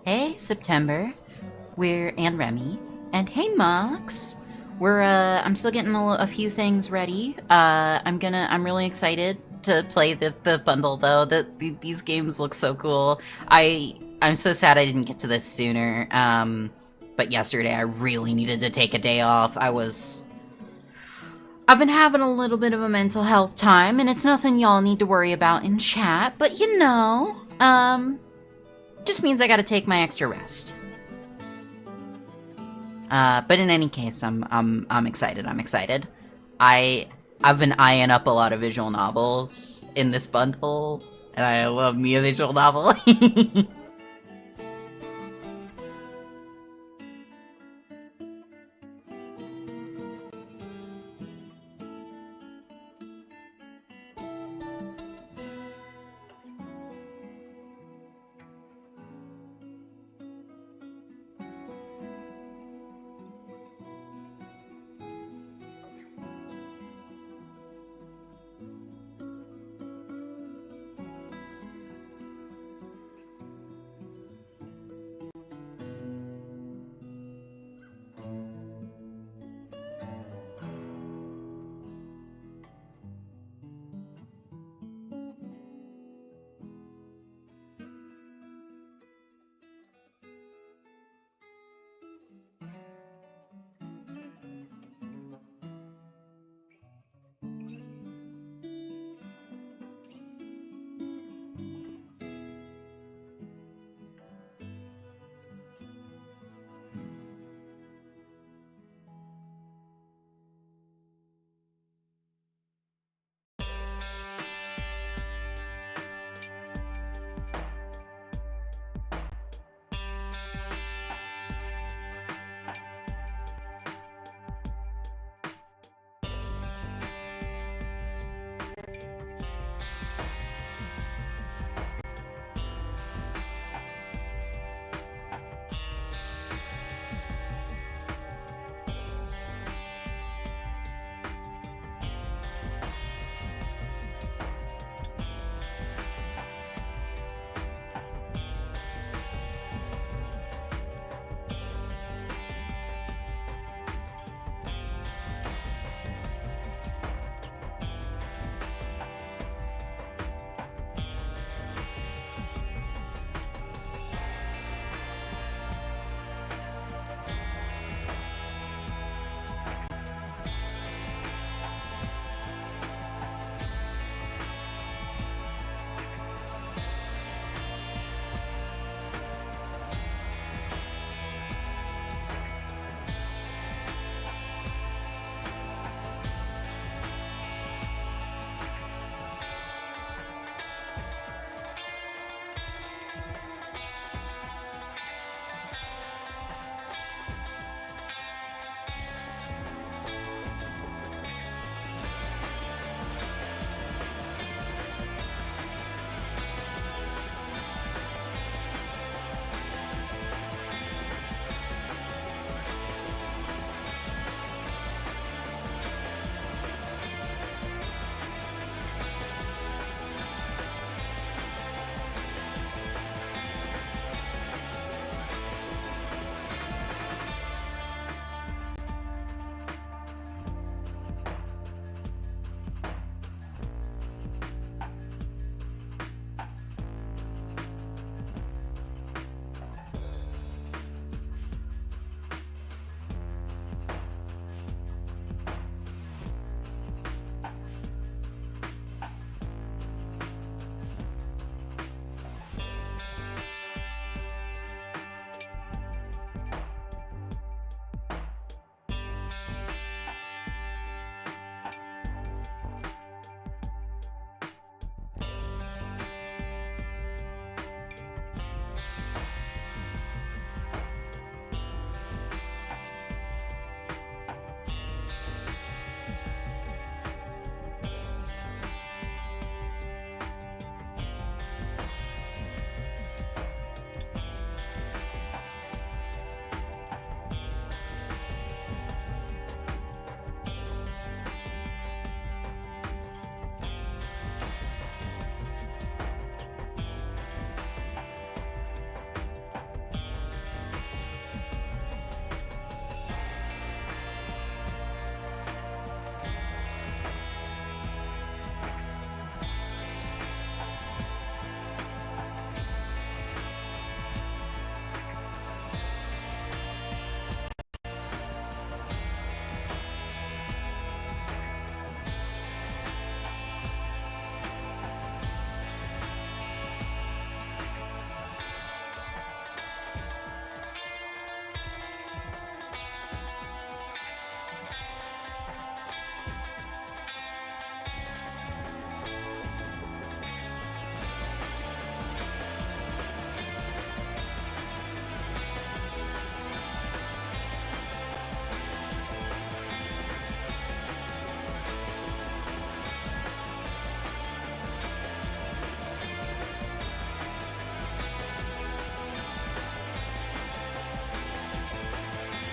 Hey, September. And Remy. And hey, Mox. I'm still getting a few things ready. I'm really excited to play the bundle though. These games look so cool. I'm so sad I didn't get to this sooner. But yesterday I really needed to take a day off. I've been having a little bit of a mental health time, and it's nothing y'all need to worry about in chat, but just means I gotta take my extra rest. But in any case, I'm excited. I'm excited. I I've been eyeing up a lot of visual novels in this bundle, and I love me a visual novel.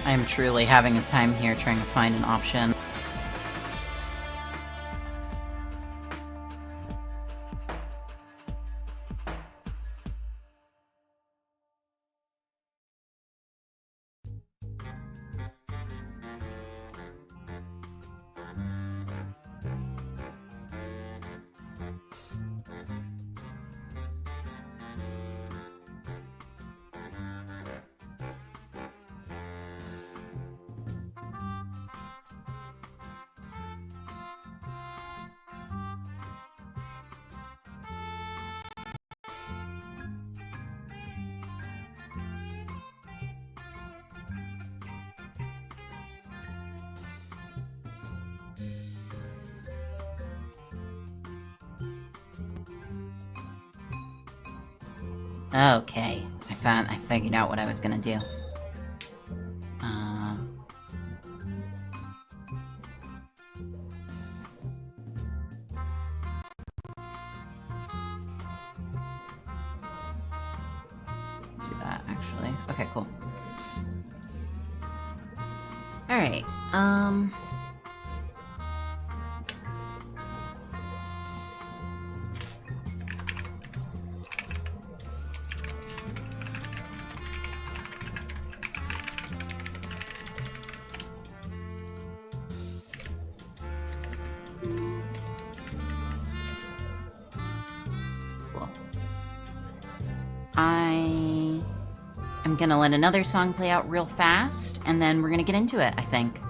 I am truly having a time here trying to find an option. Okay, I figured out what I was gonna do. Do that, actually. Okay, cool. Alright, cool. I am gonna let another song play out real fast, and then we're gonna get into it, I think.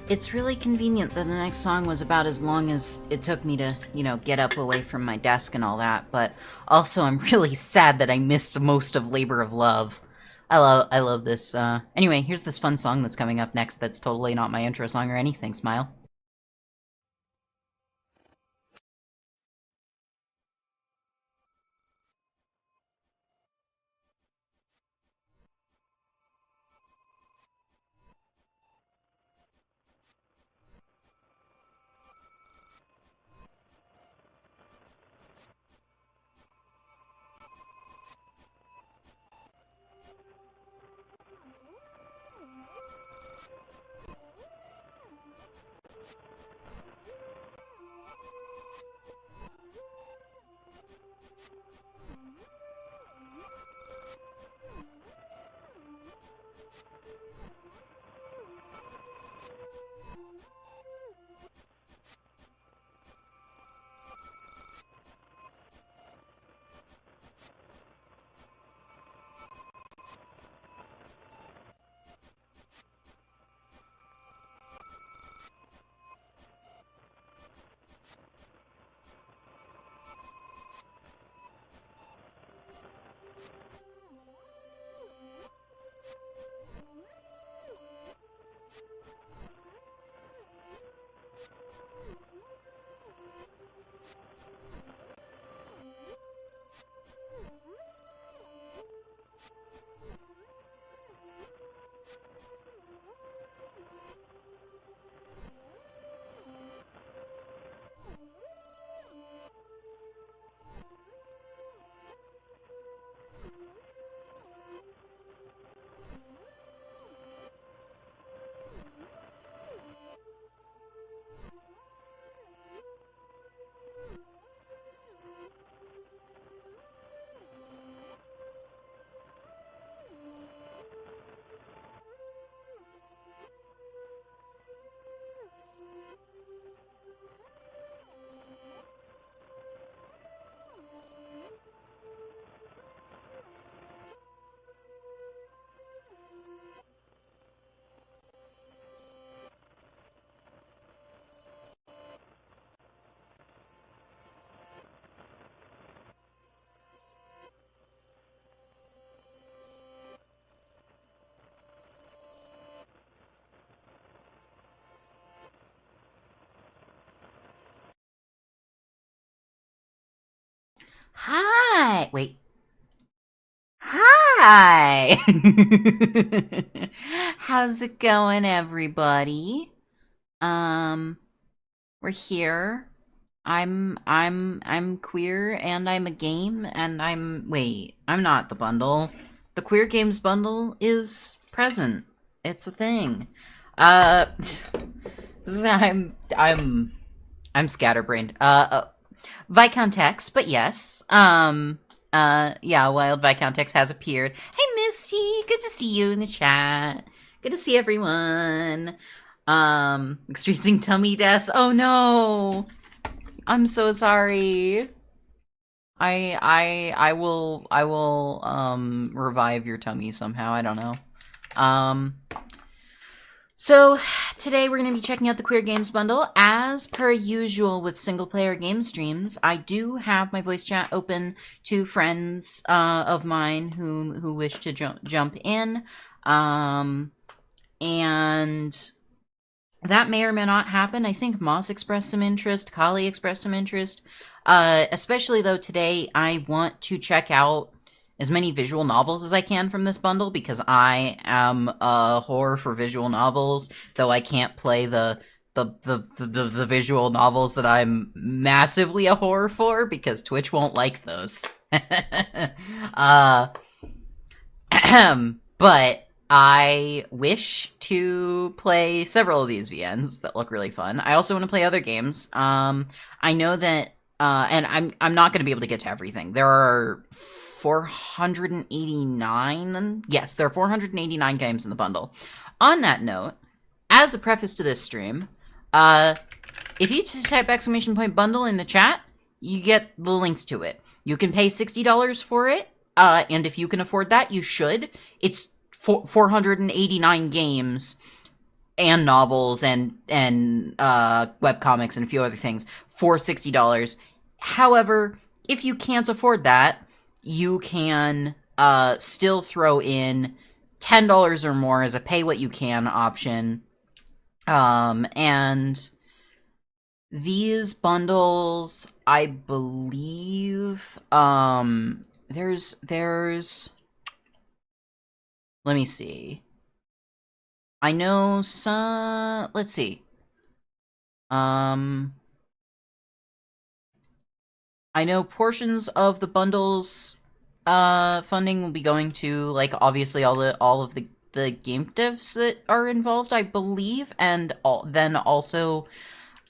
It's really convenient that the next song was about as long as it took me to, you know, get up away from my desk and all that, but also I'm really sad that I missed most of Labor of Love. I love this. Anyway, here's this fun song that's coming up next that's totally not my intro song or anything, Smile. Hi. Wait. Hi. How's it going, everybody? Um, we're here. I'm queer and I'm a game and I'm not the bundle. The queer games bundle is present. It's a thing. Uh I'm scatterbrained. Viscountexx, but yes. Yeah, Wild Viscountexx has appeared. Hey, Missy, good to see you in the chat. Good to see everyone. Experiencing tummy death. Oh no, I'm so sorry. I will revive your tummy somehow. I don't know. Um, So, today we're going to be checking out the Queer Games Bundle. As per usual with single-player game streams, I do have my voice chat open to friends of mine who wish to jump in. And that may or may not happen. I think Moss expressed some interest, Kali expressed some interest. Especially, though, today I want to check out as many visual novels as I can from this bundle, because I am a whore for visual novels, though I can't play the visual novels that I'm massively a whore for, because Twitch won't like those. But I wish to play several of these VNs that look really fun. I also want to play other games. I know that, and I'm not going to be able to get to everything. There are 489. Yes, there are 489 games in the bundle. On that note, as a preface to this stream, if you type !bundle in the chat, you get the links to it. You can pay $60 for it, and if you can afford that, you should. It's 489 games and novels and webcomics and a few other things for $60. However, if you can't afford that, you can still throw in $10 or more as a pay what you can option. And these bundles, I believe, there's let me see. I know some, let's see. I know portions of the bundles funding will be going to, like, obviously all of the game devs that are involved, I believe, and then also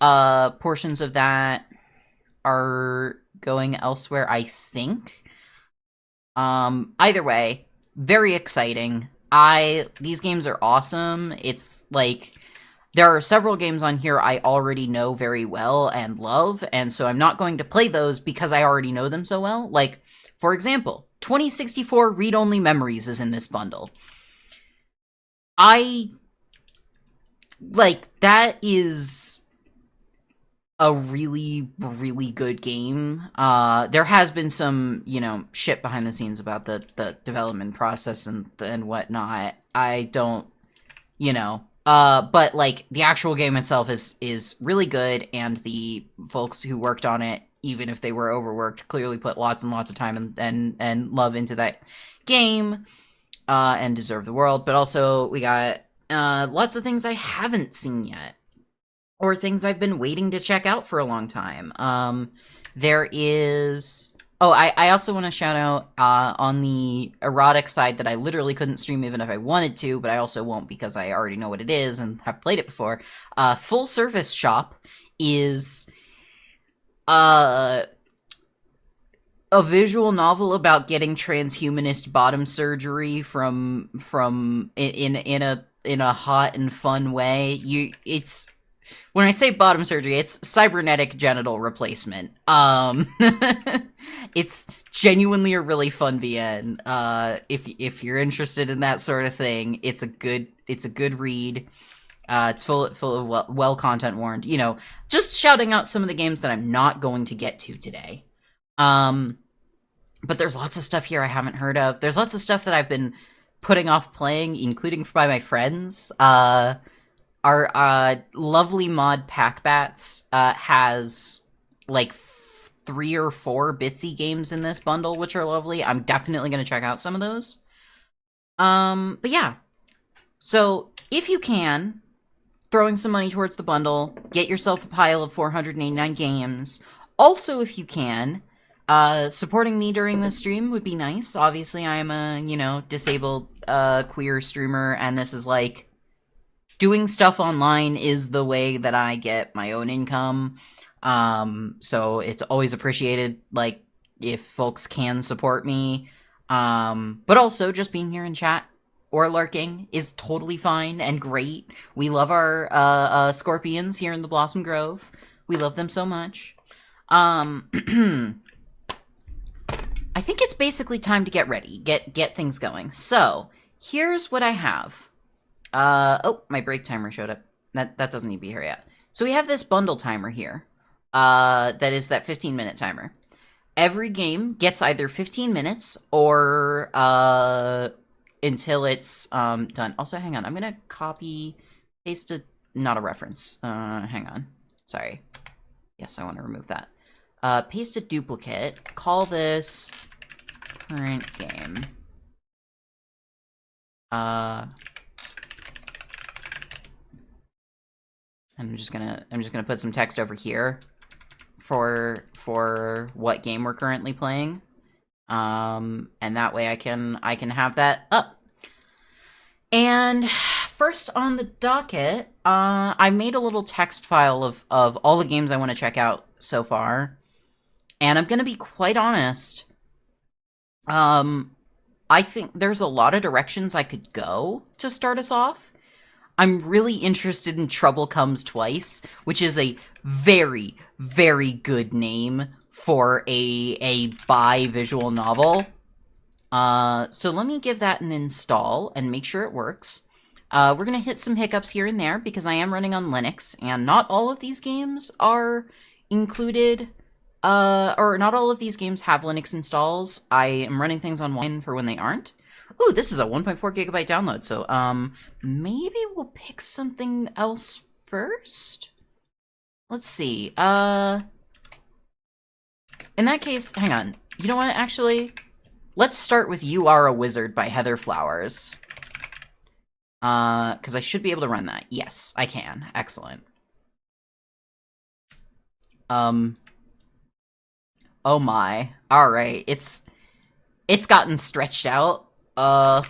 portions of that are going elsewhere, I think. Either way, very exciting. These games are awesome. It's like, there are several games on here I already know very well and love, and so I'm not going to play those because I already know them so well. Like, for example, 2064 Read-Only Memories is in this bundle. That is a really, really good game. There has been some, shit behind the scenes about the development process and whatnot. I don't, but, like, the actual game itself is really good, and the folks who worked on it, even if they were overworked, clearly put lots and lots of time and love into that game, and deserve the world. But also, we got lots of things I haven't seen yet, or things I've been waiting to check out for a long time. There is... Oh, I also want to shout out on the erotic side that I literally couldn't stream even if I wanted to, but I also won't because I already know what it is and have played it before. Full Service Shop is a visual novel about getting transhumanist bottom surgery from in a hot and fun way. When I say bottom surgery, it's cybernetic genital replacement. It's genuinely a really fun VN. If you're interested in that sort of thing, it's a good read. It's full of well content warned. Just shouting out some of the games that I'm not going to get to today. But there's lots of stuff here I haven't heard of. There's lots of stuff that I've been putting off playing, including by my friends. Our lovely mod Packbats has like 3 or 4 Bitsy games in this bundle, which are lovely. I'm definitely going to check out some of those. But yeah. So, if you can, throwing some money towards the bundle, get yourself a pile of 489 games. Also, if you can, supporting me during the stream would be nice. Obviously, I am a, disabled, queer streamer, and this is like, doing stuff online is the way that I get my own income. So it's always appreciated, like, if folks can support me. But also, just being here in chat or lurking is totally fine and great. We love our, scorpions here in the Blossom Grove. We love them so much. I think it's basically time to get ready, get things going. So, here's what I have. Oh, my break timer showed up. That doesn't need to be here yet. So we have this bundle timer here. That is that 15-minute timer. Every game gets either 15 minutes or, until it's, done. Also, hang on. I'm gonna copy, paste not a reference. Hang on. Sorry. Yes, I want to remove that. Paste a duplicate. Call this current game. I'm just gonna put some text over here for what game we're currently playing. And that way I can have that up. And first on the docket, I made a little text file of all the games I want to check out so far. And I'm gonna be quite honest. I think there's a lot of directions I could go to start us off. I'm really interested in Trouble Comes Twice, which is a very, very good name for a bi-visual novel. So let me give that an install and make sure it works. We're going to hit some hiccups here and there because I am running on Linux, and not all of these games are included, or not all of these games have Linux installs. I am running things on Wine for when they aren't. Ooh, this is a 1.4 gigabyte download, so, maybe we'll pick something else first? Let's see, in that case, hang on. You know what, actually? Let's start with You Are a Wizard by Heather Flowers. Because I should be able to run that. Yes, I can. Excellent. Oh my. Alright, it's gotten stretched out. So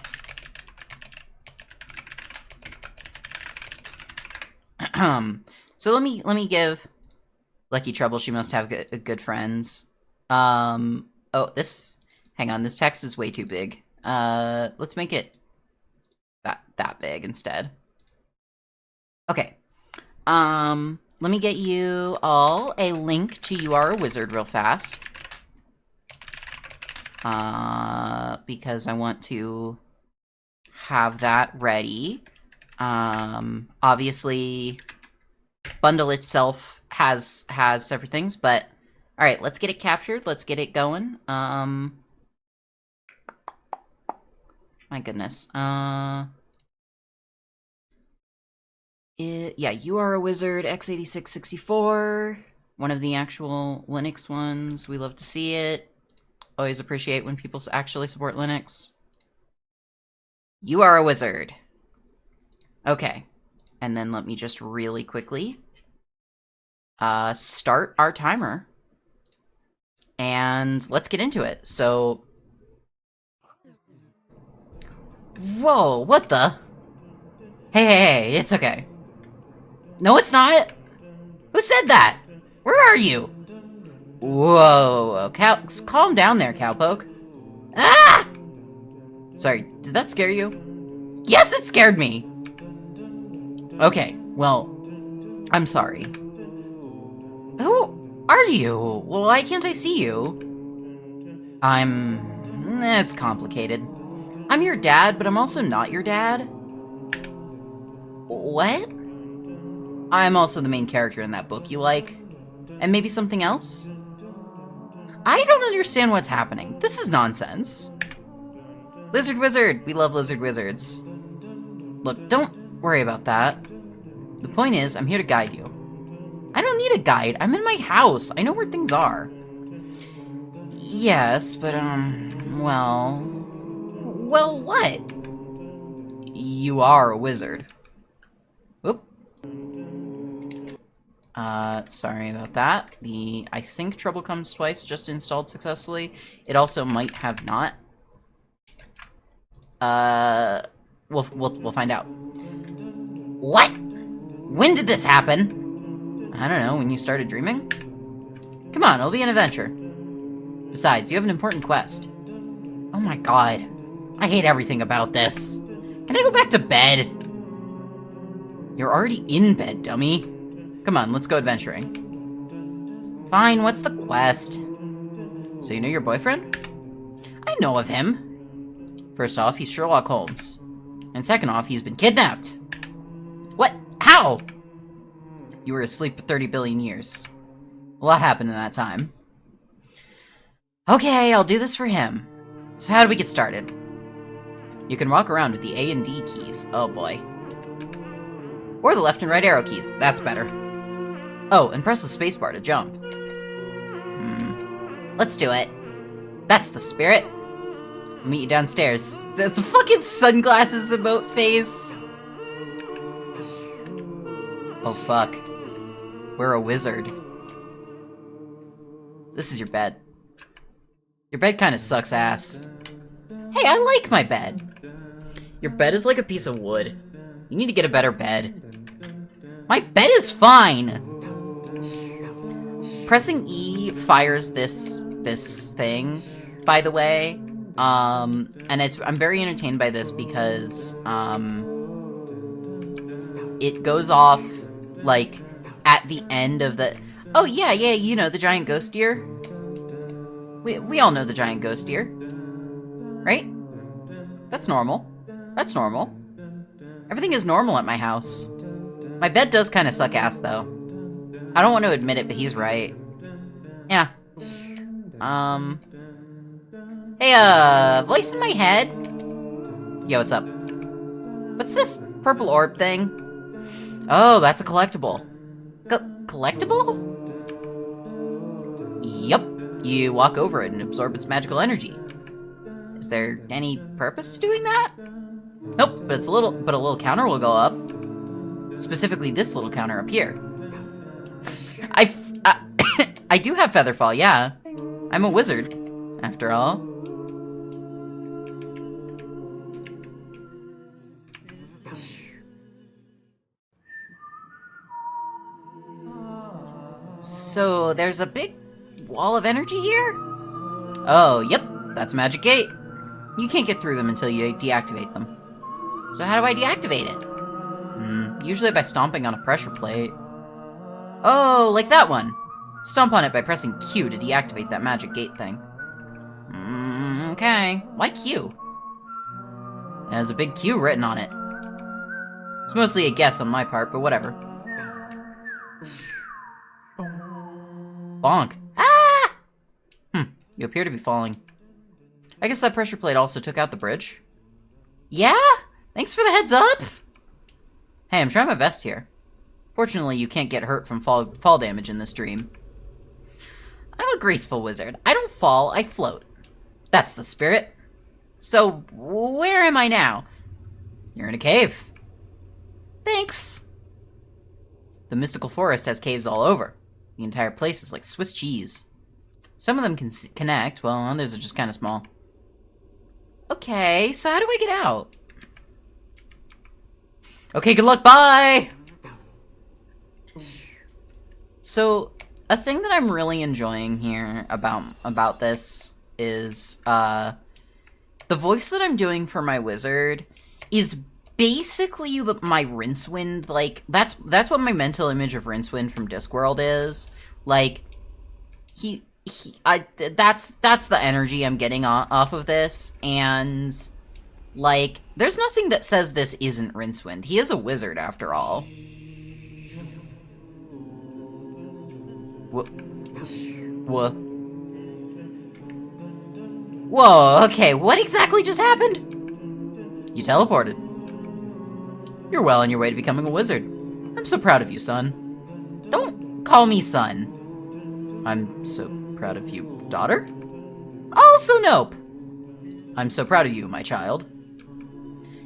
let me give Lucky Trouble. She must have good friends. Oh, hang on, this text is way too big. Let's make it that big instead. Okay. Let me get you all a link to You Are a Wizard real fast. Because I want to have that ready. Obviously, bundle itself has separate things, but all right, let's get it captured. Let's get it going. My goodness. Yeah, You Are a Wizard x86-64. One of the actual Linux ones. We love to see it. Always appreciate when people actually support Linux. You Are a Wizard. Okay. And then let me just really quickly start our timer. And let's get into it. So... Whoa, what the? Hey, it's okay. No, it's not. Who said that? Where are you? Whoa, calm down there, Cowpoke. Ah! Sorry, did that scare you? Yes, it scared me! Okay, well, I'm sorry. Who are you? Well, why can't I see you? It's complicated. I'm your dad, but I'm also not your dad. What? I'm also the main character in that book you like. And maybe something else? I don't understand what's happening. This is nonsense. Lizard Wizard! We love Lizard Wizards. Look, don't worry about that. The point is, I'm here to guide you. I don't need a guide. I'm in my house. I know where things are. Yes, but, well... Well, what? You are a wizard. Oop. Sorry about that. I think Trouble Comes Twice just installed successfully. It also might have not. We'll find out. What? When did this happen? I don't know, when you started dreaming? Come on, it'll be an adventure. Besides, you have an important quest. Oh my god. I hate everything about this. Can I go back to bed? You're already in bed, dummy. Come on, let's go adventuring. Fine, what's the quest? So you know your boyfriend? I know of him. First off, he's Sherlock Holmes. And second off, he's been kidnapped. What? How? You were asleep for 30 billion years. A lot happened in that time. Okay, I'll do this for him. So how do we get started? You can walk around with the A and D keys. Oh boy. Or the left and right arrow keys. That's better. Oh, and press the spacebar to jump. Let's do it. That's the spirit. I'll meet you downstairs. That's a fucking sunglasses emote face. Oh fuck. We're a wizard. This is your bed. Your bed kinda sucks ass. Hey, I like my bed. Your bed is like a piece of wood. You need to get a better bed. My bed is fine! Pressing E fires this thing, by the way. And I'm very entertained by this because, it goes off, like, at the end of the... Oh, yeah, you know, the giant ghost deer. We all know the giant ghost deer. Right? That's normal. That's normal. Everything is normal at my house. My bed does kind of suck ass, though. I don't want to admit it, but he's right. Yeah. Hey, voice in my head? Yo, what's up? What's this purple orb thing? Oh, that's a collectible. Collectible? Yup. You walk over it and absorb its magical energy. Is there any purpose to doing that? Nope, but a little counter will go up. Specifically this little counter up here. I do have Featherfall, yeah. I'm a wizard, after all. So, there's a big wall of energy here? Oh, yep, that's a magic gate. You can't get through them until you deactivate them. So how do I deactivate it? Usually by stomping on a pressure plate. Oh, like that one. Stomp on it by pressing Q to deactivate that magic gate thing. Okay. Why Q? It has a big Q written on it. It's mostly a guess on my part, but whatever. Bonk. Ah! You appear to be falling. I guess that pressure plate also took out the bridge. Yeah? Thanks for the heads up! Hey, I'm trying my best here. Fortunately, you can't get hurt from fall damage in this dream. I'm a graceful wizard. I don't fall, I float. That's the spirit. So, where am I now? You're in a cave. Thanks. The mystical forest has caves all over. The entire place is like Swiss cheese. Some of them can connect, while others are just kind of small. Okay, so how do I get out? Okay, good luck, bye! So, a thing that I'm really enjoying here about this is, the voice that I'm doing for my wizard is basically my Rincewind, like, that's what my mental image of Rincewind from Discworld is. Like, that's the energy I'm getting off of this, and, like, there's nothing that says this isn't Rincewind. He is a wizard, after all. Whoa, okay, what exactly just happened? You teleported. You're well on your way to becoming a wizard. I'm so proud of you, son. Don't call me son. I'm so proud of you, daughter? Also nope. I'm so proud of you, my child.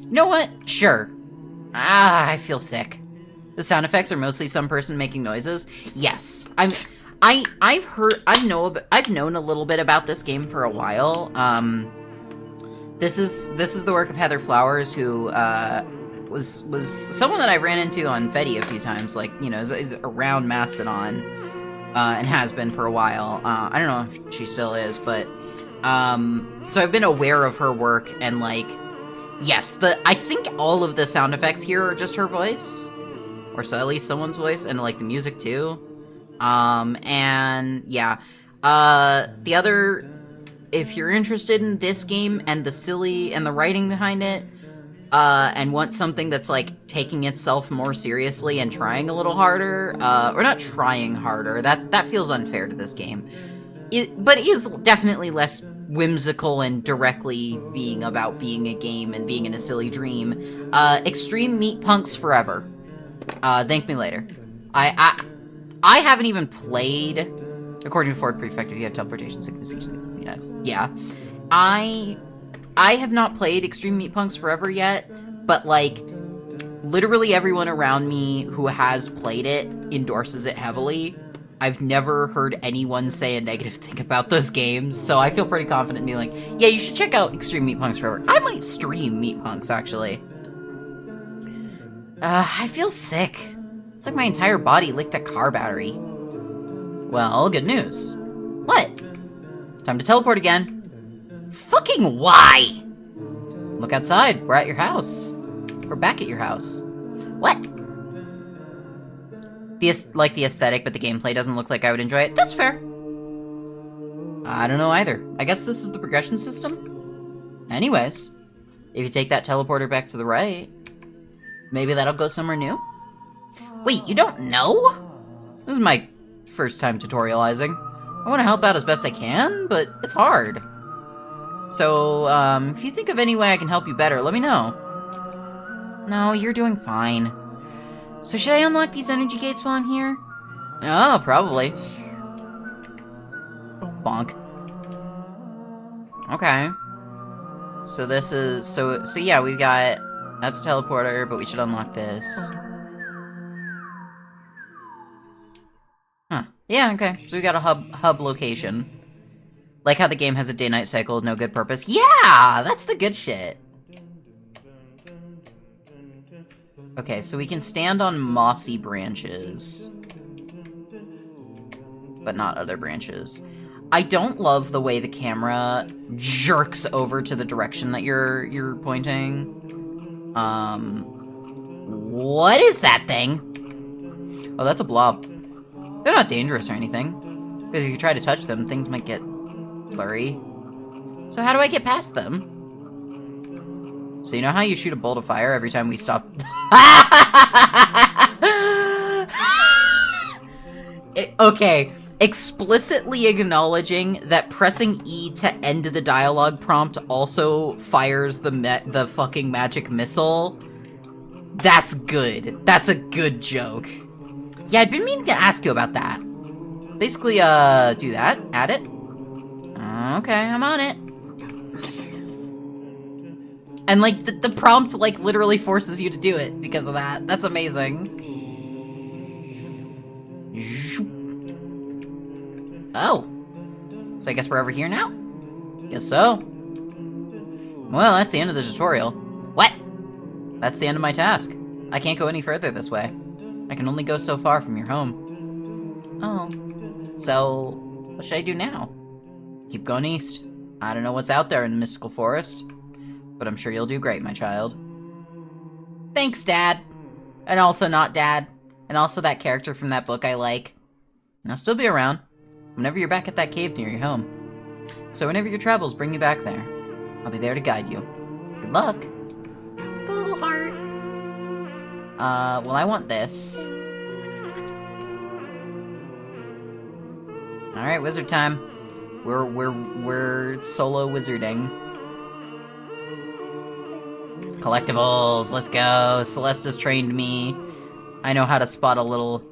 You know what? Sure. I feel sick. The sound effects are mostly some person making noises. Yes. I've known a little bit about this game for a while. This is the work of Heather Flowers, who was someone that I ran into on Fetty a few times, like, you know, is around Mastodon, and has been for a while. I don't know if she still is, but so I've been aware of her work, and like, yes, I think all of the sound effects here are just her voice, or so at least someone's voice, and like the music too. And yeah, the other, if you're interested in this game and the writing behind it, and want something that's like taking itself more seriously and trying a little harder, or not trying harder, that feels unfair to this game. But is definitely less whimsical and directly being about being a game and being in a silly dream. Extreme Meat Punks Forever. Thank me later. I haven't even played. According to Ford Prefect, if you have teleportation sickness, yeah. I have not played Extreme Meat Punks Forever yet, but like, literally everyone around me who has played it endorses it heavily. I've never heard anyone say a negative thing about those games, so I feel pretty confident in being like, yeah, you should check out Extreme Meat Punks Forever. I might stream Meat Punks, actually. I feel sick. It's like my entire body licked a car battery. Well, good news. What? Time to teleport again. Fucking why? Look outside. We're at your house. We're back at your house. What? Like the aesthetic, but the gameplay doesn't look like I would enjoy it. That's fair. I don't know either. I guess this is the progression system? Anyways, if you take that teleporter back to the right, maybe that'll go somewhere new? Wait, you don't know? This is my first time tutorializing. I want to help out as best I can, but it's hard. So, if you think of any way I can help you better, let me know. No, you're doing fine. So should I unlock these energy gates while I'm here? Oh, probably. Bonk. Okay. So this is, so yeah, we've got, that's a teleporter, but we should unlock this. Huh. Yeah, okay. So we got a hub location. Like how the game has a day-night cycle with no good purpose. Yeah! That's the good shit. Okay, so we can stand on mossy branches. But not other branches. I don't love the way the camera jerks over to the direction that you're pointing. What is that thing? Oh, that's a blob. They're not dangerous or anything. Because if you try to touch them, things might get blurry. So how do I get past them? So you know how you shoot a bolt of fire every time we stop? Okay, explicitly acknowledging that pressing E to end the dialogue prompt also fires the fucking magic missile. That's good. That's a good joke. Yeah, I'd been meaning to ask you about that. Basically, do that. Add it. Okay, I'm on it. And, like, the prompt, like, literally forces you to do it because of that. That's amazing. Oh. So I guess we're over here now? Guess so. Well, that's the end of the tutorial. What? That's the end of my task. I can't go any further this way. I can only go so far from your home. Oh. So, what should I do now? Keep going east. I don't know what's out there in the mystical forest, but I'm sure you'll do great, my child. Thanks, Dad. And also not Dad. And also that character from that book I like. And I'll still be around whenever you're back at that cave near your home. So whenever your travels bring you back there, I'll be there to guide you. Good luck. The little heart. Well, I want this. Alright, wizard time. We're solo wizarding. Collectibles, let's go. Celeste has trained me. I know how to spot a little...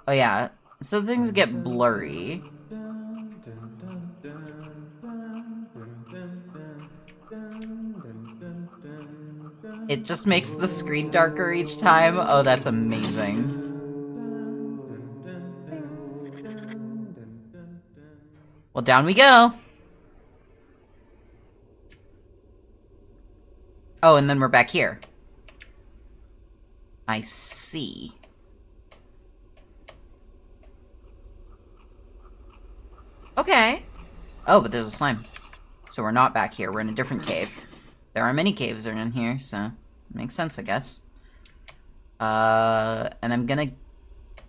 Oh yeah, so things get blurry. It just makes the screen darker each time. Oh, that's amazing. Well, down we go. Oh, and then we're back here. I see. Okay. Oh, but there's a slime. So we're not back here. We're in a different cave. There are many caves in here, so it makes sense, I guess. And I'm gonna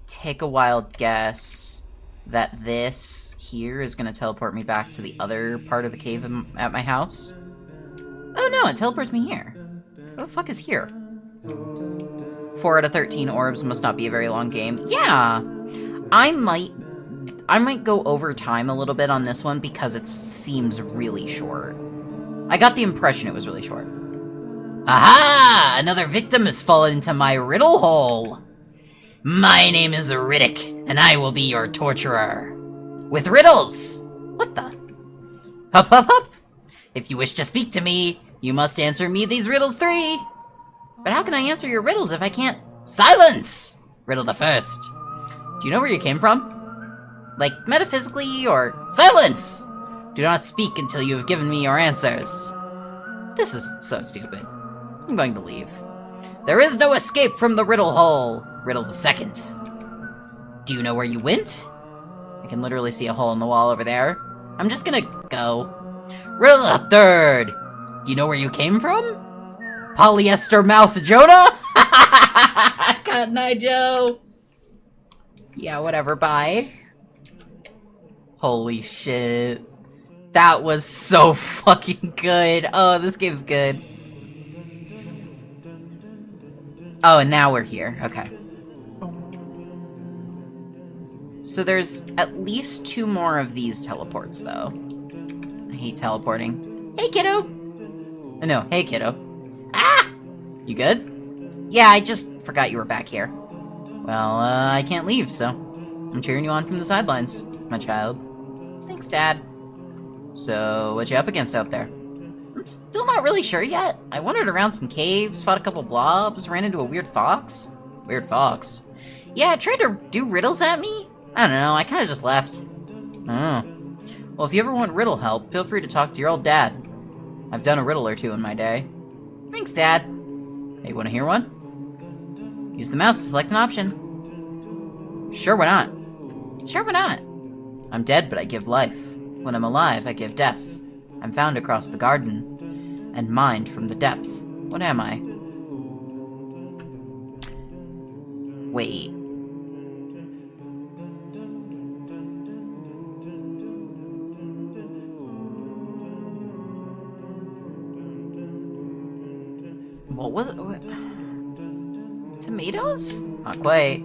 take a wild guess that this here is gonna teleport me back to the other part of the cave at my house. Oh no, it teleports me here. What the fuck is here? 4 out of 13 orbs must not be a very long game. Yeah! I might go over time a little bit on this one because it seems really short. I got the impression it was really short. Aha! Another victim has fallen into my riddle hole. My name is Riddick, and I will be your torturer. With riddles! What the? Hup hup hup! If you wish to speak to me, you must answer me these riddles 3. But how can I answer your riddles if I can't— Silence! Riddle the first. Do you know where you came from? Like, metaphysically, or— Silence! Do not speak until you have given me your answers. This is so stupid. I'm going to leave. There is no escape from the riddle hole. Riddle the second. Do you know where you went? I can literally see a hole in the wall over there. I'm just gonna go. Riddle the third. Do you know where you came from? Polyester mouth Jonah? Cotton Eye Joe. Yeah, whatever, bye. Holy shit. That was so fucking good. Oh, this game's good. Oh, and now we're here. Okay. So there's at least 2 more of these teleports, though. I hate teleporting. Hey, kiddo! No, hey, kiddo. Ah! You good? Yeah, I just forgot you were back here. Well, I can't leave, so I'm cheering you on from the sidelines, my child. Thanks, Dad. So, what you up against out there? I'm still not really sure yet. I wandered around some caves, fought a couple blobs, ran into a weird fox. Weird fox? Yeah, it tried to do riddles at me? I don't know, I kinda just left. Oh. Well, if you ever want riddle help, feel free to talk to your old dad. I've done a riddle or 2 in my day. Thanks, Dad. Hey, wanna hear one? Use the mouse to select an option. Sure, why not? Sure, why not? I'm dead, but I give life. When I'm alive, I give death. I'm found across the garden, and mined from the depth. What am I? Wait. What was it? What? Tomatoes? Not quite.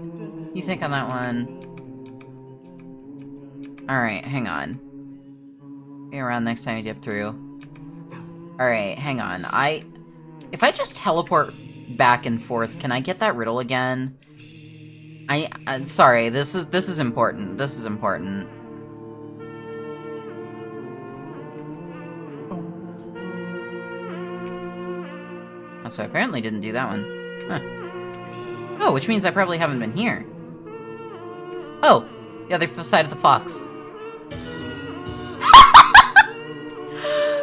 You think on that one. Alright, hang on. Be around next time you dip through. Alright, hang on. If I just teleport back and forth, can I get that riddle again? I'm sorry, this is important. This is important. Oh, so I apparently didn't do that one. Huh. Oh, which means I probably haven't been here. Oh, the other side of the fox.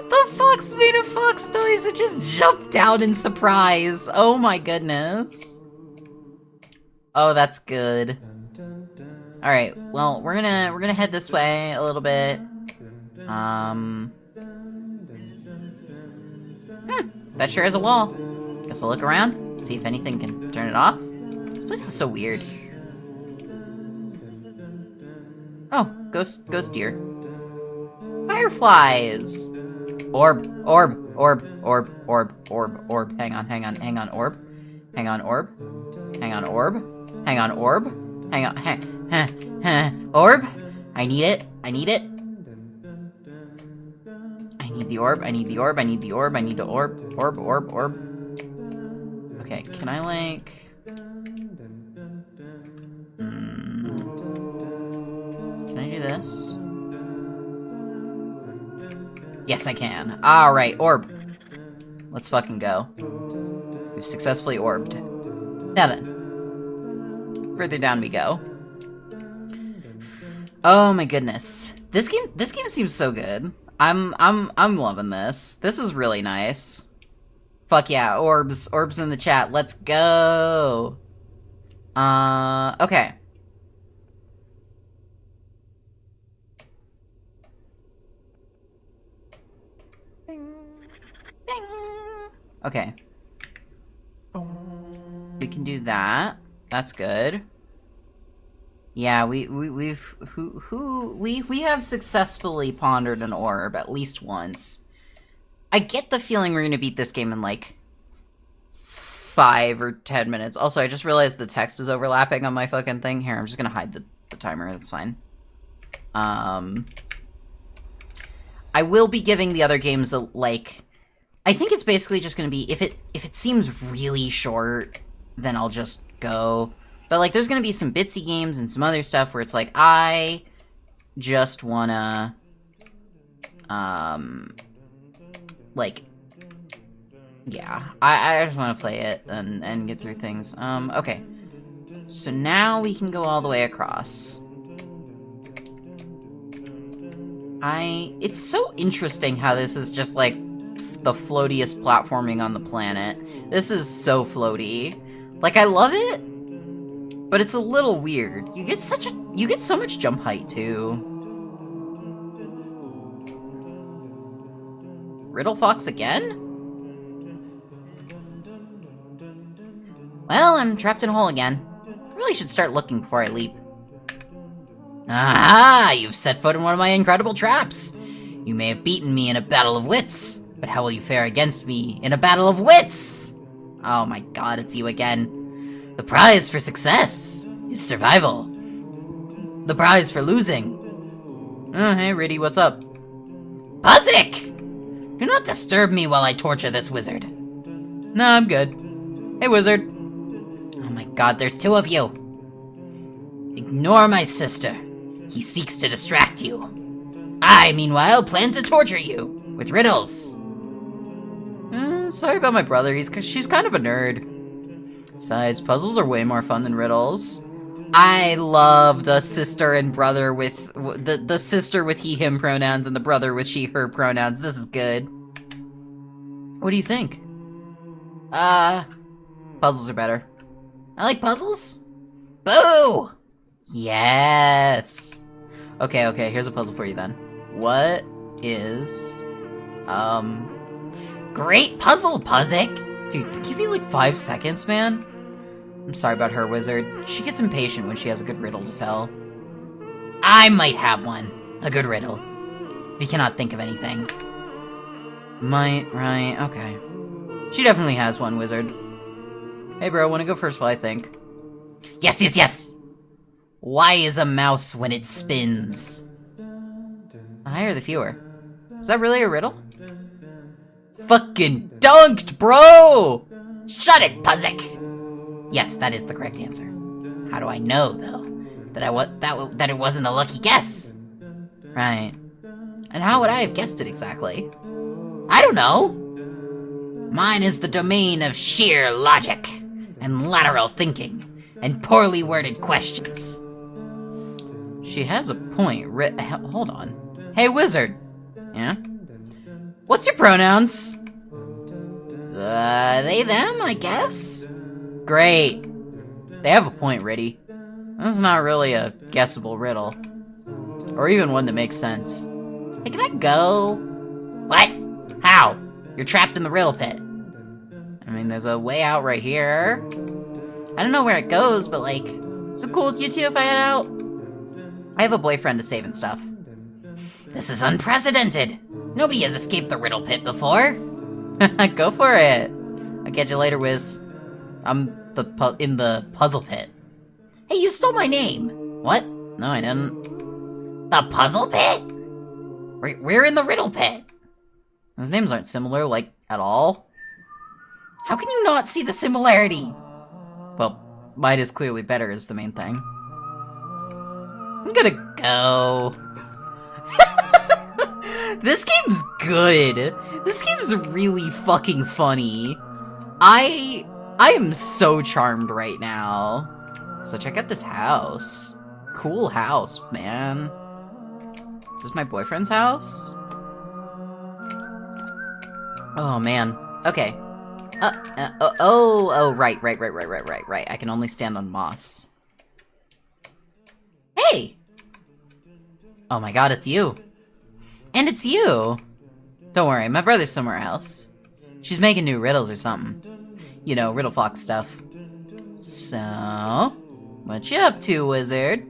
The fox made a fox noise and just jumped down in surprise. Oh my goodness. Oh, that's good. All right, well, we're gonna head this way a little bit. That sure is a wall. Guess I'll look around, see if anything can turn it off. This place is so weird. Oh, ghost deer. Fireflies! Orb. Hang on, orb. Orb? I need it. I need the orb. Orb. Okay, can I, like... Can I do this? Yes, I can. Alright, orb. Let's fucking go. We've successfully orbed. Now then. Further down we go. Oh my goodness. This game seems so good. I'm loving this. This is really nice. Fuck yeah, orbs in the chat. Let's go. Okay. Okay. We can do that. That's good. Yeah, we have successfully pondered an orb at least once. I get the feeling we're gonna beat this game in like 5 or 10 minutes. Also, I just realized the text is overlapping on my fucking thing. Here, I'm just gonna hide the timer. That's fine. I will be giving the other games a like. I think it's basically just gonna be if it seems really short, then I'll just go. But like, there's gonna be some bitsy games and some other stuff where it's like I just wanna like, yeah, I just want to play it and get through things. Okay. So now we can go all the way across. It's so interesting how this is just like the floatiest platforming on the planet. This is so floaty. Like, I love it, but it's a little weird. You get so much jump height too. Riddle Fox again? Well, I'm trapped in a hole again. I really should start looking before I leap. Aha! You've set foot in one of my incredible traps! You may have beaten me in a battle of wits, but how will you fare against me in a battle of wits? Oh my god, it's you again. The prize for success is survival. The prize for losing. Oh, hey, Riddy, what's up? Puzik! Do not disturb me while I torture this wizard. No, I'm good. Hey, wizard. Oh my god, there's 2 of you. Ignore my sister. He seeks to distract you. I, meanwhile, plan to torture you with riddles. Sorry about my brother. She's kind of a nerd. Besides, puzzles are way more fun than riddles. I love the sister and brother with the sister with he him pronouns and the brother with she her pronouns. This is good. What do you think? Puzzles are better. I like puzzles. Boo! Yes. Okay, here's a puzzle for you then. What is great puzzle, Puzik! Dude, give me like 5 seconds, man. I'm sorry about her, wizard. She gets impatient when she has a good riddle to tell. I might have one. A good riddle. If you cannot think of anything. Might, right, okay. She definitely has one, wizard. Hey bro, wanna go first while I think? Yes! Why is a mouse when it spins? The higher the fewer. Is that really a riddle? Fucking dunked, bro! Shut it, Puzik! Yes, that is the correct answer. How do I know, though, that it wasn't a lucky guess? Right. And how would I have guessed it exactly? I don't know! Mine is the domain of sheer logic, and lateral thinking, and poorly worded questions. She has a point. Hold on. Hey, wizard! Yeah? What's your pronouns? They, them, I guess? Great. They have a point, Riddy. That's not really a guessable riddle. Or even one that makes sense. Hey, can I go? What? How? You're trapped in the riddle pit. I mean, there's a way out right here. I don't know where it goes, but like, is it cool with you two if I head out? I have a boyfriend to save and stuff. This is unprecedented. Nobody has escaped the riddle pit before. Go for it. I'll catch you later, Wiz. I'm in the puzzle pit. Hey, you stole my name. What? No, I didn't. The puzzle pit? We're in the riddle pit. Those names aren't similar, like, at all. How can you not see the similarity? Well, mine is clearly better is the main thing. I'm gonna go. This game's good. This game's really fucking funny. I I am so charmed right now. So check out this house. Cool house, man. Is this my boyfriend's house? Oh, man. Okay. Right. I can only stand on moss. Hey! Oh my god, it's you. And it's you! Don't worry, my brother's somewhere else. She's making new riddles or something. You know, Riddle Fox stuff. So, what you up to, wizard?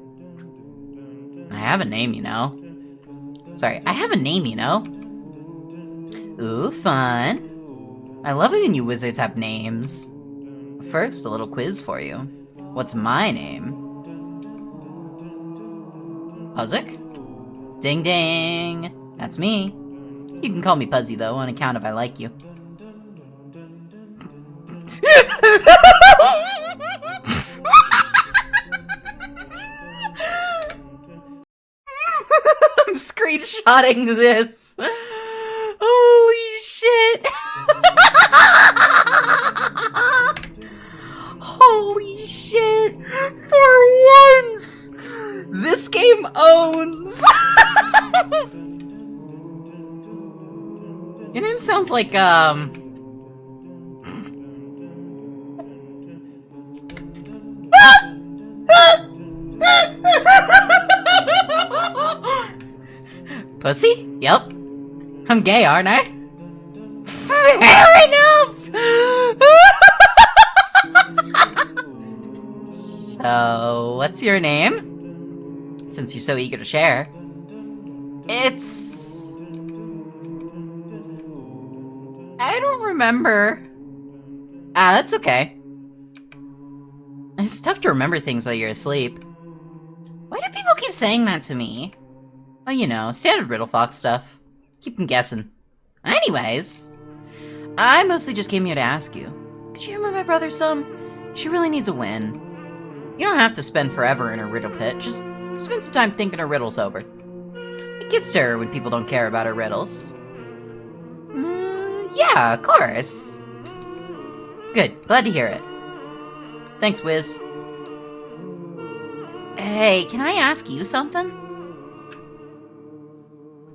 I have a name, you know. Sorry, I have a name, you know. Ooh, fun. I love it when you wizards have names. First, a little quiz for you. What's my name? Puzzik? Ding ding! That's me. You can call me Puzzy, though, on account of I like you. I'm screenshotting this. Holy shit. Holy shit. For once. This game owns. Your name sounds like, Pussy? Yep. I'm gay, aren't I? Fair enough! So, what's your name? Since you're so eager to share. It's... I don't remember. Ah, that's okay. It's tough to remember things while you're asleep. Why do people keep saying that to me? Well, you know, standard Riddle Fox stuff. Keep them guessing. Anyways, I mostly just came here to ask you. Could you humor my brother some? She really needs a win. You don't have to spend forever in her riddle pit. Just spend some time thinking her riddles over. It gets to her when people don't care about her riddles. Yeah, of course. Good, glad to hear it. Thanks, Wiz. Hey, can I ask you something?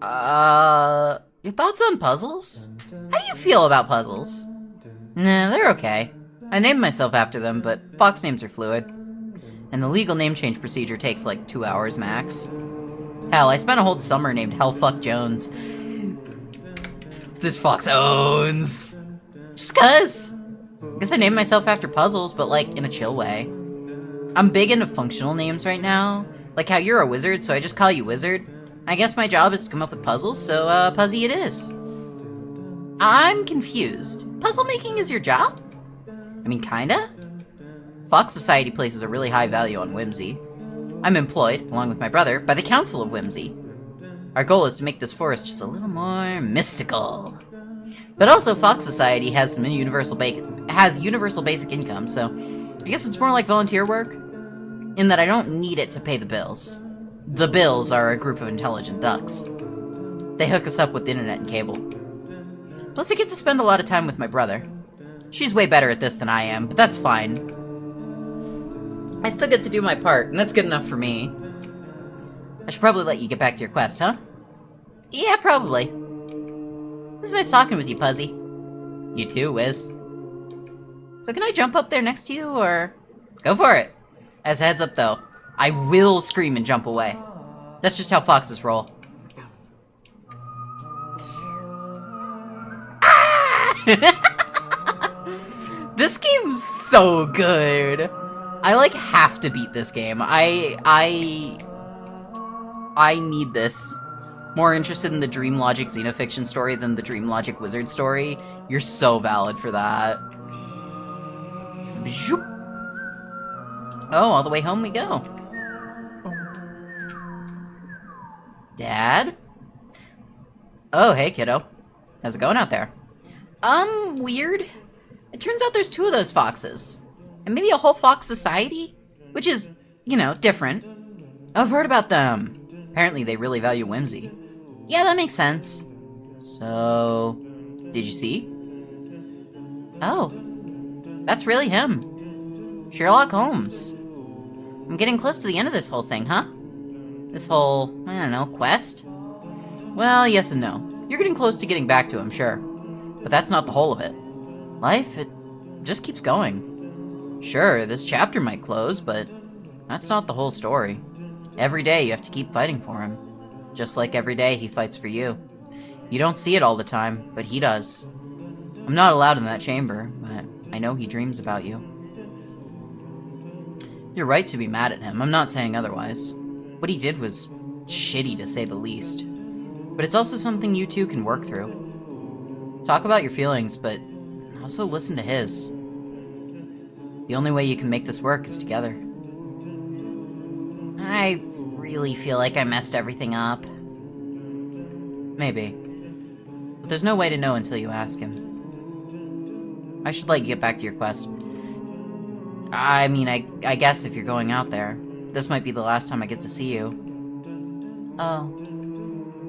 Your thoughts on puzzles? How do you feel about puzzles? Nah, they're okay. I named myself after them, but Fox names are fluid. And the legal name change procedure takes like 2 hours max. Hell, I spent a whole summer named Hellfuck Jones. This Fox owns. Just cuz. Guess I named myself after puzzles, but like in a chill way. I'm big into functional names right now. Like how you're a wizard, so I just call you Wizard. I guess my job is to come up with puzzles, so Puzzy it is. I'm confused. Puzzle making is your job? I mean, kinda? Fox Society places a really high value on whimsy. I'm employed, along with my brother, by the Council of Whimsy. Our goal is to make this forest just a little more mystical. But also, Fox Society has some universal basic income, so I guess it's more like volunteer work, in that I don't need it to pay the bills. The bills are a group of intelligent ducks. They hook us up with internet and cable. Plus, I get to spend a lot of time with my brother. She's way better at this than I am, but that's fine. I still get to do my part, and that's good enough for me. I should probably let you get back to your quest, huh? Yeah, probably. It was nice talking with you, Puzzy. You too, Wiz. So can I jump up there next to you, or...? Go for it. As a heads up, though, I will scream and jump away. That's just how foxes roll. Ah! This game's so good. I, like, have to beat this game. I need this. More interested in the Dream Logic Xenofiction story than the Dream Logic Wizard story. You're so valid for that. Oh, all the way home we go. Dad? Oh, hey, kiddo. How's it going out there? Weird. It turns out there's 2 of those foxes. And maybe a whole fox society? Which is, you know, different. I've heard about them. Apparently they really value whimsy. Yeah, that makes sense. So, did you see? Oh. That's really him. Sherlock Holmes. I'm getting close to the end of this whole thing, huh? This whole, I don't know, quest? Well, yes and no. You're getting close to getting back to him, sure. But that's not the whole of it. Life, it just keeps going. Sure, this chapter might close, but that's not the whole story. Every day you have to keep fighting for him. Just like every day he fights for you. You don't see it all the time, but he does. I'm not allowed in that chamber, but I know he dreams about you. You're right to be mad at him, I'm not saying otherwise. What he did was shitty to say the least. But it's also something you two can work through. Talk about your feelings, but also listen to his. The only way you can make this work is together. I really feel like I messed everything up. Maybe. But there's no way to know until you ask him. I should let you get back to your quest. I mean, I guess if you're going out there, this might be the last time I get to see you. Oh.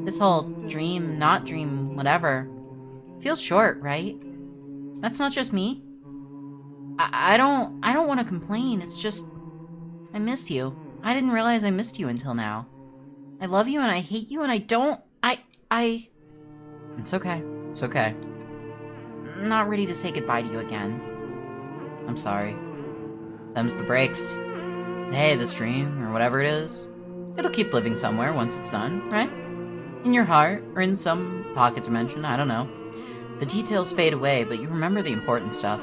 This whole dream, not dream, whatever, feels short, right? That's not just me. I don't want to complain. It's just, I miss you. I didn't realize I missed you until now. I love you and I hate you and I don't, It's okay. It's okay. I'm not ready to say goodbye to you again. I'm sorry. Them's the breaks. Hey, this dream, or whatever it is, it'll keep living somewhere once it's done, right? In your heart, or in some pocket dimension, I don't know. The details fade away, but you remember the important stuff.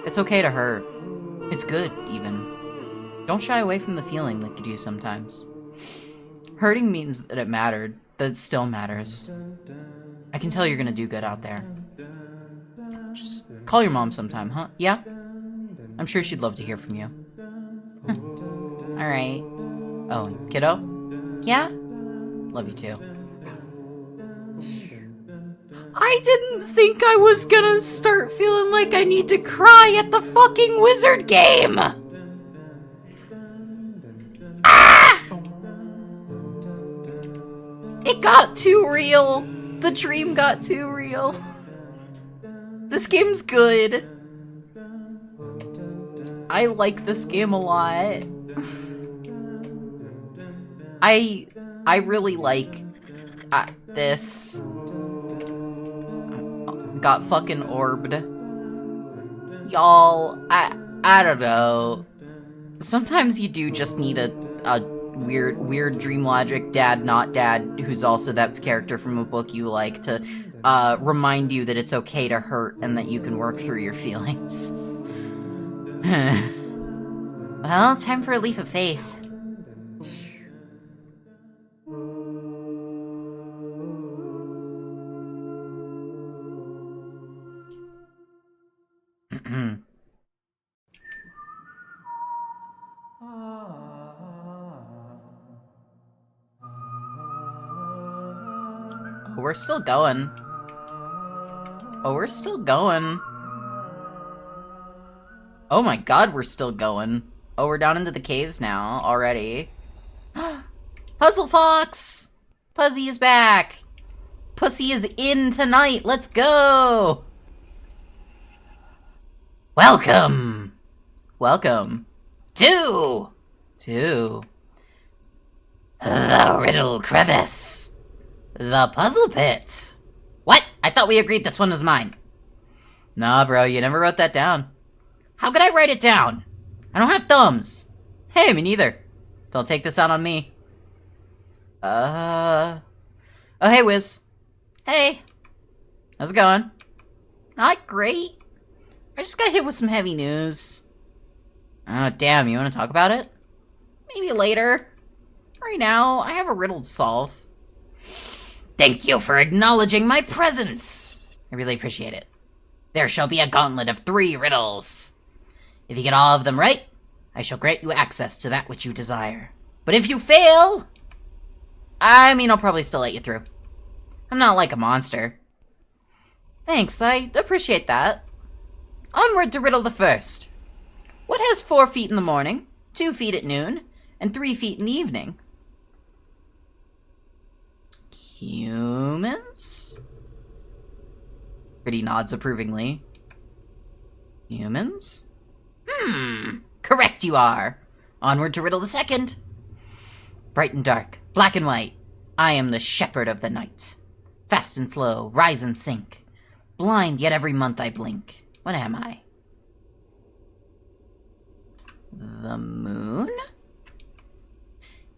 It's okay to hurt. It's good, even. Don't shy away from the feeling like you do sometimes. Hurting means that it mattered, that it still matters. I can tell you're gonna do good out there. Just call your mom sometime, huh? Yeah? I'm sure she'd love to hear from you. Alright. Oh, kiddo? Yeah? Love you too. I didn't think I was gonna start feeling like I need to cry at the fucking wizard game! Ah! It got too real. The dream got too real. This game's good. I like this game a lot. I really like this. Got fucking orbed. Y'all, I don't know. Sometimes you do just need a weird dream logic dad, not dad, who's also that character from a book you like to remind you that it's okay to hurt and that you can work through your feelings. Well, time for a leap of faith. We're still going. Oh, we're still going. Oh my god, we're still going. Oh, we're down into the caves now, already. Puzzle Fox! Puzzy is back! Pussy is in tonight, let's go! Welcome! Welcome. To the Riddle Crevice. The Puzzle Pit. What? I thought we agreed this one was mine. Nah, bro, you never wrote that down. How could I write it down? I don't have thumbs. Hey, me neither. Don't take this out on me. Oh, hey, Wiz. Hey. How's it going? Not great. I just got hit with some heavy news. Oh, damn, you want to talk about it? Maybe later. Right now, I have a riddle to solve. Thank you for acknowledging my presence. I really appreciate it. There shall be a gauntlet of 3 riddles. If you get all of them right, I shall grant you access to that which you desire. But if you fail, I'll probably still let you through. I'm not like a monster. Thanks, I appreciate that. Onward to riddle the first. What has 4 feet in the morning, 2 feet at noon, and 3 feet in the evening? Humans? Pretty nods approvingly. Humans? Correct you are. Onward to riddle the second. Bright and dark, black and white, I am the shepherd of the night. Fast and slow, rise and sink. Blind, yet every month I blink. What am I? The moon?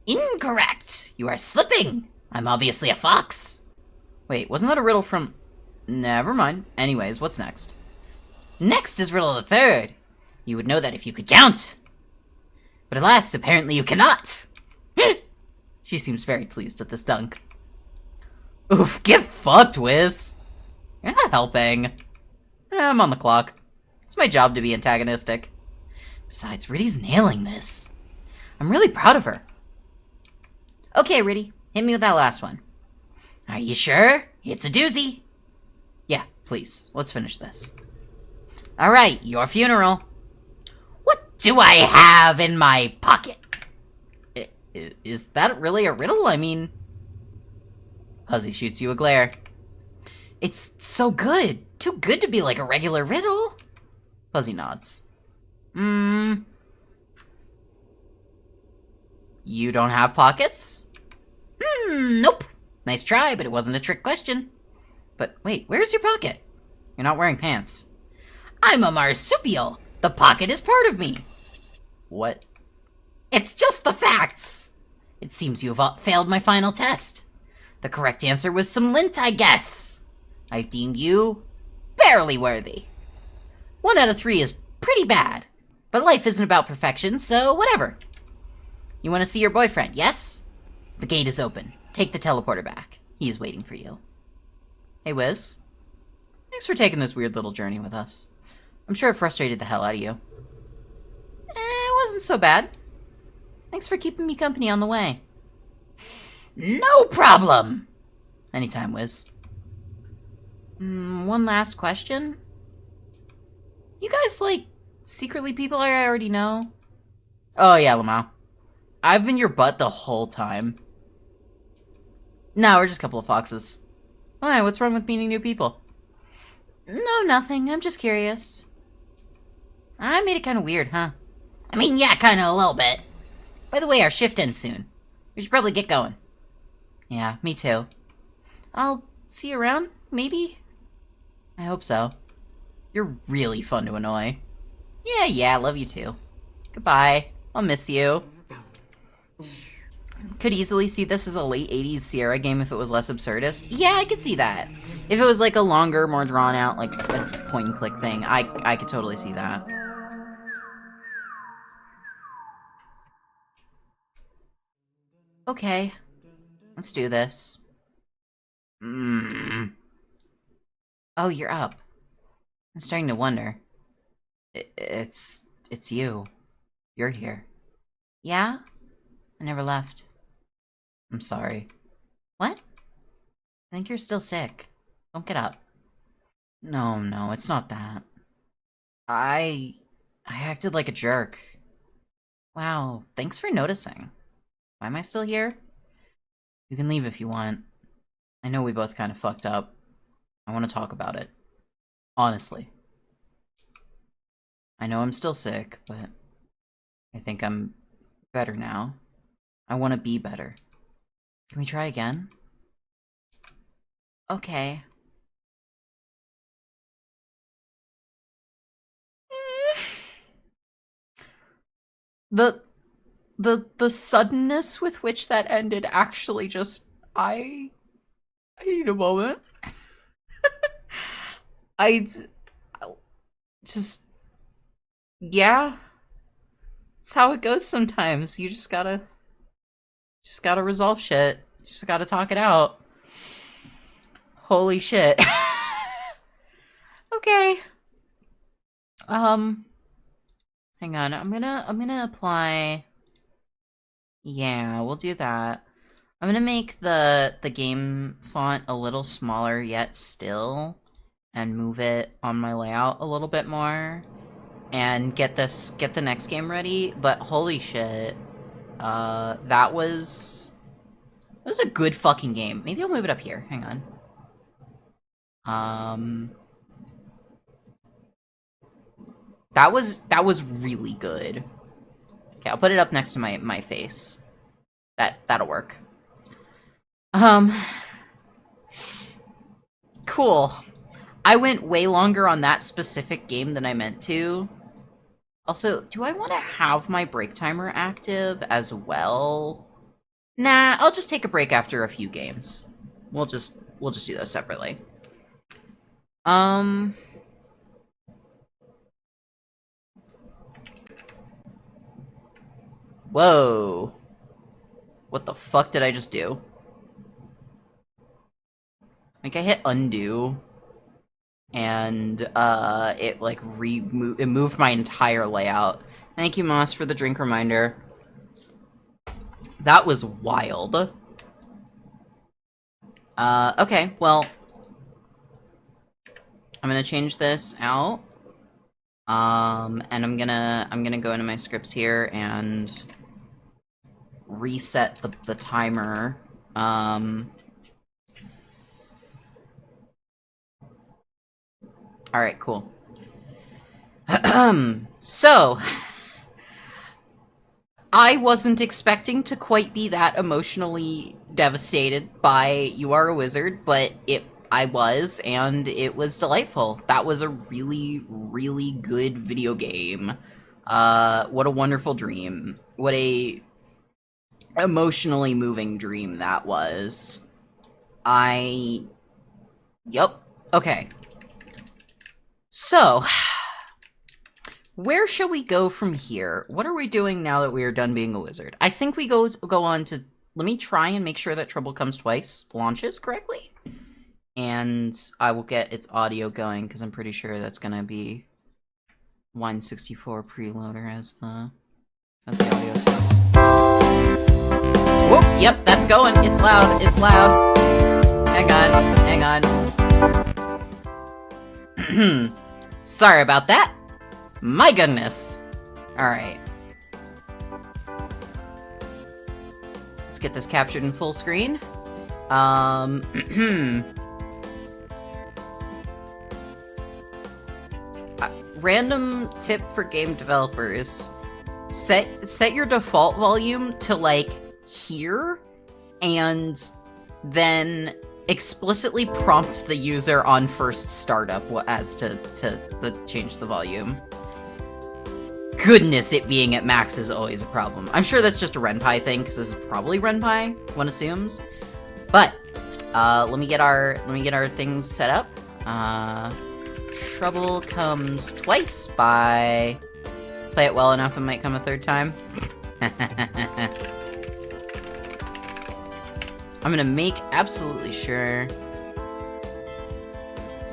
Incorrect! You are slipping! I'm obviously a fox. Wait, wasn't that a riddle from... Never mind. Anyways, what's next? Next is riddle the third. You would know that if you could count. But alas, apparently you cannot. She seems very pleased at this dunk. Oof, get fucked, Wiz. You're not helping. I'm on the clock. It's my job to be antagonistic. Besides, Riddy's nailing this. I'm really proud of her. Okay, Riddy, hit me with that last one. Are you sure? It's a doozy. Yeah, please, let's finish this. Alright, your funeral. What do I have in my pocket? Is that really a riddle? I mean... Fuzzy shoots you a glare. It's so good. Too good to be like a regular riddle. Fuzzy nods. You don't have pockets? Nope. Nice try, but it wasn't a trick question. But wait, where's your pocket? You're not wearing pants. I'm a marsupial. The pocket is part of me. What? It's just the facts. It seems you have failed my final test. The correct answer was some lint, I guess. I've deemed you barely worthy. 1 out of 3 is pretty bad. But life isn't about perfection, so whatever. You want to see your boyfriend, yes? The gate is open. Take the teleporter back. He's waiting for you. Hey, Wiz. Thanks for taking this weird little journey with us. I'm sure it frustrated the hell out of you. It wasn't so bad. Thanks for keeping me company on the way. No problem! Anytime, Wiz. One last question. You guys, like, secretly people I already know? Oh, yeah, Lamau. I've been your butt the whole time. No, we're just a couple of foxes. Why, what's wrong with meeting new people? No, nothing. I'm just curious. I made it kind of weird, huh? I mean, yeah, kind of a little bit. By the way, our shift ends soon. We should probably get going. Yeah, me too. I'll see you around, maybe? I hope so. You're really fun to annoy. Yeah, love you too. Goodbye. I'll miss you. Could easily see this as a late 80s Sierra game if it was less absurdist. Yeah, I could see that. If it was like a longer, more drawn out, like a point and click thing, I could totally see that. Okay. Let's do this. Oh, you're up. I'm starting to wonder. It's you. You're here. Yeah? I never left. I'm sorry. What? I think you're still sick. Don't get up. No, it's not that. I acted like a jerk. Wow, thanks for noticing. Why am I still here? You can leave if you want. I know we both kind of fucked up. I want to talk about it. Honestly. I know I'm still sick, but I think I'm better now. I want to be better. Can we try again? Okay. The suddenness with which that ended actually just... I need a moment. I just... Yeah. It's how it goes sometimes. You just gotta resolve shit. You just gotta talk it out. Holy shit. Okay. Hang on. I'm gonna apply... Yeah, we'll do that. I'm gonna make the game font a little smaller yet still, and move it on my layout a little bit more, and get the next game ready. But holy shit, that was a good fucking game. Maybe I'll move it up here. Hang on. That was really good. Okay, I'll put it up next to my face. That'll work. Cool. I went way longer on that specific game than I meant to. Also, do I want to have my break timer active as well? Nah, I'll just take a break after a few games. We'll just do those separately. Whoa. What the fuck did I just do? Like, I hit undo, and, it, like, it moved my entire layout. Thank you, Moss, for the drink reminder. That was wild. Okay, well, I'm gonna change this out. And I'm gonna go into my scripts here and reset the timer. Alright, cool. So, I wasn't expecting to quite be that emotionally devastated by You Are a Wizard, but I was, and it was delightful. That was a really, really good video game. What a wonderful dream. What a emotionally moving dream that was. Yup. Okay. So, where shall we go from here? What are we doing now that we are done being a wizard? I think we go on to... Let me try and make sure that Trouble Comes Twice launches correctly. And I will get its audio going, because I'm pretty sure that's going to be Wine64 preloader as the audio source. Whoop, yep, that's going. It's loud, it's loud. Hang on. Sorry about that. My goodness. Alright. Let's get this captured in full screen. Random tip for game developers. Set your default volume to, like, here, and then explicitly prompt the user on first startup as to change the volume. Goodness, it being at max is always a problem. I'm sure that's just a RenPy thing, because this is probably RenPy, one assumes. But let me get our things set up. Trouble Comes Twice by... Play it well enough, it might come a third time. I'm gonna make absolutely sure.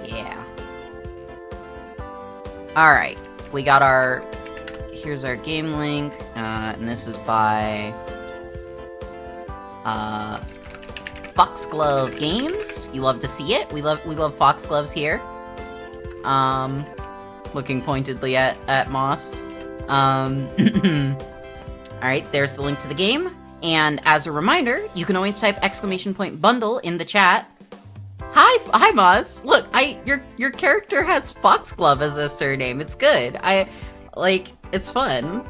Yeah. Alright, we got our... Here's our game link, and this is by... Foxglove Games. You love to see it. We love Foxgloves here. Looking pointedly at Moss. Alright, there's the link to the game. And as a reminder, you can always type !bundle in the chat. Hi Moss. Look, your character has Foxglove as a surname. It's good. It's fun.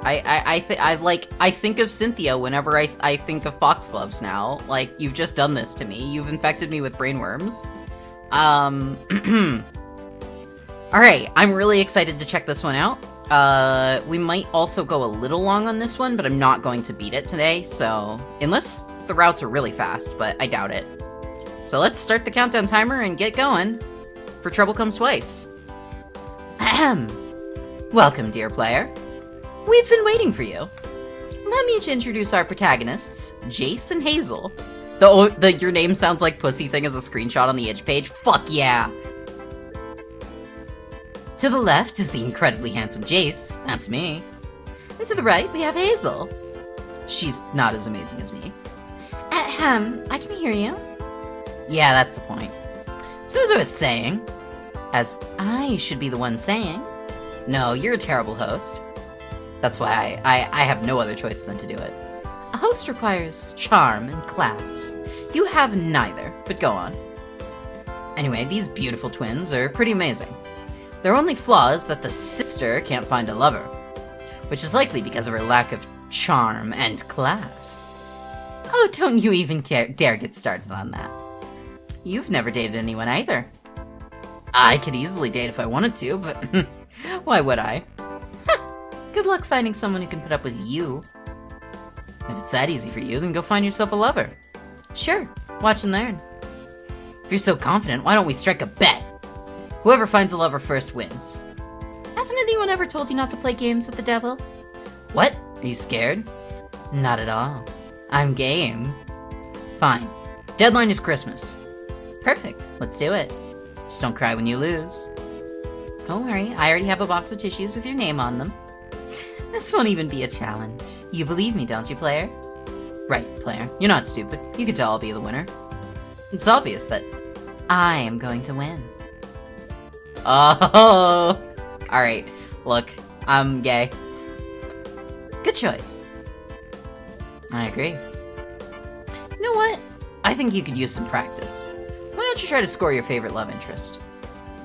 I think of Cynthia whenever I think of Foxgloves now. Like, you've just done this to me. You've infected me with brainworms. Alright, I'm really excited to check this one out. We might also go a little long on this one, but I'm not going to beat it today, so... Unless the routes are really fast, but I doubt it. So let's start the countdown timer and get going for Trouble Comes Twice. Ahem. Welcome, dear player. We've been waiting for you. Let me introduce our protagonists, Jace and Hazel. The your name sounds like pussy thing is a screenshot on the itch page. Fuck yeah! To the left is the incredibly handsome Jace. That's me. And to the right, we have Hazel. She's not as amazing as me. Ahem, I can hear you. Yeah, that's the point. So as I was saying, as I should be the one saying, no, you're a terrible host. That's why I have no other choice than to do it. A host requires charm and class. You have neither, but go on. Anyway, these beautiful twins are pretty amazing. Their only flaw is that the sister can't find a lover, which is likely because of her lack of charm and class. Oh, don't you even dare get started on that. You've never dated anyone either. I could easily date if I wanted to, but why would I? Good luck finding someone who can put up with you. If it's that easy for you, then go find yourself a lover. Sure, watch and learn. If you're so confident, why don't we strike a bet? Whoever finds a lover first wins. Hasn't anyone ever told you not to play games with the devil? What? Are you scared? Not at all. I'm game. Fine. Deadline is Christmas. Perfect. Let's do it. Just don't cry when you lose. Don't worry, I already have a box of tissues with your name on them. This won't even be a challenge. You believe me, don't you, player? Right, player. You're not stupid. You could tell I'll be the winner. It's obvious that I am going to win. Oh! Alright, look, I'm gay. Good choice. I agree. You know what? I think you could use some practice. Why don't you try to score your favorite love interest?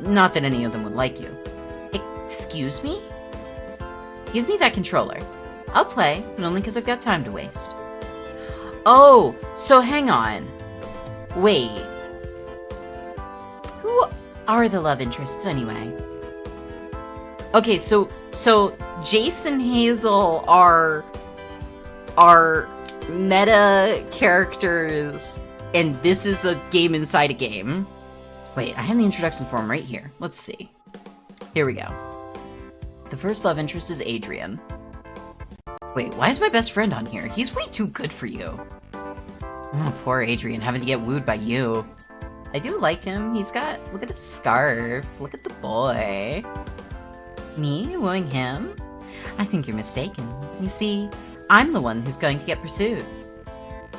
Not that any of them would like you. Excuse me? Give me that controller. I'll play, but only because I've got time to waste. Oh, so hang on. Wait. Who are the love interests anyway? Okay, so Jace and Hazel are meta characters, and this is a game inside a game. Wait, I have the introduction form right here. Let's see. Here we go. The first love interest is Adrian. Wait, why is my best friend on here? He's way too good for you. Oh, poor Adrian, having to get wooed by you. I do like him. He's got... Look at the scarf. Look at the boy. Me wooing him? I think you're mistaken. You see, I'm the one who's going to get pursued.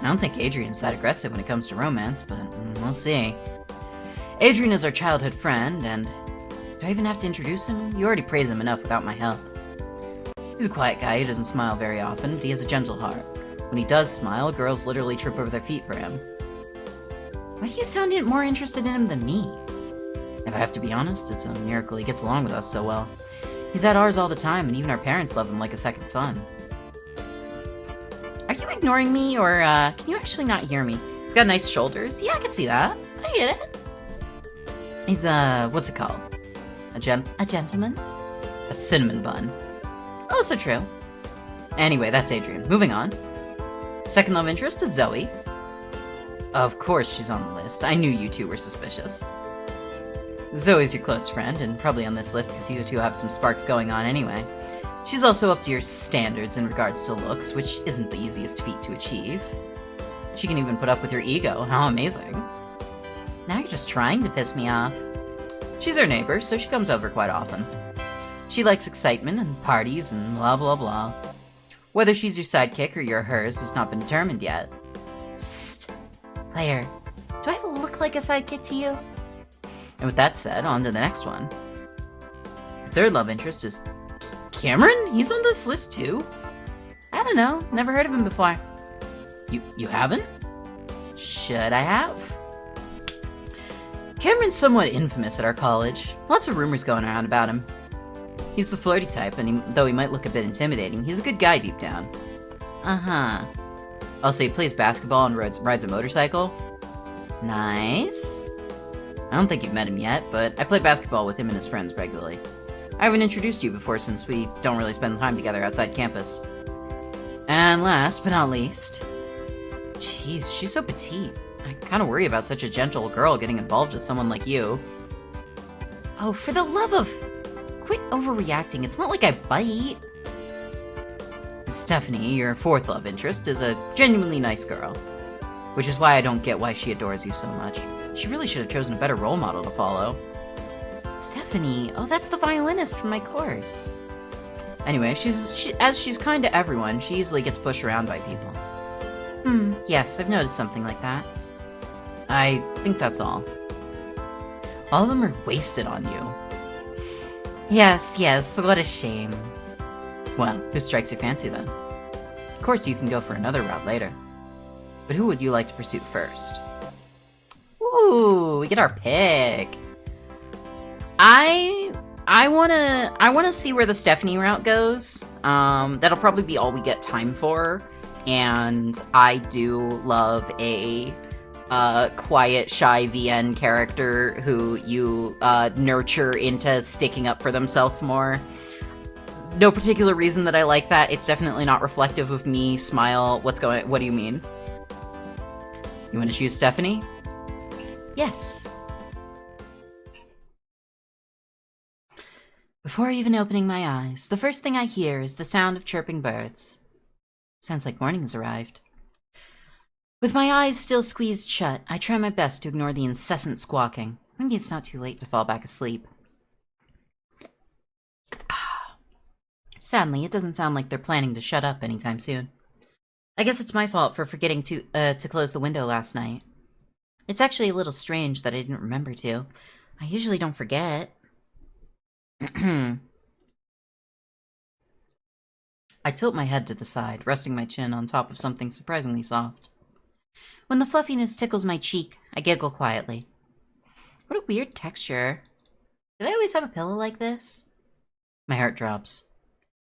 I don't think Adrian's that aggressive when it comes to romance, but we'll see. Adrian is our childhood friend, and... Do I even have to introduce him? You already praise him enough without my help. He's a quiet guy who doesn't smile very often, but he has a gentle heart. When he does smile, girls literally trip over their feet for him. Why do you sound more interested in him than me? If I have to be honest, it's a miracle he gets along with us so well. He's at ours all the time, and even our parents love him like a second son. Are you ignoring me, or can you actually not hear me? He's got nice shoulders. Yeah, I can see that. I get it. He's, what's it called? A gentleman? A cinnamon bun. Oh, so true. Anyway, that's Adrian. Moving on. Second love interest is Zoe. Of course she's on the list. I knew you two were suspicious. Zoe's your close friend, and probably on this list because you two have some sparks going on anyway. She's also up to your standards in regards to looks, which isn't the easiest feat to achieve. She can even put up with your ego. How amazing. Now you're just trying to piss me off. She's our neighbor, so she comes over quite often. She likes excitement and parties and blah blah blah. Whether she's your sidekick or you're hers has not been determined yet. Sst. Player, do I look like a sidekick to you? And with that said, on to the next one. The third love interest is Cameron? He's on this list too? I don't know, never heard of him before. You haven't? Should I have? Cameron's somewhat infamous at our college. Lots of rumors going around about him. He's the flirty type, and though he might look a bit intimidating, he's a good guy deep down. Uh-huh. Also, he plays basketball and rides a motorcycle. Nice. I don't think you've met him yet, but I play basketball with him and his friends regularly. I haven't introduced you before since we don't really spend time together outside campus. And last but not least... Jeez, she's so petite. I kind of worry about such a gentle girl getting involved with someone like you. Oh, for the love of... Quit overreacting, it's not like I bite. Stephanie, your fourth love interest, is a genuinely nice girl. Which is why I don't get why she adores you so much. She really should have chosen a better role model to follow. Stephanie? Oh, that's the violinist from my course. Anyway, as she's kind to everyone, she easily gets pushed around by people. Yes, I've noticed something like that. I think that's all. All of them are wasted on you. Yes, what a shame. Well, who strikes your fancy then? Of course you can go for another route later. But who would you like to pursue first? Ooh, we get our pick. I wanna see where the Stephanie route goes. That'll probably be all we get time for. And I do love a quiet, shy VN character who you nurture into sticking up for themselves more. No particular reason that I like that. It's definitely not reflective of me. Smile. What do you mean? You want to choose Stephanie? Yes. Before even opening my eyes, the first thing I hear is the sound of chirping birds. Sounds like morning has arrived. With my eyes still squeezed shut, I try my best to ignore the incessant squawking. Maybe it's not too late to fall back asleep. Sadly, it doesn't sound like they're planning to shut up anytime soon. I guess it's my fault for forgetting to close the window last night. It's actually a little strange that I didn't remember to. I usually don't forget. I tilt my head to the side, resting my chin on top of something surprisingly soft. When the fluffiness tickles my cheek, I giggle quietly. What a weird texture. Did I always have a pillow like this? My heart drops.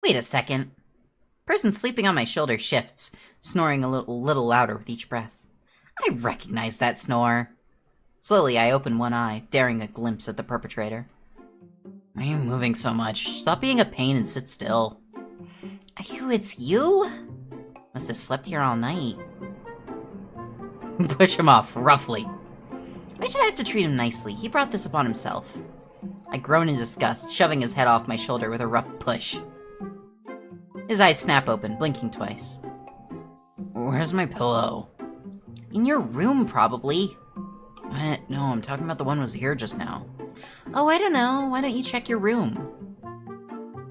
Wait a second. The person sleeping on my shoulder shifts, snoring a little louder with each breath. I recognize that snore. Slowly, I open one eye, daring a glimpse at the perpetrator. Why are you moving so much? Stop being a pain and sit still. It's you? Must have slept here all night. Push him off, roughly. Why should I have to treat him nicely? He brought this upon himself. I groan in disgust, shoving his head off my shoulder with a rough push. His eyes snap open, blinking twice. Where's my pillow? In your room, probably. What? No, I'm talking about the one was here just now. Oh, I don't know. Why don't you check your room?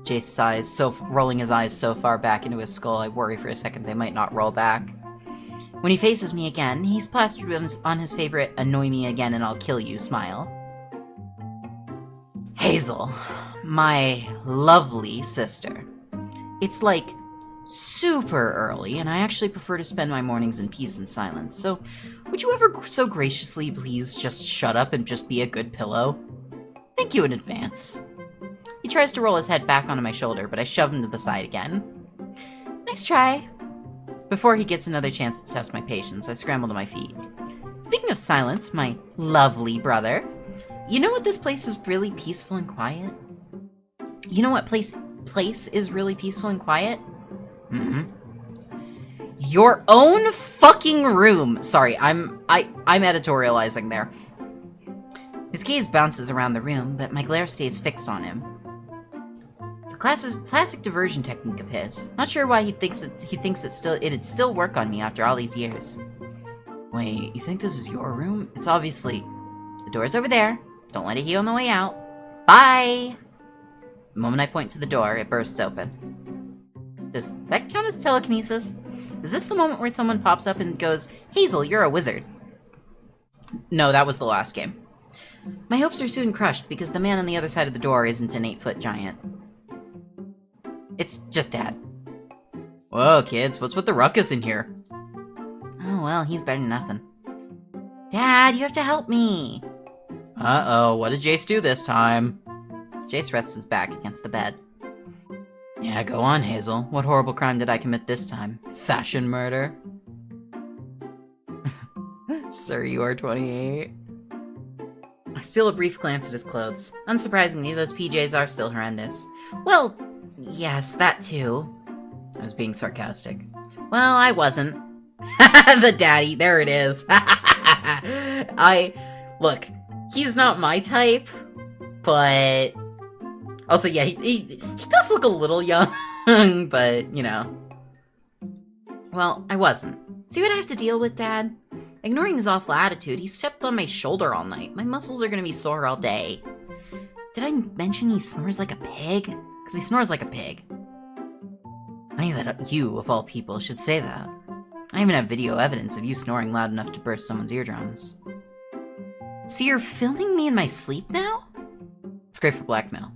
Jace sighs, rolling his eyes so far back into his skull, I worry for a second they might not roll back. When he faces me again, he's plastered on his favorite annoy me again and I'll kill you smile. Hazel, my lovely sister. It's like super early, and I actually prefer to spend my mornings in peace and silence, so would you ever so graciously please just shut up and just be a good pillow? Thank you in advance. He tries to roll his head back onto my shoulder, but I shove him to the side again. Nice try. Before he gets another chance to test my patience, I scramble to my feet. Speaking of silence, my lovely brother, you know what this place is really peaceful and quiet? You know what place is really peaceful and quiet? Your own fucking room. Sorry, I'm editorializing there. His gaze bounces around the room, but my glare stays fixed on him. It's a classic diversion technique of his. Not sure why he thinks it'd still work on me after all these years. Wait, you think this is your room? It's obviously... The door's over there. Don't let it heat on the way out. Bye! The moment I point to the door, it bursts open. Does that count as telekinesis? Is this the moment where someone pops up and goes, Hazel, you're a wizard? No, that was the last game. My hopes are soon crushed because the man on the other side of the door isn't an 8-foot giant. It's just Dad. Whoa, kids, what's with the ruckus in here? Oh, well, he's better than nothing. Dad, you have to help me. Uh-oh, what did Jace do this time? Jace rests his back against the bed. Yeah, go on, Hazel. What horrible crime did I commit this time? Fashion murder? Sir, you are 28. I steal a brief glance at his clothes. Unsurprisingly, those PJs are still horrendous. Well, yes, that too. I was being sarcastic. Well, I wasn't. The daddy, there it is. Look, he's not my type, but... Also, yeah, he does look a little young, but, you know. Well, I wasn't. See what I have to deal with, Dad? Ignoring his awful attitude, he stepped on my shoulder all night. My muscles are gonna be sore all day. Did I mention he snores like a pig? Because he snores like a pig. Funny that you, of all people, should say that. I even have video evidence of you snoring loud enough to burst someone's eardrums. So you're filming me in my sleep now? It's great for blackmail.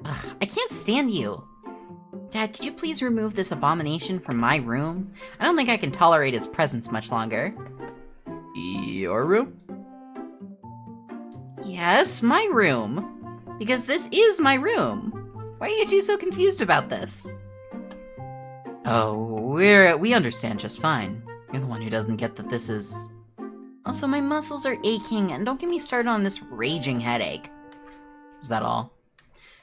Ugh, I can't stand you. Dad, could you please remove this abomination from my room? I don't think I can tolerate his presence much longer. Your room? Yes, my room. Because this is my room. Why are you two so confused about this? Oh, we understand just fine. You're the one who doesn't get that this is... Also, my muscles are aching, and don't get me started on this raging headache. Is that all?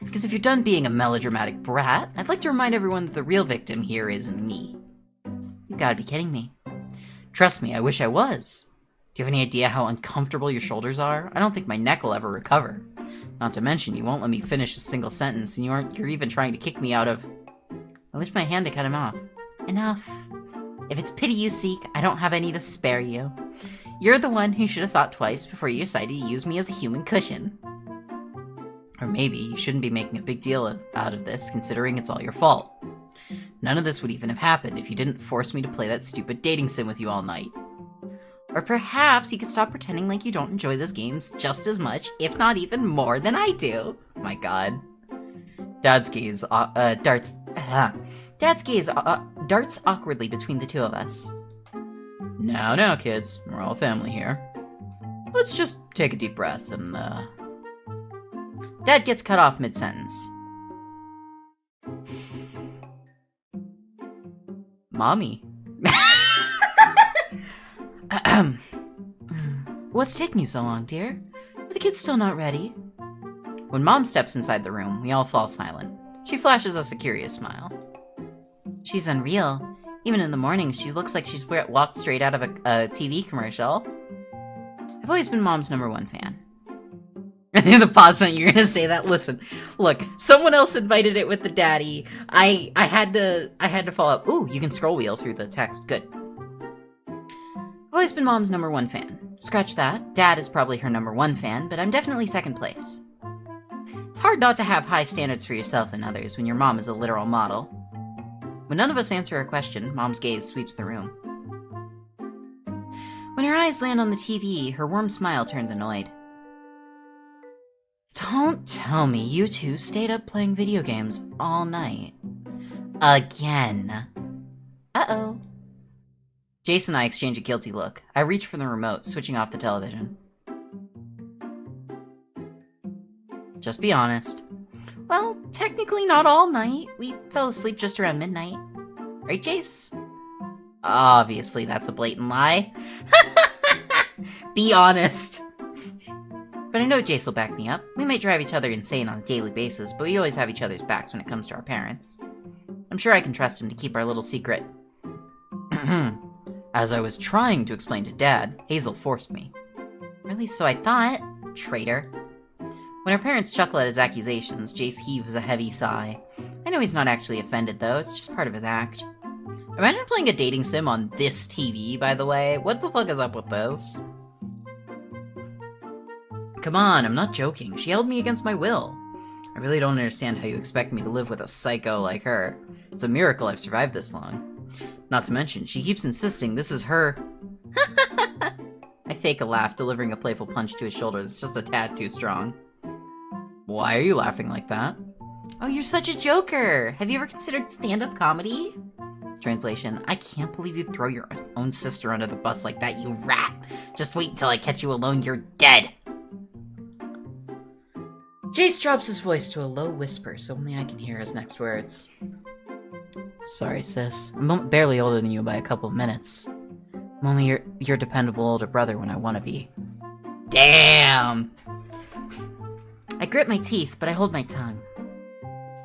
Because if you're done being a melodramatic brat, I'd like to remind everyone that the real victim here is me. You gotta be kidding me. Trust me, I wish I was. Do you have any idea how uncomfortable your shoulders are? I don't think my neck will ever recover. Not to mention, you won't let me finish a single sentence, and you're even trying to kick me out of... I wish my hand to cut him off. Enough. If it's pity you seek, I don't have any to spare you. You're the one who should have thought twice before you decided to use me as a human cushion. Or maybe you shouldn't be making a big deal out of this, considering it's all your fault. None of this would even have happened if you didn't force me to play that stupid dating sim with you all night. Or perhaps you could stop pretending like you don't enjoy those games just as much, if not even more than I do. My god. Dad's gaze darts awkwardly between the two of us. Now, kids. We're all family here. Let's just take a deep breath and, Dad gets cut off mid-sentence. Mommy. What's taking you so long, dear? Are the kids still not ready? When Mom steps inside the room, we all fall silent. She flashes us a curious smile. She's unreal. Even in the morning, she looks like she's walked straight out of a TV commercial. I've always been Mom's #1 fan. In the pause meant you're gonna say that. Listen, look, someone else invited it with the daddy. I had to follow up. Ooh, you can scroll wheel through the text. Good. I've always been Mom's #1 fan. Scratch that. Dad is probably her #1 fan, but I'm definitely second place. It's hard not to have high standards for yourself and others when your mom is a literal model. When none of us answer a question, Mom's gaze sweeps the room. When her eyes land on the TV, her warm smile turns annoyed. Don't tell me you two stayed up playing video games all night. Again. Uh-oh. Jace and I exchange a guilty look. I reach for the remote, switching off the television. Just be honest. Well, technically not all night. We fell asleep just around midnight. Right, Jace? Obviously, that's a blatant lie. Be honest. But I know Jace will back me up. We might drive each other insane on a daily basis, but we always have each other's backs when it comes to our parents. I'm sure I can trust him to keep our little secret. As I was trying to explain to Dad, Hazel forced me. Or at least so I thought. Traitor. When our parents chuckle at his accusations, Jace heaves a heavy sigh. I know he's not actually offended, though. It's just part of his act. Imagine playing a dating sim on this TV, by the way. What the fuck is up with this? Come on, I'm not joking. She held me against my will. I really don't understand how you expect me to live with a psycho like her. It's a miracle I've survived this long. Not to mention, she keeps insisting this is her... I fake a laugh, delivering a playful punch to his shoulder that's just a tad too strong. Why are you laughing like that? Oh, you're such a joker! Have you ever considered stand-up comedy? Translation, I can't believe you'd throw your own sister under the bus like that, you rat! Just wait until I catch you alone, you're dead! Jace drops his voice to a low whisper so only I can hear his next words. Sorry, sis. I'm barely older than you by a couple of minutes. I'm only your dependable older brother when I want to be. Damn! I grit my teeth, but I hold my tongue.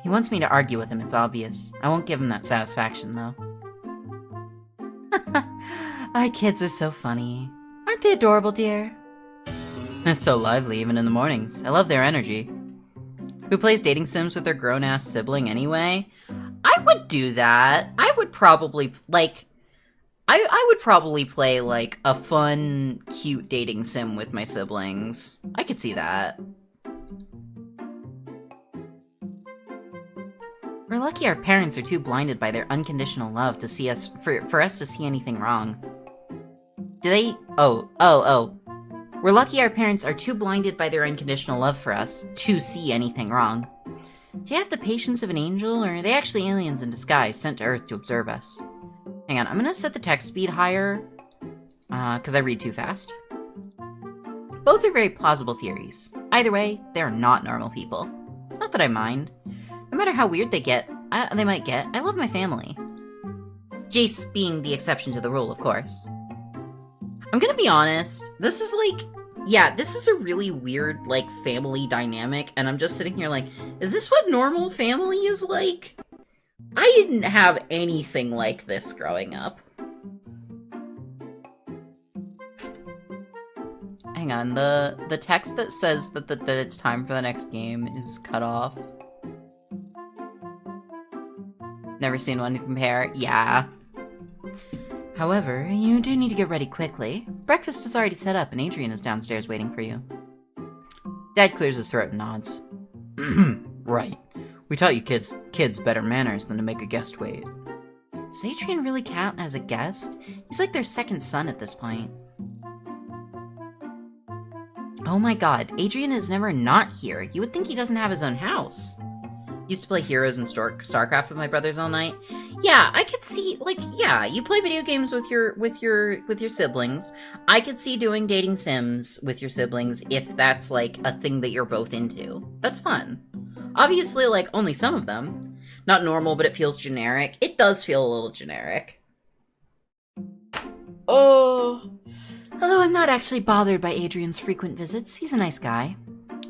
He wants me to argue with him, it's obvious. I won't give him that satisfaction, though. Our kids are so funny. Aren't they adorable, dear? They're so lively, even in the mornings. I love their energy. Who plays dating sims with their grown-ass sibling anyway? I would do that. I would probably, like... I would probably play, like, a fun, cute dating sim with my siblings. I could see that. We're lucky our parents are too blinded by their unconditional love to see us, for us to see anything wrong. Do they... Oh. We're lucky our parents are too blinded by their unconditional love for us to see anything wrong. Do you have the patience of an angel, or are they actually aliens in disguise sent to Earth to observe us? Hang on, I'm gonna set the text speed higher, because I read too fast. Both are very plausible theories. Either way, they're not normal people. Not that I mind. No matter how weird they might get, I love my family. Jace being the exception to the rule, of course. I'm gonna be honest, this is like, yeah, this is a really weird, like, family dynamic, and I'm just sitting here like, is this what normal family is like? I didn't have anything like this growing up. Hang on, the text that says that it's time for the next game is cut off. Never seen one to compare? Yeah. However, you do need to get ready quickly. Breakfast is already set up and Adrian is downstairs waiting for you. Dad clears his throat and nods. Right. We taught you kids better manners than to make a guest wait. Does Adrian really count as a guest? He's like their second son at this point. Oh my god, Adrian is never not here. You would think he doesn't have his own house. Used to play Heroes and StarCraft with my brothers all night. Yeah, I could see, like, yeah, you play video games with your siblings. I could see doing dating sims with your siblings if that's, like, a thing that you're both into. That's fun. Obviously, like, only some of them. Not normal, but it feels generic. It does feel a little generic. Oh. Although I'm not actually bothered by Adrian's frequent visits. He's a nice guy.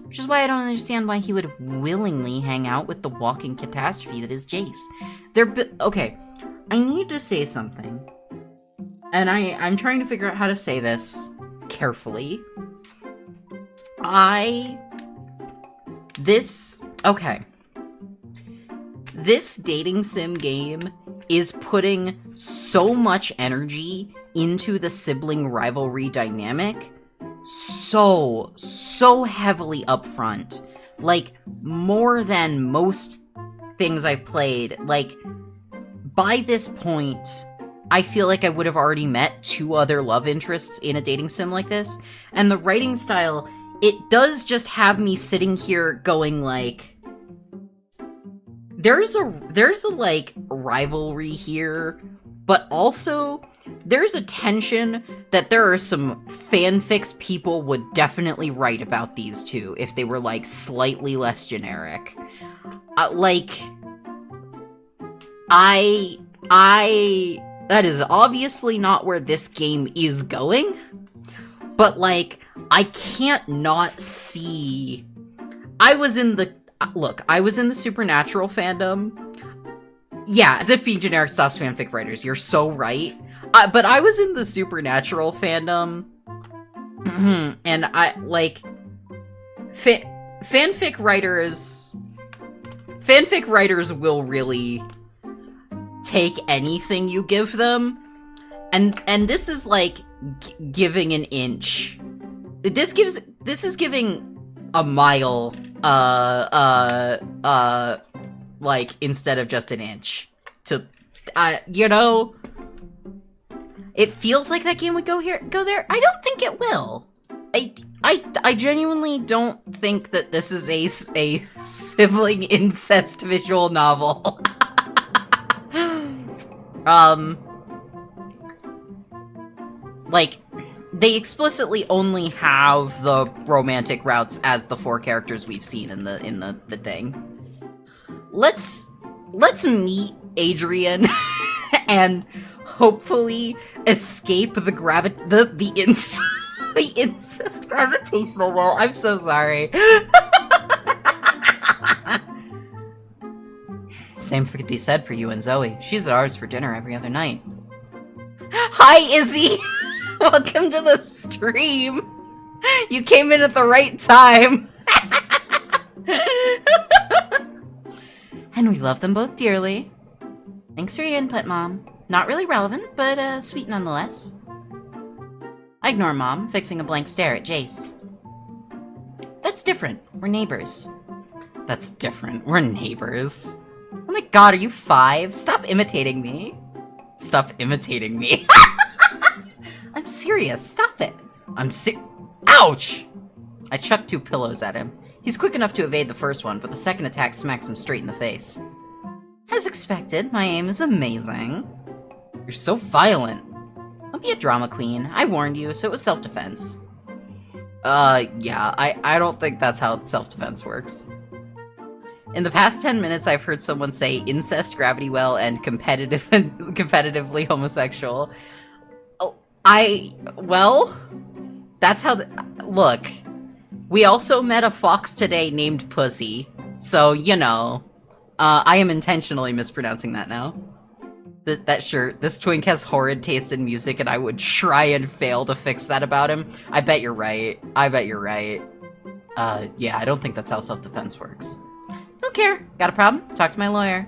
Which is why I don't understand why he would willingly hang out with the walking catastrophe that is Jace. Okay, I need to say something. And I'm trying to figure out how to say this carefully. This dating sim game is putting so much energy into the sibling rivalry dynamic so heavily up front. Like, more than most things I've played. Like, by this point, I feel like I would have already met 2 other love interests in a dating sim like this. And the writing style, it does just have me sitting here going like, there's a like rivalry here, but also there's a tension that there are some fanfics people would definitely write about these two if they were, like, slightly less generic. That is obviously not where this game is going, but, like, I can't not see... I was in the Supernatural fandom. Yeah, as if being generic stops fanfic writers, you're so right. But I was in the Supernatural fandom, and I, like, fanfic writers will really take anything you give them, and this is, like, giving an inch. This is giving a mile, like, instead of just an inch. To, you know... It feels like that game would go there. I don't think it will. I genuinely don't think that this is a sibling incest visual novel. Like, they explicitly only have the romantic routes as the 4 characters we've seen in the thing. Let's meet Adrian and hopefully escape the incest gravitational well. I'm so sorry. Same could be said for you and Zoe. She's at ours for dinner every other night. Hi, Izzy! Welcome to the stream! You came in at the right time! And we love them both dearly. Thanks for your input, Mom. Not really relevant, but sweet nonetheless. I ignore Mom, fixing a blank stare at Jace. That's different. We're neighbors. That's different. We're neighbors. Oh my god, are you 5? Stop imitating me. Stop imitating me. I'm serious. Stop it. Ouch! I chucked 2 pillows at him. He's quick enough to evade the first one, but the second attack smacks him straight in the face. As expected, my aim is amazing. You're so violent. Don't be a drama queen. I warned you, so it was self-defense. Yeah, I don't think that's how self-defense works. In the past 10 minutes, I've heard someone say incest, gravity well, and competitively homosexual. Well, that's how look, we also met a fox today named Pussy, so, you know, I am intentionally mispronouncing that now. This twink has horrid taste in music, and I would try and fail to fix that about him. I bet you're right. Yeah, I don't think that's how self-defense works. Don't care. Got a problem? Talk to my lawyer.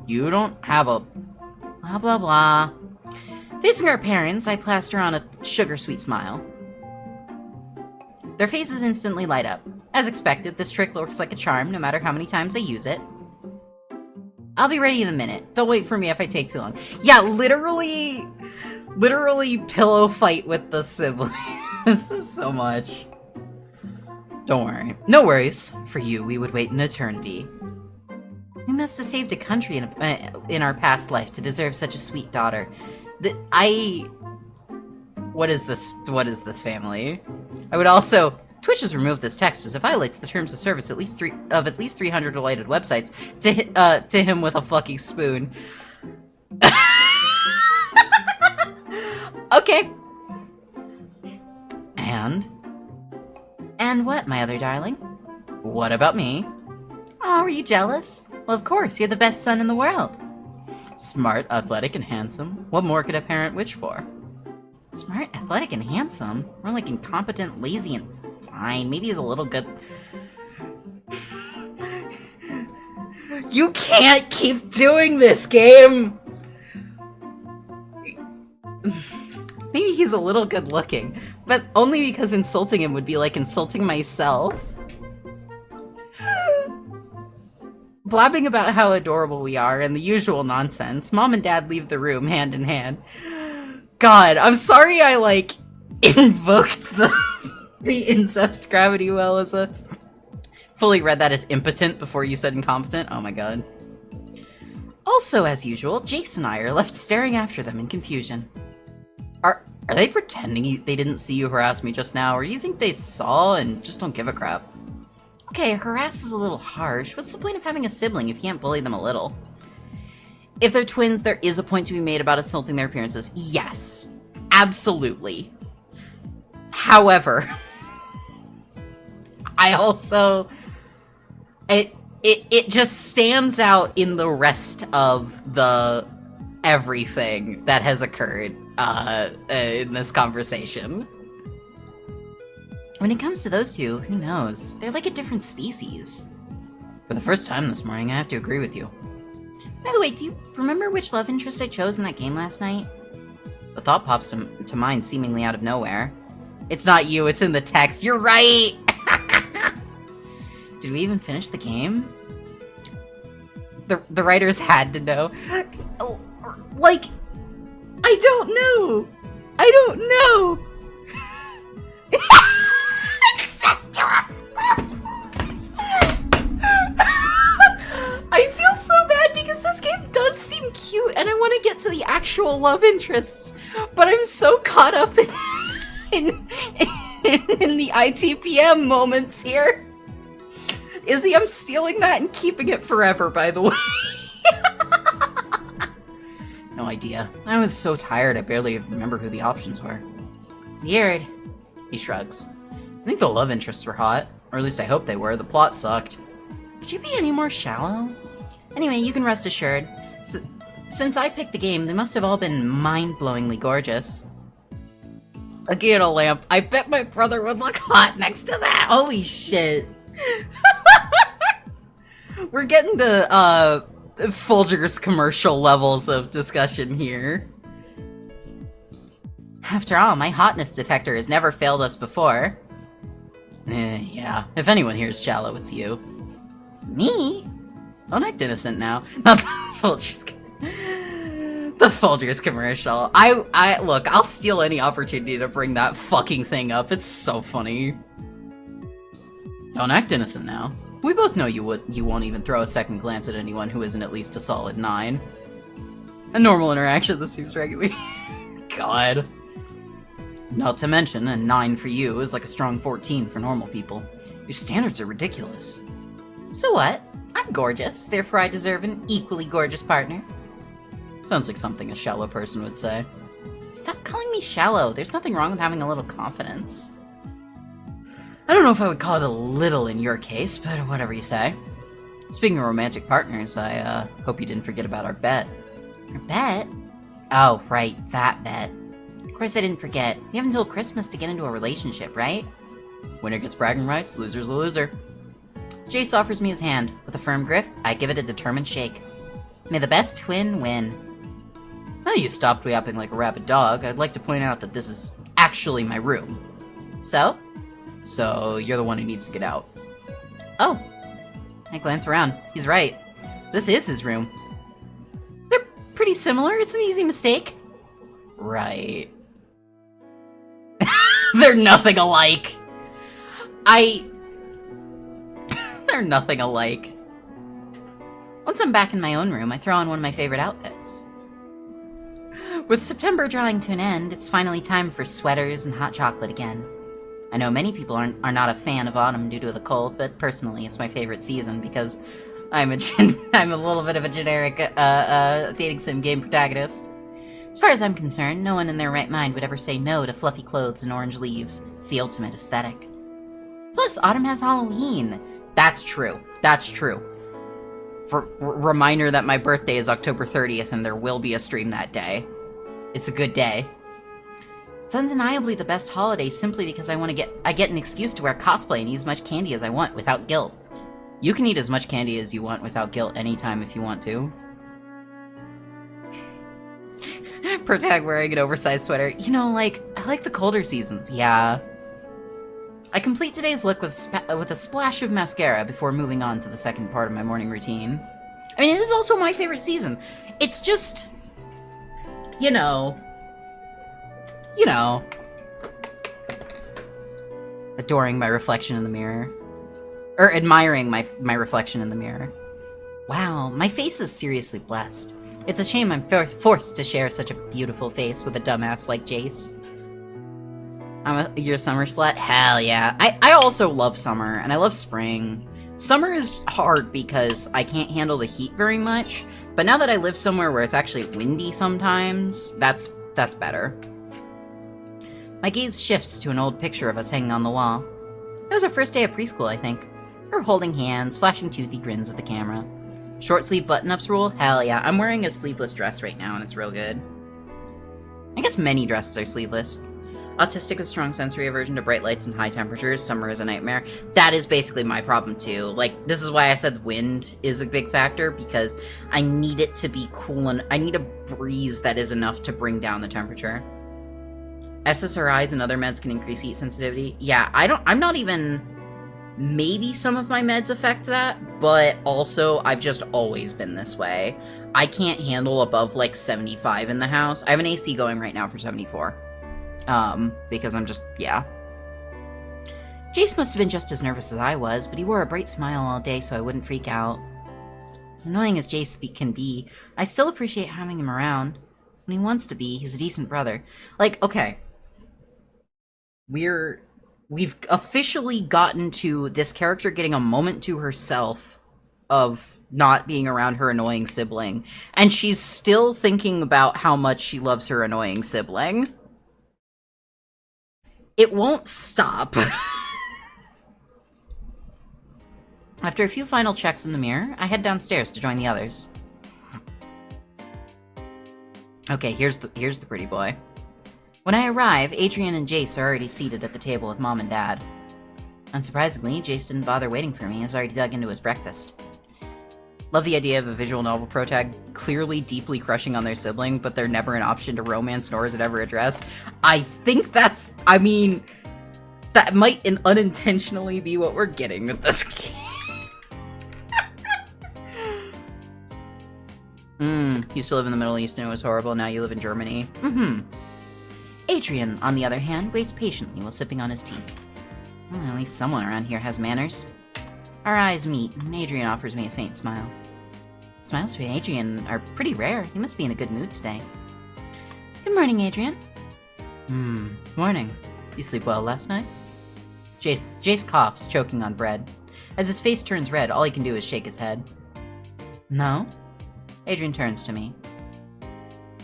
You don't have a... Blah, blah, blah. Facing our parents, I plaster on a sugar-sweet smile. Their faces instantly light up. As expected, this trick works like a charm, no matter how many times I use it. I'll be ready in a minute. Don't wait for me if I take too long. Yeah, literally pillow fight with the sibling. This is so much. Don't worry. No worries. For you, we would wait an eternity. We must have saved a country in our past life to deserve such a sweet daughter. What is this family? I would also... Twitch has removed this text as it violates the terms of service of at least 300 related websites to him with a fucking spoon. Okay. And what, my other darling? What about me? Oh, were you jealous? Well, of course, you're the best son in the world. Smart, athletic, and handsome. What more could a parent wish for? Smart, athletic, and handsome? More like incompetent, lazy, and... Fine, maybe he's a little good... You can't keep doing this, game! Maybe he's a little good looking, but only because insulting him would be like insulting myself. Blabbing about how adorable we are and the usual nonsense, Mom and Dad leave the room hand in hand. God, I'm sorry I, like, invoked the incest gravity well as a... Fully read that as impotent before you said incompetent. Oh my god. Also, as usual, Jace and I are left staring after them in confusion. Are they pretending they didn't see you harass me just now, or do you think they saw and just don't give a crap? Okay, harass is a little harsh. What's the point of having a sibling if you can't bully them a little? If they're twins, there is a point to be made about insulting their appearances. Yes, absolutely. However, I also... It just stands out in the rest of the everything that has occurred in this conversation. When it comes to those two, who knows? They're like a different species. For the first time this morning, I have to agree with you. By the way, do you remember which love interest I chose in that game last night? The thought pops to mind seemingly out of nowhere. It's not you, it's in the text. You're right! Did we even finish the game? The writers had to know. Like, I don't know. I feel so bad because this game does seem cute and I want to get to the actual love interests, but I'm so caught up in the ITPM moments here. Izzy, I'm stealing that and keeping it forever, by the way. No idea. I was so tired I barely remember who the options were. Weird. He shrugs. I think the love interests were hot. Or at least I hope they were. The plot sucked. Could you be any more shallow? Anyway, you can rest assured. Since I picked the game, they must have all been mind-blowingly gorgeous. Looking at a lamp. I bet my brother would look hot next to that. Holy shit. We're getting to, Folger's commercial levels of discussion here. After all, my hotness detector has never failed us before. Yeah. If anyone here is shallow, it's you. Me? Don't act innocent now. Not the Folger's... The Folger's commercial. Look, I'll steal any opportunity to bring that fucking thing up. It's so funny. Don't act innocent now. We both know you won't even throw a second glance at anyone who isn't at least a solid 9. A normal interaction that seems regularly. God. Not to mention, a 9 for you is like a strong 14 for normal people. Your standards are ridiculous. So what? I'm gorgeous, therefore I deserve an equally gorgeous partner. Sounds like something a shallow person would say. Stop calling me shallow. There's nothing wrong with having a little confidence. I don't know if I would call it a little in your case, but whatever you say. Speaking of romantic partners, I hope you didn't forget about our bet. Our bet? Oh, right, that bet. Of course I didn't forget. We have until Christmas to get into a relationship, right? Winner gets bragging rights, loser's a loser. Jace offers me his hand. With a firm grip, I give it a determined shake. May the best twin win. Now you stopped yapping like a rabid dog, I'd like to point out that this is actually my room. So? So, you're the one who needs to get out. Oh. I glance around. He's right. This is his room. They're pretty similar. It's an easy mistake. Right. They're nothing alike. They're nothing alike. Once I'm back in my own room, I throw on one of my favorite outfits. With September drawing to an end, it's finally time for sweaters and hot chocolate again. I know many people are not a fan of autumn due to the cold, but personally it's my favorite season because I'm a little bit of a generic dating sim game protagonist. As far as I'm concerned, no one in their right mind would ever say no to fluffy clothes and orange leaves. It's the ultimate aesthetic. Plus, autumn has Halloween. That's true. That's true. Reminder that my birthday is October 30th and there will be a stream that day. It's a good day. It's undeniably the best holiday simply because I get an excuse to wear cosplay and eat as much candy as I want without guilt. You can eat as much candy as you want without guilt anytime if you want to. Protag wearing an oversized sweater. You know, like, I like the colder seasons, yeah. I complete today's look with a splash of mascara before moving on to the second part of my morning routine. I mean, it is also my favorite season. It's just, you know, adoring my reflection in the mirror. Or admiring my reflection in the mirror. Wow, my face is seriously blessed. It's a shame I'm forced to share such a beautiful face with a dumbass like Jace. You're a summer slut? Hell yeah. I also love summer, and I love spring. Summer is hard because I can't handle the heat very much, but now that I live somewhere where it's actually windy sometimes, that's better. My gaze shifts to an old picture of us hanging on the wall. It was our first day of preschool, I think. We're holding hands, flashing toothy grins at the camera. Short sleeve button-ups rule? Hell yeah. I'm wearing a sleeveless dress right now, and it's real good. I guess many dresses are sleeveless. Autistic with strong sensory aversion to bright lights and high temperatures. Summer is a nightmare. That is basically my problem, too. Like, this is why I said wind is a big factor, because I need it to be cool, and I need a breeze that is enough to bring down the temperature. SSRIs and other meds can increase heat sensitivity. Yeah, I'm not even... Maybe some of my meds affect that, but also I've just always been this way. I can't handle above, like, 75 in the house. I have an AC going right now for 74. Because I'm just, yeah. Jace must have been just as nervous as I was, but he wore a bright smile all day so I wouldn't freak out. As annoying as Jace can be, I still appreciate having him around. When he wants to be, he's a decent brother. Like, okay. We've officially gotten to this character getting a moment to herself of not being around her annoying sibling, and she's still thinking about how much she loves her annoying sibling. It won't stop. After a few final checks in the mirror, I head downstairs to join the others. Okay, here's the pretty boy. When I arrive, Adrian and Jace are already seated at the table with Mom and Dad. Unsurprisingly, Jace didn't bother waiting for me and has already dug into his breakfast. Love the idea of a visual novel protag clearly deeply crushing on their sibling, but they're never an option to romance, nor is it ever addressed. I think that might unintentionally be what we're getting with this game. You still live in the Middle East and it was horrible, now you live in Germany. Mm-hmm. Adrian, on the other hand, waits patiently while sipping on his tea. Well, at least someone around here has manners. Our eyes meet, and Adrian offers me a faint smile. Smiles from Adrian are pretty rare. He must be in a good mood today. Good morning, Adrian. Morning. You sleep well last night? Jace coughs, choking on bread. As his face turns red, all he can do is shake his head. No? Adrian turns to me.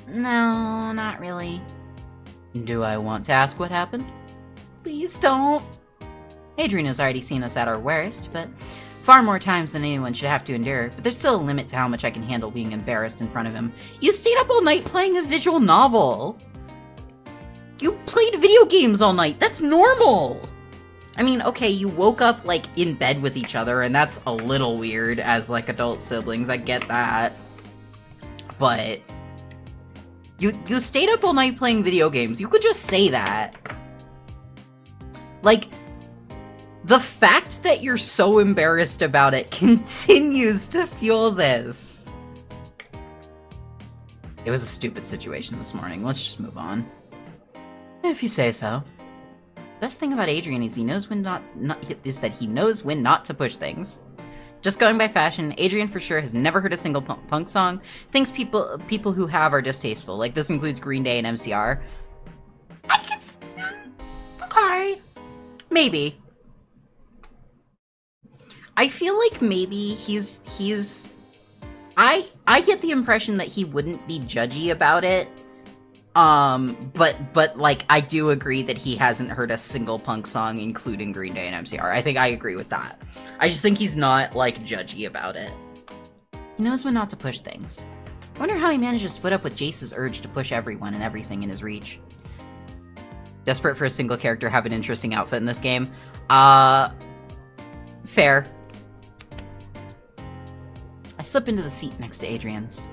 No, not really. Do I want to ask what happened? Please don't. Adrian has already seen us at our worst, but far more times than anyone should have to endure. But there's still a limit to how much I can handle being embarrassed in front of him. You stayed up all night playing a visual novel. You played video games all night. That's normal. I mean, okay, you woke up, like, in bed with each other, and that's a little weird as, like, adult siblings. I get that. But you stayed up all night playing video games. You could just say that. Like, the fact that you're so embarrassed about it continues to fuel this. It was a stupid situation this morning. Let's just move on. If you say so. Best thing about Adrian is he knows when he knows when not to push things. Just going by fashion, Adrian for sure has never heard a single punk song. Thinks people who have are distasteful. Like, this includes Green Day and MCR. Okay. Maybe. I feel like maybe he's I get the impression that he wouldn't be judgy about it. But like, I do agree that he hasn't heard a single punk song, including Green Day and MCR. I think I agree with that. I just think he's not, like, judgy about it. He knows when not to push things. I wonder how he manages to put up with Jace's urge to push everyone and everything in his reach. Desperate for a single character have an interesting outfit in this game. Fair. I slip into the seat next to Adrian's.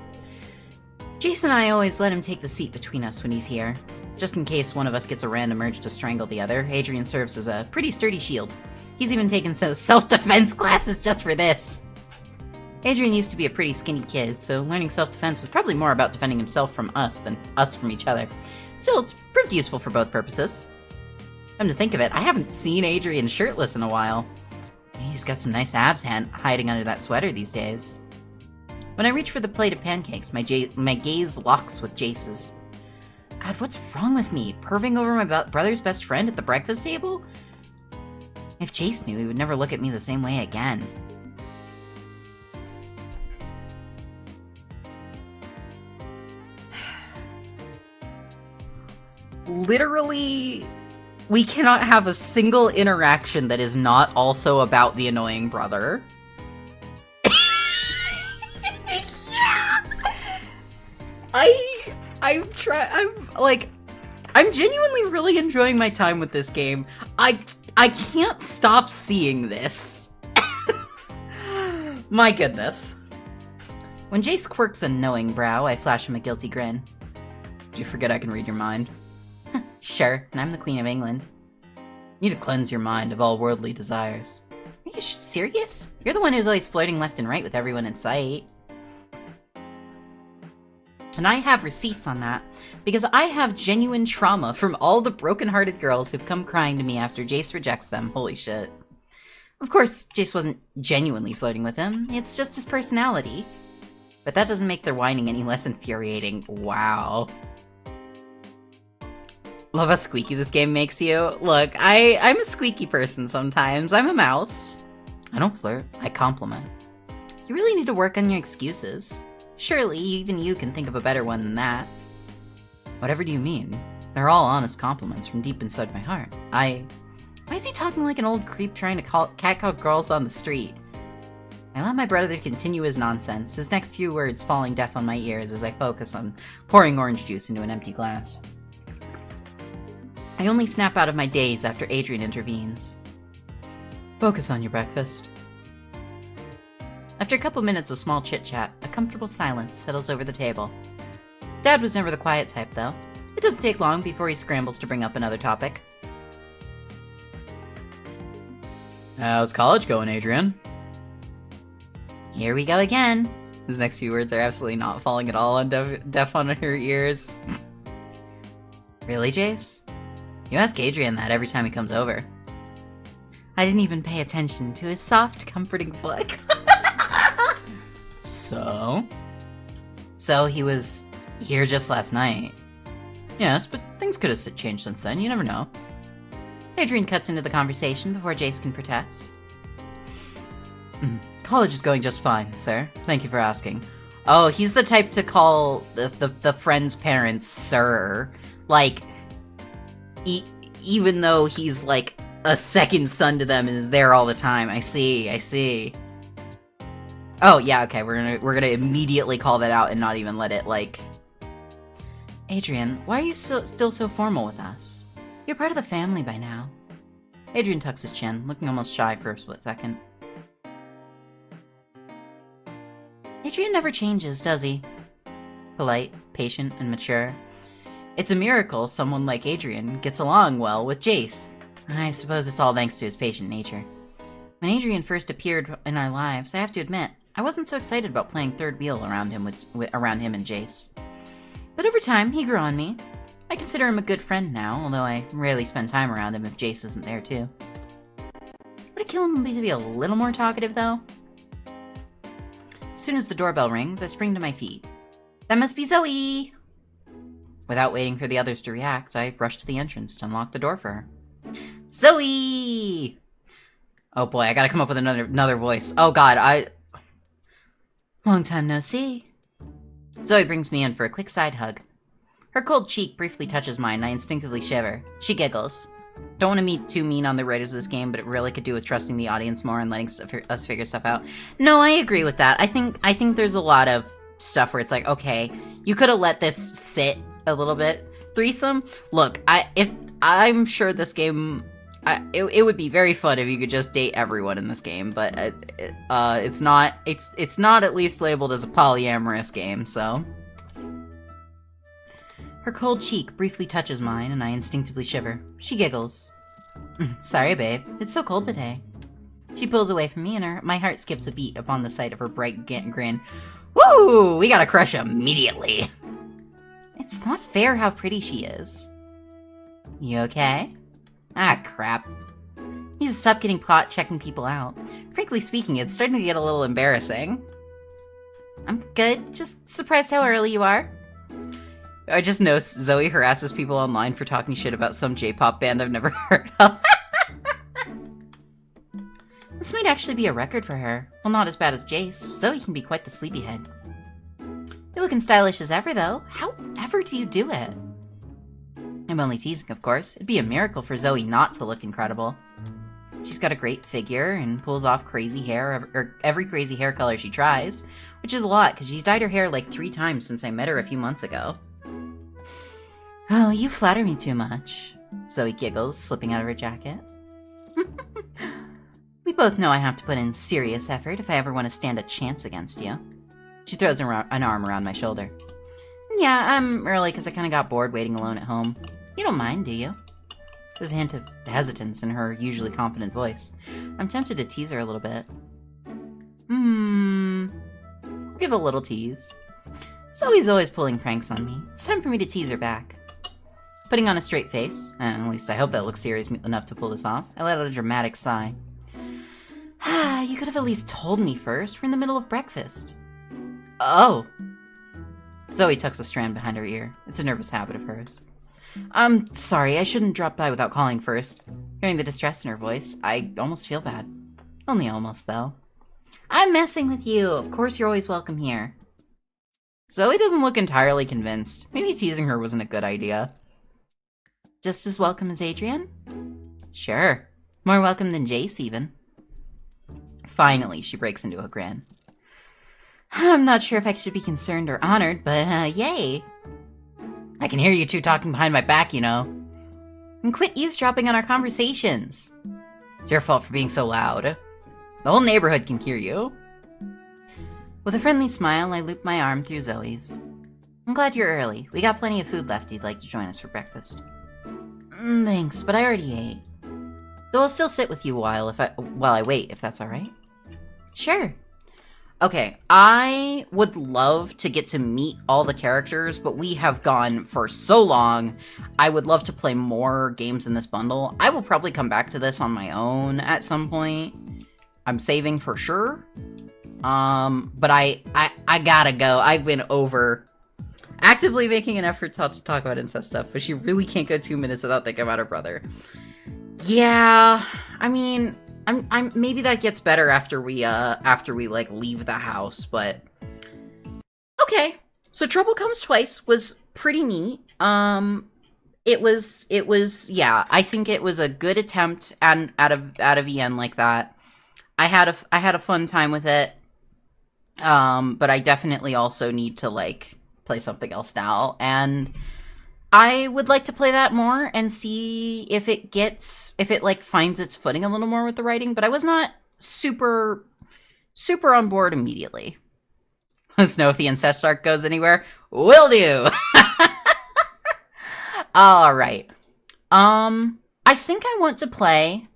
Jace and I always let him take the seat between us when he's here. Just in case one of us gets a random urge to strangle the other, Adrian serves as a pretty sturdy shield. He's even taken some self-defense classes just for this. Adrian used to be a pretty skinny kid, so learning self-defense was probably more about defending himself from us than us from each other. Still, it's proved useful for both purposes. Come to think of it, I haven't seen Adrian shirtless in a while. He's got some nice abs hiding under that sweater these days. When I reach for the plate of pancakes, my gaze locks with Jace's. God, what's wrong with me? Perving over my brother's best friend at the breakfast table? If Jace knew, he would never look at me the same way again. Literally, we cannot have a single interaction that is not also about the annoying brother. I'm genuinely really enjoying my time with this game. I can't stop seeing this. My goodness. When Jace quirks a knowing brow, I flash him a guilty grin. Did you forget I can read your mind? Sure, and I'm the Queen of England. You need to cleanse your mind of all worldly desires. Are you serious? You're the one who's always flirting left and right with everyone in sight. And I have receipts on that, because I have genuine trauma from all the broken-hearted girls who've come crying to me after Jace rejects them. Holy shit. Of course, Jace wasn't genuinely flirting with him, it's just his personality. But that doesn't make their whining any less infuriating. Wow. Love how squeaky this game makes you. Look, I'm a squeaky person sometimes. I'm a mouse. I don't flirt, I compliment. You really need to work on your excuses. Surely, even you can think of a better one than that. Whatever do you mean? They're all honest compliments from deep inside my heart. Why is he talking like an old creep trying to catcall girls on the street? I let my brother continue his nonsense, his next few words falling deaf on my ears as I focus on pouring orange juice into an empty glass. I only snap out of my daze after Adrian intervenes. Focus on your breakfast. After a couple minutes of small chit-chat, a comfortable silence settles over the table. Dad was never the quiet type, though. It doesn't take long before he scrambles to bring up another topic. How's college going, Adrian? Here we go again. His next few words are absolutely not falling at all on deaf on her ears. Really, Jace? You ask Adrian that every time he comes over. I didn't even pay attention to his soft, comforting flick. So he was here just last night. Yes, but things could have changed since then. You never know. Adrian cuts into the conversation before Jace can protest. College is going just fine, sir. Thank you for asking. Oh, he's the type to call the friend's parents sir. Like, even though he's like a second son to them and is there all the time. I see. Oh, yeah, okay, we're gonna immediately call that out and not even let it, like... Adrian, why are you still so formal with us? You're part of the family by now. Adrian tucks his chin, looking almost shy for a split second. Adrian never changes, does he? Polite, patient, and mature. It's a miracle someone like Adrian gets along well with Jace. I suppose it's all thanks to his patient nature. When Adrian first appeared in our lives, I have to admit, I wasn't so excited about playing third wheel around him and Jace. But over time, he grew on me. I consider him a good friend now, although I rarely spend time around him if Jace isn't there too. Would it kill him to be a little more talkative, though? As soon as the doorbell rings, I spring to my feet. That must be Zoe! Without waiting for the others to react, I rush to the entrance to unlock the door for her. Zoe! Oh boy, I gotta come up with another voice. Oh god, Long time no see. Zoe brings me in for a quick side hug. Her cold cheek briefly touches mine, and I instinctively shiver. She giggles. Don't want to be too mean on the writers of this game, but it really could do with trusting the audience more and letting us figure stuff out. No, I agree with that. I think there's a lot of stuff where it's like, okay, you could have let this sit a little bit. Threesome? Look, I'm sure this game... it would be very fun if you could just date everyone in this game, but it's not at least labeled as a polyamorous game, so... Her cold cheek briefly touches mine, and I instinctively shiver. She giggles. Sorry, babe. It's so cold today. She pulls away from me, and my heart skips a beat upon the sight of her bright grin. Woo! We got a crush immediately! It's not fair how pretty she is. You okay? Ah, crap. Need to stop getting caught checking people out. Frankly speaking, it's starting to get a little embarrassing. I'm good. Just surprised how early you are. I just know Zoe harasses people online for talking shit about some J-pop band I've never heard of. This might actually be a record for her. Well, not as bad as Jace. Zoe can be quite the sleepyhead. You're looking stylish as ever, though. How ever do you do it? I'm only teasing, of course. It'd be a miracle for Zoe not to look incredible. She's got a great figure and pulls off crazy hair, or every crazy hair color she tries, which is a lot, because she's dyed her hair like 3 times since I met her a few months ago. Oh, you flatter me too much. Zoe giggles, slipping out of her jacket. We both know I have to put in serious effort if I ever want to stand a chance against you. She throws an arm around my shoulder. Yeah, I'm early because I kind of got bored waiting alone at home. You don't mind, do you? There's a hint of hesitance in her usually confident voice. I'm tempted to tease her a little bit. I'll give a little tease. Zoe's always pulling pranks on me. It's time for me to tease her back. Putting on a straight face, and at least I hope that looks serious enough to pull this off, I let out a dramatic sigh. You could have at least told me first. We're in the middle of breakfast. Oh. Zoe tucks a strand behind her ear. It's a nervous habit of hers. I'm sorry, I shouldn't drop by without calling first. Hearing the distress in her voice, I almost feel bad. Only almost, though. I'm messing with you. Of course you're always welcome here. Zoe doesn't look entirely convinced. Maybe teasing her wasn't a good idea. Just as welcome as Adrian? Sure. More welcome than Jace, even. Finally, she breaks into a grin. I'm not sure if I should be concerned or honored, but yay. I can hear you two talking behind my back, you know. And quit eavesdropping on our conversations. It's your fault for being so loud. The whole neighborhood can hear you. With a friendly smile, I loop my arm through Zoe's. I'm glad you're early. We got plenty of food left if you'd like to join us for breakfast. Thanks, but I already ate. Though I'll still sit with you while I wait, if that's alright. Sure. Okay, I would love to get to meet all the characters, but we have gone for so long. I would love to play more games in this bundle. I will probably come back to this on my own at some point. I'm saving for sure. But I gotta go. I've been actively making an effort to talk about incest stuff, but she really can't go 2 minutes without thinking about her brother. Yeah, I mean, I'm maybe that gets better after we like leave the house, but okay. So Trouble Comes Twice was pretty neat. It was yeah, I think it was a good attempt and out of EN like that. I had a fun time with it. But I definitely also need to like play something else now, and I would like to play that more and see if it like finds its footing a little more with the writing, but I was not super on board immediately. Let us know if the incest arc goes anywhere. Will do. All right. I think I want to play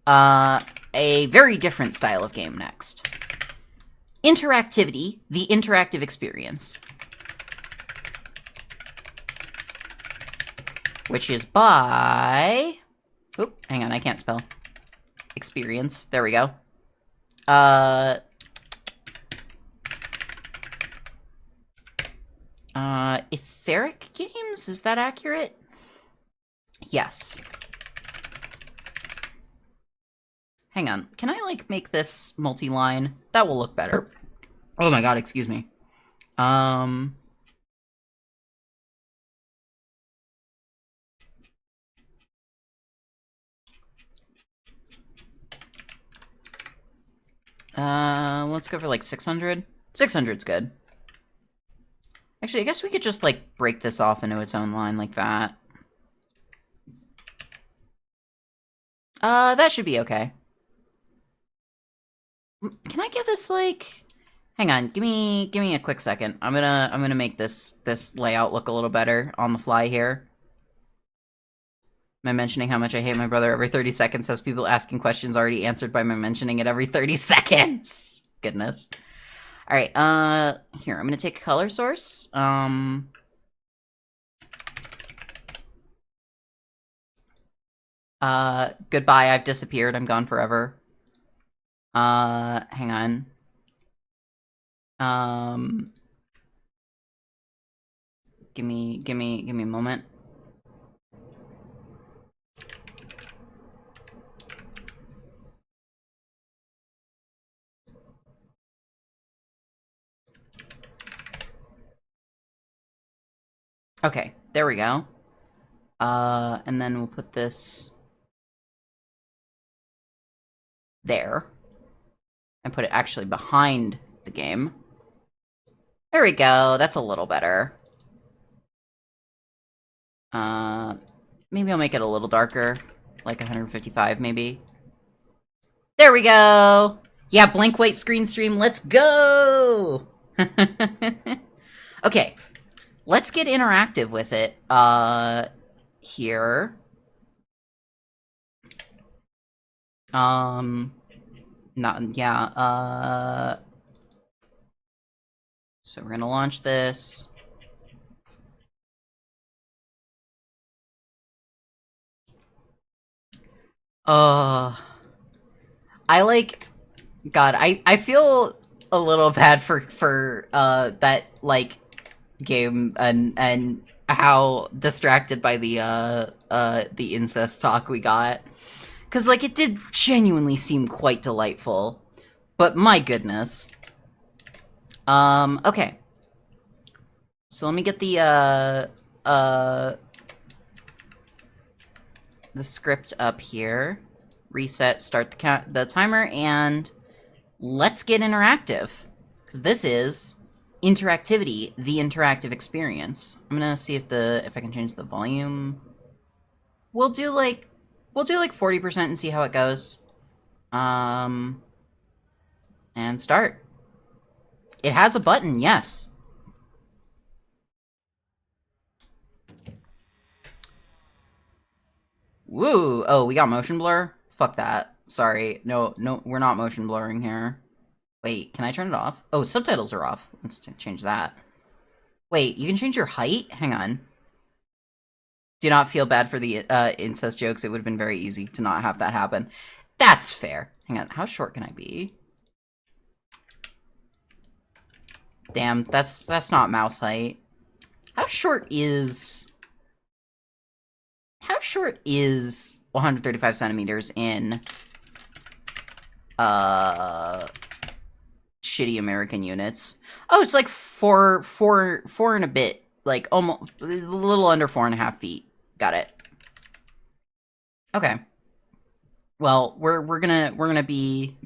a very different style of game next. Interactivity, the interactive experience. Which is by... Oop, hang on, I can't spell. Experience. There we go. Etheric Games? Is that accurate? Yes. Hang on. Can I, like, make this multi-line? That will look better. Oh my god, excuse me. Let's go for like 600. 600's good. Actually, I guess we could just like break this off into its own line like that. That should be okay. Can I give this like... Hang on, give me a quick second. I'm gonna make this layout look a little better on the fly here. Am I mentioning how much I hate my brother every 30 seconds has people asking questions already answered by my mentioning it every 30 seconds? Goodness. Alright, here, I'm gonna take a color source. Goodbye, I've disappeared, I'm gone forever. Hang on. Give me a moment. Okay, there we go. And then we'll put this there. And put it actually behind the game. There we go, that's a little better. Maybe I'll make it a little darker. Like 155, maybe. There we go! Yeah, blank white screen stream, let's go! Okay. Let's get interactive with it, here. So we're gonna launch this. I like... God, I feel a little bad for that, like... game and how distracted by the incest talk we got, because like it did genuinely seem quite delightful, but my goodness. Okay, so let me get the script up here, reset, start the timer, and let's get interactive, because this is interactivity, the interactive experience. I'm gonna see if I can change the volume. We'll do like 40% and see how it goes. And start. It has a button, yes. Woo! Oh, we got motion blur? Fuck that. Sorry. No, we're not motion blurring here. Wait, can I turn it off? Oh, subtitles are off. Let's change that. Wait, you can change your height? Hang on. Do not feel bad for the incest jokes. It would have been very easy to not have that happen. That's fair. Hang on, how short can I be? Damn, that's not mouse height. How short is 135 centimeters in shitty American units? Oh, it's like four and a bit, like almost a little under 4.5 feet. Got it. Okay. Well, we're gonna be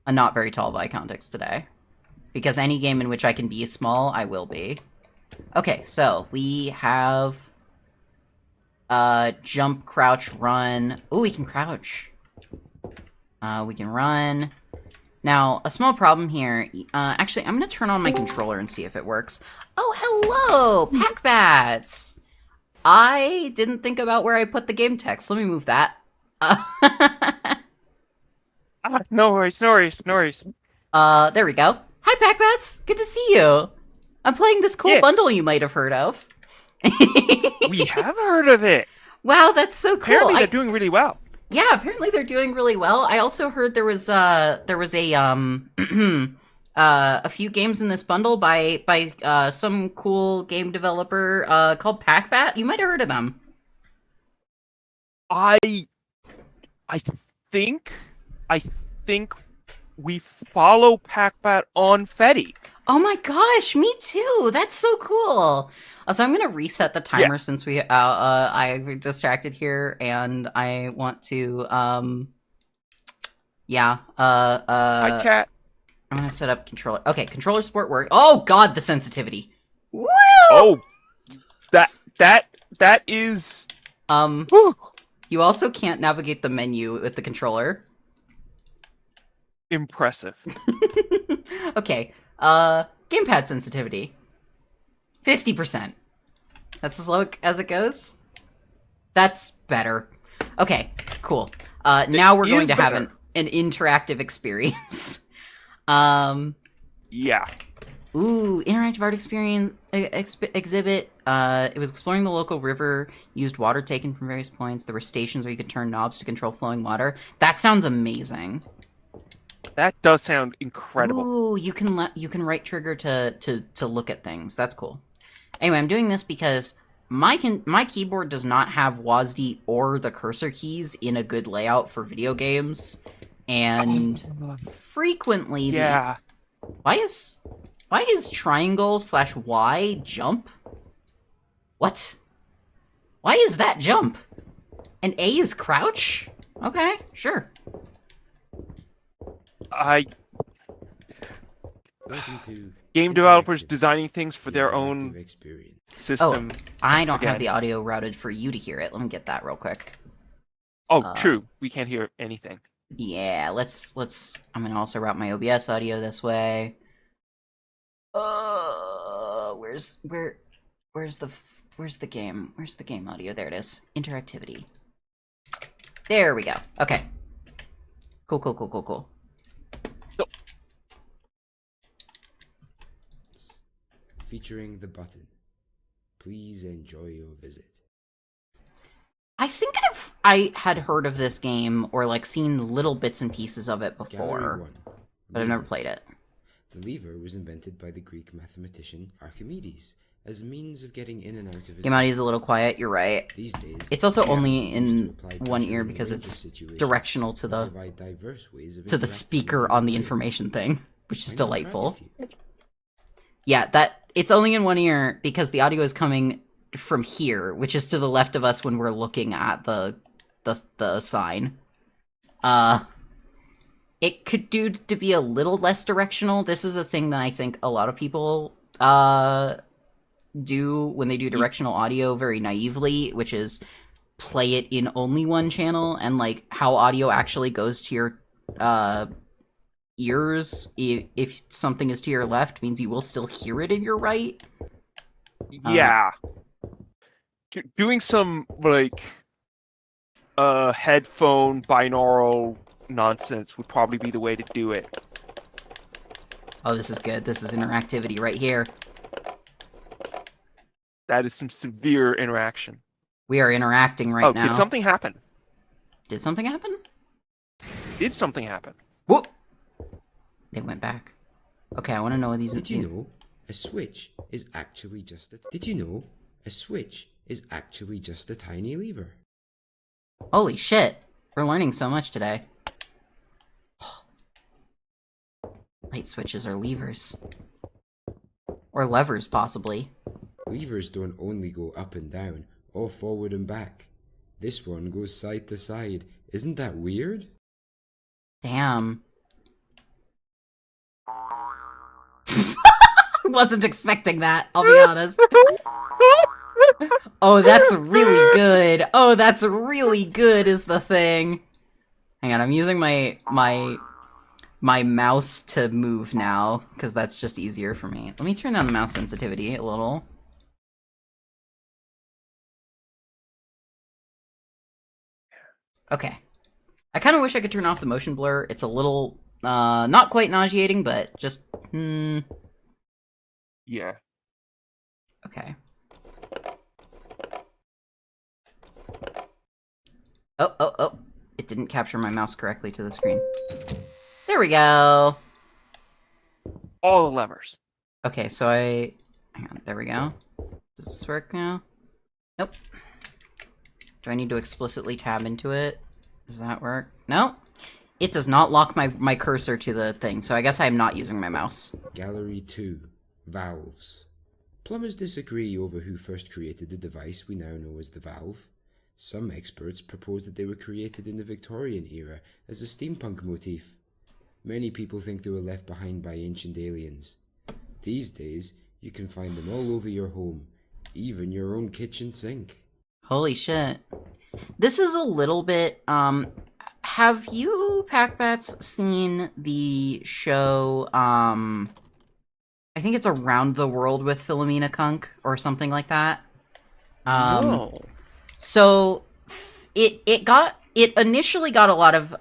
a not very tall Viscountexx today, because any game in which I can be small, I will be. Okay, so we have jump, crouch, run. Oh, we can crouch. We can run. Now, a small problem here. Actually, I'm gonna turn on my controller and see if it works. Oh, hello, pack bats. I didn't think about where I put the game text. Let me move that. No worries, no worries, no worries. There we go. Hi, pack bats. Good to see you. I'm playing this cool bundle you might have heard of. We have heard of it. Wow, that's so cool. Apparently, they're doing really well. Yeah, apparently they're doing really well. I also heard there was a a few games in this bundle by some cool game developer called Packbat. You might have heard of them. I think we follow Packbat on Fetty. Oh my gosh, me too. That's so cool. So I'm gonna reset the timer since we I distracted here, and I want to Hi, cat. I'm gonna set up controller. Okay, controller support work. Oh god, the sensitivity. Woo! Oh, that is whew, You also can't navigate the menu with the controller. impressive. Okay, gamepad sensitivity. 50%. That's as low as it goes? That's better. Okay, cool. Now we're going to have an interactive experience. Yeah. Ooh, interactive art experience exhibit. It was exploring the local river, used water taken from various points. There were stations where you could turn knobs to control flowing water. That sounds amazing. That does sound incredible. Ooh, you can right trigger to look at things. That's cool. Anyway, I'm doing this because my keyboard does not have WASD or the cursor keys in a good layout for video games, and frequently, why is triangle/Y jump? What? Why is that jump? And A is crouch? Okay, sure. Game developers designing things for their own system. Oh, I don't have the audio routed for you to hear it. Let me get that real quick. Oh, true. We can't hear anything. Yeah, let's. I'm gonna also route my OBS audio this way. Where's the game? Where's the game audio? There it is. Interactivity. There we go. Okay. Cool. Featuring the button. Please enjoy your visit. I think I had heard of this game or like seen little bits and pieces of it before, but I've never played it. The lever was invented by the Greek mathematician Archimedes as a means of getting in and out of his... Game audio is a little quiet, you're right. These days, it's also only in one ear because it's directional to the speaker on the information thing, which is delightful. Yeah, it's only in one ear because the audio is coming from here, which is to the left of us when we're looking at the sign. It could do to be a little less directional. This is a thing that I think a lot of people do when they do directional audio very naively, which is play it in only one channel, and like how audio actually goes to your ears if something is to your left means you will still hear it in your right. Yeah. Doing some like headphone binaural nonsense would probably be the way to do it. Oh, this is good. This is interactivity right here. That is some severe interaction. We are interacting right now. Did something happen? Did something happen? Did something happen? Whoop! They went back. Okay, I want to know what these... Did you know a switch is actually just a... Did you know a switch is actually just a tiny lever? Holy shit. We're learning so much today. Light switches are levers. Or levers, possibly. Levers don't only go up and down, or forward and back. This one goes side to side. Isn't that weird? Damn. Wasn't expecting that, I'll be honest. Oh, that's really good. Oh, that's really good is the thing. Hang on, I'm using my mouse to move now, because that's just easier for me. Let me turn down the mouse sensitivity a little. Okay. I kind of wish I could turn off the motion blur. It's a little, not quite nauseating, but just, Yeah. Okay. Oh. It didn't capture my mouse correctly to the screen. There we go. All the levers. Okay, so hang on, there we go. Does this work now? Nope. Do I need to explicitly tab into it? Does that work? No. It does not lock my cursor to the thing, so I guess I'm not using my mouse. Gallery 2. Valves. Plumbers disagree over who first created the device we now know as the valve. Some experts propose that they were created in the Victorian era as a steampunk motif. Many people think they were left behind by ancient aliens. These days, you can find them all over your home, even your own kitchen sink. Holy shit. This is a little bit, have you, Packbats, seen the show, I think it's Around the World with Philomena Kunk, or something like that? No. So, it initially got a lot of,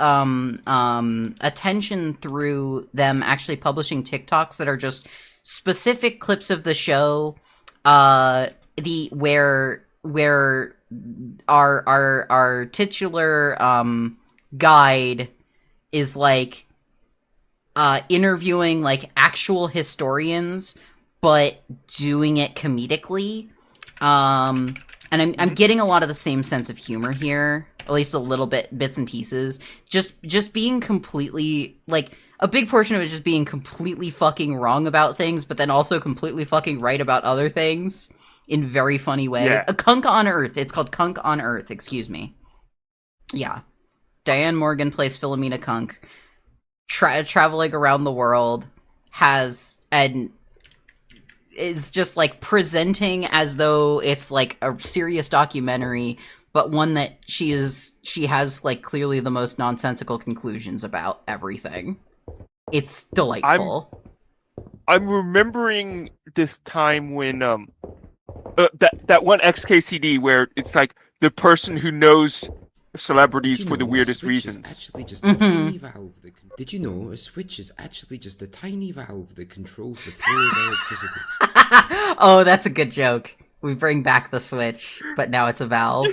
attention through them actually publishing TikToks that are just specific clips of the show, where our titular guide is like interviewing like actual historians, but doing it comedically. And I'm getting a lot of the same sense of humor here, at least a little bits and pieces. Just being completely, like, a big portion of it is just being completely fucking wrong about things, but then also completely fucking right about other things in very funny way. Yeah. A Kunk on Earth. It's called Kunk on Earth, excuse me. Yeah. Diane Morgan plays Philomena Kunk, traveling around the world, and is just like presenting as though it's like a serious documentary, but one that she has like clearly the most nonsensical conclusions about everything. It's delightful. I'm remembering this time when that one XKCD where it's like the person who knows celebrities for the weirdest reasons. Actually just a tiny valve that Did you know a switch is actually just a tiny valve that controls the flow of electricity? Oh, that's a good joke. We bring back the switch, but now it's a valve.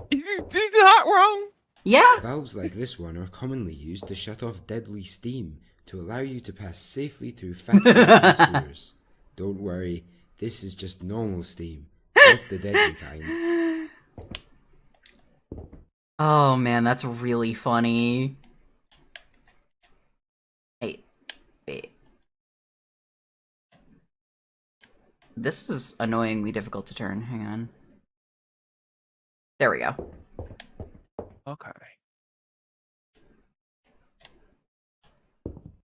Is not wrong? Yeah. Valves like this one are commonly used to shut off deadly steam to allow you to pass safely through factories and sewers. Don't worry, this is just normal steam, not the deadly kind. Oh man, that's really funny. Wait. This is annoyingly difficult to turn. Hang on. There we go. Okay.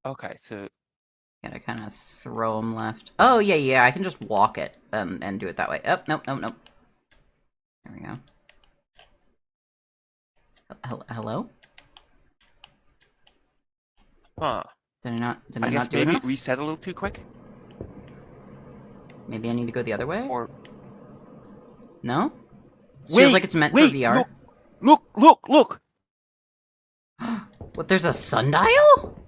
Okay, so Gotta kind of throw them left. Oh, yeah, I can just walk it and do it that way. Oh, nope. There we go. Hello? huh. Did I not I do guess maybe enough? it reset a little too quick? Maybe I need to go the other way? Or No? This Wait, feels like it's meant for VR. Look! What, there's a sundial?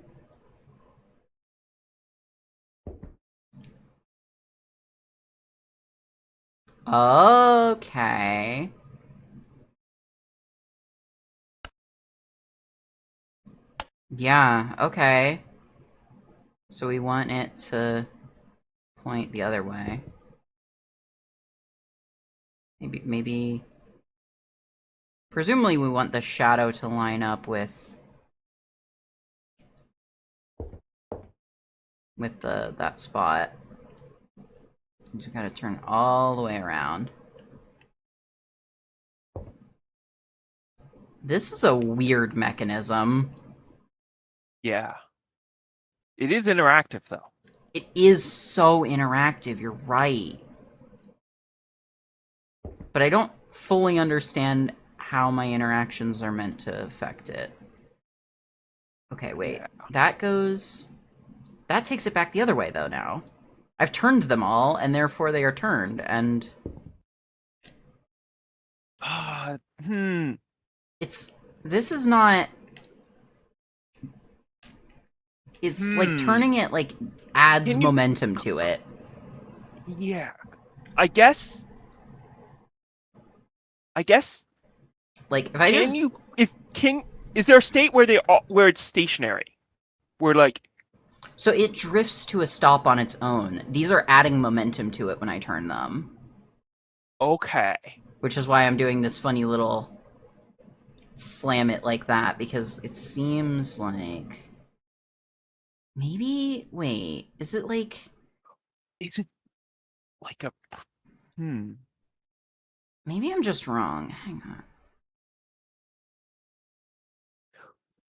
Okay. Yeah, okay. So we want it to point the other way. Maybe... Presumably we want the shadow to line up with that spot. You just gotta turn all the way around. This is a weird mechanism. Yeah. It is interactive, though. It is so interactive, you're right. But I don't fully understand how my interactions are meant to affect it. Okay, wait. Yeah. That goes... That takes it back the other way, though, now. I've turned them all, and therefore they are turned, and... It's... This is not... It's, like, turning it, like, adds momentum to it. Yeah. I guess... Like, if I just... Is there a state where it's stationary? Where, like... So it drifts to a stop on its own. These are adding momentum to it when I turn them. Okay. Which is why I'm doing this funny little slam it like that, because it seems like... Maybe... Wait, is it like... Is it like a... Maybe I'm just wrong. Hang on.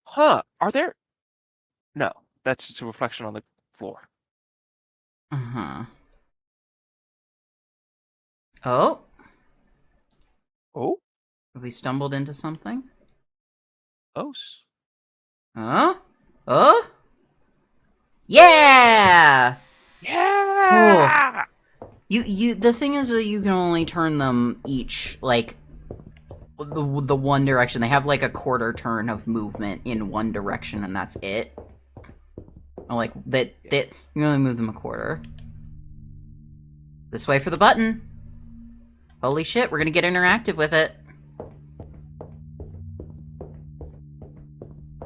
Huh. Are there... No. That's just a reflection on the floor. Uh-huh. Oh? Oh? Have we stumbled into something? Oh. Huh? Oh? Yeah! Yeah! The thing is that you can only turn them each, like, the one direction. They have, like, a quarter turn of movement in one direction, and that's it. Or, like, that you can only move them a quarter. This way for the button. Holy shit, we're gonna get interactive with it.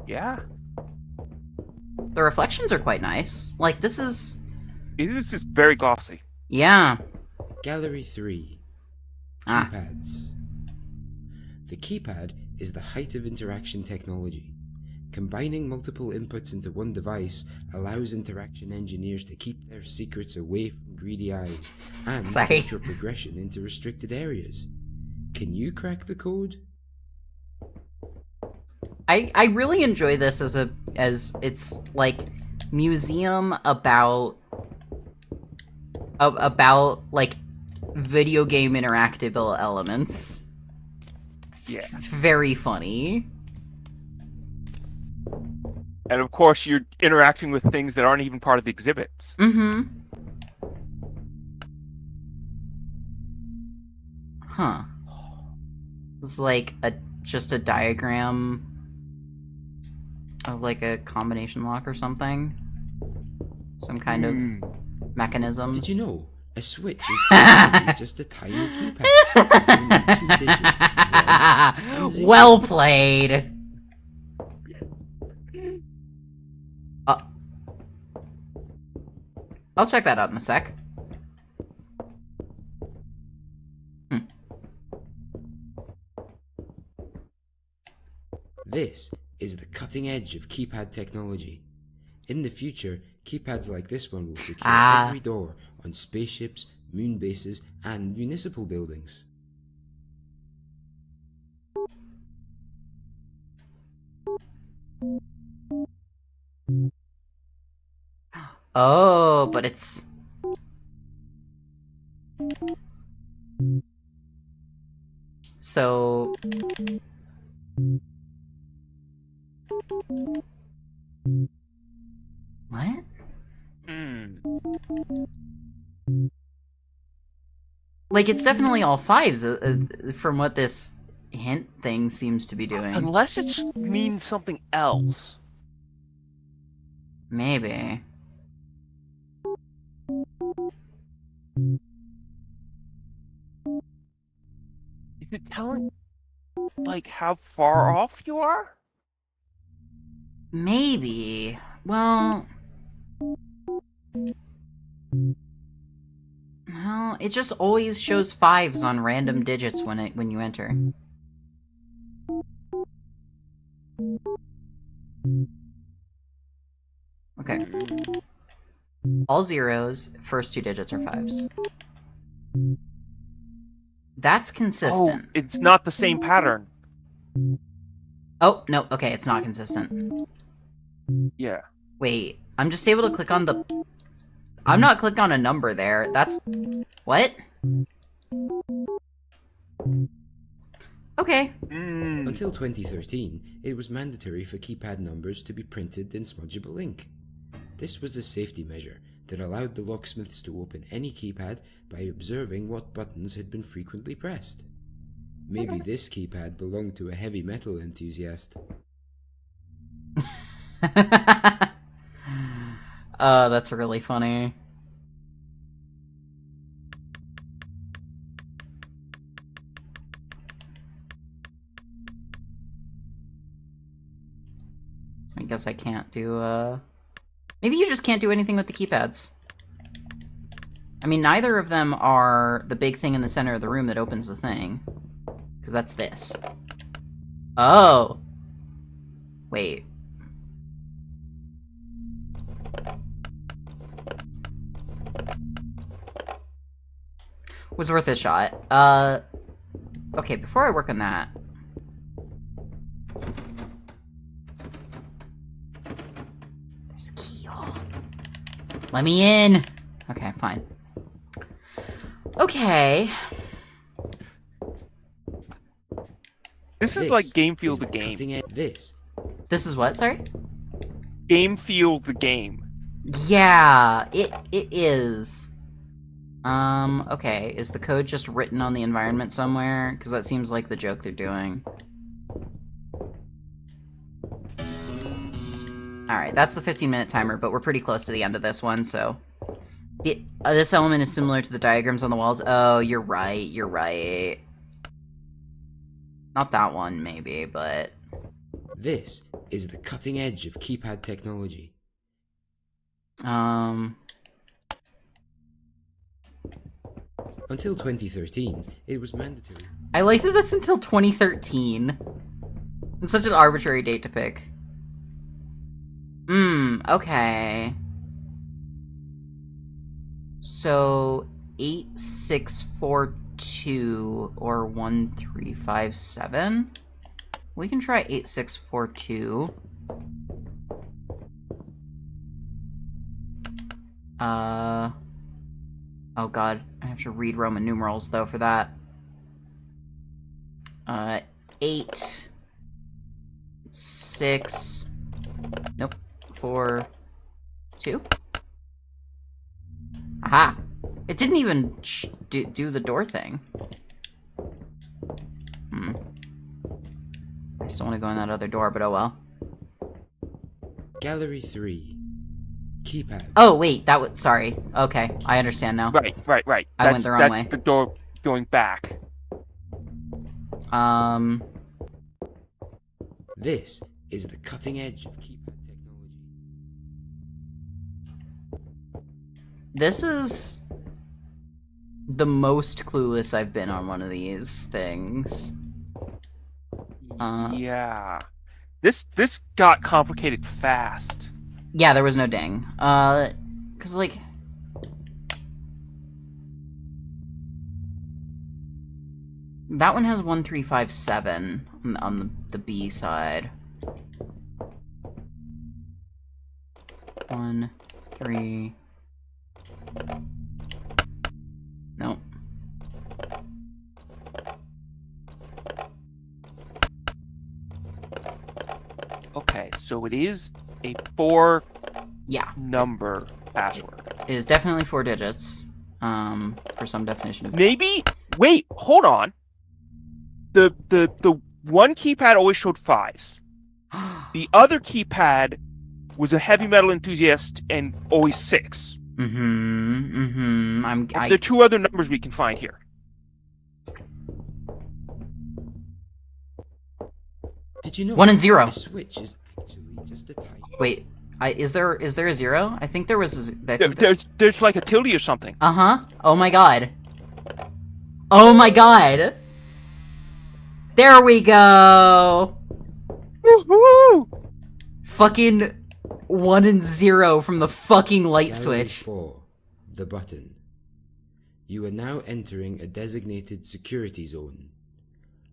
Yeah. The reflections are quite nice. Like, this is... It is just very glossy. Yeah. Gallery 3. Ah. Keypads. The keypad is the height of interaction technology. Combining multiple inputs into one device allows interaction engineers to keep their secrets away from greedy eyes and filter progression into restricted areas. Can you crack the code? I really enjoy this as it's like museum about like video game interactable elements. It's very funny. And of course, you're interacting with things that aren't even part of the exhibits. Mm-hmm. Huh. It's like just a diagram of like a combination lock or something. Some kind of mechanisms. Did you know a switch is actually just a tiny keypad? Only 2 digits, 1 and 0. Well played. I'll check that out in a sec. This is the cutting edge of keypad technology. In the future, keypads like this one will secure every door on spaceships, moon bases, and municipal buildings. Oh, but it's... So... What? Like, it's definitely all fives, from what this hint thing seems to be doing. Unless it means something else. Maybe. it telling, like, how far off you are? Maybe. Well, it just always shows 5s on random digits when you enter. Okay. All 0s, first 2 digits are 5s. That's consistent. Oh, it's not the same pattern. Oh, no, okay, it's not consistent. Yeah. Wait, I'm just able to click on the... I'm not clicking on a number there. That's... What? Okay. Until 2013, it was mandatory for keypad numbers to be printed in smudgeable ink. This was a safety measure that allowed the locksmiths to open any keypad by observing what buttons had been frequently pressed. Maybe this keypad belonged to a heavy metal enthusiast. Oh, that's really funny. I guess I can't do, Maybe you just can't do anything with the keypads. I mean, neither of them are the big thing in the center of the room that opens the thing. Because that's this. Oh! Wait. Was worth a shot. Okay, before I work on that... There's a keyhole. Let me in! Okay, fine. Okay. This is like Game Feel the Game. This This is what, sorry? Game Feel the Game. Yeah, it is. Okay, is the code just written on the environment somewhere? Because that seems like the joke they're doing. Alright, that's the 15-minute timer, but we're pretty close to the end of this one, so... this element is similar to the diagrams on the walls. Oh, you're right, you're right. Not that one, maybe, but... This is the cutting edge of keypad technology. Until 2013, it was mandatory. I like that that's until 2013. It's such an arbitrary date to pick. Okay. So, 8642 or 1357? We can try 8642. Oh god, I have to read Roman numerals though for that. 8, 6, nope, 4, 2. Aha! It didn't even do the door thing. I still want to go in that other door, but oh well. Gallery 3. Keypad. Oh, wait, that was... Sorry. Okay, I understand now. Right. I went the wrong way. That's the door going back. This is the cutting edge of keypad technology. This is the most clueless I've been on one of these things. Yeah. This got complicated fast. Yeah, there was no ding. 'Cause, like... That one has 1357 on the B side. 1, 3... Nope. Okay, so it is a 4 Yeah. number password. It is definitely 4 digits. For some definition of... Maybe. Wait, hold on. The one keypad always showed 5s. The other keypad was a heavy metal enthusiast and always 6. The 2 other numbers we can find here. Did you know 1 and 0. a switch is actually just a type? Wait, is there a 0? I think there was a... There's like a tilde or something. Uh-huh. Oh my god. Oh my god! There we go! Woohoo! Fucking 1 and 0 from the fucking light Gallery switch. 4, the button. You are now entering a designated security zone.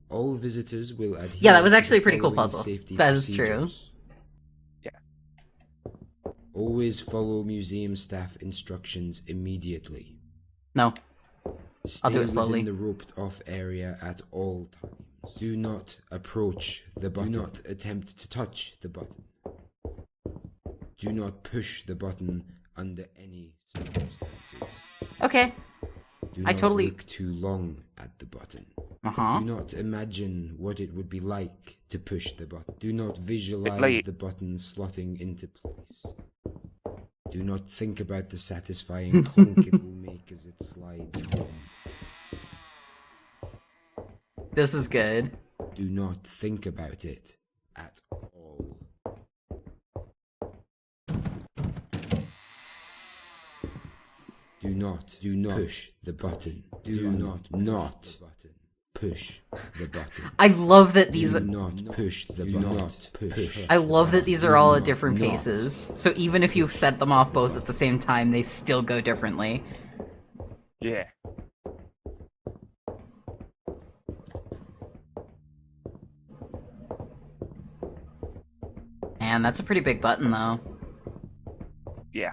All visitors will adhere Yeah, that was to actually a the pretty cool following puzzle. safety That is true. procedures. Always follow museum staff instructions immediately. No. Stay I'll do it slowly. within the roped-off area at all times. Do not approach the button. Do not attempt to touch the button. Do not push the button under any circumstances. Okay. Do I not totally- look too long at the button. Uh-huh. Do not imagine what it would be like to push the button. Do not visualize Like- the button slotting into place. Do not think about the satisfying clunk it will make as it slides home. This is good. Do not think about it at all. Do not push the button. Do not push the button. I love that these... Do not push the button. I love that these are all at different Do not. paces. So even if you set them off both at the same time, they still go differently. Yeah. Man, that's a pretty big button, though. Yeah.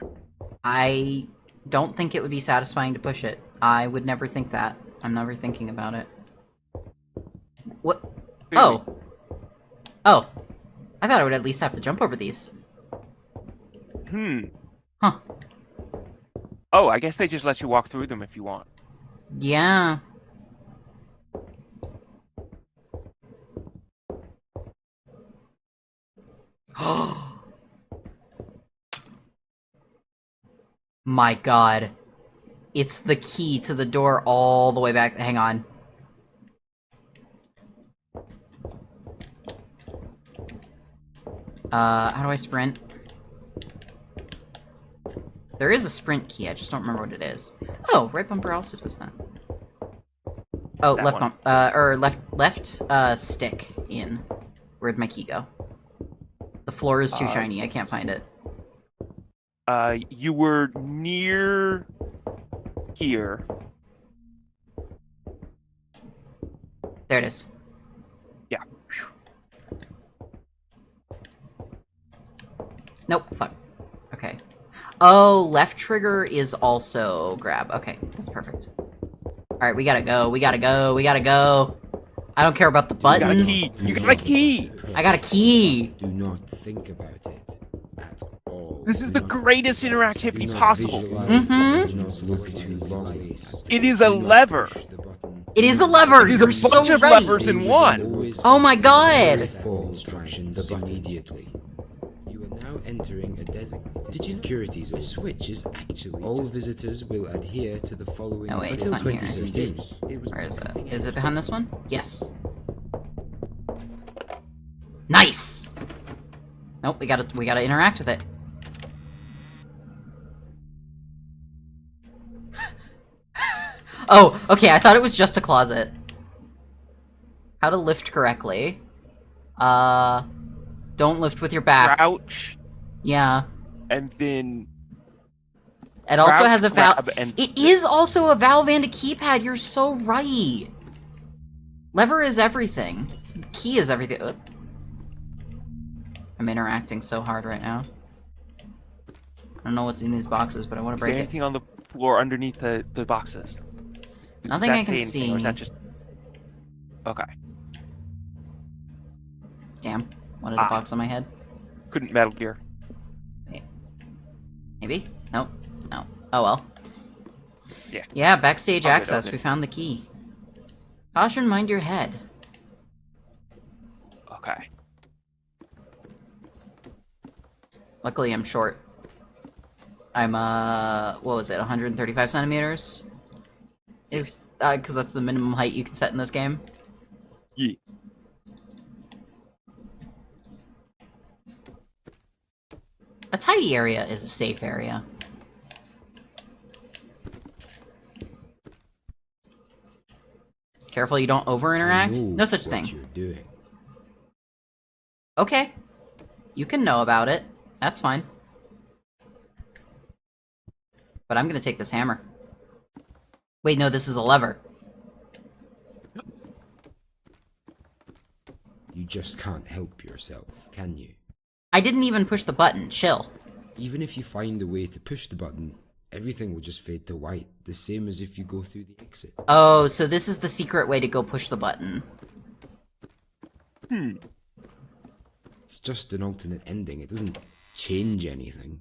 I don't think it would be satisfying to push it. I would never think that. I'm never thinking about it. What? Oh. Oh. I thought I would at least have to jump over these. Huh. Oh, I guess they just let you walk through them if you want. Yeah. My god. It's the key to the door all the way back. Hang on. How do I sprint? There is a sprint key, I just don't remember what it is. Oh, right bumper also does that. Oh, That left one. bump, or left stick in. Where'd my key go? The floor is too shiny, I can't find it. You were near here. There it is. Yeah. Nope, fuck. Okay. Oh, left trigger is also grab. Okay, that's perfect. Alright, we gotta go, we gotta go, we gotta go. I don't care about the You got a button. key. You got a key. I got a key. Do not think about it at all. This is Do the not- greatest do interactivity not possible. visualize the Mhm. button. Do not look too long at It is a Do not lever. push the button. It is a lever. There's You're a so bunch of right. levers in one. Always Oh my god. follow instructions immediately. You are now entering a designated security zone. A switch is actually all visitors will adhere to the following. Oh, wait, it's until not here. 2013. It was Where is it? Is it behind this one? Yes. Nice! Nope, we gotta interact with it. Oh, okay, I thought it was just a closet. How to lift correctly. Don't lift with your back. Crouch, Yeah. and then It also crouch, has a valve. grab, and It is also a valve and a keypad, you're so right! Lever is everything. Key is everything. Ugh. I'm interacting so hard right now. I don't know what's in these boxes, but I want to Is there break it. anything on the floor underneath the boxes? Does Nothing that I can say anything, or is see. that just... Okay. Damn. Wanted a box on my head? Couldn't Metal Gear. Maybe? Nope. No. Oh well. Yeah. Yeah, backstage I'll get access. on it. We found the key. Caution, mind your head. Okay. Luckily, I'm short. I'm, what was it, 135 centimeters? Is, because that's the minimum height you can set in this game. Yeah. A tidy area is a safe area. Careful you don't over-interact. I know No such what thing. you're doing. Okay. You can know about it. That's fine. But I'm gonna take this hammer. Wait, no, this is a lever. You just can't help yourself, can you? I didn't even push the button. Chill. Even if you find a way to push the button, everything will just fade to white, the same as if you go through the exit. Oh, so this is the secret way to go push the button. It's just an alternate ending, it doesn't change anything.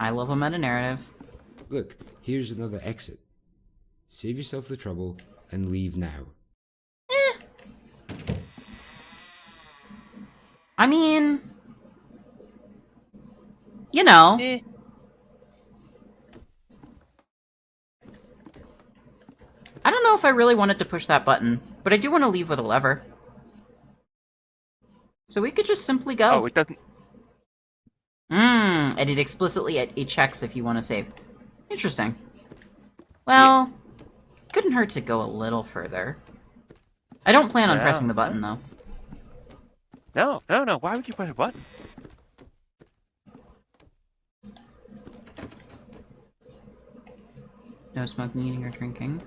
I love a meta-narrative. Look, here's another exit. Save yourself the trouble and leave now. I mean... You know. I don't know if I really wanted to push that button, but I do want to leave with a lever. So we could just simply go. Oh, it doesn't. And it explicitly it checks if you want to save. Interesting. Well, couldn't hurt to go a little further. I don't plan on pressing the button, though. No, no, no. Why would you press a button? No smoking, eating, or drinking.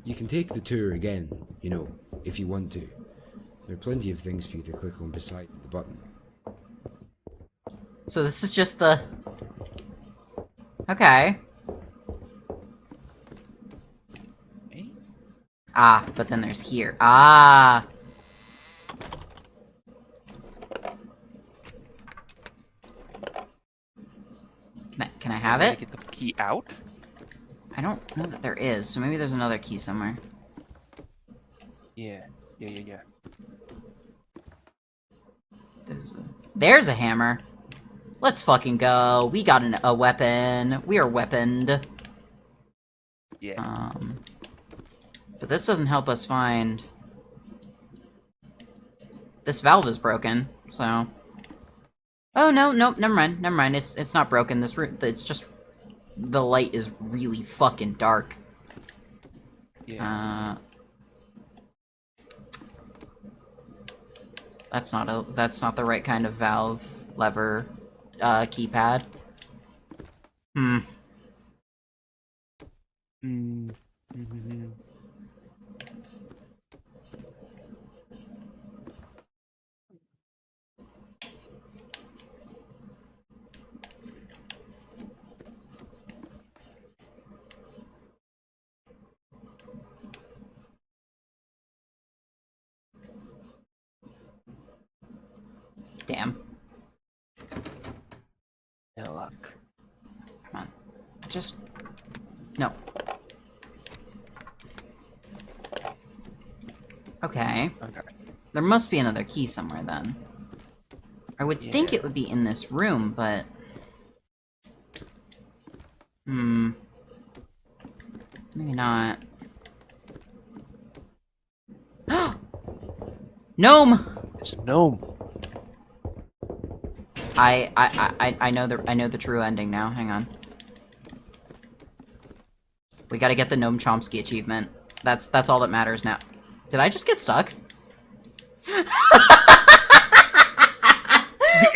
You can take the tour again, you know, if you want to. There are plenty of things for you to click on besides the button. So this is just the... Okay. Ah, but then there's here. Ah! Can I have it? Get the key out. I don't know that there is, so maybe there's another key somewhere. Yeah. There's a hammer. Let's fucking go. We got a weapon. We are weaponed. Yeah. But this doesn't help us find... This valve is broken, so... Oh, no, nope, never mind. It's not broken. It's just... The light is really fucking dark. Yeah. That's not the right kind of valve lever keypad. Damn. No luck. Come on. No. Okay. Okay. There must be another key somewhere then. I would think it would be in this room, but... Maybe not. Gnome! It's a gnome. I know the true ending now. Hang on. We gotta get the Gnome Chomsky achievement. That's all that matters now. Did I just get stuck? You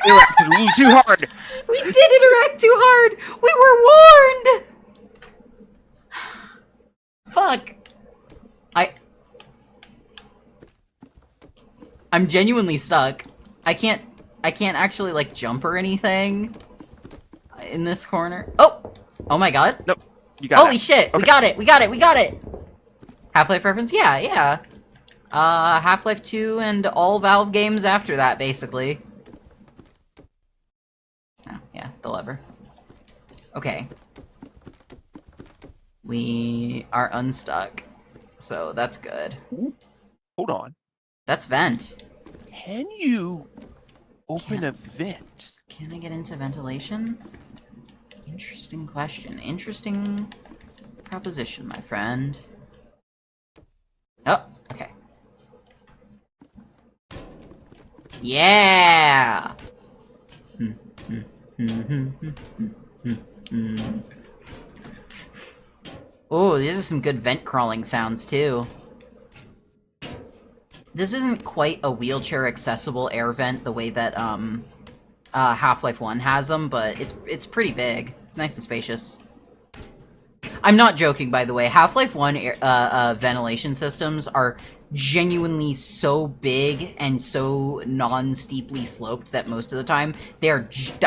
interacted a little too hard. We did interact too hard! We were warned! Fuck. I'm genuinely stuck. I can't actually, like, jump or anything in this corner. Oh my god. Nope. You got it. Holy shit! Okay. We got it! Half-Life reference? Yeah. Half-Life 2 and all Valve games after that, basically. Oh, yeah, the lever. Okay. We are unstuck. So that's good. Hold on. That's vent. Can you open a vent? Can I get into ventilation? Interesting question. Interesting proposition, my friend. Oh, okay. Yeah! Oh, these are some good vent crawling sounds, too. This isn't quite a wheelchair-accessible air vent the way that, Half-Life 1 has them, but it's pretty big. Nice and spacious. I'm not joking, by the way. Half-Life 1 ventilation systems are genuinely so big and so non-steeply sloped that most of the time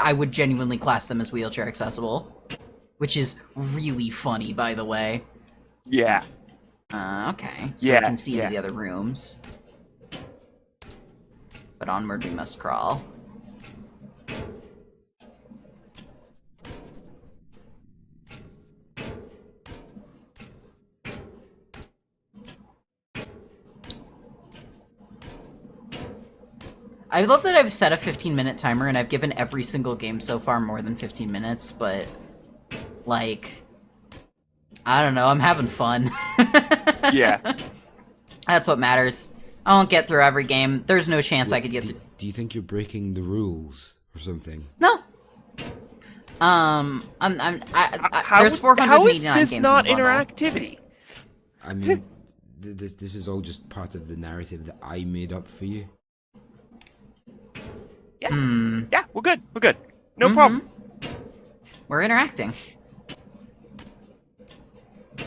I would genuinely class them as wheelchair accessible. Which is really funny, by the way. Yeah. Okay. So we can see into the other rooms. But onward we must crawl. I love that I've set a 15-minute timer and I've given every single game so far more than 15 minutes, but, like, I don't know, I'm having fun. Yeah. That's what matters. I won't get through every game. There's no chance I could get through. Do you think you're breaking the rules or something? No. There's 489 how games is in this the not bundle. interactivity? I mean, this is all just part of the narrative that I made up for you. Yeah. Yeah, we're good. We're good. No problem. We're interacting.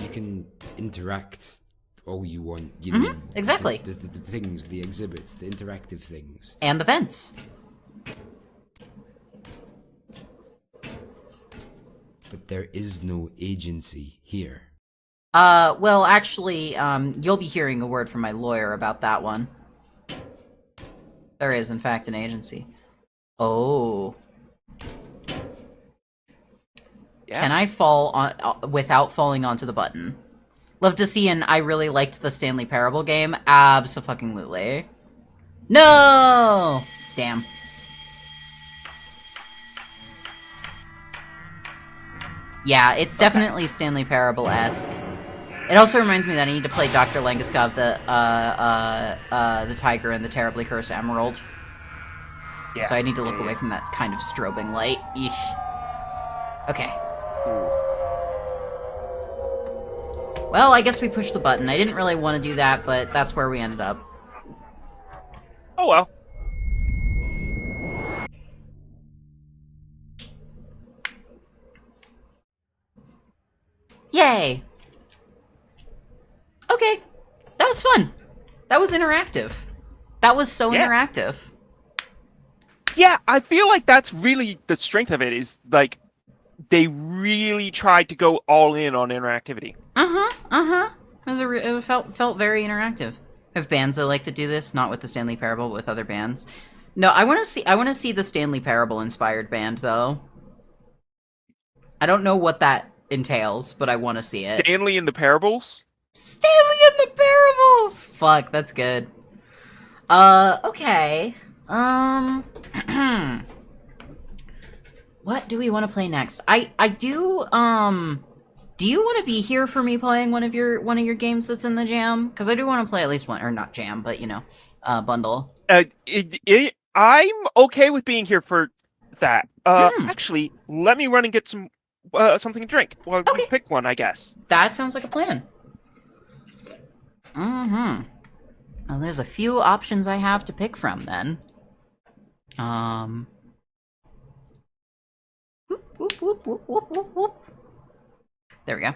You can interact all you want. You know, exactly. The things, the exhibits, the interactive things. And the vents. But there is no agency here. Well, actually, you'll be hearing a word from my lawyer about that one. There is, in fact, an agency. Oh. Yeah. Can I fall on without falling onto the button? Love to see an I really liked the Stanley Parable game. Abso-fucking-lutely. No! Damn. Yeah, it's definitely Stanley Parable-esque. It also reminds me that I need to play Dr. Langeskov, the Tiger and the Terribly Cursed Emerald. Yeah. So I need to look away from that kind of strobing light. Eesh. Okay. Well, I guess we pushed the button. I didn't really want to do that, but that's where we ended up. Oh well. Yay! Okay. That was fun. That was interactive. That was so interactive. Yeah, I feel like that's really the strength of it, is like they really tried to go all in on interactivity. It felt very interactive. Have bands that like to do this, not with the Stanley Parable, but with other bands. No, I want to see the Stanley Parable inspired band though. I don't know what that entails, but I want to see it. Stanley and the Parables? Stanley and the Parables! Fuck, that's good. Okay. What do we want to play next? I do, do you want to be here for me playing one of your games that's in the jam? Because I do want to play at least one, or not jam, but, you know, bundle. I'm okay with being here for that. Actually, let me run and get some something to drink. Well, we pick one, I guess. That sounds like a plan. Well, there's a few options I have to pick from, then. Whoop, whoop, whoop, whoop, whoop, whoop. There we go.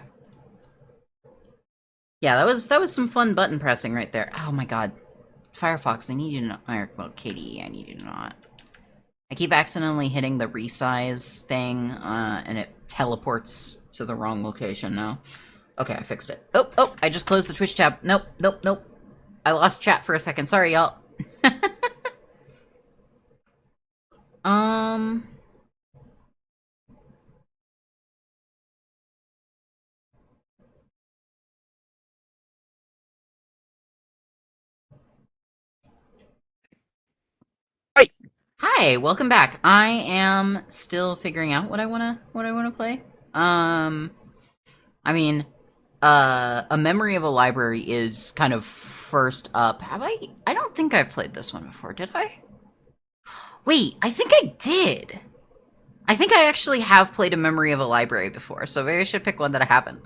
Yeah, that was some fun button pressing right there. Oh my god. Firefox, I need you to not... Well, Katie, I need you to not. I keep accidentally hitting the resize thing, and it teleports to the wrong location now. Okay, I fixed it. Oh, I just closed the Twitch tab. Nope. I lost chat for a second. Sorry, y'all. Hi, welcome back. I am still figuring out what I wanna play. I mean, A Memory of a Library is kind of first up. Have I? I don't think I've played this one before, did I? Wait, I think I did. I think I actually have played A Memory of a Library before, so maybe I should pick one that I haven't.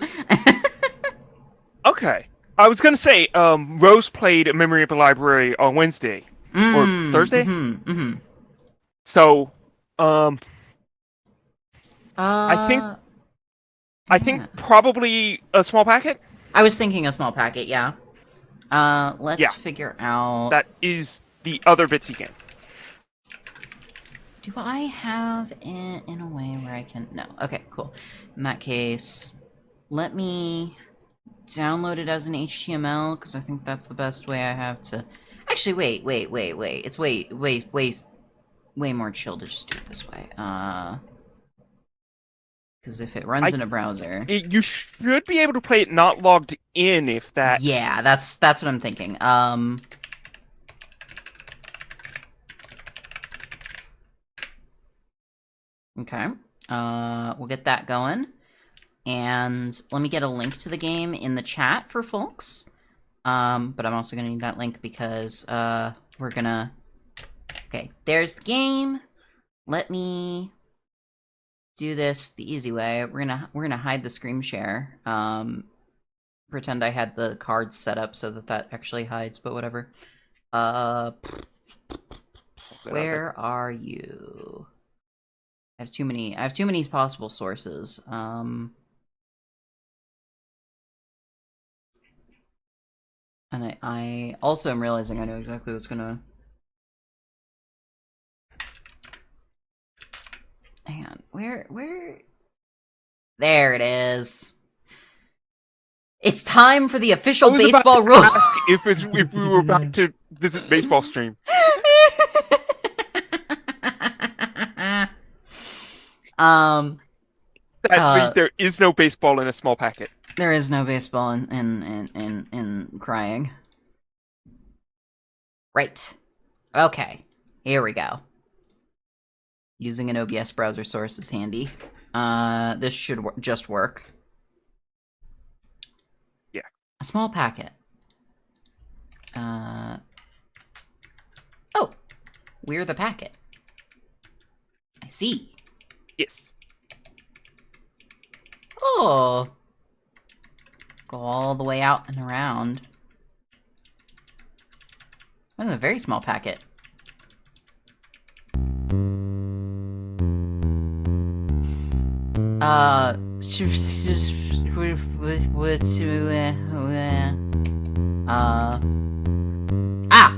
Okay. I was gonna say, Rose played A Memory of a Library on Wednesday or Thursday. So, I think yeah. probably a small packet. I was thinking a small packet, yeah. Let's figure out... That is the other Bitsy game. Do I have it in a way where I can... No. Okay, cool. In that case, let me download it as an HTML, because I think that's the best way I have to... Actually, wait. It's way more chill to just do it this way. Because if it runs in a browser... You should be able to play it not logged in if that... Yeah, that's what I'm thinking. Okay. We'll get that going. And let me get a link to the game in the chat for folks. But I'm also gonna need that link because we're gonna... Okay, there's the game. Let me do this the easy way. We're gonna hide the screen share. Pretend I had the cards set up so that actually hides, but whatever. Where are you? I have too many possible sources. And I also am realizing I know exactly what's gonna... Hang on, where... There it is. It's time for the official baseball rule. If we were about to visit baseball stream. There is no baseball in a small packet. There is no baseball in crying. Right. Okay. Here we go. Using an OBS browser source is handy. This should just work. Yeah. A small packet. Oh. We're the packet. I see. Yes. Oh. Go all the way out and around. That's a very small packet.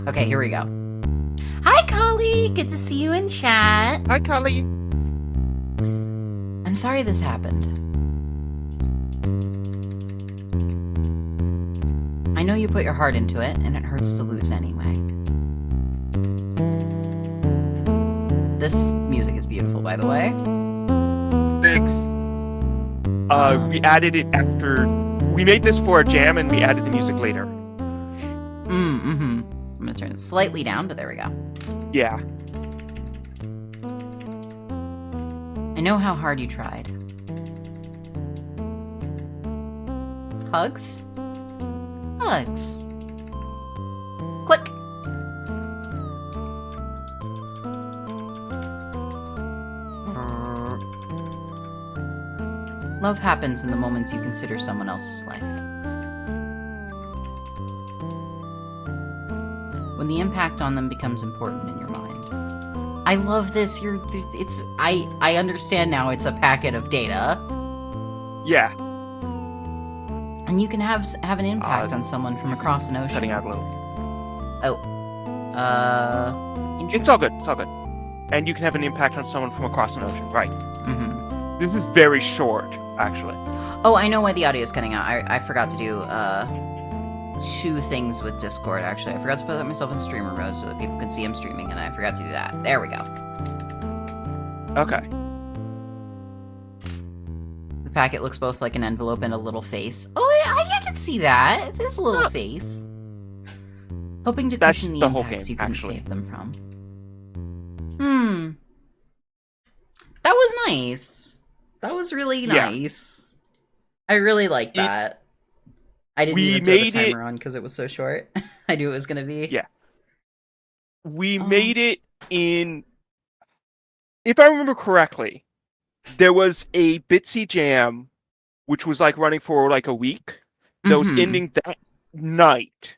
Okay, here we go. Hi, Kali. Good to see you in chat. Hi, Kali. I'm sorry this happened. I know you put your heart into it, and it hurts to lose anyway. This music is beautiful, by the way. Thanks. We added it after... We made this for a jam, and we added the music later. I'm gonna turn it slightly down, but there we go. Yeah. I know how hard you tried. Hugs? Hugs. Click. Love happens in the moments you consider someone else's life. When the impact on them becomes important in your mind. I love this. I understand now it's a packet of data. Yeah. And you can have an impact on someone from across an ocean. Cutting out a little. Interesting. It's all good. It's all good. And you can have an impact on someone from across an ocean. Right. Mm-hmm. This is very short, actually. Oh, I know why the audio is cutting out. I forgot to do two things with Discord, actually. I forgot to put myself in streamer mode so that people could see I'm streaming, and I forgot to do that. There we go. Okay. The packet looks both like an envelope and a little face. Oh, I can see that. It's a little face. Hoping to cushion the impacts you couldn't save them from. That was nice. That was really nice. I really like that. I didn't We even throw the made it- timer on because it was so short. I knew it was gonna be. Yeah. We Oh. made it in, if I remember correctly, there was a Bitsy Jam, which was like running for like a week, that was Mhm. ending that night,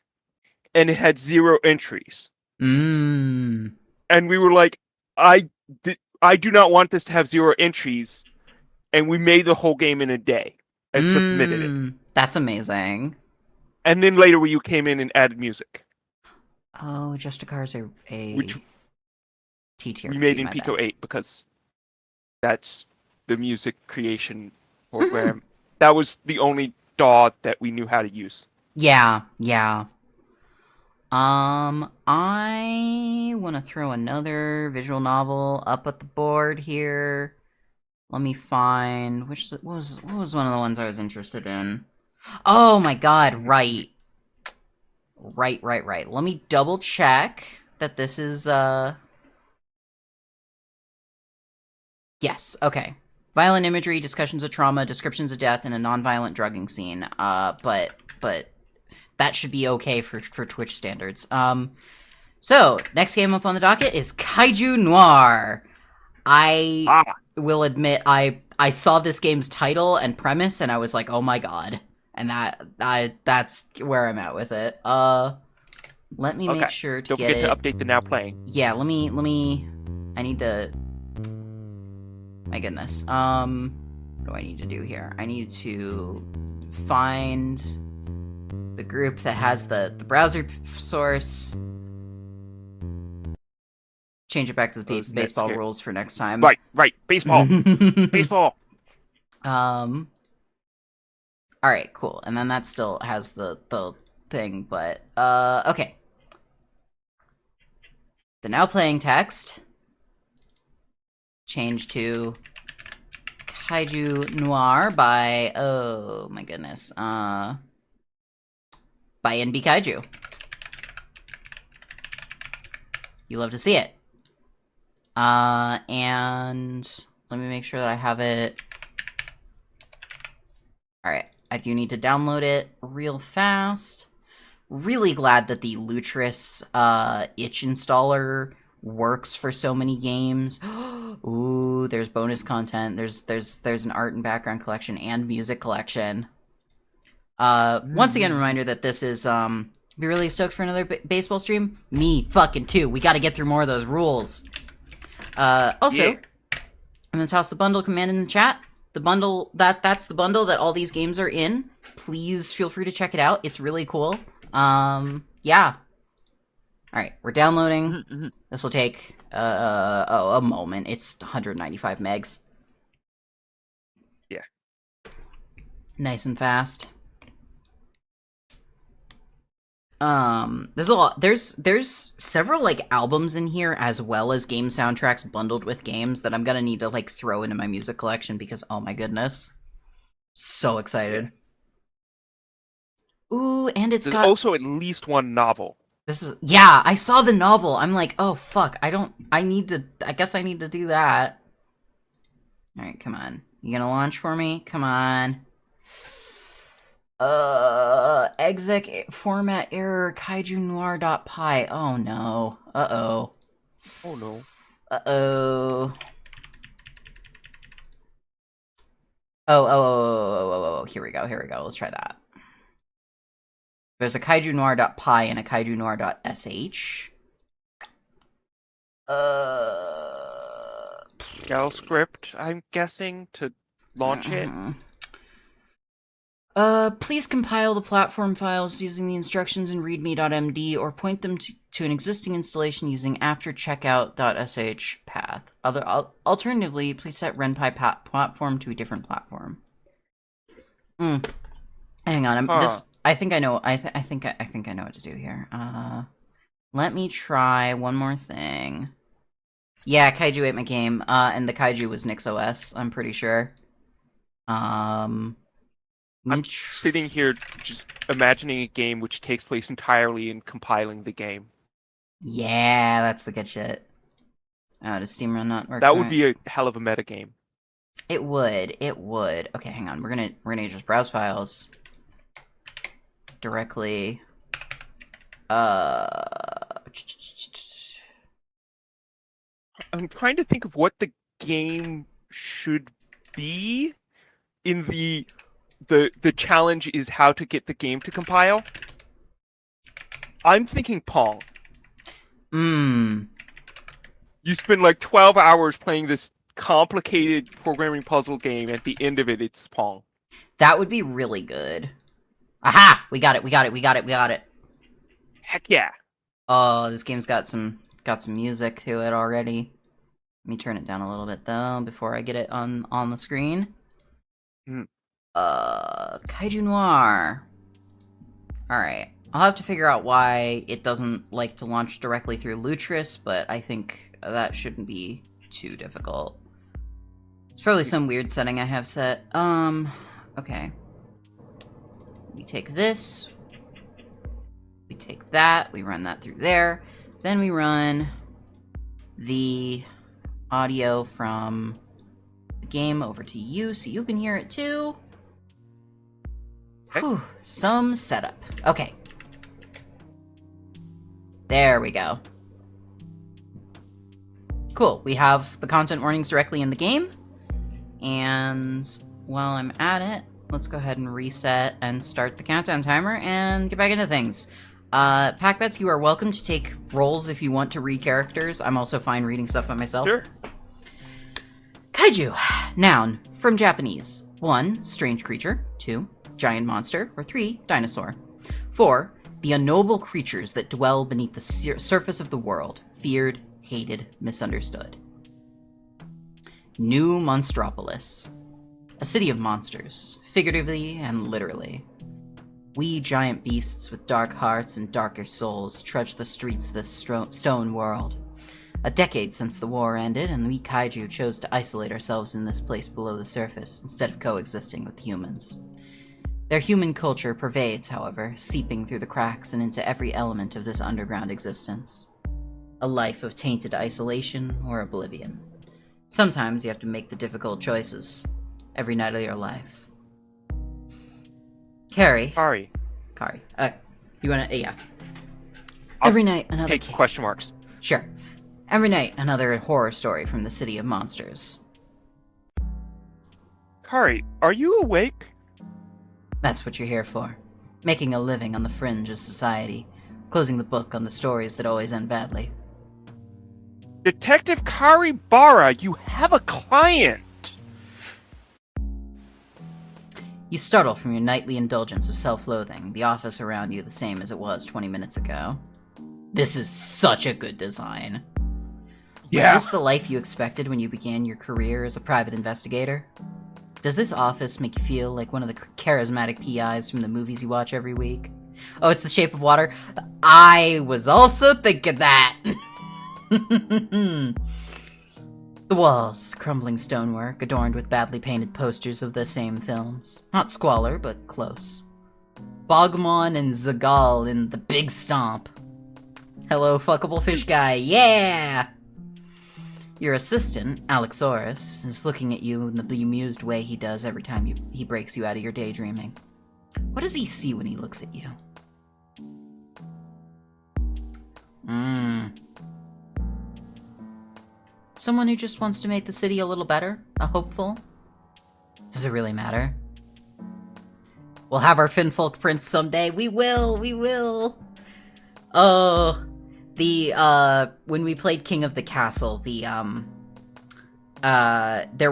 and it had 0 entries. Mm. And we were like, I do not want this to have 0 entries, and we made the whole game in a day and submitted it. That's amazing. And then later, you came in and added music, Oh, Just a Car's a which T tier. we made in my Pico bad. 8 because that's the music creation program. That was the only DAW that we knew how to use. Yeah, yeah. I want to throw another visual novel up at the board here. Let me find what was one of the ones I was interested in. Oh my god, right. Right. Let me double check that this is yes, okay. Violent imagery, discussions of trauma, descriptions of death, and a non-violent drugging scene. But that should be okay for Twitch standards. So next game up on the docket is Kaiju Noir. I will admit I saw this game's title and premise and I was like, oh my god. And that's where I'm at with it. Let me make sure to Don't get forget it. to update the now playing. Yeah, let me I need to. My goodness. What do I need to do here? I need to find the group that has the browser source. Change it back to the baseball rules for next time. Right. Baseball. Baseball. All right, cool. And then that still has the thing, but okay. The now playing text change to Kaiju Noir by oh my goodness. By NB Kaiju. You love to see it. And let me make sure that I have it. Alright, I do need to download it real fast. Really glad that the Lutris itch installer works for so many games. Ooh, there's bonus content. There's an art and background collection and music collection. Once again, reminder that this is be really stoked for another baseball stream. Me fucking too. We got to get through more of those rules. Also, I'm gonna toss the bundle command in the chat. The bundle that's the bundle that all these games are in. Please feel free to check it out. It's really cool. Yeah. All right, we're downloading. This will take a moment. It's 195 megs. Yeah. Nice and fast. There's a lot. There's several like albums in here as well as game soundtracks bundled with games that I'm gonna need to like throw into my music collection because oh my goodness, so excited. Ooh, and There's got also at least one novel. This is yeah. I saw the novel. I'm like, oh fuck. I guess I need to do that. All right, come on. You gonna launch for me? Come on. Exec format error kaiju-noir.py. Oh no. Uh-oh. Oh no. Uh-oh. Oh, here we go. Let's try that. There's a kaiju-noir.py and a kaiju-noir.sh. Shell script, I'm guessing, to launch it. Please compile the platform files using the instructions in readme.md or point them to an existing installation using after checkout.sh path. Alternatively, please set renpy platform to a different platform. Hang on, I think I know. I think I know what to do here. Let me try one more thing. Yeah, Kaiju ate my game. And the Kaiju was NixOS. I'm pretty sure. I'm sitting here just imagining a game which takes place entirely in compiling the game. Yeah, that's the good shit. Oh, does Steam Run not work? That would be a hell of a meta game. It would. Okay, hang on. We're gonna just browse files. directly. I'm trying to think of what the game should be. In the challenge is how to get the game to compile. I'm thinking Pong. You spend like 12 hours playing this complicated programming puzzle game. At the end of it, it's Pong. That would be really good. Aha! We got it. Heck yeah. Oh, this game's got some music to it already. Let me turn it down a little bit though before I get it on the screen. Kaiju Noir. Alright. I'll have to figure out why it doesn't like to launch directly through Lutris, but I think that shouldn't be too difficult. It's probably some weird setting I have set. Okay. We take this. We take that. We run that through there. Then we run the audio from the game over to you so you can hear it too. Okay. Whew, some setup. Okay. There we go. Cool. We have the content warnings directly in the game. And while I'm at it, let's go ahead and reset and start the countdown timer and get back into things. Packbets, you are welcome to take roles if you want to read characters. I'm also fine reading stuff by myself. Sure. Kaiju. Noun. From Japanese. 1. Strange creature. 2. Giant monster. Or 3. Dinosaur. 4. The unknowable creatures that dwell beneath the surface of the world. Feared, hated, misunderstood. New Monstropolis. A city of monsters. Figuratively and literally. We giant beasts with dark hearts and darker souls trudge the streets of this stone world. A decade since the war ended, and we kaiju chose to isolate ourselves in this place below the surface, instead of coexisting with humans. Their human culture pervades, however, seeping through the cracks and into every element of this underground existence. A life of tainted isolation or oblivion. Sometimes you have to make the difficult choices. Every night of your life. Kari. You wanna, yeah. Every night, another Take case. question marks. Sure. Every night, another horror story from the city of monsters. Kari, are you awake? That's what you're here for. Making a living on the fringe of society. Closing the book on the stories that always end badly. Detective Kari Bara, you have a client! You startle from your nightly indulgence of self-loathing, the office around you the same as it was 20 minutes ago. This is such a good design. Was this the life you expected when you began your career as a private investigator? Does this office make you feel like one of the charismatic PIs from the movies you watch every week? Oh, it's The Shape of Water? I was also thinking that! The walls, crumbling stonework, adorned with badly painted posters of the same films. Not squalor, but close. Bogmon and Zagal in The Big Stomp. Hello, fuckable fish guy, yeah! Your assistant, Alexorus, is looking at you in the bemused way he does every time he breaks you out of your daydreaming. What does he see when he looks at you? Someone who just wants to make the city a little better? A hopeful? Does it really matter? We'll have our Finfolk prince someday. We will! Oh, when we played King of the Castle, there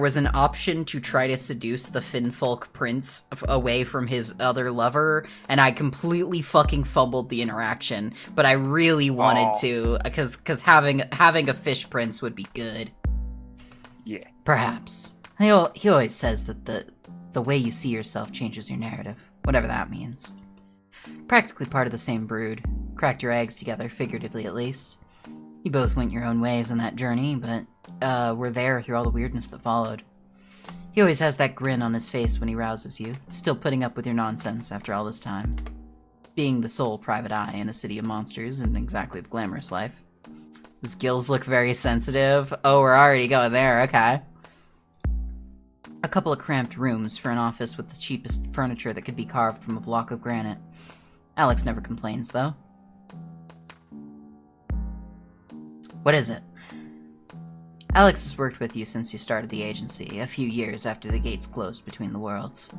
was an option to try to seduce the Finfolk prince away from his other lover, and I completely fucking fumbled the interaction, but I really wanted to, because having a fish prince would be good. Yeah. Perhaps. He always says that the way you see yourself changes your narrative, whatever that means. Practically part of the same brood. Cracked your eggs together, figuratively at least. You both went your own ways on that journey, but were there through all the weirdness that followed. He always has that grin on his face when he rouses you, still putting up with your nonsense after all this time. Being the sole private eye in a city of monsters isn't exactly the glamorous life. His gills look very sensitive. Oh, we're already going there, okay. A couple of cramped rooms for an office with the cheapest furniture that could be carved from a block of granite. Alex never complains, though. What is it? Alex has worked with you since you started the agency, a few years after the gates closed between the worlds,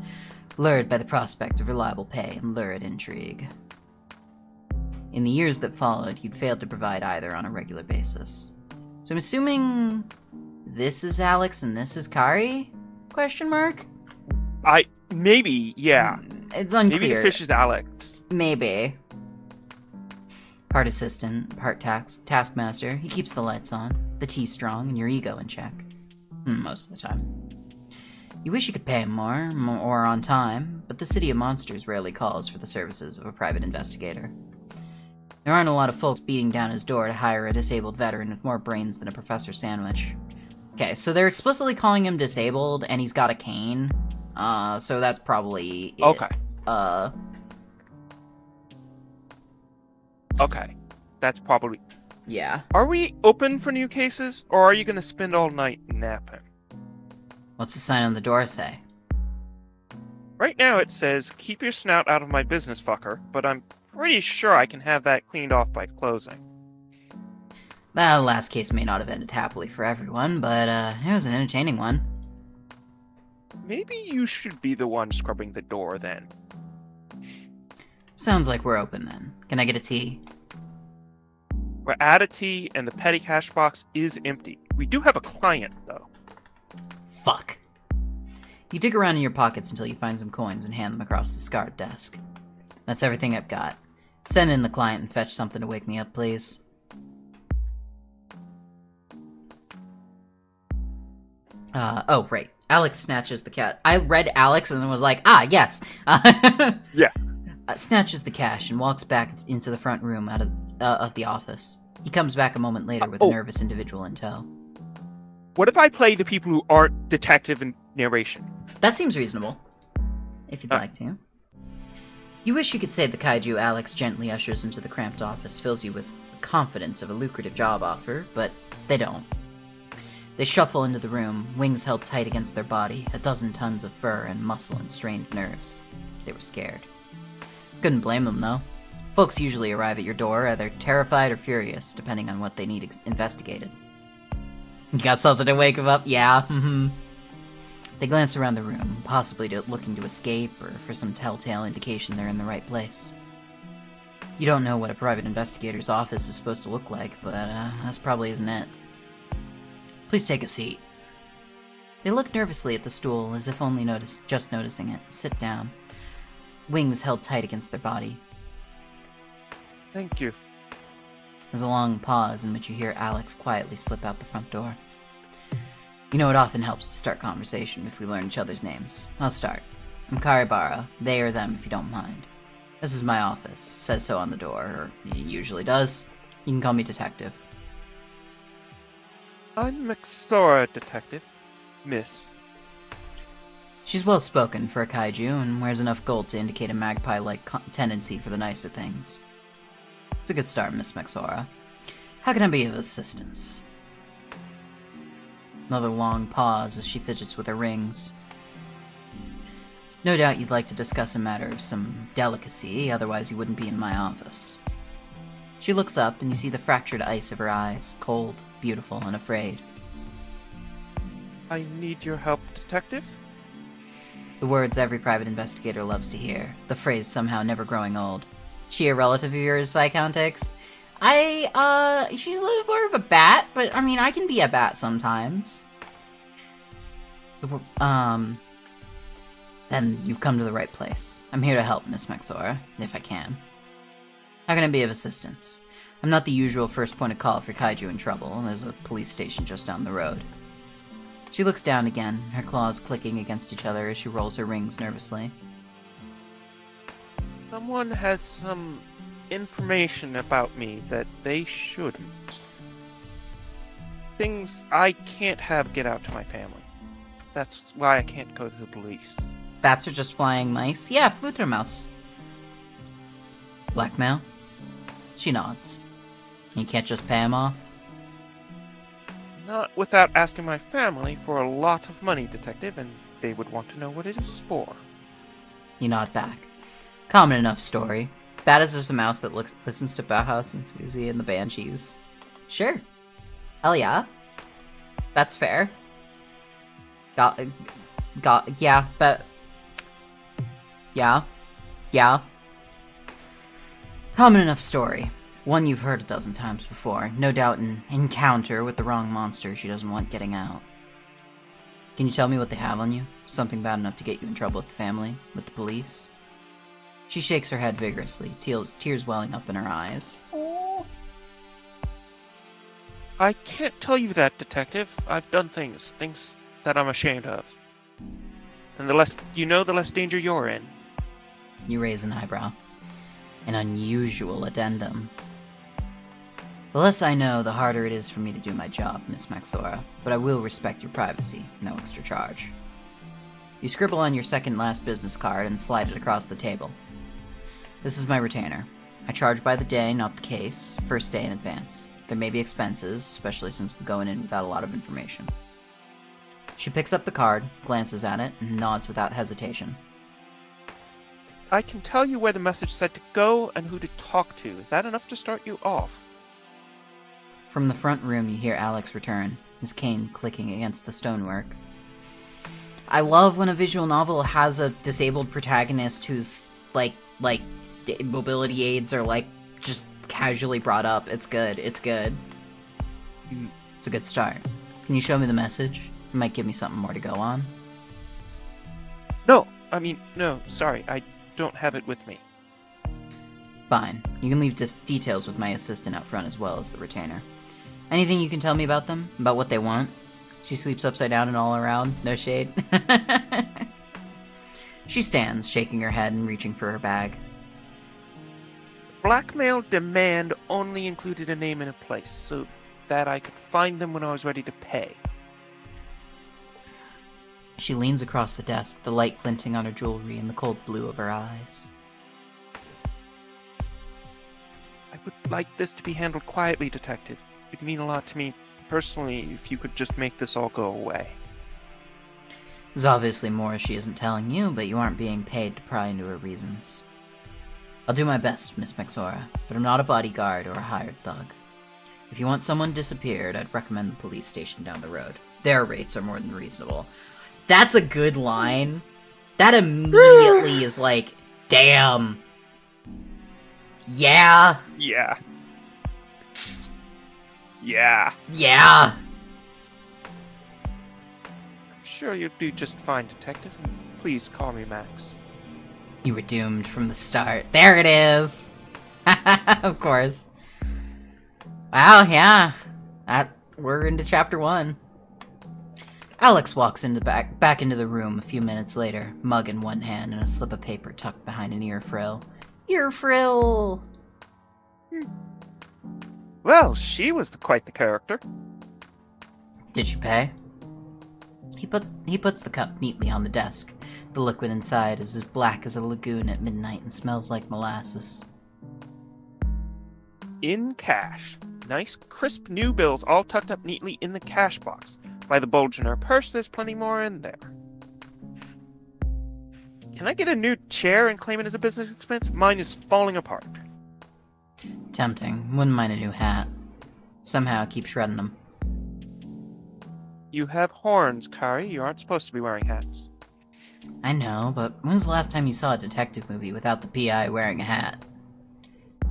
lured by the prospect of reliable pay and lurid intrigue. In the years that followed, you'd failed to provide either on a regular basis. So I'm assuming this is Alex and this is Kari? Question mark? Maybe, yeah. It's unclear. Maybe the fish is Alex. Maybe. Part assistant, part taskmaster. He keeps the lights on, the tea strong, and your ego in check. Most of the time. You wish you could pay him more or on time, but the City of Monsters rarely calls for the services of a private investigator. There aren't a lot of folks beating down his door to hire a disabled veteran with more brains than a Professor Sandwich. Okay, so they're explicitly calling him disabled, and he's got a cane. So that's probably it. Okay. Okay. That's probably... Yeah. Are we open for new cases, or are you going to spend all night napping? What's the sign on the door say? Right now it says, keep your snout out of my business, fucker, but I'm pretty sure I can have that cleaned off by closing. The last case may not have ended happily for everyone, but it was an entertaining one. Maybe you should be the one scrubbing the door, then. Sounds like we're open, then. Can I get a tea? We're out of tea, and the petty cash box is empty. We do have a client, though. Fuck. You dig around in your pockets until you find some coins and hand them across the scarred desk. That's everything I've got. Send in the client and fetch something to wake me up, please. Oh, right. Alex snatches the cat. I read Alex and then was like, yes! Yeah. Snatches the cash and walks back into the front room out of the office. He comes back a moment later with a nervous individual in tow. What if I play the people who aren't detective and narration? That seems reasonable. If you'd like to. You wish you could say the kaiju Alex gently ushers into the cramped office fills you with the confidence of a lucrative job offer, but they don't. They shuffle into the room, wings held tight against their body, a dozen tons of fur and muscle and strained nerves. They were scared. Couldn't blame them, though. Folks usually arrive at your door either terrified or furious, depending on what they need investigated. You got something to wake them up? Yeah, They glance around the room, possibly looking to escape or for some telltale indication they're in the right place. You don't know what a private investigator's office is supposed to look like, but that's probably isn't it. Please take a seat. They look nervously at the stool, as if only just noticing it. Sit down. Wings held tight against their body. Thank you. There's a long pause in which you hear Alex quietly slip out the front door. You know it often helps to start conversation if we learn each other's names. I'll start. I'm Karibara, they or them if you don't mind. This is my office. Says so on the door, or it usually does. You can call me Detective. I'm Maxora, Detective. Miss. She's well-spoken for a kaiju and wears enough gold to indicate a magpie-like tendency for the nicer things. It's a good start, Miss Maxora. How can I be of assistance? Another long pause as she fidgets with her rings. No doubt you'd like to discuss a matter of some delicacy, otherwise you wouldn't be in my office. She looks up and you see the fractured ice of her eyes, cold, beautiful, and afraid. I need your help, Detective. The words every private investigator loves to hear, the phrase somehow never growing old. She a relative of yours, Viscountexx? She's a little more of a bat, but I mean, I can be a bat sometimes. Then you've come to the right place. I'm here to help, Miss Maxora, if I can. How can I be of assistance? I'm not the usual first point of call for kaiju in trouble. There's a police station just down the road. She looks down again, her claws clicking against each other as she rolls her rings nervously. Someone has some information about me that they shouldn't. Things I can't have get out to my family. That's why I can't go to the police. Bats are just flying mice? Yeah, Fluttermaus. Blackmail? She nods. You can't just pay him off? Not without asking my family for a lot of money, Detective, and they would want to know what it is for. You nod back. Common enough story. That is just a mouse that listens to Bauhaus and Susie and the Banshees. Sure. Hell yeah. That's fair. Yeah, but... Yeah. Common enough story. One you've heard a dozen times before. No doubt an encounter with the wrong monster she doesn't want getting out. Can you tell me what they have on you? Something bad enough to get you in trouble with the family? With the police? She shakes her head vigorously, tears welling up in her eyes. Oh. I can't tell you that, Detective. I've done things that I'm ashamed of. And the less you know, the less danger you're in. You raise an eyebrow. An unusual addendum. The less I know, the harder it is for me to do my job, Miss Maxora, but I will respect your privacy, no extra charge. You scribble on your second-last business card and slide it across the table. This is my retainer. I charge by the day, not the case, first day in advance. There may be expenses, especially since we're going in without a lot of information. She picks up the card, glances at it, and nods without hesitation. I can tell you where the message said to go and who to talk to. Is that enough to start you off? From the front room, you hear Alex return, his cane clicking against the stonework. I love when a visual novel has a disabled protagonist who's, like, mobility aids are, just casually brought up. It's good. It's good. It's a good start. Can you show me the message? It might give me something more to go on. No, sorry, I don't have it with me. Fine. You can leave just details with my assistant out front as well as the retainer. Anything you can tell me about them? About what they want? She sleeps upside down and all around. No shade. She stands, shaking her head and reaching for her bag. Blackmail demand only included a name and a place, so that I could find them when I was ready to pay. She leans across the desk, the light glinting on her jewelry and the cold blue of her eyes. I would like this to be handled quietly, Detective. It'd mean a lot to me personally if you could just make this all go away. There's obviously more she isn't telling you, but you aren't being paid to pry into her reasons. I'll do my best, Miss Maxora, but I'm not a bodyguard or a hired thug. If you want someone disappeared, I'd recommend the police station down the road. Their rates are more than reasonable. That's a good line. That immediately is like, damn. Yeah. Yeah. Yeah. Yeah. I'm sure you'll do just fine, Detective. Please call me Max. You were doomed from the start. There it is. Of course. Wow, yeah. We're into chapter 1. Alex walks back into the room a few minutes later, mug in one hand and a slip of paper tucked behind an ear frill. Ear frill! Well, she was quite the character. Did she pay? He puts the cup neatly on the desk. The liquid inside is as black as a lagoon at midnight and smells like molasses. In cash. Nice, crisp new bills all tucked up neatly in the cash box. By the bulge in her purse, there's plenty more in there. Can I get a new chair and claim it as a business expense? Mine is falling apart. Tempting. Wouldn't mind a new hat. Somehow keep shredding them. You have horns, Kari. You aren't supposed to be wearing hats. I know, but when's the last time you saw a detective movie without the PI wearing a hat?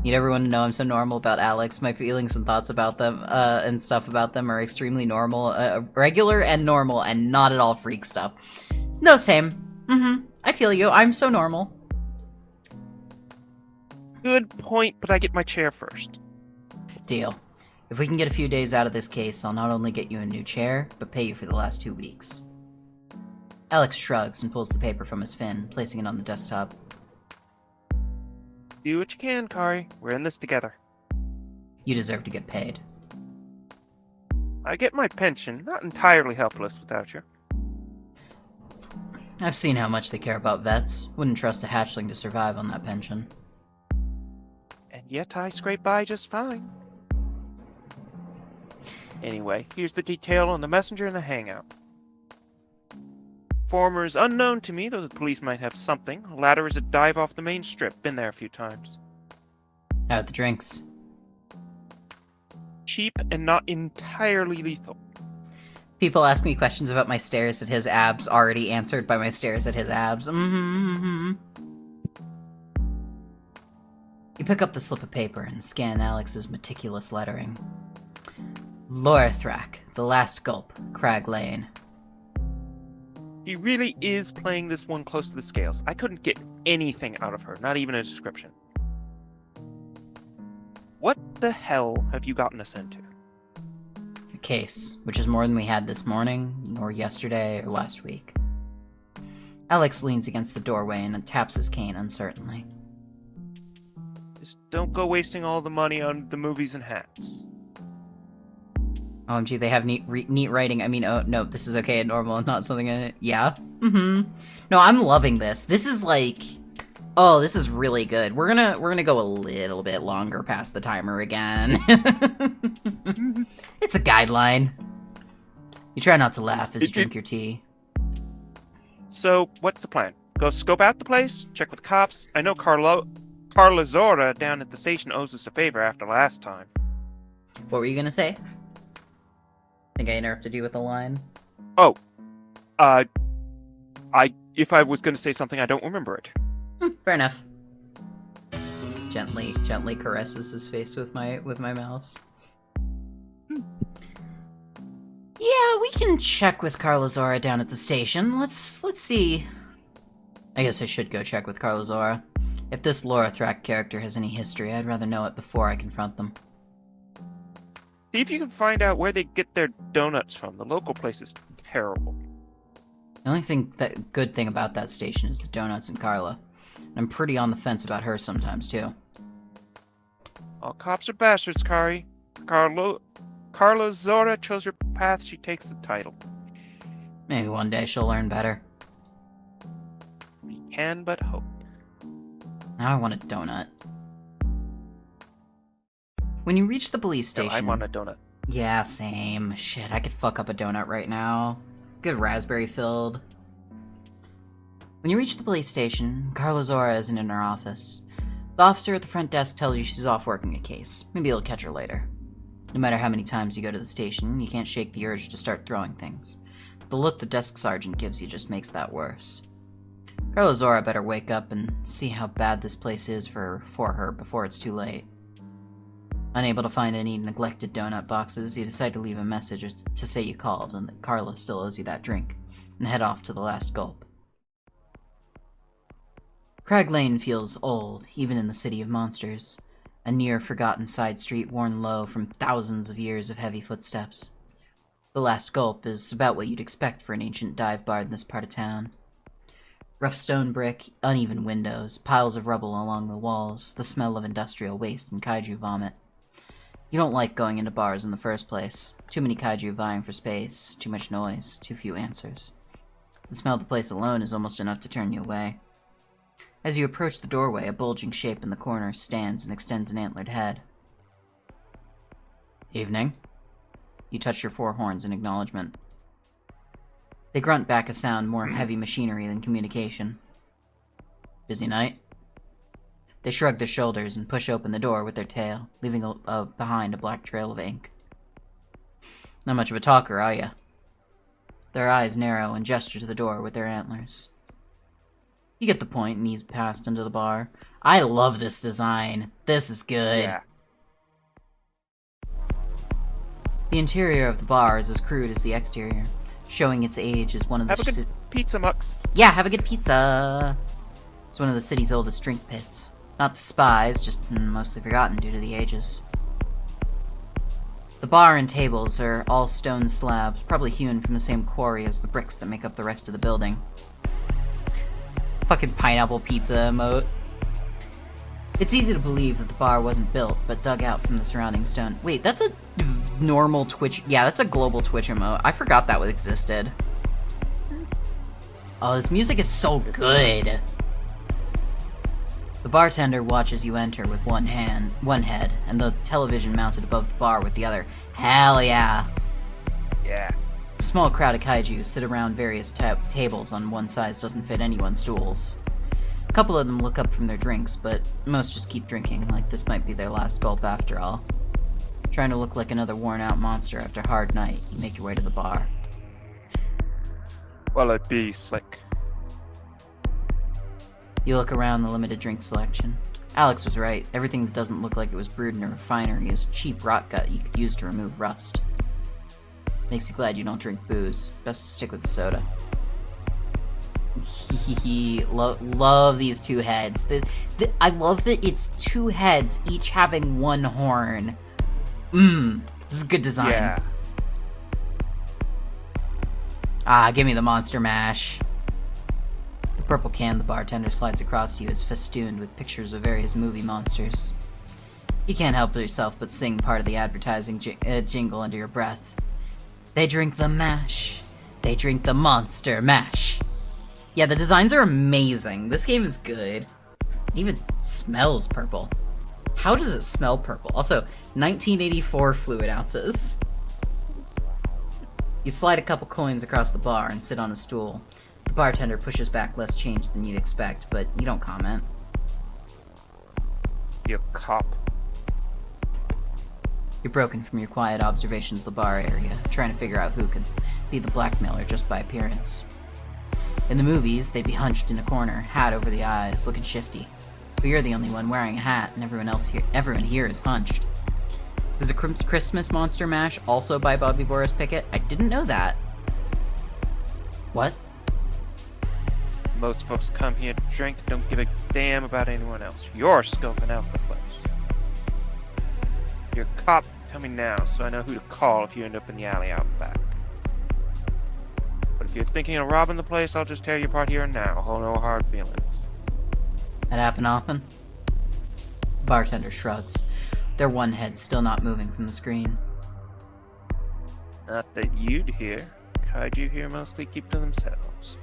Need everyone to know I'm so normal about Alex. My feelings and thoughts about them, and stuff about them are extremely normal, regular and normal, and not at all freak stuff. No, same. I feel you. I'm so normal. Good point, but I get my chair first. Deal. If we can get a few days out of this case, I'll not only get you a new chair, but pay you for the last 2 weeks. Alex shrugs and pulls the paper from his fin, placing it on the desktop. Do what you can, Kari. We're in this together. You deserve to get paid. I get my pension. Not entirely helpless without you. I've seen how much they care about vets. Wouldn't trust a hatchling to survive on that pension. And yet I scrape by just fine. Anyway, here's the detail on the messenger and the hangout. Former is unknown to me, though the police might have something. Ladder is a dive off the main strip. Been there a few times. How about the drinks? Cheap and not entirely lethal. People ask me questions about my stares at his abs, already answered by my stares at his abs. You pick up the slip of paper and scan Alex's meticulous lettering. Lorathrak, The Last Gulp, Crag Lane. She really is playing this one close to the scales. I couldn't get anything out of her, not even a description. What the hell have you gotten us into? A case, which is more than we had this morning, or yesterday, or last week. Alex leans against the doorway and taps his cane uncertainly. Just don't go wasting all the money on the movies and hats. OMG, they have neat writing. I mean, oh, no, this is okay and normal, not something in it. Yeah. No, I'm loving this. This is like... Oh, this is really good. We're gonna go a little bit longer past the timer again. It's a guideline. You try not to laugh as you drink your tea. So, what's the plan? Go scope out the place? Check with cops? I know Carla Zora down at the station owes us a favor after last time. What were you gonna say? Think I interrupted you with a line? Oh. If I was gonna say something, I don't remember it. Fair enough. Gently caresses his face with my mouse. Yeah, we can check with Carla Zora down at the station. Let's see. I guess I should go check with Carla Zora. If this Lorathrak character has any history, I'd rather know it before I confront them. See if you can find out where they get their donuts from. The local place is terrible. The only good thing about that station is the donuts and Carla. I'm pretty on the fence about her sometimes, too. All cops are bastards, Kari. Carla Zora chose her path, she takes the title. Maybe one day she'll learn better. We can but hope. Now I want a donut. When you reach the police station... I want a donut. Yeah, same. Shit, I could fuck up a donut right now. Good raspberry filled. When you reach the police station, Carla Zora isn't in her office. The officer at the front desk tells you she's off working a case. Maybe you'll catch her later. No matter how many times you go to the station, you can't shake the urge to start throwing things. The look the desk sergeant gives you just makes that worse. Carla Zora better wake up and see how bad this place is for her before it's too late. Unable to find any neglected donut boxes, you decide to leave a message to say you called and that Carla still owes you that drink, and head off to the last gulp. Crag Lane feels old, even in the city of monsters. A near-forgotten side street worn low from thousands of years of heavy footsteps. The last gulp is about what you'd expect for an ancient dive bar in this part of town. Rough stone brick, uneven windows, piles of rubble along the walls, the smell of industrial waste and kaiju vomit. You don't like going into bars in the first place. Too many kaiju vying for space, too much noise, too few answers. The smell of the place alone is almost enough to turn you away. As you approach the doorway, a bulging shape in the corner stands and extends an antlered head. Evening. You touch your four horns in acknowledgement. They grunt back a sound more heavy machinery than communication. Busy night? They shrug their shoulders and push open the door with their tail, leaving behind a black trail of ink. Not much of a talker, are ya? Their eyes narrow and gesture to the door with their antlers. You get the point and ease past into the bar. I love this design. This is good. Yeah. The interior of the bar is as crude as the exterior, showing its age as one of the... Have a good pizza, Mux. Yeah, have a good pizza. It's one of the city's oldest drink pits. Not despised, just mostly forgotten due to the ages. The bar and tables are all stone slabs, probably hewn from the same quarry as the bricks that make up the rest of the building. Fucking pineapple pizza emote. It's easy to believe that the bar wasn't built, but dug out from the surrounding stone. Wait, that's a normal Twitch... Yeah, that's a global Twitch emote. I forgot that existed. Oh, this music is so good. The bartender watches you enter with one head, and the television mounted above the bar with the other. Hell yeah. Yeah. A small crowd of kaiju sit around various tables on one size doesn't fit anyone's stools. couple of them look up from their drinks, but most just keep drinking, like this might be their last gulp after all. Trying to look like another worn-out monster after a hard night, you make your way to the bar. Well, it'd be slick. You look around the limited drink selection. Alex was right. Everything that doesn't look like it was brewed in a refinery is cheap rot gut you could use to remove rust. Makes you glad you don't drink booze. Best to stick with the soda. Love these two heads. I love that it's two heads, each having one horn. This is good design. Yeah. Ah, give me the monster mash. The purple can the bartender slides across to you is festooned with pictures of various movie monsters. You can't help yourself but sing part of the advertising jingle under your breath. They drink the mash. They drink the monster mash. Yeah, the designs are amazing. This game is good. It even smells purple. How does it smell purple? Also, 1984 fluid ounces. You slide a couple coins across the bar and sit on a stool. The bartender pushes back less change than you'd expect, but you don't comment. You cop. You're broken from your quiet observations of the bar area, trying to figure out who could be the blackmailer just by appearance. In the movies, they'd be hunched in a corner, hat over the eyes, looking shifty. But you're the only one wearing a hat, and everyone here is hunched. There's a Christmas Monster Mash, also by Bobby Boris Pickett. I didn't know that. What? Most folks come here to drink and don't give a damn about anyone else. You're scoping out the place. You're a cop, tell me now, so I know who to call if you end up in the alley out back. But if you're thinking of robbing the place, I'll just tear you apart here and now. Hold no hard feelings. That happen often? The bartender shrugs, their one head still not moving from the screen. Not that you'd hear. Kaiju here mostly keep to themselves.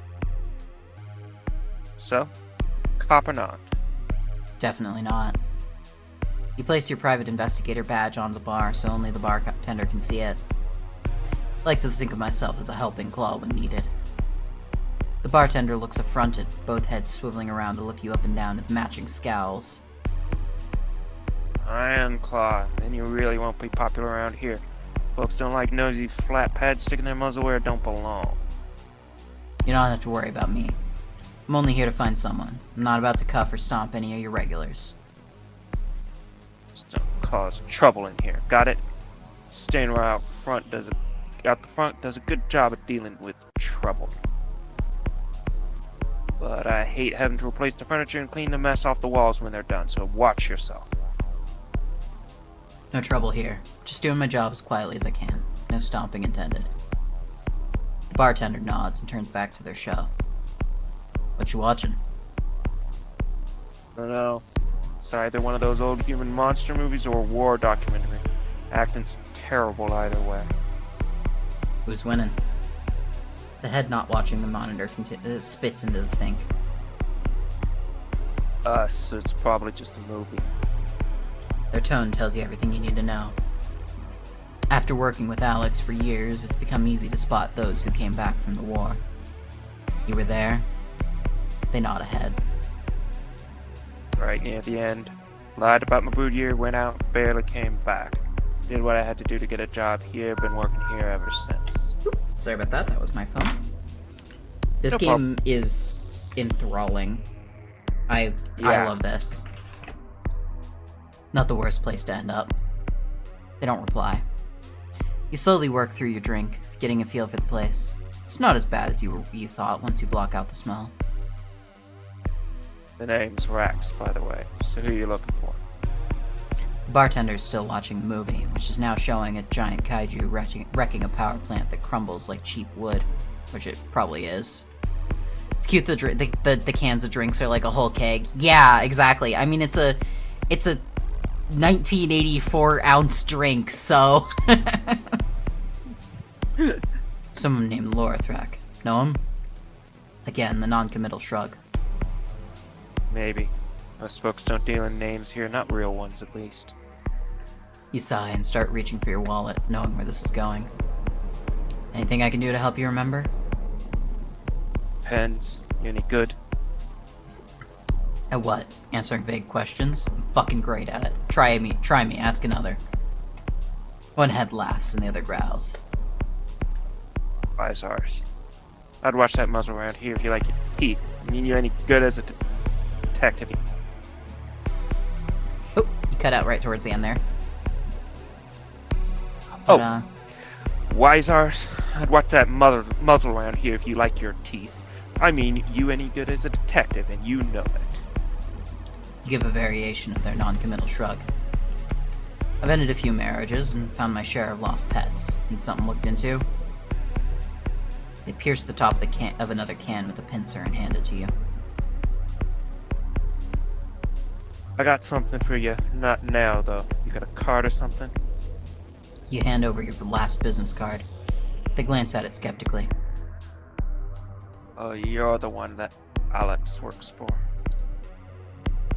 So, cop or not? Definitely not. You place your private investigator badge on the bar so only the bartender can see it. I like to think of myself as a helping claw when needed. The bartender looks affronted, both heads swiveling around to look you up and down with matching scowls. Iron Claw, then you really won't be popular around here. Folks don't like nosy flat pads sticking their muzzle where it don't belong. You don't have to worry about me. I'm only here to find someone. I'm not about to cuff or stomp any of your regulars. Just don't cause trouble in here, got it? Staying right out the front does a good job of dealing with trouble. But I hate having to replace the furniture and clean the mess off the walls when they're done, so watch yourself. No trouble here. Just doing my job as quietly as I can. No stomping intended. The bartender nods and turns back to their show. What you watching? I don't know. It's either one of those old human monster movies or a war documentary. Acting's terrible either way. Who's winning? The head not watching the monitor spits into the sink. Us, it's probably just a movie. Their tone tells you everything you need to know. After working with Alex for years, it's become easy to spot those who came back from the war. You were there? They nod ahead. Right near the end. Lied about my boot year, went out, barely came back. Did what I had to do to get a job here, been working here ever since. Sorry about that, that was my phone. This No game problem. is enthralling. I love this. Not the worst place to end up. They don't reply. You slowly work through your drink, getting a feel for the place. It's not as bad as you thought once you block out the smell. The name's Rax, by the way, so who are you looking for? The bartender's still watching the movie, which is now showing a giant kaiju wrecking a power plant that crumbles like cheap wood, which it probably is. It's cute the cans of drinks are like a whole keg. Yeah, exactly. I mean, it's a 1984 ounce drink, so... Someone named Lorathrak. Know him? Again, the non-committal shrug. Maybe. Most folks don't deal in names here, not real ones at least. You sigh and start reaching for your wallet, knowing where this is going. Anything I can do to help you remember? Pens, you any good? At what? Answering vague questions? I'm fucking great at it. Try me, ask another. One head laughs and the other growls. Wise ours. I'd watch that muzzle around here if you like your teeth. I mean, you any good as a detective. Oh, you cut out right towards the end there. But, Wise ours. I'd watch that muzzle around here if you like your teeth. I mean, you any good as a detective, and you know it. You give a variation of their non-committal shrug. I've ended a few marriages and found my share of lost pets. Need something looked into? They pierce the top of another can with a pincer and hand it to you. I got something for you. Not now, though. You got a card or something? You hand over your last business card. They glance at it skeptically. Oh, you're the one that Alex works for.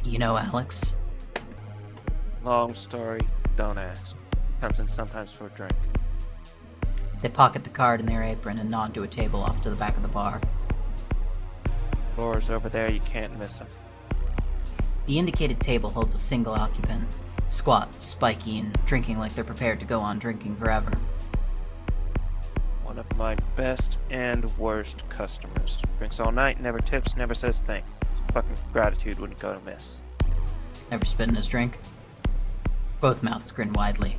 You know Alex? Long story, don't ask. Comes in sometimes for a drink. They pocket the card in their apron and nod to a table off to the back of the bar. Floor's over there, you can't miss him. The indicated table holds a single occupant, squat, spiky, and drinking like they're prepared to go on drinking forever. One of my best and worst customers. Drinks all night, never tips, never says thanks. His fucking gratitude wouldn't go to miss. Ever spit in his drink? Both mouths grin widely.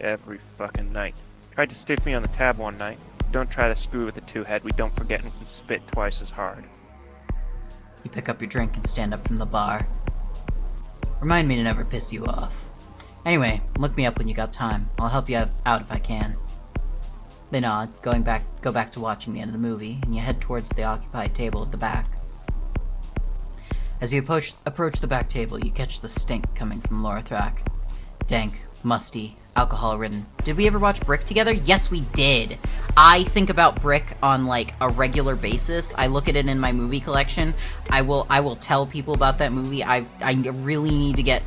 Every fucking night. Tried to stiff me on the tab one night. Don't try to screw with the two-head, we don't forget and can spit twice as hard. You pick up your drink and stand up from the bar. Remind me to never piss you off. Anyway, look me up when you got time. I'll help you out if I can. They nod, go back to watching the end of the movie, and you head towards the occupied table at the back. As you approach the back table, you catch the stink coming from Lorathrak. Dank, musty, alcohol-ridden. Did we ever watch Brick together? Yes, we did. I think about Brick on, like, a regular basis. I look at it in my movie collection. I will tell people about that movie. I really need to get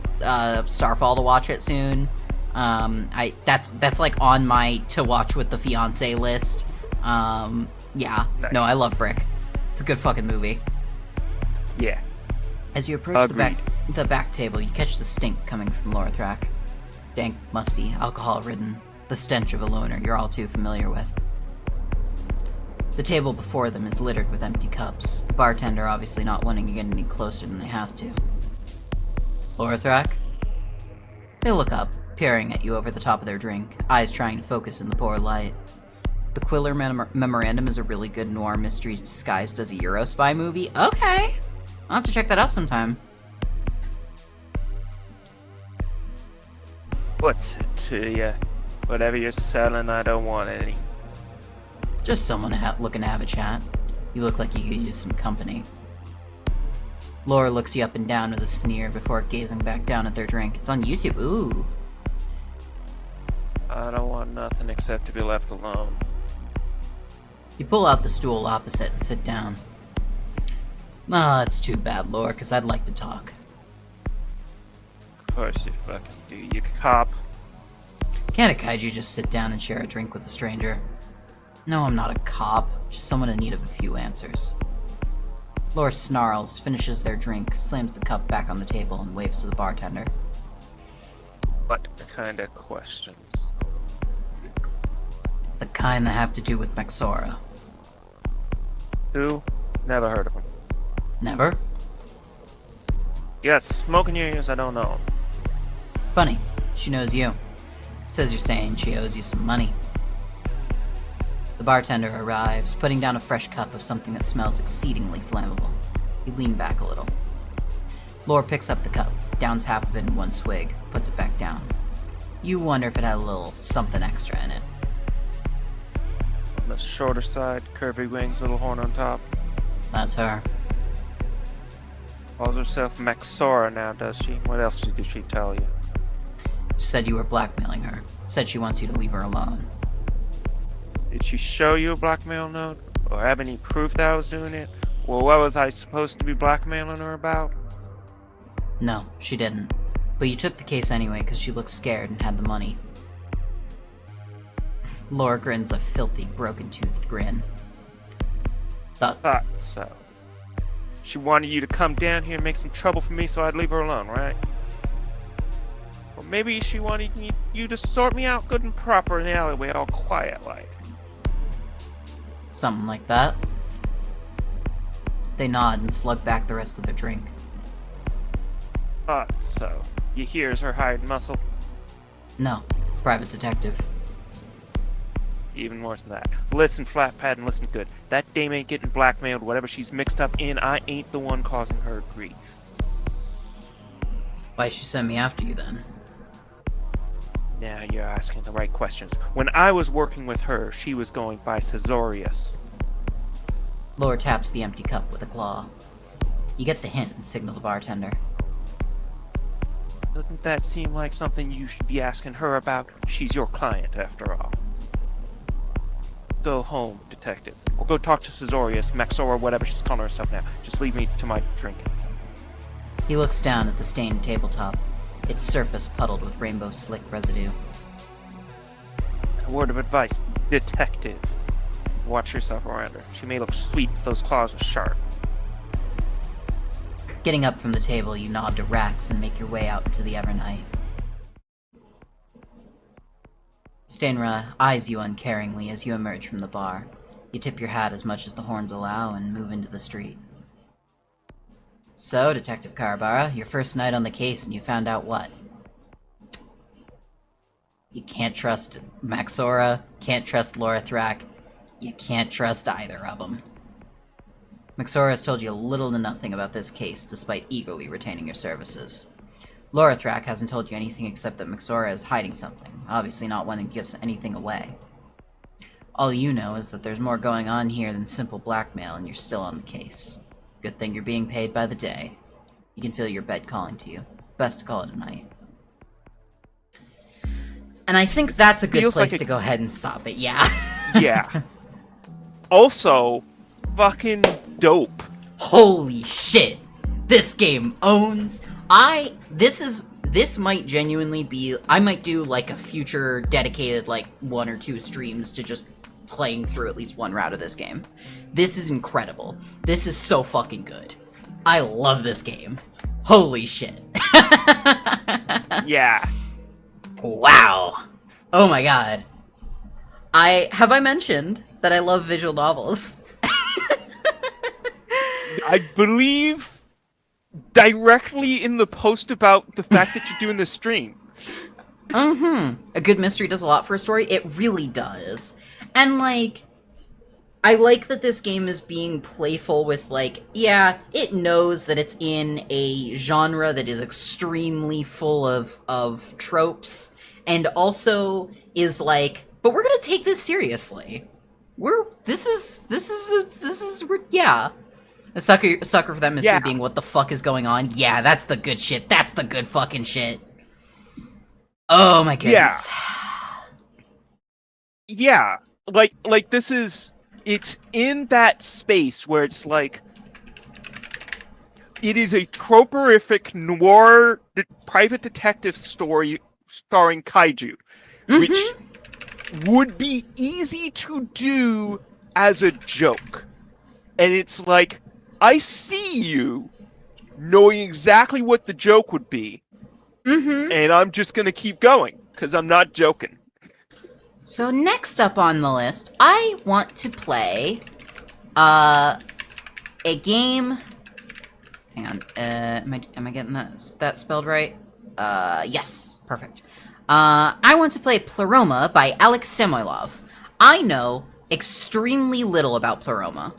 Starfall to watch it soon. That's like on my to watch with the fiance list. Yeah. Nice. No, I love Brick. It's a good fucking movie. Yeah. As you approach Agreed. the back table, you catch the stink coming from Lorathrak. Dank, musty, alcohol-ridden, the stench of a loner you're all too familiar with. The table before them is littered with empty cups, the bartender obviously not wanting to get any closer than they have to. Lorathrak? They look up, peering at you over the top of their drink, eyes trying to focus in the poor light. The Quiller Memorandum is a really good noir mystery disguised as a Eurospy movie. Okay! I'll have to check that out sometime. What's it to ya? Whatever you're selling, I don't want any. Just someone looking to have a chat. You look like you could use some company. Laura looks you up and down with a sneer before gazing back down at their drink. It's on YouTube. Ooh. I don't want nothing except to be left alone. You pull out the stool opposite and sit down. Ah, it's too bad, Laura, because I'd like to talk. Of course you fucking do, you cop. Can't a kaiju just sit down and share a drink with a stranger? No, I'm not a cop, just someone in need of a few answers. Laura snarls, finishes their drink, slams the cup back on the table, and waves to the bartender. What kind of questions? The kind that have to do with Maxora. Who? Never heard of him. Never? You got smoke in your ears, I don't know. Funny, she knows you. Says you're saying she owes you some money. The bartender arrives, putting down a fresh cup of something that smells exceedingly flammable. You lean back a little. Laura picks up the cup, downs half of it in one swig, puts it back down. You wonder if it had a little something extra in it. On the shorter side, curvy wings, little horn on top. That's her. Calls herself Maxora now, does she? What else did she tell you? She said you were blackmailing her. Said she wants you to leave her alone. Did she show you a blackmail note? Or have any proof that I was doing it? Well, what was I supposed to be blackmailing her about? No, she didn't. But you took the case anyway because she looked scared and had the money. Laura grins a filthy, broken-toothed grin. Thought so. She wanted you to come down here and make some trouble for me so I'd leave her alone, right? Or maybe she wanted you to sort me out good and proper in the alleyway, all quiet-like. Something like that. They nod and slug back the rest of their drink. Thought so. You hear is her hired muscle? No, private detective. Even worse than that. Listen, Flatpad, and listen good. That dame ain't getting blackmailed. Whatever she's mixed up in, I ain't the one causing her grief. Why'd she send me after you then? Now you're asking the right questions. When I was working with her, she was going by Caesarius. Lore taps the empty cup with a claw. You get the hint and signal the bartender. Doesn't that seem like something you should be asking her about? She's your client, after all. Go home, detective. Or go talk to Caesarius, Maxora, whatever she's calling herself now. Just leave me to my drinking. He looks down at the stained tabletop, its surface puddled with rainbow slick residue. A word of advice, detective. Watch yourself around her. She may look sweet, but those claws are sharp. Getting up from the table, you nod to Rax and make your way out into the Evernight. Stainra eyes you uncaringly as you emerge from the bar. You tip your hat as much as the horns allow and move into the street. So, Detective Karabara, your first night on the case and you found out what? You can't trust Maxora, can't trust Lorathrak, you can't trust either of them. Maxora has told you little to nothing about this case, despite eagerly retaining your services. Lorathrak hasn't told you anything except that Maxora is hiding something, obviously not one that gives anything away. All you know is that there's more going on here than simple blackmail, and you're still on the case. Good thing you're being paid by the day. You can feel your bed calling to you. Best to call it a night. And I think that's a good place to go ahead and stop it, yeah. Yeah. Also, fucking dope. Holy shit! This game owns... This might genuinely be... I might do, like, a future dedicated, like, 1 or 2 streams to just playing through at least one route of this game. This is incredible. This is so fucking good. I love this game. Holy shit. Yeah. Wow. Oh my god. Have I mentioned that I love visual novels? I believe directly in the post about the fact that you're doing this stream. A good mystery does a lot for a story. It really does. And, like, I like that this game is being playful with, like, yeah, it knows that it's in a genre that is extremely full of tropes, and also is like, but we're gonna take this seriously. Yeah. A sucker for that mystery being what the fuck is going on. Yeah, that's the good shit. That's the good fucking shit. Oh my goodness. Yeah. Like this is... It's in that space where it's like... It is a troperific noir private detective story starring kaiju. Which would be easy to do as a joke. And it's like... I see you knowing exactly what the joke would be, and I'm just gonna keep going, because I'm not joking. So next up on the list, I want to play a game... Hang on, am I getting that spelled right? Yes, perfect. I want to play Pleroma by Alex Samoylov. I know extremely little about Pleroma.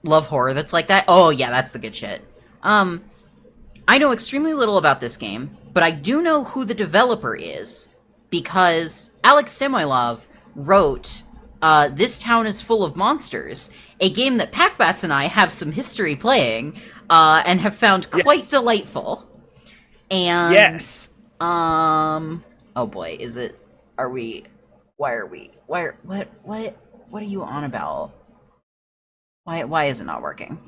Love horror that's like that. Oh, yeah, that's the good shit. I know extremely little about this game, but I do know who the developer is, because Alex Samoylov wrote This Town is Full of Monsters, a game that Packbats and I have some history playing, and have found quite delightful. And, oh boy, is it, what are you on about? Why is it not working?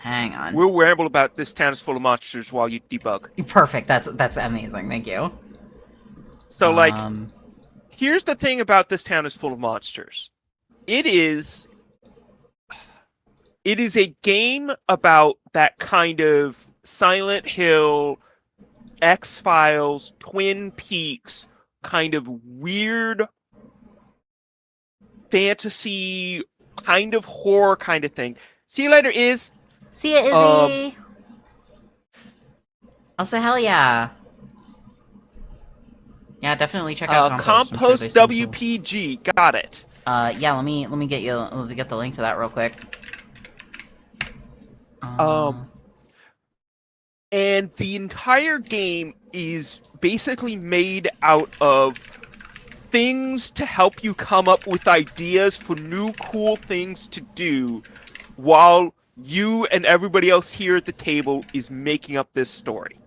Hang on. We'll ramble about This Town is Full of Monsters while you debug. Perfect. That's amazing. Thank you. So, like, here's the thing about This Town is Full of Monsters. It is it is a game about that kind of Silent Hill, X-Files, Twin Peaks kind of weird fantasy, kind of horror kind of thing. See you later, Iz. See ya, Izzy. Also, hell yeah. Yeah, definitely check out Compost. I'm sure Compost they seem cool. WPG. Got it. Yeah, let me get the link to that real quick. And the entire game is basically made out of things to help you come up with ideas for new cool things to do while you and everybody else here at the table is making up this story.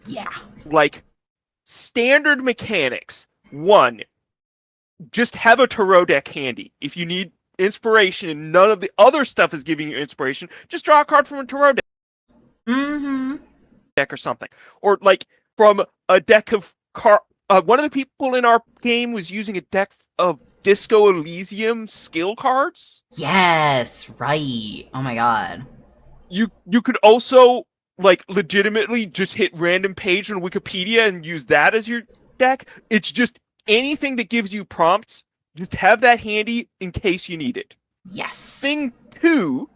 Yeah. Like, standard mechanics. 1, just have a tarot deck handy. If you need inspiration and none of the other stuff is giving you inspiration, just draw a card from a tarot deck. Mm-hmm. Deck or something. Or, like, from a deck of one of the people in our game was using a deck of Disco Elysium skill cards. Yes, right. Oh my god. You could also, like, legitimately just hit random page on Wikipedia and use that as your deck. It's just anything that gives you prompts, just have that handy in case you need it. Yes. Thing 2,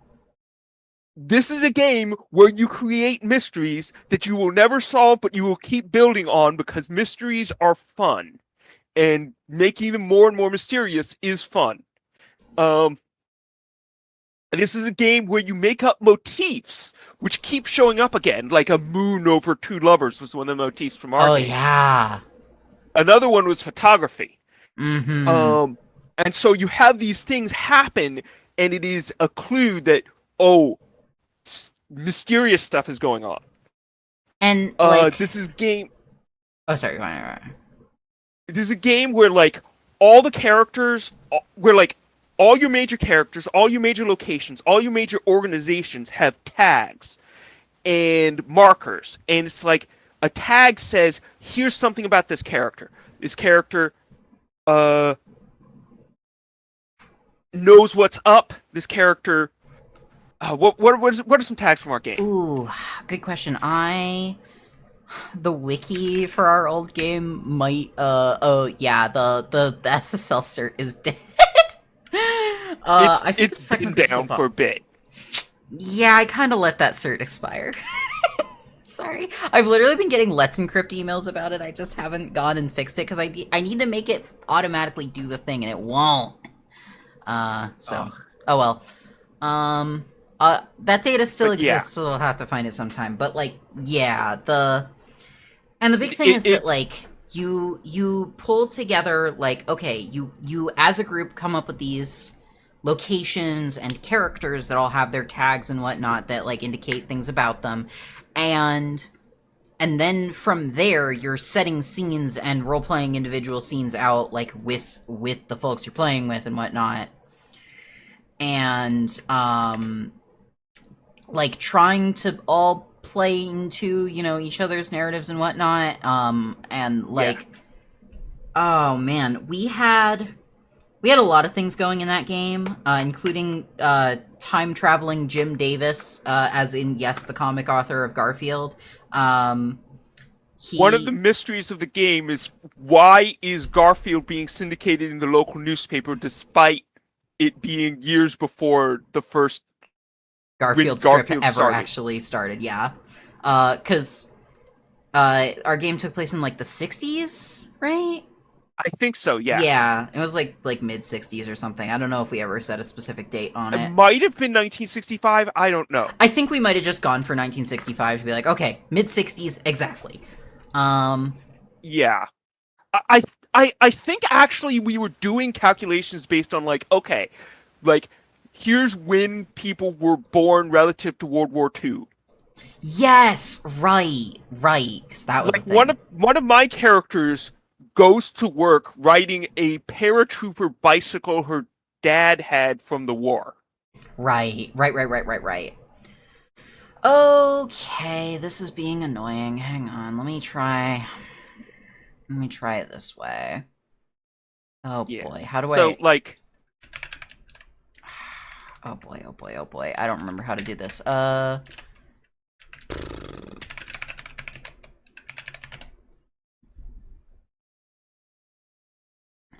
this is a game where you create mysteries that you will never solve, but you will keep building on because mysteries are fun. And making them more and more mysterious is fun. This is a game where you make up motifs, which keep showing up again, like a moon over 2 lovers was one of the motifs from our game. Oh, yeah. Another one was photography. Mm-hmm. And so you have these things happen, and it is a clue that, mysterious stuff is going on. And, like... this is game... Oh, sorry. Right. This is a game where, like, all the characters... Where, like, all your major characters, all your major locations, all your major organizations have tags and markers. And it's like, a tag says, here's something about this character. This character, knows what's up. This character... What are some tags from our game? Ooh, good question. The wiki for our old game might, the SSL cert is dead. I think it's been down for a bit. Yeah, I kind of let that cert expire. Sorry. I've literally been getting Let's Encrypt emails about it. I just haven't gone and fixed it because I need to make it automatically do the thing and it won't. Oh well. That data still exists, so we'll have to find it sometime. But, like, yeah, the big thing is that, like, you pull together, like, okay, you as a group come up with these locations and characters that all have their tags and whatnot that, like, indicate things about them, and then from there, you're setting scenes and role-playing individual scenes out, like, with the folks you're playing with and whatnot. And, like, trying to all play into, you know, each other's narratives and whatnot, and, like, oh, man, we had a lot of things going in that game, including, time-traveling Jim Davis, as in, yes, the comic author of Garfield. One of the mysteries of the game is, why is Garfield being syndicated in the local newspaper despite it being years before the first Garfield strip ever actually started, yeah. Because our game took place in, like, the 60s, right? I think so, yeah. Yeah, it was, like mid-60s or something. I don't know if we ever set a specific date on it. It might have been 1965, I don't know. I think we might have just gone for 1965 to be like, okay, mid-60s, exactly. Yeah. I think, actually, we were doing calculations based on, like, okay, like, here's when people were born relative to World War II. Yes, right, because that was like one of my characters goes to work riding a paratrooper bicycle her dad had from the war. Right. Okay, this is being annoying. Hang on, let me try it this way. Oh boy, how do I... So, like... Oh boy, oh boy, oh boy. I don't remember how to do this. Hang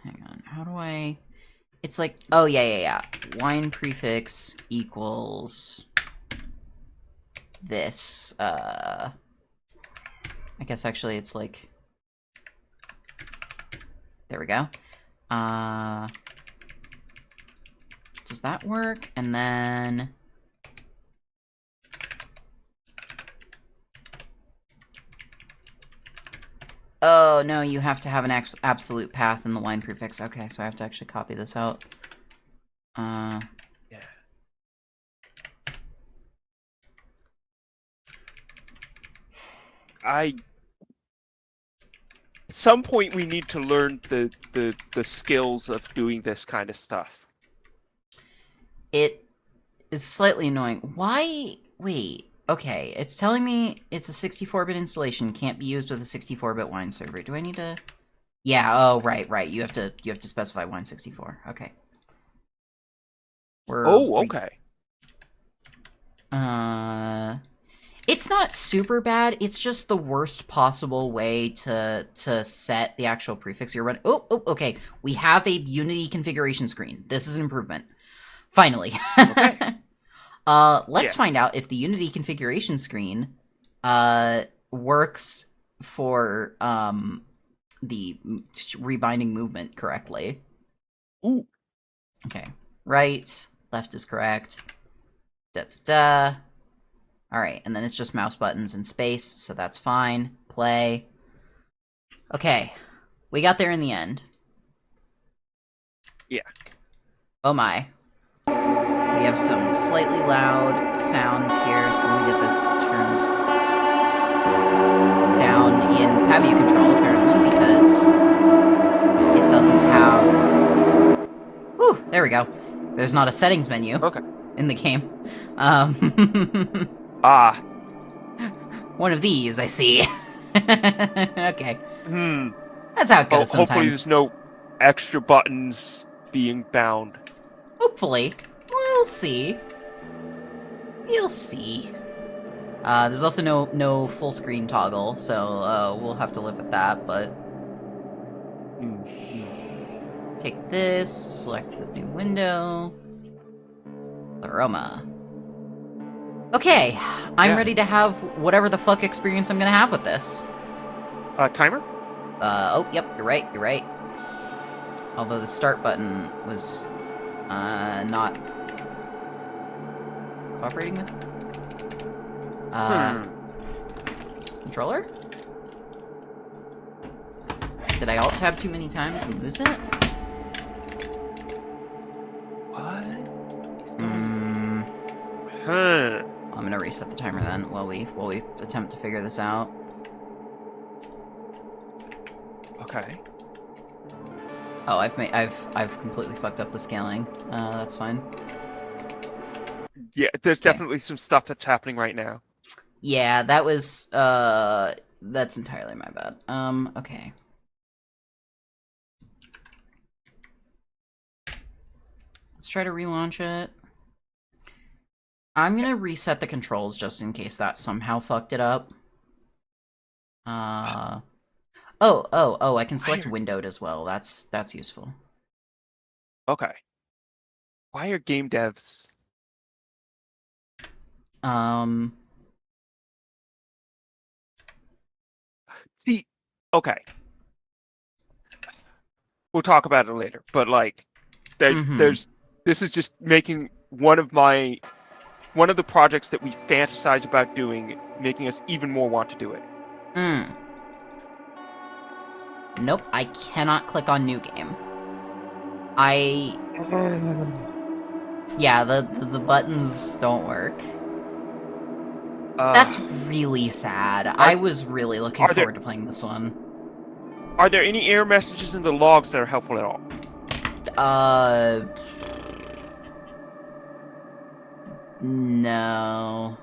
on, how do I... It's like, oh yeah. Wine prefix equals this. I guess actually it's like... There we go. Does that work? And then... Oh, no, you have to have an absolute path in the wine prefix. Okay, so I have to actually copy this out. Yeah. At some point we need to learn the skills of doing this kind of stuff. It is slightly annoying. Why? Wait. Okay, it's telling me it's a 64-bit installation, can't be used with a 64-bit wine server. Do I need to... Yeah, oh, right. You have to specify wine 64. Okay. Okay. It's not super bad. It's just the worst possible way to set the actual prefix you're running. Oh, okay. We have a Unity configuration screen. This is an improvement. Finally. Okay. Let's find out if the Unity configuration screen works for the rebinding movement correctly. Ooh. Okay. Right, left is correct. Da. All right, and then it's just mouse buttons and space, so that's fine. Play. Okay, we got there in the end. Yeah. Oh my. We have some slightly loud sound here, so let me get this turned down in Pavio control, apparently, because it doesn't have... Whew, there we go. There's not a settings menu in the game. One of these, I see. Okay. Hmm. That's how it goes sometimes. Hopefully there's no extra buttons being bound. Hopefully. We'll see. You'll see. There's also no full screen toggle, so we'll have to live with that, but... Take this, select the new window. Aroma. Okay, I'm ready to have whatever the fuck experience I'm gonna have with this. Timer? Oh, yep, you're right. Although the start button was, not cooperating with... Controller? Did I alt-tab too many times and lose it? What? I'm gonna reset the timer then while we attempt to figure this out. Okay. Oh, I've completely fucked up the scaling. That's fine. Yeah, there's definitely some stuff that's happening right now. Yeah, that was that's entirely my bad. Okay. Let's try to relaunch it. I'm gonna reset the controls just in case that somehow fucked it up. Oh, I can select windowed as well. That's useful. Okay. Why are game devs? See, okay. We'll talk about it later, but like, this is just making one of the projects that we fantasize about doing, making us even more want to do it. Nope, I cannot click on new game. Yeah, the buttons don't work. That's really sad. I was really looking forward to playing this one. Are there any error messages in the logs that are helpful at all? No.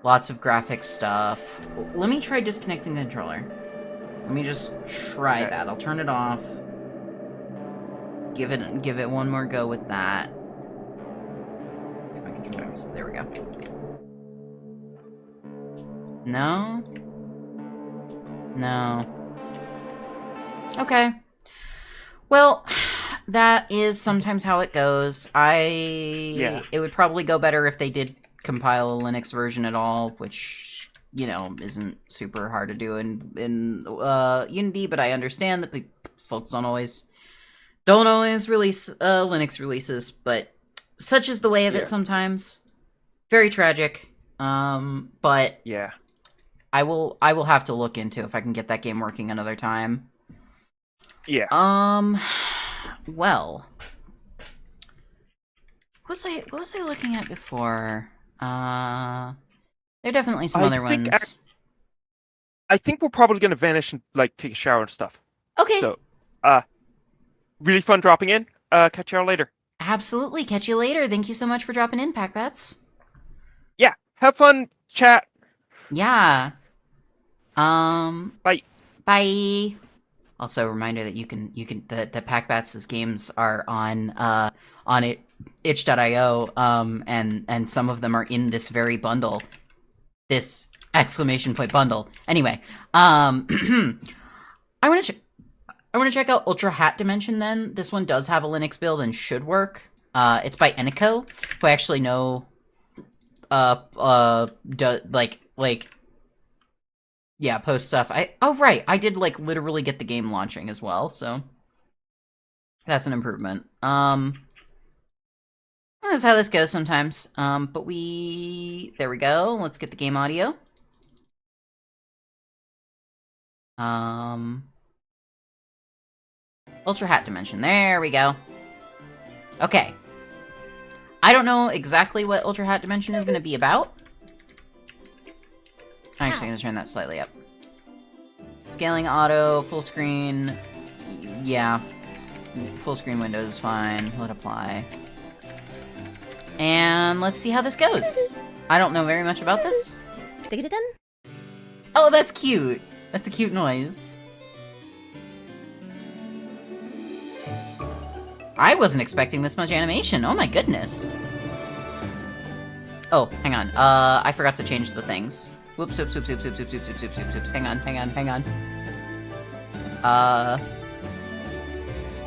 Lots of graphic stuff. Let me try disconnecting the controller. Let me just try that. I'll turn it off. Give it one more go with that. Viscountexx. There we go. No? No. Okay. Well, that is sometimes how it goes. It would probably go better if they did compile a Linux version at all, which, you know, isn't super hard to do in Unity, but I understand that folks don't always release Linux releases, but such is the way of it sometimes. Very tragic. But Yeah. I will have to look into if I can get that game working another time. Yeah. Well, what was I looking at before? There are definitely some other ones. I think we're probably gonna vanish and like take a shower and stuff. Okay. So, really fun dropping in. Catch y'all later. Absolutely. Catch you later. Thank you so much for dropping in, Packbats. Yeah. Have fun. Chat. Yeah. Bye. Bye. Also, a reminder that you can the Packbats' games are on itch.io, and some of them are in this very bundle. This exclamation point bundle. Anyway, I want to check out Ultra Hat Dimension then. This one does have a Linux build and should work. It's by Enico, who I actually know post stuff. Right, I did like literally get the game launching as well, so that's an improvement. That's how this goes sometimes. But there we go. Let's get the game audio. Ultra Hat Dimension. There we go. Okay. I don't know exactly what Ultra Hat Dimension is going to be about. I'm actually going to turn that slightly up. Scaling auto, full screen. Yeah. Full screen window is fine. Let apply. And let's see how this goes. I don't know very much about this. Oh, that's cute. That's a cute noise. I wasn't expecting this much animation. Oh my goodness. Oh, hang on. I forgot to change the things. Whoops, whoops, whoops, whoops, whoops, whoops, whoops, whoops, whoops, whoops. Hang on.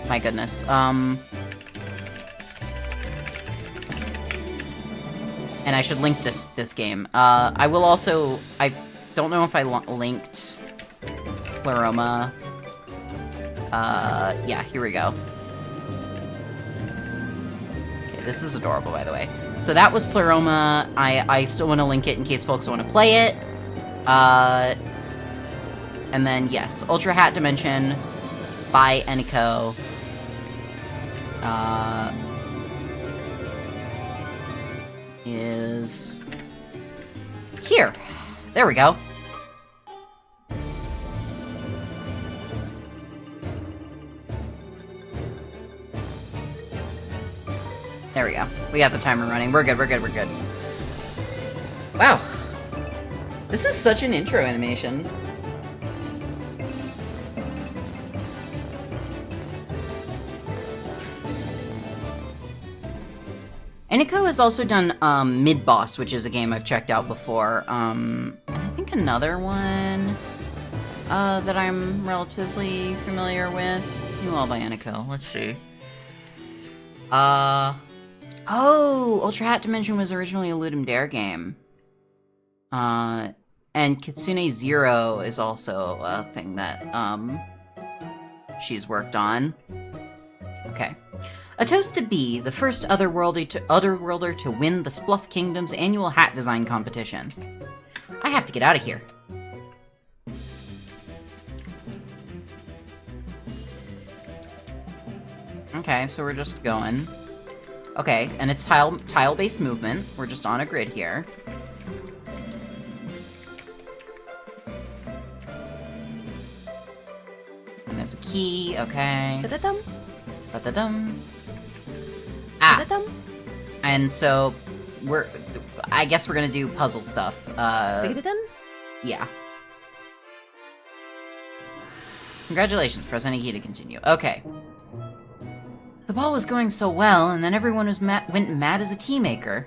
My goodness. And I should link this game. I will also... I don't know if I linked Pleroma. Yeah, here we go. Okay, this is adorable, by the way. So that was Pleroma. I still want to link it in case folks want to play it. And then, yes, Ultra Hat Dimension by Enico. Is here. There we go. There we go. We got the timer running. We're good. Wow. This is such an intro animation. Enico has also done Mid Boss, which is a game I've checked out before. And I think another one that I'm relatively familiar with. You all by Enico. Let's see. Oh, Ultra Hat Dimension was originally a Ludum Dare game. And Kitsune Zero is also a thing that she's worked on. Okay. A toast to B, the first Otherworlder to win the Spluff Kingdom's annual hat design competition. I have to get out of here. Okay, so we're just going. Okay, and it's tile-based movement. We're just on a grid here. And there's a key, okay. Ba-da-dum. Ah. And so I guess we're gonna do puzzle stuff. Yeah. Congratulations, press any key to continue. Okay. The ball was going so well, and then everyone went mad as a tea maker.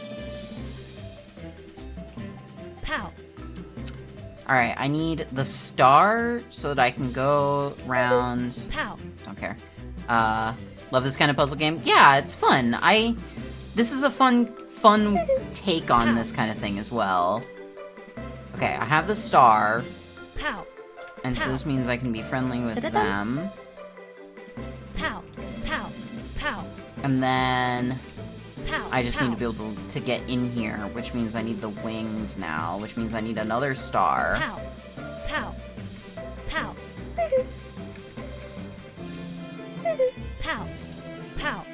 Alright, I need the star so that I can go round... Pow. Don't care. Love this kind of puzzle game. Yeah, it's fun. This is a fun take on this kind of thing as well. Okay, I have the star. Pow. And so this means I can be friendly with Da-da-dum. them. Pow. Pow. Pow. And then Pow. I just pow. need to be able to get in here, which means I need the wings now, which means I need another star. Pow. Pow. Pow. Pow. Pow.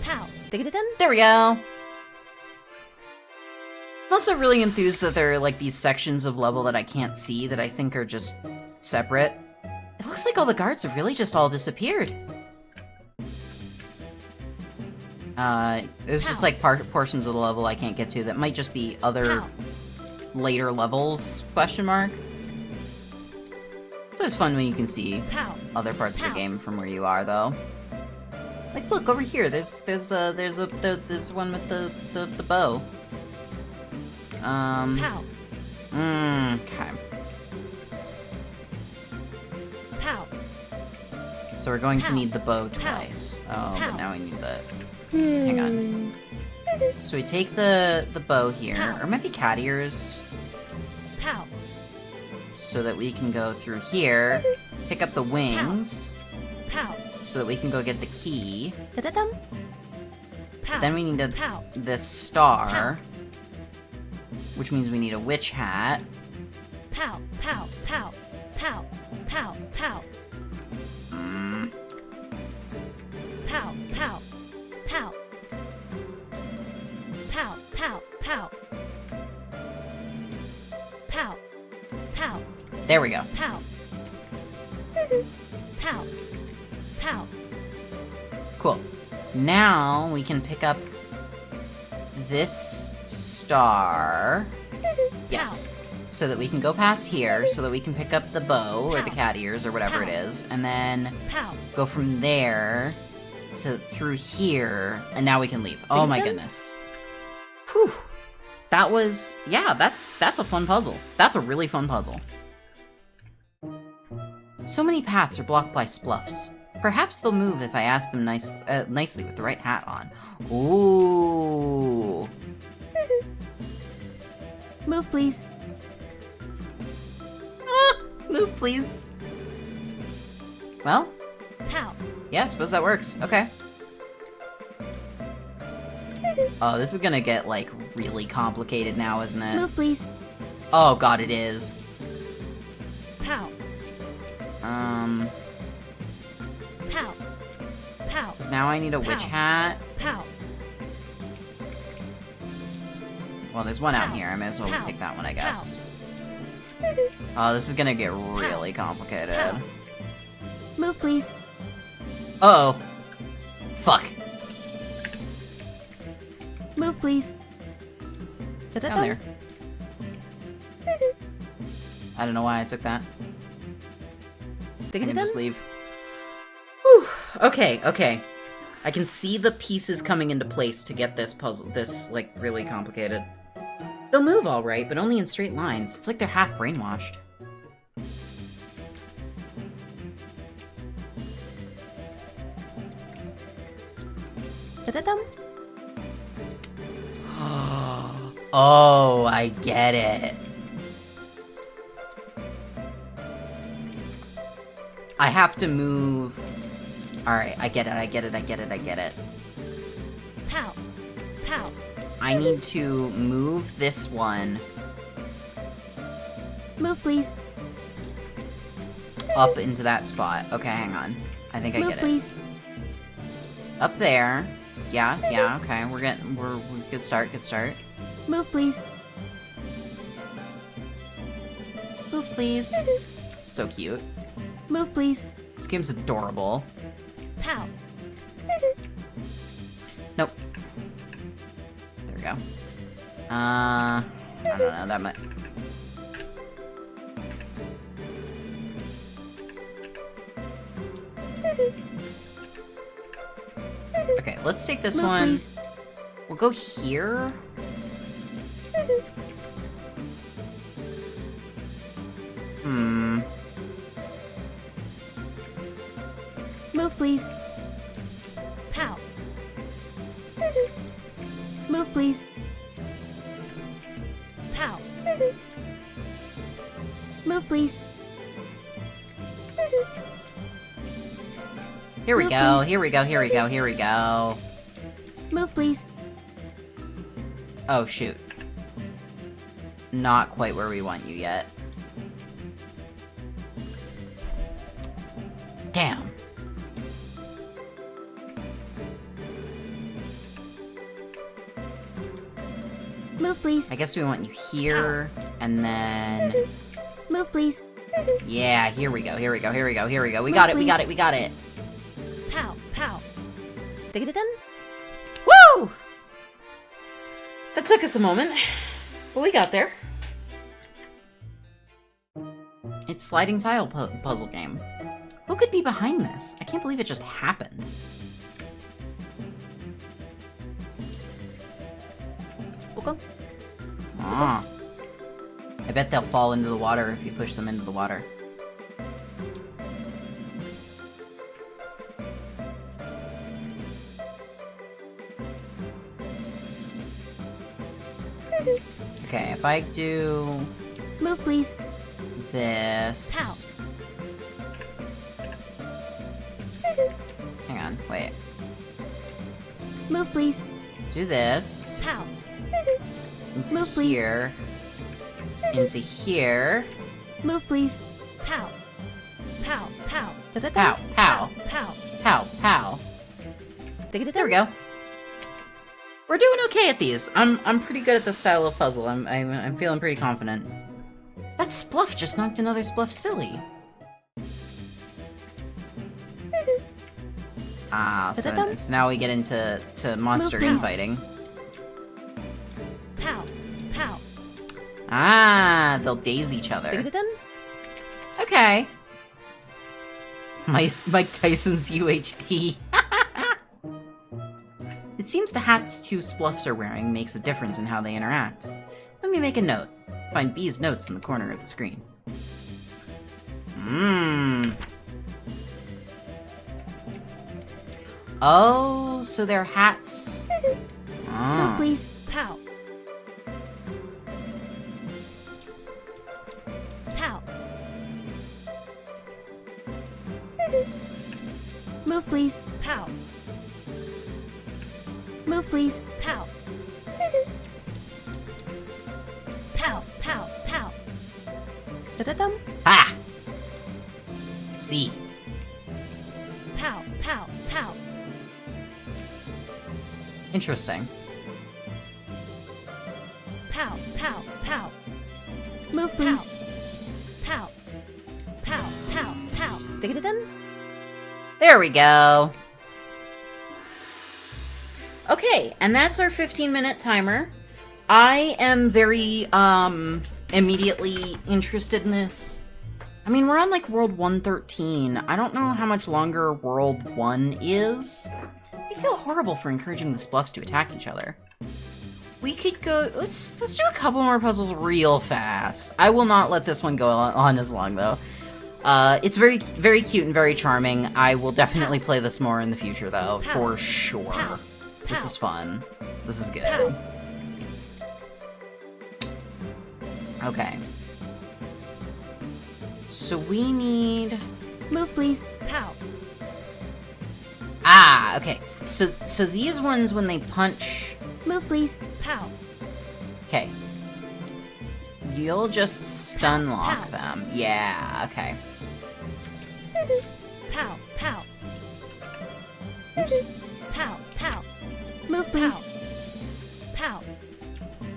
Pow. Dig-a-da-dum. There we go! I'm also really enthused that there are, like, these sections of level that I can't see that I think are just separate. It looks like all the guards have really just all disappeared. There's just, like, portions of the level I can't get to that might just be other Pow. later levels, question mark. So it's fun when you can see Pow. other parts of the Pow. game from where you are, though. Like, look, over here, there's one with the bow. Pow. Okay. Pow. So we're going to Pow. need the bow Pow. twice. Oh, but Pow. now we need the... Hang on. So we take the bow here, Pow. or maybe cat ears, Pow. so that we can go through here, pick up the wings, Pow. so that we can go get the key. Da-da-dum. Pow. Then we need Pow. this star, which means we need a witch hat. Pow. Pow. Pow. Pow. Pow. Pow. Mm, Pow. Pow. Pow. Pow. Pow. Pow. Pow. Pow. there we go. Pow. Pow. Pow. Cool. Now we can pick up this star. Yes. So that we can go past here, so that we can pick up the bow, or the cat ears, or whatever it is, and then Pow. go from there to through here, and now we can leave. Oh my Ding-dong. goodness. Whew. That was... yeah, that's a fun puzzle. That's a really fun puzzle. So many paths are blocked by spluffs. Perhaps they'll move if I ask them nicely with the right hat on. Ooh. Move, please. Move, please. Well, Pow. yeah, I suppose that works. Okay. Oh, this is gonna get, like, really complicated now, isn't it? Move, please. Oh god, it is. Pow. Pow. Pow. 'Cause now I need a witch Pow. hat. Pow. Well, there's one out Pow. here. I may as well Pow. take that one, I guess. Oh, this is gonna get really complicated. Pow. Move, please. Uh-oh. Fuck. Move, please. Down there. I don't know why I took that. I can just leave. Whew. Okay. I can see the pieces coming into place to get this puzzle, like, really complicated. They'll move all right, but only in straight lines. It's like they're half brainwashed. Da-da-dum. Oh, I get it. I have to move... Alright, I get it. Pow. Pow. I need to move this one Move, please. up into that spot. Okay, hang on. I think I Move, get it. please. Up there. Yeah, okay. We're good start. Move, please. Move, please. So cute. Move, please. This game's adorable. Pow. Nope. There we go. I don't know, that might... Okay, let's take this Move, one. please. We'll go here. please. Pow. Move, please. Pow. Move, please. Here we Move, go, please. here we go, here we go, here we go. Move, please. Oh, shoot. Not quite where we want you yet. Damn. Move, please. I guess we want you here, and then... Move, please. Yeah, here we go, here we go, here we go, here we go. We got it, we got it, we got it. Pow, pow. Dig-a-dum. Woo! That took us a moment, but we got there. It's sliding tile puzzle game. Who could be behind this? I can't believe it just happened. Ah. I bet they'll fall into the water if you push them into the water. Okay, if I do Move, please. this... Pow. Hang on, wait. Move, please. Do this. Pow. Into Move, please. here. Into here. Move, please. Pow. Pow, pow. Da-da-dum. Pow, pow. Pow. Pow, pow. Dig-a-da-dum. There we go. We're doing okay at these. I'm pretty good at this style of puzzle. I'm feeling pretty confident. That spluff just knocked another spluff silly. Ah, so now we get into monster Move, please. infighting. Pow. Pow. Ah, they'll daze each other. Dig-a-da-dum. Okay. Mike Tyson's UHT. It seems the hats two spluffs are wearing makes a difference in how they interact. Let me make a note. Find B's notes in the corner of the screen. Oh, so their hats... Move, Oh. please. Pow. Pow. Move, please. Pow. Move, please. Pow. Pow, pow, pow. Da-da-dum. Ah! C. Pow, pow, pow. Interesting. Pow, pow, pow. Move, please. Pow. Pow, pow, pow. Dig-a-da-dum. There we go. Okay, and that's our 15-minute timer. I am very, immediately interested in this. I mean, we're on, like, World 113. I don't know how much longer World 1 is. I feel horrible for encouraging the spluffs to attack each other. We could go... Let's do a couple more puzzles real fast. I will not let this one go on as long, though. It's very, very cute and very charming. I will definitely play this more in the future, though, for sure. This is fun. This is good. Okay. So we need... Move, please. Pow. Ah, okay. So these ones, when they punch... Move, please. Pow. Okay. You'll just stun lock Pow. them. Yeah, okay. Pow, pow. Oops. Pow, pow. Move, please. Pow.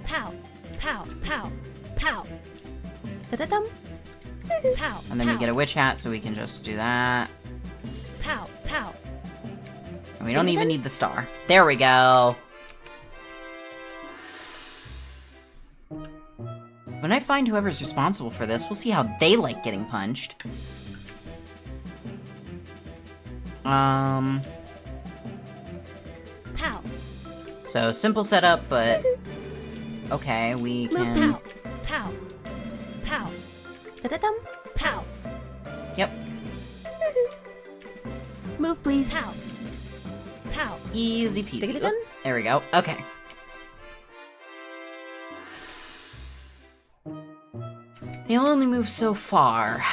Pow. Pow, pow, pow. Da-da-dum. Pow. And then we get a witch hat, so we can just do that. Pow, pow. And we don't even need the star. There we go. When I find whoever's responsible for this, we'll see how they like getting punched. Pow. So simple setup, but okay, we Move, can. pow. Pow. Pow. Da-da-dum. Pow. Yep. Move, please. Pow. Pow. Easy peasy. Tick-a-dum. Oop, there we go. Okay. They'll only move so far.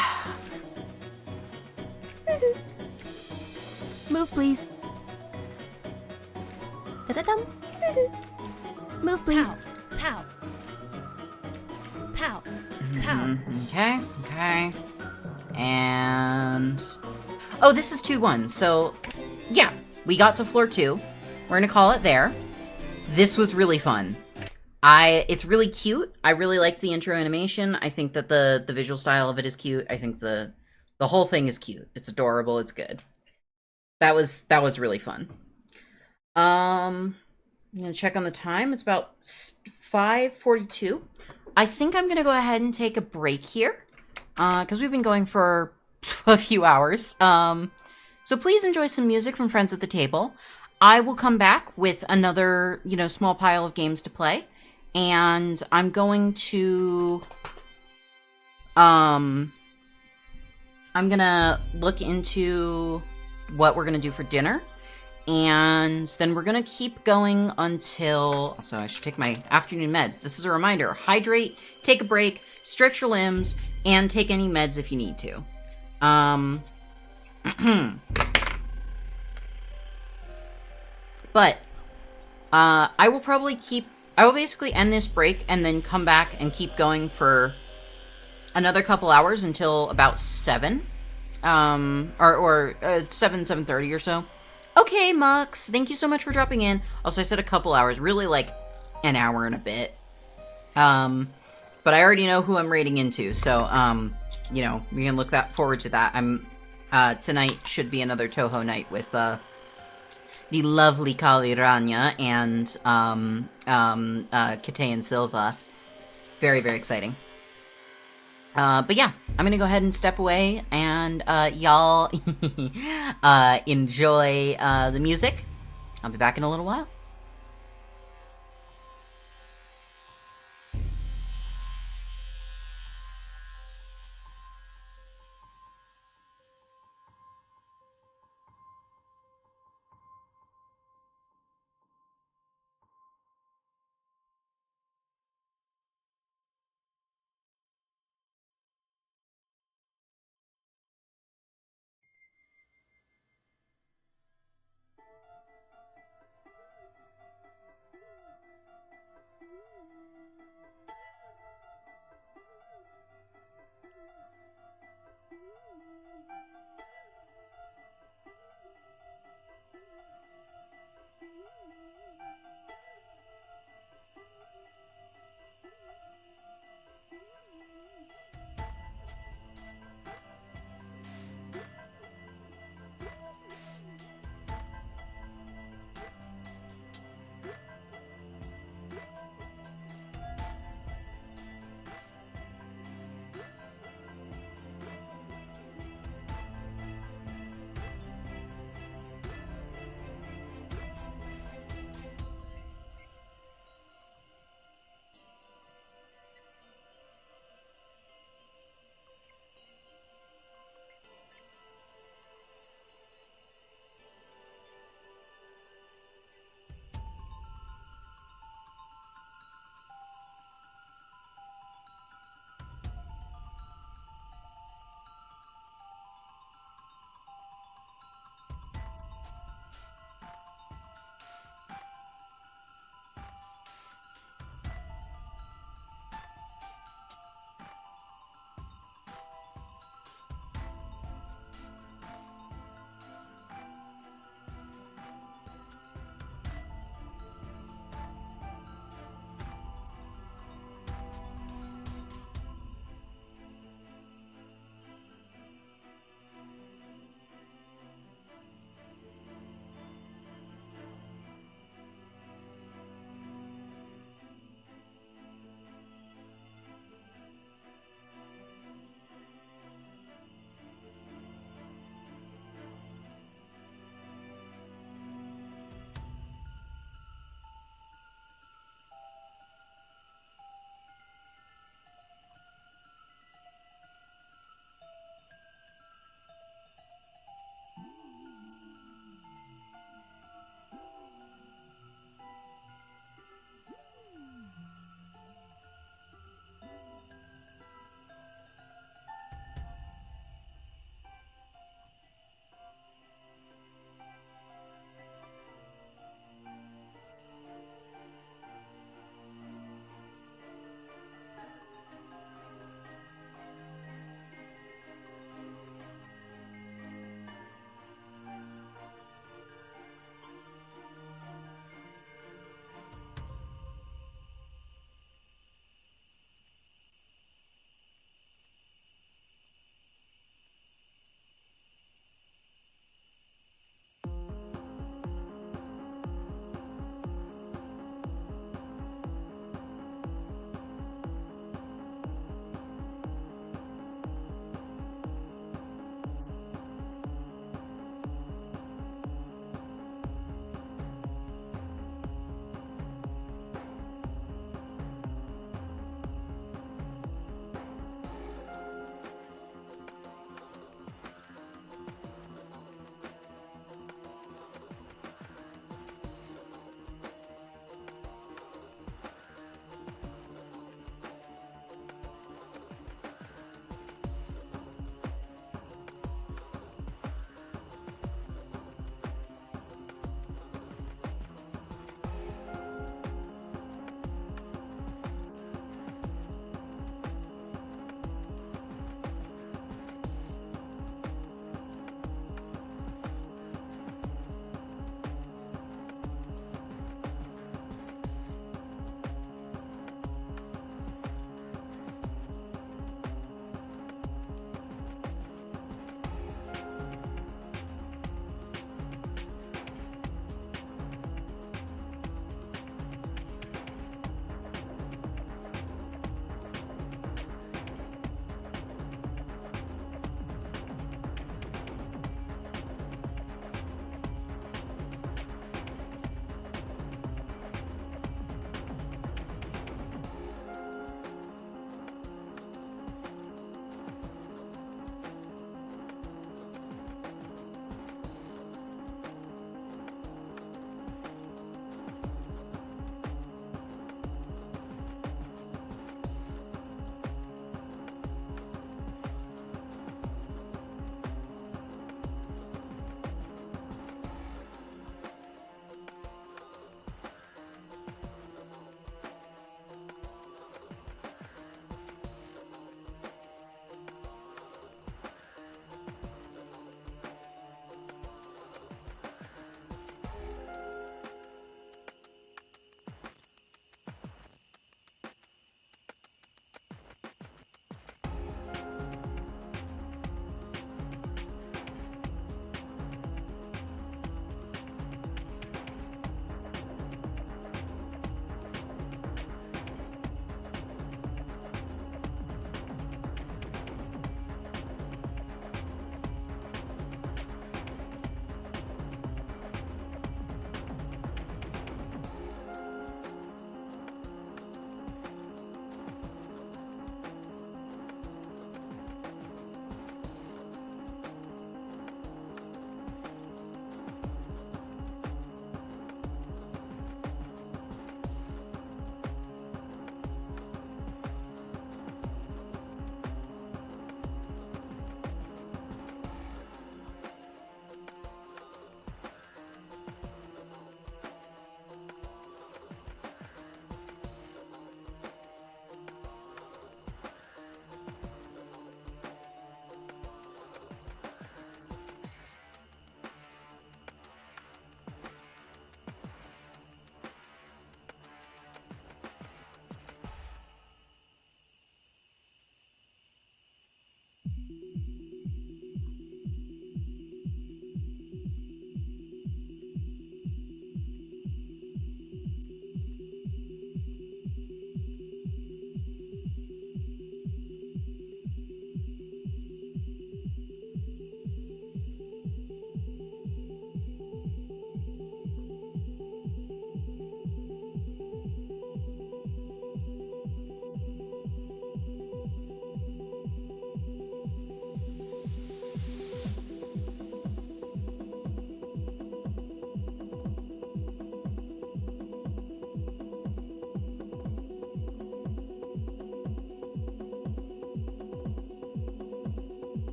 Move, please. Da-da-dum. Move, please. Pow. Pow. Pow. Okay, okay. And... Oh, this is 2-1, so... Yeah, we got to floor 2. We're gonna call it there. This was really fun. It's really cute. I really liked the intro animation. I think that the visual style of it is cute. I think the whole thing is cute. It's adorable. It's good. That was really fun. I'm gonna check on the time. It's about 5:42. I think I'm gonna go ahead and take a break here, because we've been going for a few hours. So please enjoy some music from Friends at the Table. I will come back with another, small pile of games to play, and I'm going to, I'm gonna look into what we're gonna do for dinner. And then we're gonna keep going until... So I should take my afternoon meds. This is a reminder. Hydrate, take a break, stretch your limbs, and take any meds if you need to. But, I will basically end this break and then come back and keep going for another couple hours until about 7. Or 7:30 or so. Okay, Mux, thank you so much for dropping in. Also, I said a couple hours, really like an hour and a bit. But I already know who I'm raiding into, so, we can look forward to that. Tonight should be another Toho night with, the lovely Kali Rania and, Kate and Silva. Very, very exciting. But yeah, I'm gonna go ahead and step away, and y'all enjoy the music. I'll be back in a little while.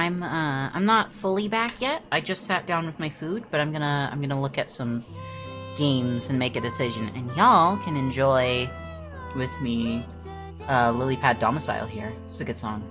I'm not fully back yet. I just sat down with my food, but I'm gonna look at some games and make a decision, and y'all can enjoy with me Lily Pad Domicile here. It's a good song.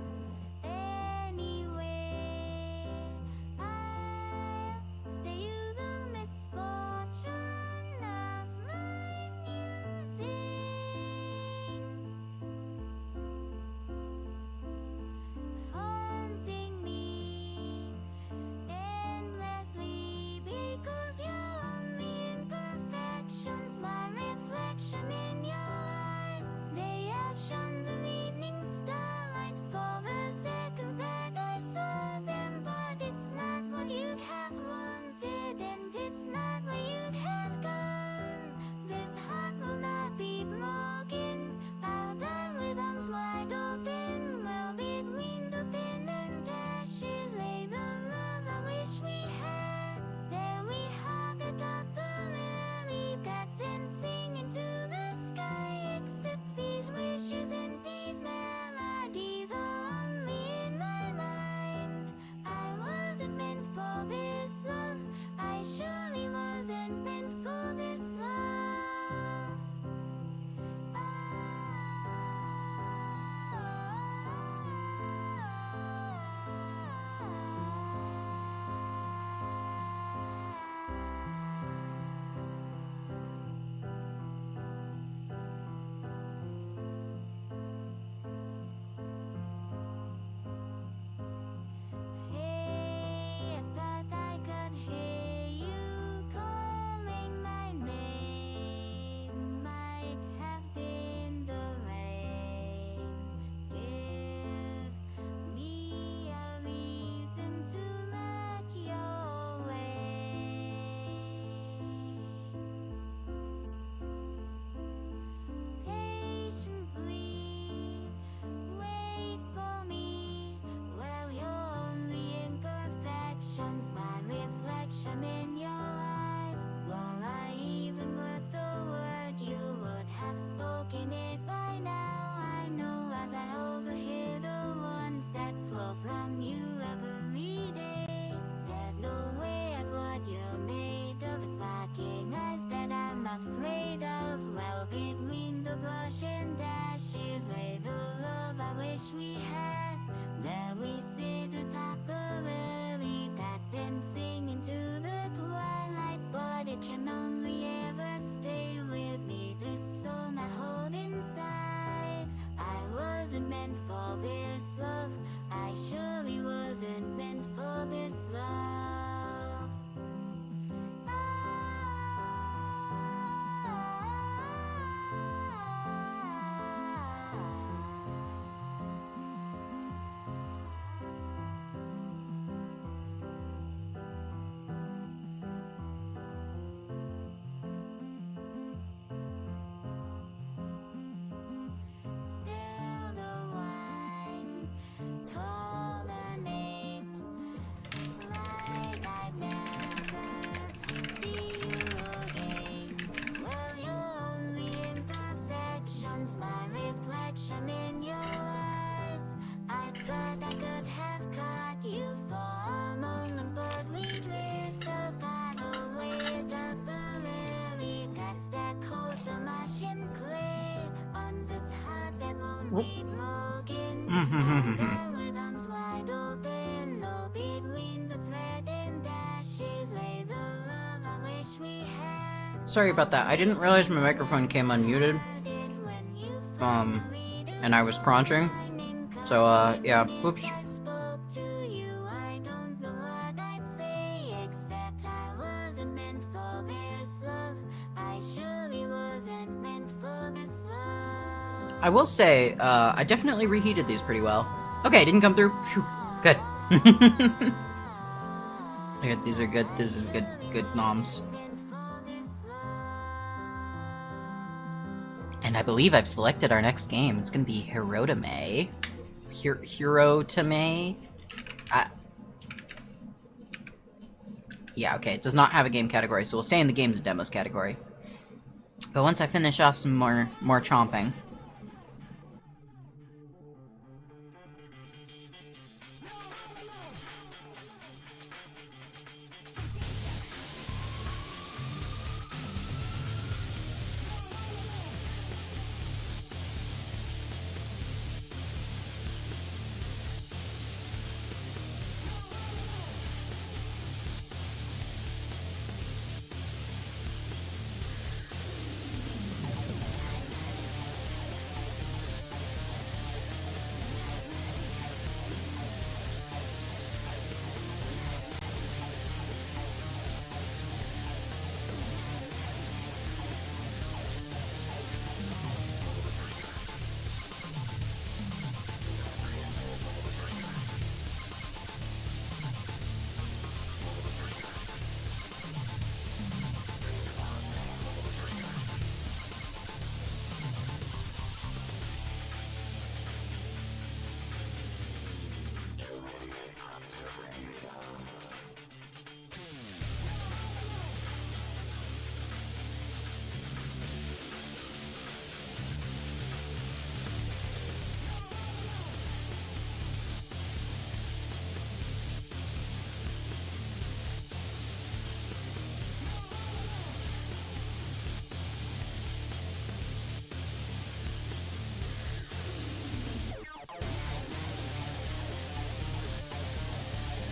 Sorry about that. I didn't realize my microphone came unmuted. And I was crunching. So, yeah. Whoops. I will say, I definitely reheated these pretty well. Okay, didn't come through. Phew, good. Here, these are good. This is good noms. And I believe I've selected our next game. It's gonna be Hirotame. Hirotame? Yeah, okay, it does not have a game category, so we'll stay in the games and demos category. But once I finish off some more chomping...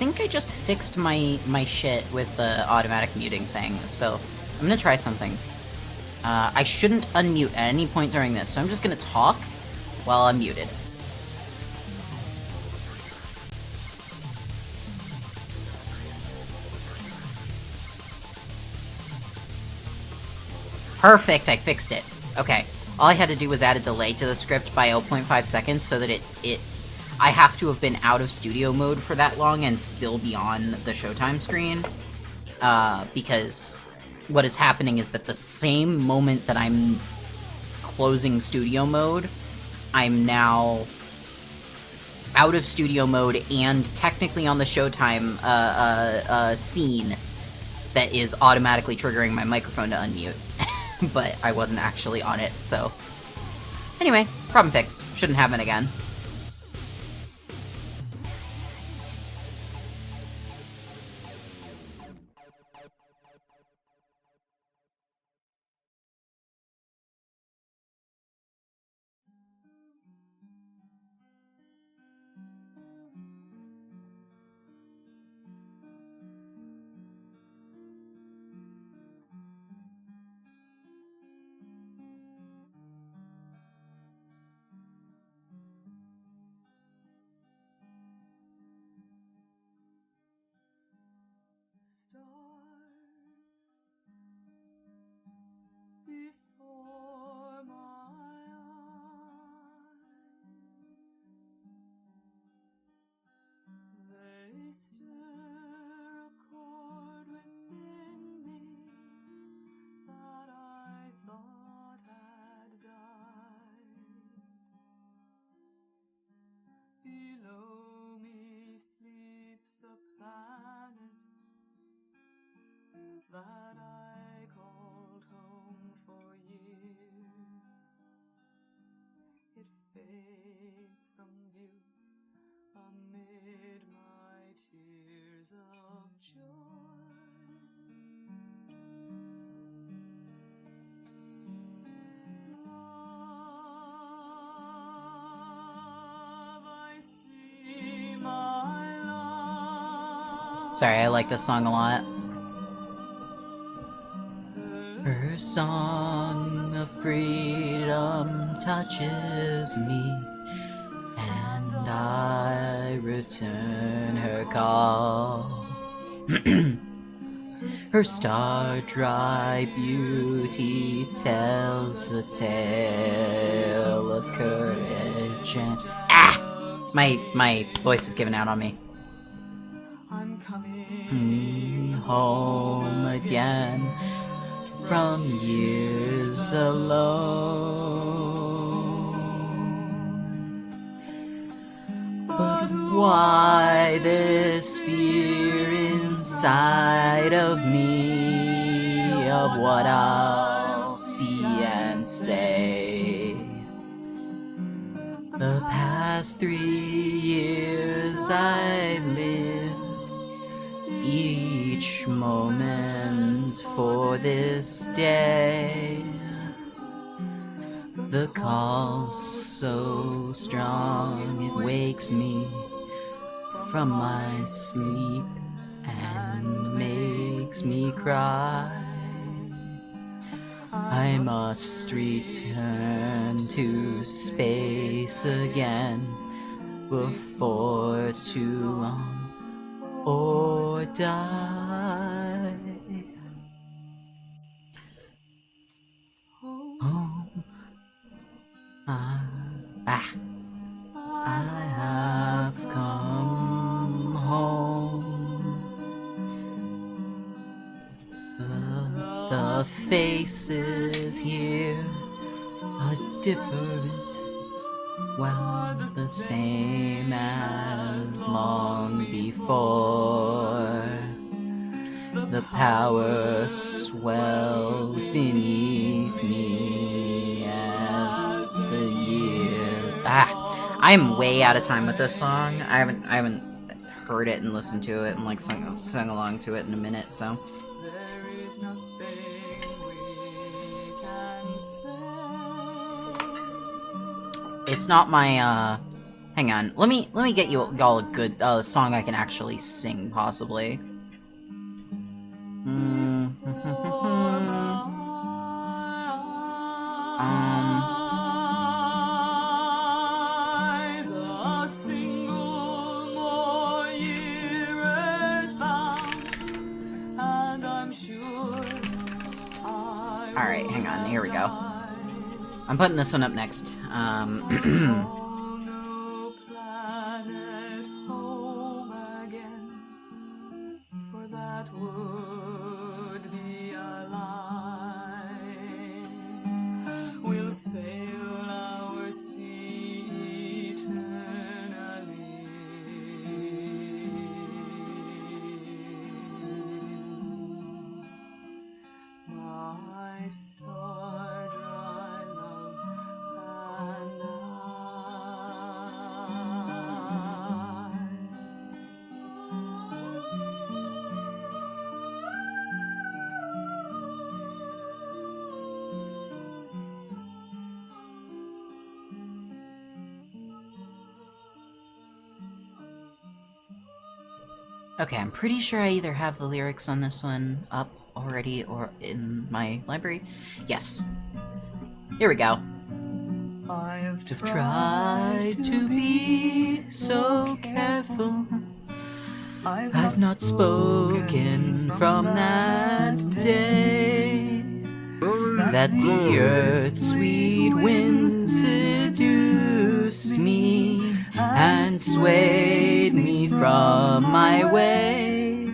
think I just fixed my shit with the automatic muting thing, so I'm gonna try something. I shouldn't unmute at any point during this, so I'm just gonna talk while I'm muted. Perfect, I fixed it. Okay. All I had to do was add a delay to the script by 0.5 seconds so that I have to have been out of studio mode for that long and still be on the Showtime screen. Because what is happening is that the same moment that I'm closing studio mode, I'm now out of studio mode and technically on the Showtime scene that is automatically triggering my microphone to unmute. But I wasn't actually on it, so... Anyway, problem fixed. Shouldn't happen again. Before my eyes, they stir a chord within me that I thought had died. Below me sleeps a planet that I called home for years. It fades from view amid my tears of joy. Love, I see my love. Sorry, I like this song a lot. Her song of freedom touches me, and I return her call. Her star-dry beauty tells a tale of courage and... Ah! My voice is giving out on me. I'm coming Home again from years alone. But why this fear inside of me of what I'll see and say? The past 3 years I've lived each moment for this day. The call's so strong it wakes me from my sleep and makes me cry. I must return to space again before too long or die. Home, I have come home. The faces here are different, well, the same as long before. The power swells beneath me as the years... I'm way out of time with this song. I haven't heard it and listened to it and like sung along to it in a minute, so... There is nothing we can say. It's not my Hang on. Let me get you all a good song I can actually sing, possibly. Eyes, a single more year earthbound, and I'm sure Alright, hang on. Here we go. I'm putting this one up next. no planet home again, for that would be a lie. We'll sail our sea eternally. My star dry love and Okay, I'm pretty sure I either have the lyrics on this one up already or in my library. Yes. Here we go. I've Tried to be so careful. I've not spoken from that day that the earth's sweet wind seduced me and swayed me from my way.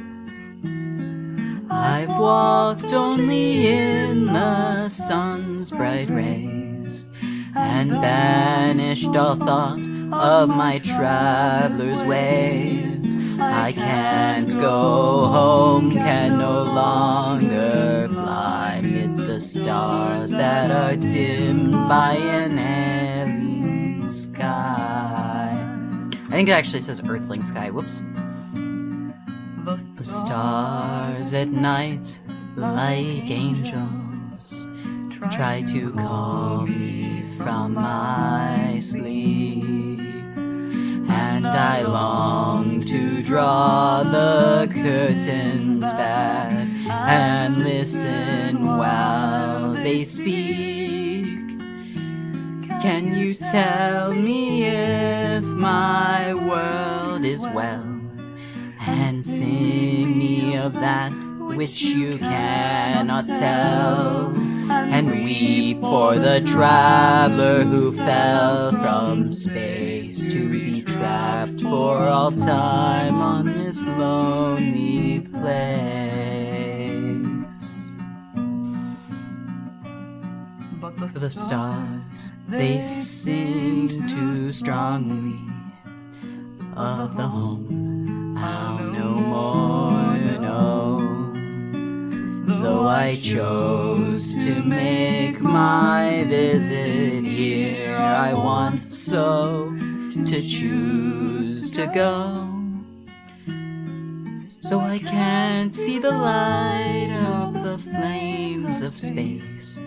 I've walked only in the sun's bright rays and banished all thought of my traveler's ways. I can't go home, can no longer fly mid the stars that are dimmed by an alien sky. I think it actually says earthling sky. Whoops. The stars at night, like angels, try to call me from my sleep, and I long to draw the curtains back and listen while they speak. Can you tell me if my world is well, and sing me of that which you cannot tell, and weep for the traveler who fell from space to be trapped for all time on this lonely place. But the stars, they sing too strongly of the home I'll no more know. Though I chose to make my visit here, I want so to choose to go. So I can't see the light of the flames of space,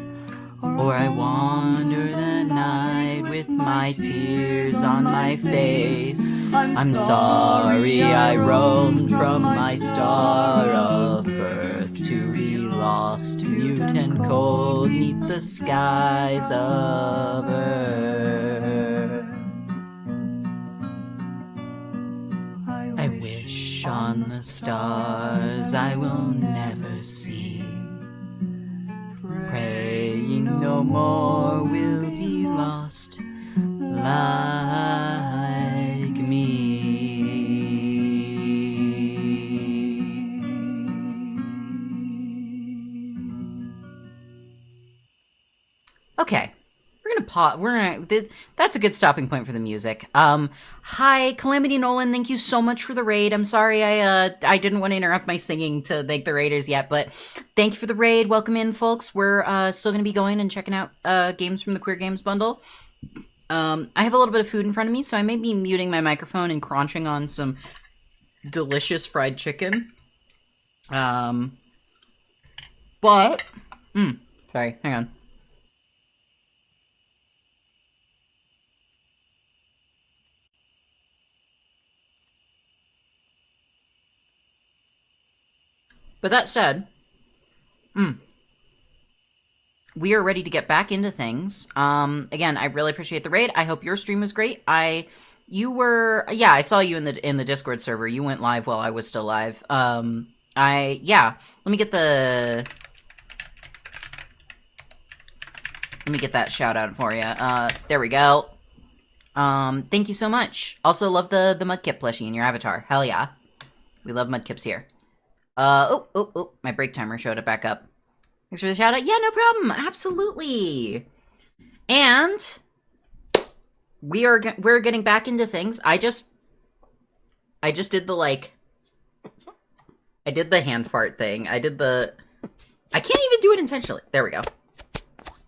or I wander the night with my tears on my face. I'm sorry I roamed from my star of birth to be lost, mute and cold, neath the skies of earth. I wish on the stars I will never see, praying no more will be lost like me. Okay, we're gonna pause. That's a good stopping point for the music. Hi, Calamity Nolan. Thank you so much for the raid. I'm sorry I didn't want to interrupt my singing to thank the raiders yet, but thank you for the raid. Welcome in, folks. We're still gonna be going and checking out games from the Queer Games bundle. I have a little bit of food in front of me, so I may be muting my microphone and crunching on some delicious fried chicken. But sorry, hang on. But that said, we are ready to get back into things. Again, I really appreciate the raid. I hope your stream was great. I saw you in the Discord server. You went live while I was still live. Let me get that shout out for you. There we go. Thank you so much. Also love the Mudkip plushie in your avatar. Hell yeah. We love Mudkips here. My break timer showed it back up. Thanks for the shout out. Yeah, no problem. Absolutely. And we're getting back into things. I just did the I did the hand fart thing. I can't even do it intentionally. There we go.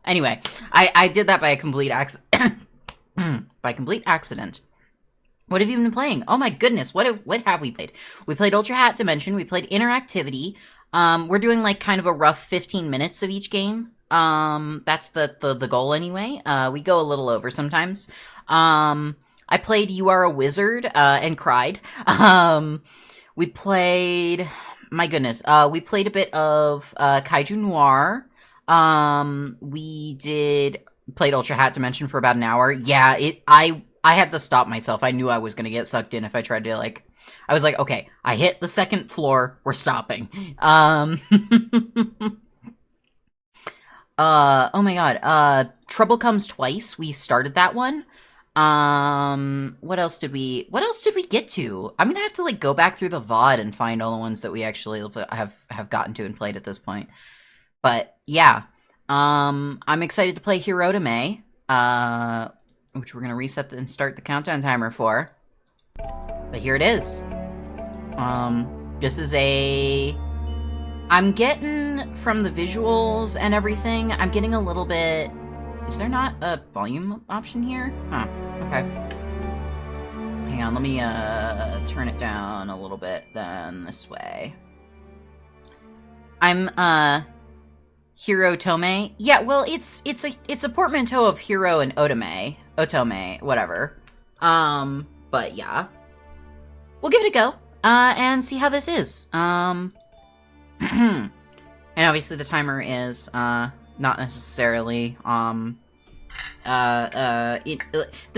Anyway, I did that by a complete accident. What have you been playing? Oh my goodness, what have we played? We played Ultra Hat Dimension, we played Interactivity. We're doing like kind of a rough 15 minutes of each game. That's the goal anyway. We go a little over sometimes. I played You Are a Wizard, and cried. We played, my goodness, we played a bit of, Kaiju Noir. Played Ultra Hat Dimension for about an hour. Yeah, I had to stop myself. I knew I was gonna get sucked in if I tried to, I was like, okay, I hit the second floor, we're stopping. Oh my god, Trouble Comes Twice, we started that one. What else did we get to? I'm gonna have to, go back through the VOD and find all the ones that we actually have gotten to and played at this point. But, yeah. I'm excited to play Hirotame, which we're gonna reset and start the countdown timer for. But here it is. This is I'm getting, from the visuals and everything, I'm getting a little bit... Is there not a volume option here? Huh, okay. Hang on, let me, turn it down a little bit, then this way. I'm, Hirotome. Yeah, well, it's a portmanteau of hero and otome, whatever. But yeah, we'll give it a go, and see how this is. And obviously the timer is not necessarily the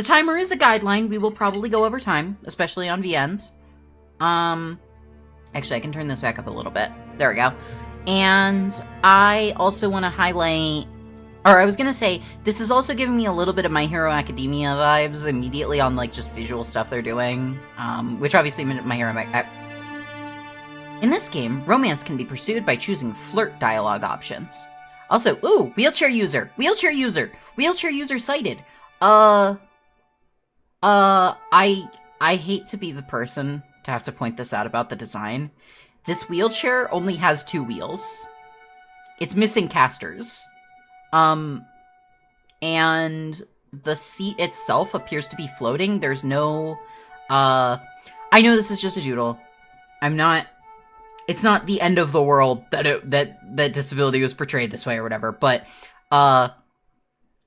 timer is a guideline. We will probably go over time, especially on VNs. Actually, I can turn this back up a little bit. There we go. And I also want to highlight, or I was going to say, this is also giving me a little bit of My Hero Academia vibes immediately on, just visual stuff they're doing, which obviously My Hero... In this game, romance can be pursued by choosing flirt dialogue options. Also, ooh, wheelchair user sighted. I hate to be the person to have to point this out about the design. This wheelchair only has 2 wheels. It's missing casters. And the seat itself appears to be floating. There's no, I know this is just a doodle. It's not the end of the world that disability was portrayed this way or whatever, but,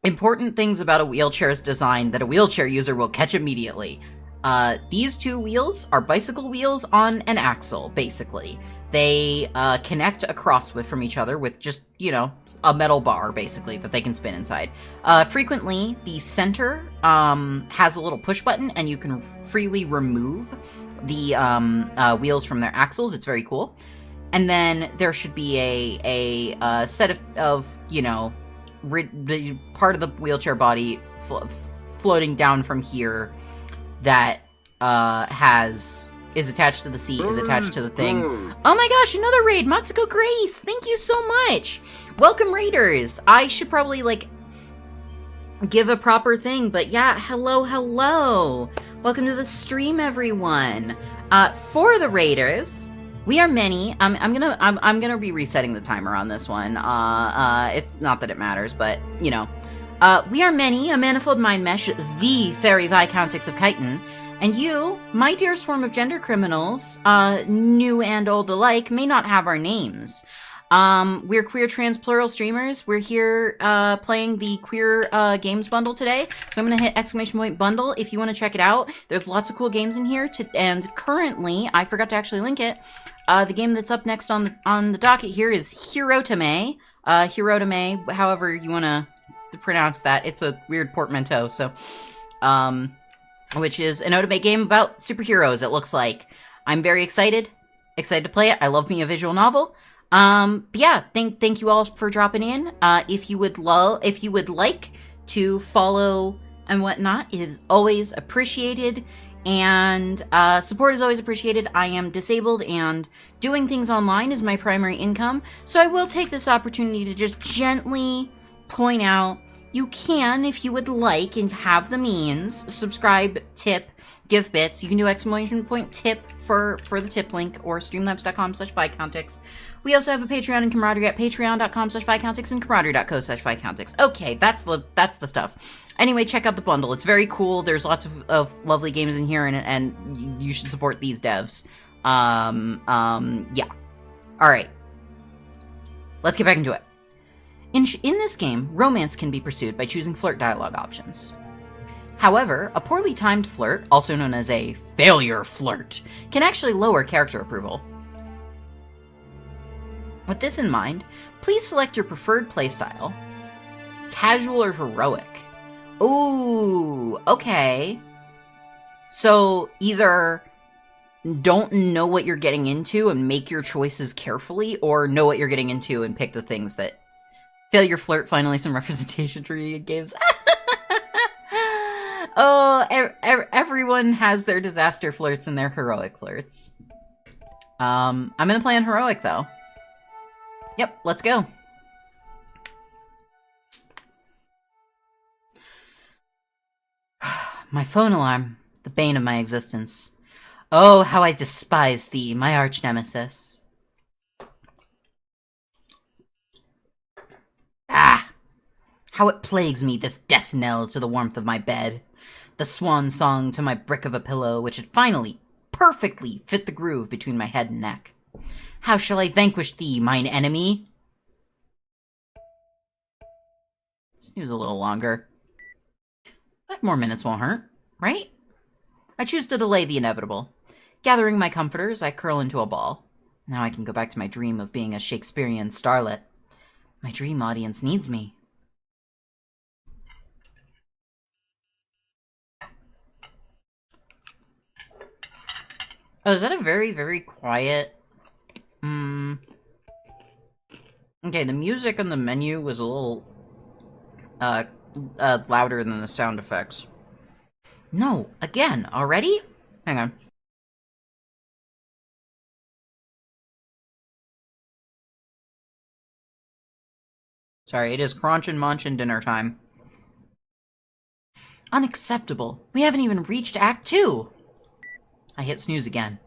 important things about a wheelchair's design that a wheelchair user will catch immediately. These 2 wheels are bicycle wheels on an axle, basically. They, connect across from each other with just, a metal bar, basically, that they can spin inside. Frequently, the center, has a little push button, and you can freely remove the, wheels from their axles. It's very cool. And then there should be a set of the part of the wheelchair body floating down from here that is attached to the seat, is attached to the thing. Oh my gosh, another raid! Matsuko Grace! Thank you so much! Welcome, raiders! I should probably, give a proper thing, but yeah, hello! Welcome to the stream, everyone! For the raiders, we are many. I'm gonna be resetting the timer on this one. It's not that it matters, but, we are many, a manifold mind mesh, the fairy Viscountexx of Chiton, and you, my dear swarm of gender criminals, new and old alike, may not have our names. We're queer, trans, plural streamers. We're here playing the queer games bundle today. So I'm gonna hit exclamation point bundle if you want to check it out. There's lots of cool games in here. And currently, I forgot to actually link it. The game that's up next on the docket here is Hirotame. Hirotame, however you want to pronounce that. It's a weird portmanteau. So, which is an otome game about superheroes. It looks like. I'm very excited to play it. I love me a visual novel. But yeah, thank you all for dropping in. If you would like to follow and whatnot, it is always appreciated, and support is always appreciated. I am disabled, and doing things online is my primary income, so I will take this opportunity to just gently point out you can, if you would like and have the means, subscribe, tip, give bits. You can do exclamation point tip for the tip link, or streamlabs.com/Viscountexx. We also have a Patreon and camaraderie at patreon.com/Viscountexx and camaraderie.co/Viscountexx. Okay, that's the stuff. Anyway, check out the bundle. It's very cool. There's lots of lovely games in here, and you should support these devs. Yeah. Alright. Let's get back into it. In this game, romance can be pursued by choosing flirt dialogue options. However, a poorly timed flirt, also known as a failure flirt, can actually lower character approval. With this in mind, please select your preferred playstyle. Casual or heroic? Ooh, okay. So either don't know what you're getting into and make your choices carefully, or know what you're getting into and pick the things that... Failure flirt, finally some representation for you in games. Oh, everyone has their disaster flirts and their heroic flirts. I'm gonna play on heroic, though. Yep, let's go. My phone alarm, the bane of my existence. Oh, how I despise thee, my arch nemesis. Ah! How it plagues me, this death knell to the warmth of my bed. The swan song to my brick of a pillow, which had finally, perfectly fit the groove between my head and neck. How shall I vanquish thee, mine enemy? Snooze a little longer. 5 more minutes won't hurt, right? I choose to delay the inevitable. Gathering my comforters, I curl into a ball. Now I can go back to my dream of being a Shakespearean starlet. My dream audience needs me. Oh, is that a very, very quiet... Okay, the music on the menu was a little... louder than the sound effects. No, again, already? Hang on. Sorry, it is crunch and munch and dinner time. Unacceptable. We haven't even reached Act 2. I hit snooze again.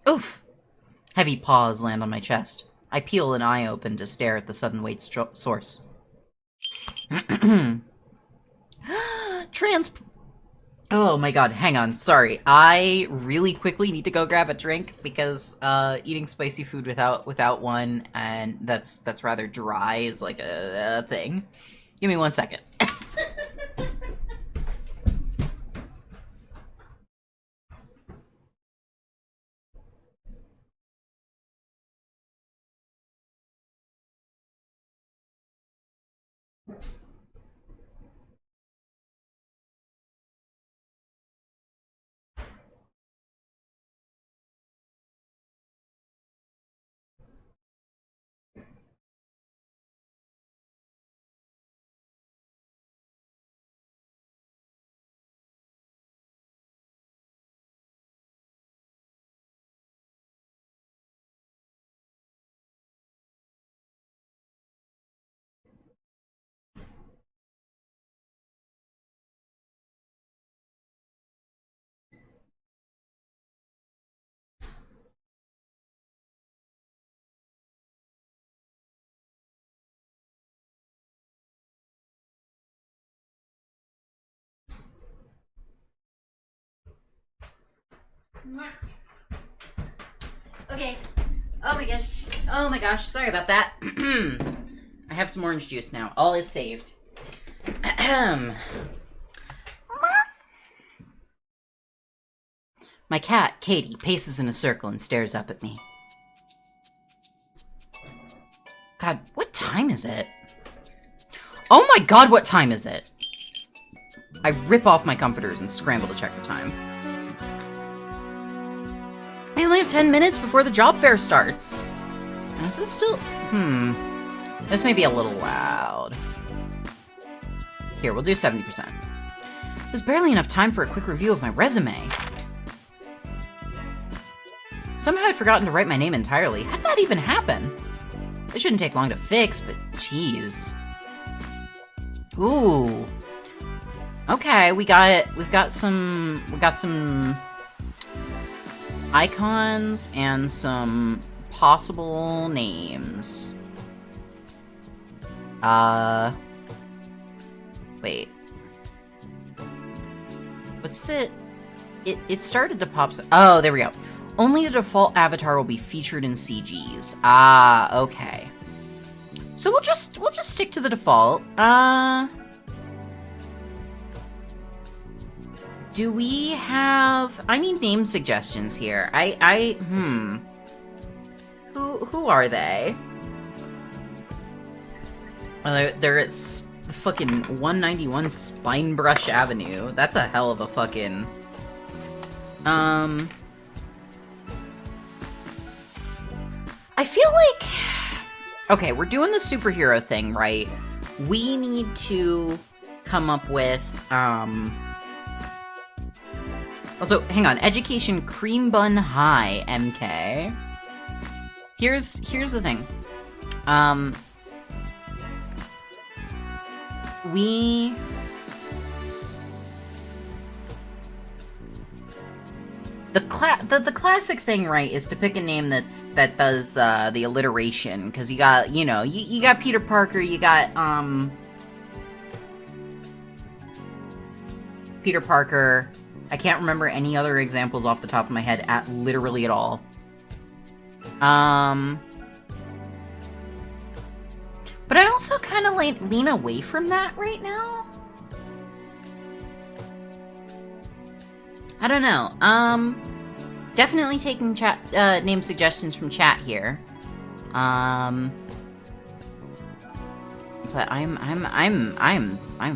Oof. Heavy paws land on my chest. I peel an eye open to stare at the sudden weight source. Oh my god, hang on, sorry. I really quickly need to go grab a drink because eating spicy food without one, and that's rather dry, is like a thing. Give me 1 second. Okay. Oh my gosh. Oh my gosh. Sorry about that. I have some orange juice now. All is saved. My cat, Katie, paces in a circle and stares up at me. God, what time is it? Oh my god, what time is it? I rip off my comforters and scramble to check the time. I only have 10 minutes before the job fair starts. Is this still... This may be a little loud. Here, we'll do 70%. There's barely enough time for a quick review of my resume. Somehow I'd forgotten to write my name entirely. How did that even happen? It shouldn't take long to fix, but jeez. Ooh. Okay, we've got some icons and some possible names. Wait. What's it? It started to pop. Oh, there we go. Only the default avatar will be featured in CGs. Ah, okay. So we'll just stick to the default. Do we have... I need name suggestions here. Who are they? They're at fucking 191 Spinebrush Avenue. That's a hell of a fucking... I feel like... Okay, we're doing the superhero thing, right? We need to come up with, Also, hang on. Education Cream Bun High, MK. Here's the thing. The classic thing, right, is to pick a name that does the alliteration, because you got, you know, you got Peter Parker, you got Peter Parker. I can't remember any other examples off the top of my head literally at all. But I also kind of lean away from that right now. I don't know. Definitely taking chat name suggestions from chat here. But I'm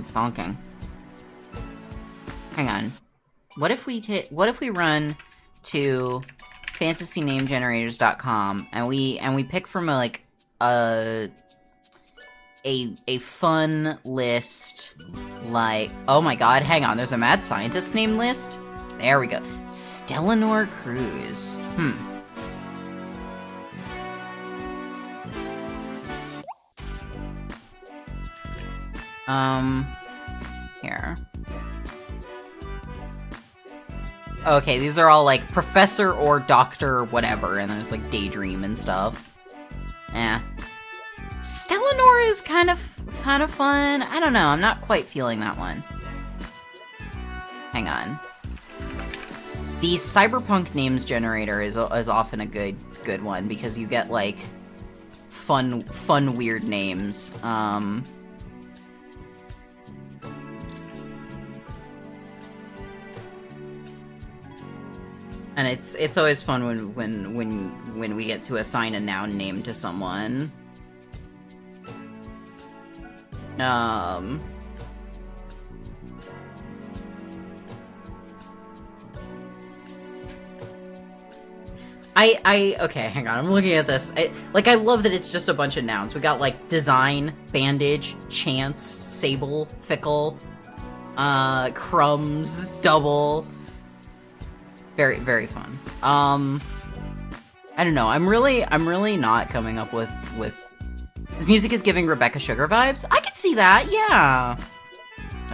thonking. Hang on. What if we run to fantasynamegenerators.com and we pick from a fun list, like, oh my god, hang on, there's a mad scientist name list? There we go. Stellanor Cruz. Here. Okay, these are all like professor or doctor whatever, and then it's like daydream and stuff. Stellanor is kind of fun. I don't know, I'm not quite feeling that one. Hang on. The cyberpunk names generator is often a good one because you get like fun weird names. And it's always fun when we get to assign a noun name to someone. Okay, hang on, I'm looking at this. I love that it's just a bunch of nouns. We got, like, design, bandage, chance, sable, fickle, crumbs, double. Very, very fun. I don't know, I'm really not coming up with... This music is giving Rebecca Sugar vibes? I can see that, yeah!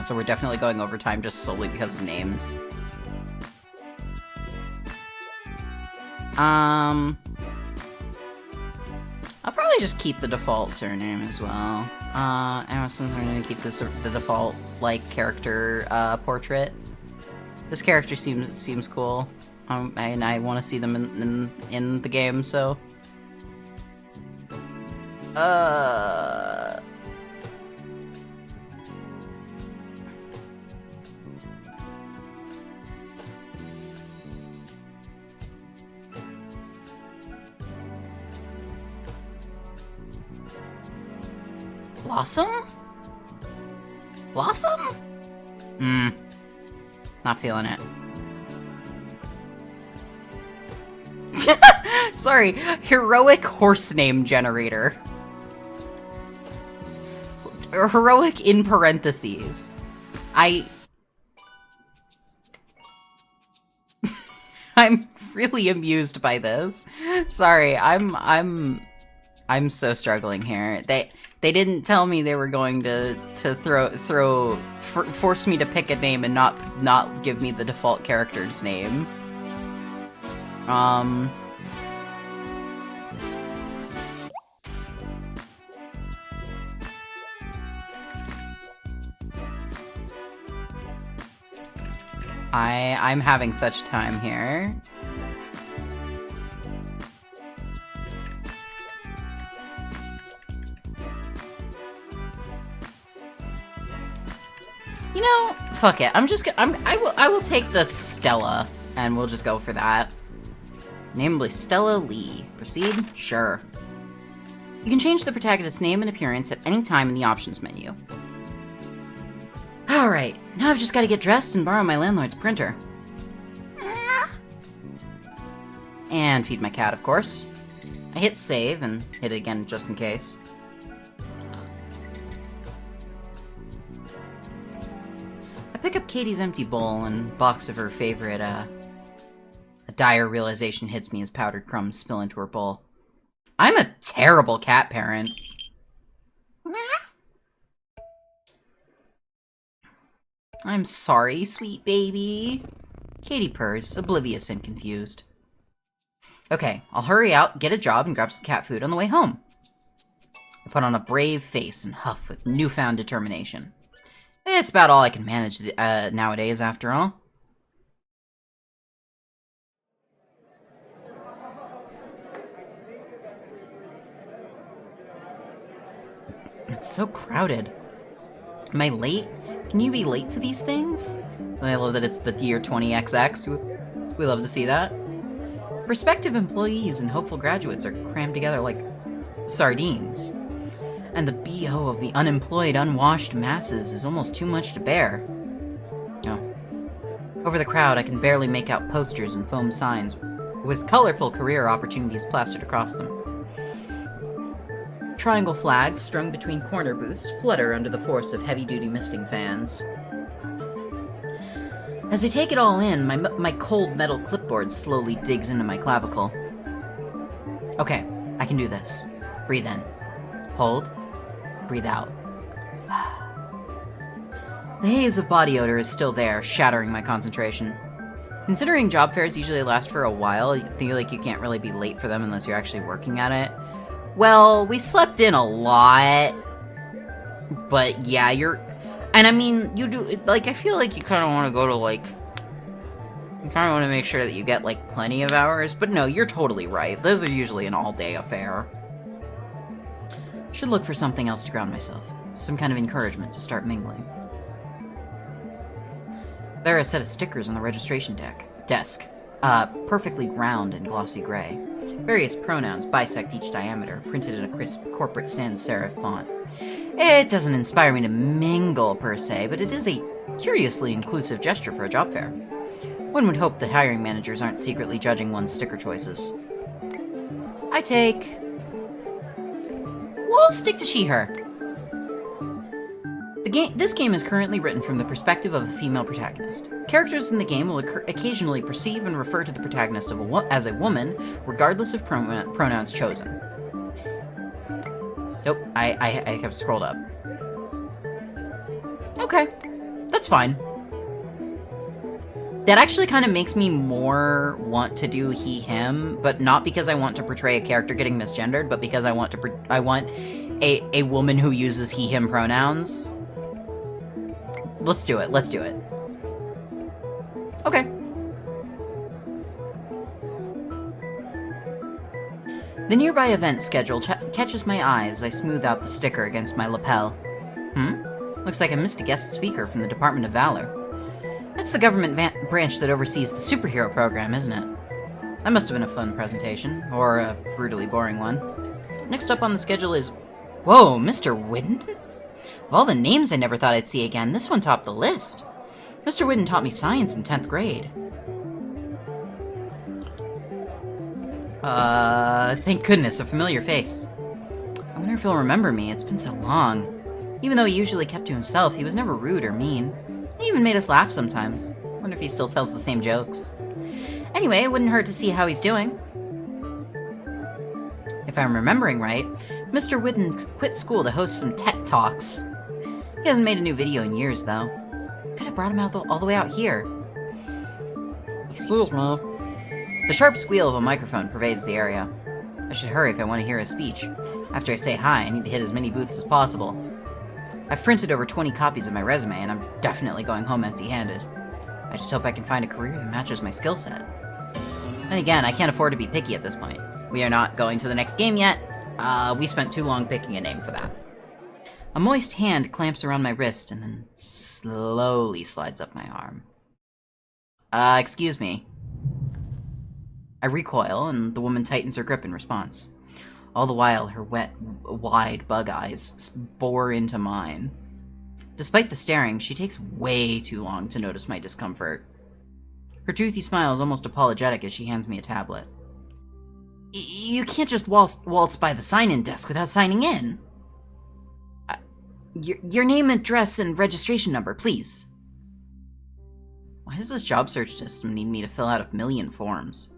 So we're definitely going overtime just solely because of names. I'll probably just keep the default surname as well. Emerson's gonna keep the default, like, character, portrait. This character seems cool. And I want to see them in the game, so... Blossom? Blossom? Not feeling it. Sorry, heroic horse name generator. Or heroic in parentheses. I'm really amused by this. Sorry, I'm so struggling here. They didn't tell me they were going to force me to pick a name and not give me the default character's name. I'm having such a time here. You know, fuck it. I will take the Stella, and we'll just go for that. Namely Stella Lee. Proceed? Sure. You can change the protagonist's name and appearance at any time in the options menu. Alright, now I've just got to get dressed and borrow my landlord's printer. And feed my cat, of course. I hit save and hit it again just in case. I pick up Katie's empty bowl and box of her favorite, A dire realization hits me as powdered crumbs spill into her bowl. I'm a terrible cat parent. I'm sorry, sweet baby. Katie purrs, oblivious and confused. Okay, I'll hurry out, get a job, and grab some cat food on the way home. I put on a brave face and huff with newfound determination. It's about all I can manage nowadays, after all. It's so crowded. Am I late? Can you be late to these things? I love that it's the year 20XX. We love to see that. Prospective employees and hopeful graduates are crammed together like sardines. And the BO of the unemployed, unwashed masses is almost too much to bear. Oh. Over the crowd, I can barely make out posters and foam signs with colorful career opportunities plastered across them. Triangle flags strung between corner booths flutter under the force of heavy-duty misting fans. As I take it all in, my cold metal clipboard slowly digs into my clavicle. Okay, I can do this. Breathe in. Hold. Breathe out. The haze of body odor is still there, shattering my concentration. Considering job fairs usually last for a while, you feel like you can't really be late for them unless you're actually working at it. Well, we slept in a lot. But yeah, and I mean, you do, like, I feel like you kind of want to go to, like, you kind of want to make sure that you get, like, plenty of hours. But no, you're totally right. Those are usually an all-day affair. Should look for something else to ground myself. Some kind of encouragement to start mingling. There are a set of stickers on the registration desk. Perfectly round and glossy gray. Various pronouns bisect each diameter, printed in a crisp corporate sans serif font. It doesn't inspire me to mingle, per se, but it is a curiously inclusive gesture for a job fair. One would hope that hiring managers aren't secretly judging one's sticker choices. I take... We'll stick to she/her. This game is currently written from the perspective of a female protagonist. Characters in the game will occasionally perceive and refer to the protagonist as a woman, regardless of pronouns chosen. Nope, I kept scrolled up. Okay, that's fine. That actually kind of makes me more want to do he, him, but not because I want to portray a character getting misgendered, but because I want a woman who uses he, him pronouns. Let's do it. Okay. The nearby event schedule catches my eye as I smooth out the sticker against my lapel. Looks like I missed a guest speaker from the Department of Valor. That's the government branch that oversees the superhero program, isn't it? That must have been a fun presentation, or a brutally boring one. Next up on the schedule is... Whoa, Mr. Whidden? Of all the names I never thought I'd see again, this one topped the list. Mr. Whidden taught me science in 10th grade. Thank goodness, a familiar face. I wonder if he'll remember me, it's been so long. Even though he usually kept to himself, he was never rude or mean. He even made us laugh sometimes. Wonder if he still tells the same jokes. Anyway, it wouldn't hurt to see how he's doing. If I'm remembering right, Mr. Whidden quit school to host some TED Talks. He hasn't made a new video in years, though. Could have brought him out all the way out here. Excuse me. The sharp squeal of a microphone pervades the area. I should hurry if I want to hear his speech. After I say hi, I need to hit as many booths as possible. I've printed over 20 copies of my resume, and I'm definitely going home empty-handed. I just hope I can find a career that matches my skill set. And again, I can't afford to be picky at this point. We are not going to the next game yet. We spent too long picking a name for that. A moist hand clamps around my wrist and then slowly slides up my arm. Excuse me. I recoil, and the woman tightens her grip in response. All the while, her wet, wide bug eyes bore into mine. Despite the staring, she takes way too long to notice my discomfort. Her toothy smile is almost apologetic as she hands me a tablet. You can't just waltz by the sign-in desk without signing in. Your name, address, and registration number, please. Why does this job search system need me to fill out a million forms?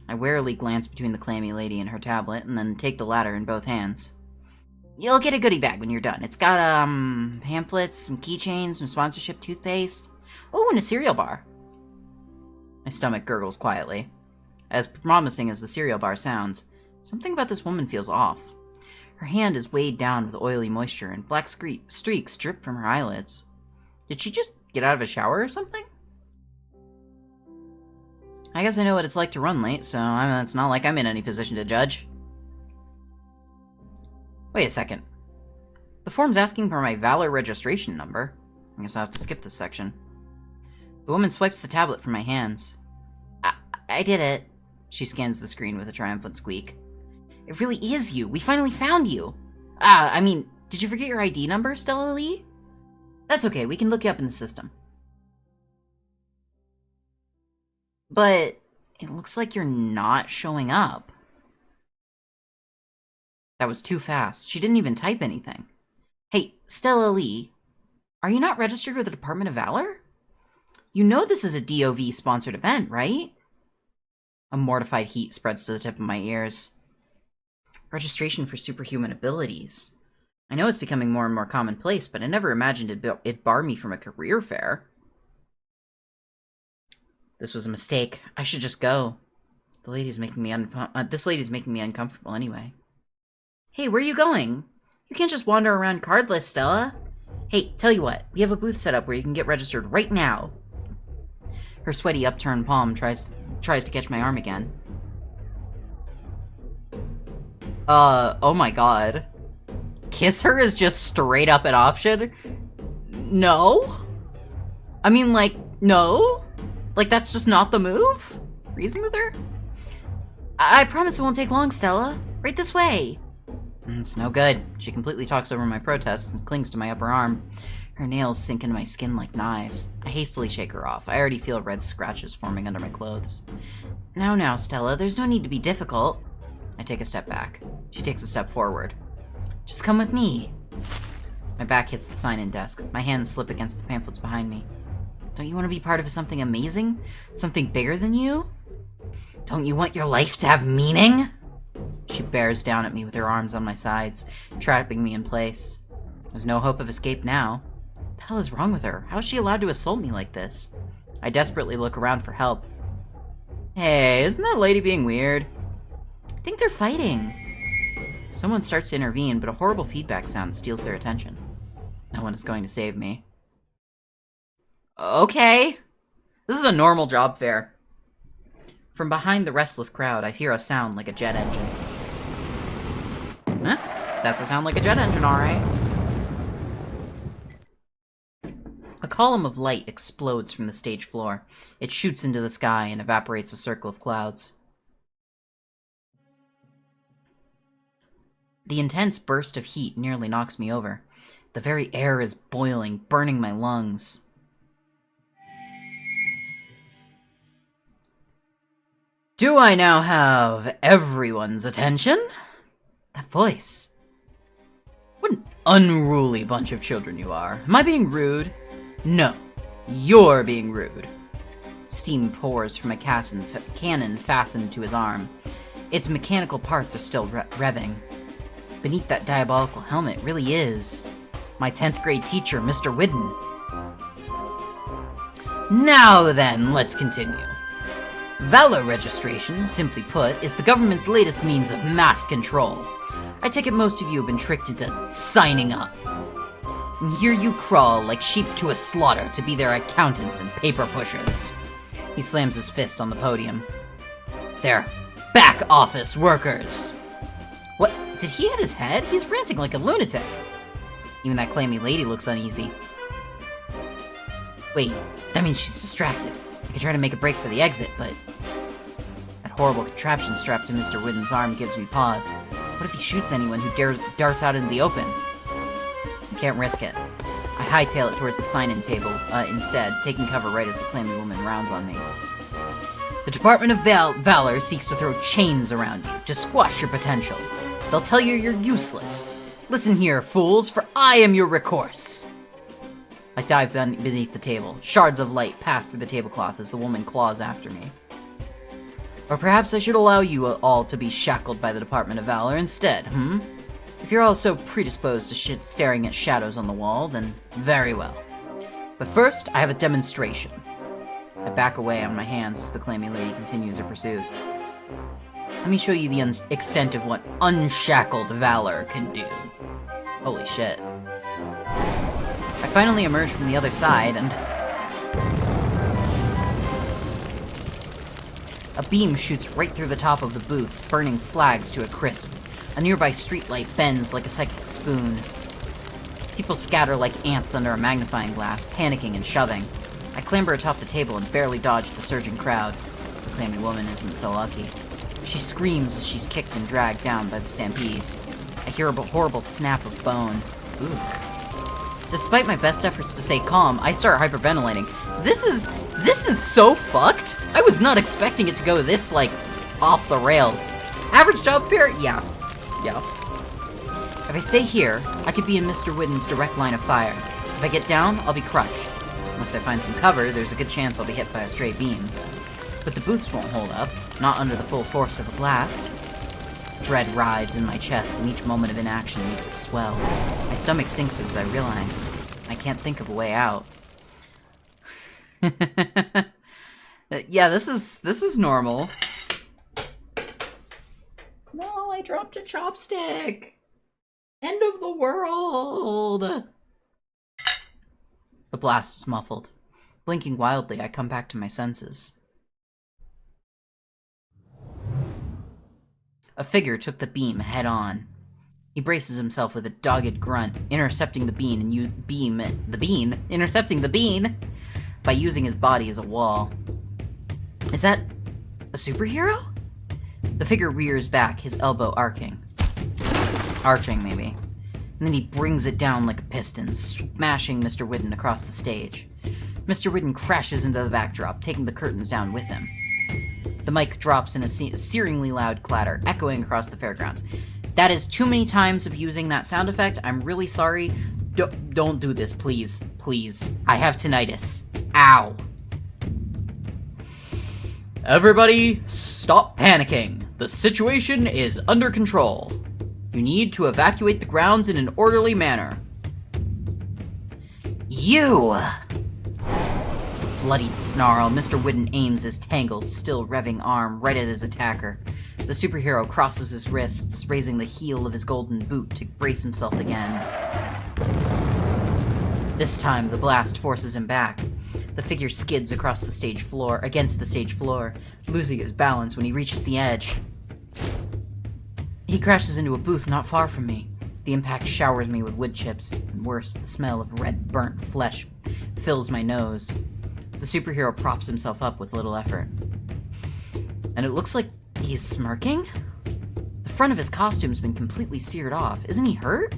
I warily glance between the clammy lady and her tablet, and then take the latter in both hands. You'll get a goodie bag when you're done. It's got, pamphlets, some keychains, some sponsorship toothpaste. Oh, and a cereal bar. My stomach gurgles quietly. As promising as the cereal bar sounds, something about this woman feels off. Her hand is weighed down with oily moisture, and black streaks drip from her eyelids. Did she just get out of a shower or something? I guess I know what it's like to run late, so it's not like I'm in any position to judge. Wait a second. The form's asking for my Valor registration number. I guess I'll have to skip this section. The woman swipes the tablet from my hands. I did it. She scans the screen with a triumphant squeak. It really is you. We finally found you. Did you forget your ID number, Stella Lee? That's okay. We can look you up in the system. But it looks like you're not showing up. That was too fast. She didn't even type anything. Hey, Stella Lee, are you not registered with the Department of Valor? You know this is a DOV-sponsored event, right? A mortified heat spreads to the tip of my ears. Registration for superhuman abilities. I know it's becoming more and more commonplace, but I never imagined it'd bar me from a career fair. This was a mistake. I should just go. This lady's making me uncomfortable anyway. Hey, where are you going? You can't just wander around cardless, Stella. Hey, tell you what, we have a booth set up where you can get registered right now. Her sweaty upturned palm tries to catch my arm again. Oh my god. Kiss her is just straight up an option? No? I mean, like, no? Like, that's just not the move? Reason with her? I promise it won't take long, Stella. Right this way. It's no good. She completely talks over my protests and clings to my upper arm. Her nails sink into my skin like knives. I hastily shake her off. I already feel red scratches forming under my clothes. Now, Stella, there's no need to be difficult. I take a step back. She takes a step forward. Just come with me. My back hits the sign-in desk. My hands slip against the pamphlets behind me. Don't you want to be part of something amazing? Something bigger than you? Don't you want your life to have meaning? She bears down at me with her arms on my sides, trapping me in place. There's no hope of escape now. What the hell is wrong with her? How is she allowed to assault me like this? I desperately look around for help. Hey, isn't that lady being weird? I think they're fighting. Someone starts to intervene, but a horrible feedback sound steals their attention. No one is going to save me. Okay. This is a normal job fair. From behind the restless crowd, I hear a sound like a jet engine. That's a sound like a jet engine, alright. A column of light explodes from the stage floor. It shoots into the sky and evaporates a circle of clouds. The intense burst of heat nearly knocks me over. The very air is boiling, burning my lungs. Do I now have everyone's attention? That voice. What an unruly bunch of children you are. Am I being rude? No, you're being rude. Steam pours from a cannon fastened to his arm. Its mechanical parts are still revving. Beneath that diabolical helmet really is my 10th grade teacher, Mr. Whidden. Now then, let's continue. Valor registration, simply put, is the government's latest means of mass control. I take it most of you have been tricked into signing up. And here you crawl like sheep to a slaughter to be their accountants and paper pushers. He slams his fist on the podium. They're back office workers. What? Did he hit his head? He's ranting like a lunatic. Even that clammy lady looks uneasy. Wait, that means she's distracted. I could try to make a break for the exit, but that horrible contraption strapped to Mr. Whidden's arm gives me pause. What if he shoots anyone who darts out into the open? I can't risk it. I hightail it towards the sign-in table, instead, taking cover right as the clammy woman rounds on me. The Department of Valor seeks to throw chains around you, to squash your potential. They'll tell you you're useless. Listen here, fools, for I am your recourse. I dive beneath the table. Shards of light pass through the tablecloth as the woman claws after me. Or perhaps I should allow you all to be shackled by the Department of Valor instead, If you're all so predisposed to staring at shadows on the wall, then very well. But first, I have a demonstration. I back away on my hands as the clammy lady continues her pursuit. Let me show you the extent of what unshackled valor can do. Holy shit. I finally emerge from the other side, and a beam shoots right through the top of the booths, burning flags to a crisp. A nearby streetlight bends like a psychic spoon. People scatter like ants under a magnifying glass, panicking and shoving. I clamber atop the table and barely dodge the surging crowd. The clammy woman isn't so lucky. She screams as she's kicked and dragged down by the stampede. I hear a horrible snap of bone. Ooh. Despite my best efforts to stay calm, I start hyperventilating. This is so fucked! I was not expecting it to go this, off the rails. Average job fare? Yeah. If I stay here, I could be in Mr. Whidden's direct line of fire. If I get down, I'll be crushed. Unless I find some cover, there's a good chance I'll be hit by a stray beam. But the boots won't hold up, not under the full force of a blast. Dread writhes in my chest, and each moment of inaction makes it swell. My stomach sinks as I realize I can't think of a way out. Yeah, this is normal. No, I dropped a chopstick! End of the world! The blast is muffled. Blinking wildly, I come back to my senses. A figure took the beam head on. He braces himself with a dogged grunt, intercepting the beam by using his body as a wall. Is that a superhero? The figure rears back, his elbow arching, maybe. And then he brings it down like a piston, smashing Mr. Whidden across the stage. Mr. Whidden crashes into the backdrop, taking the curtains down with him. The mic drops in a searingly loud clatter, echoing across the fairgrounds. That is too many times of using that sound effect. I'm really sorry. Don't do this, please. Please. I have tinnitus. Ow. Everybody, stop panicking. The situation is under control. You need to evacuate the grounds in an orderly manner. You! Bloodied snarl, Mr. Whidden aims his tangled, still revving arm right at his attacker. The superhero crosses his wrists, raising the heel of his golden boot to brace himself again. This time, the blast forces him back. The figure skids against the stage floor, losing his balance when he reaches the edge. He crashes into a booth not far from me. The impact showers me with wood chips, and worse, the smell of red, burnt flesh fills my nose. The superhero props himself up with little effort. And it looks like he's smirking? The front of his costume's been completely seared off. Isn't he hurt?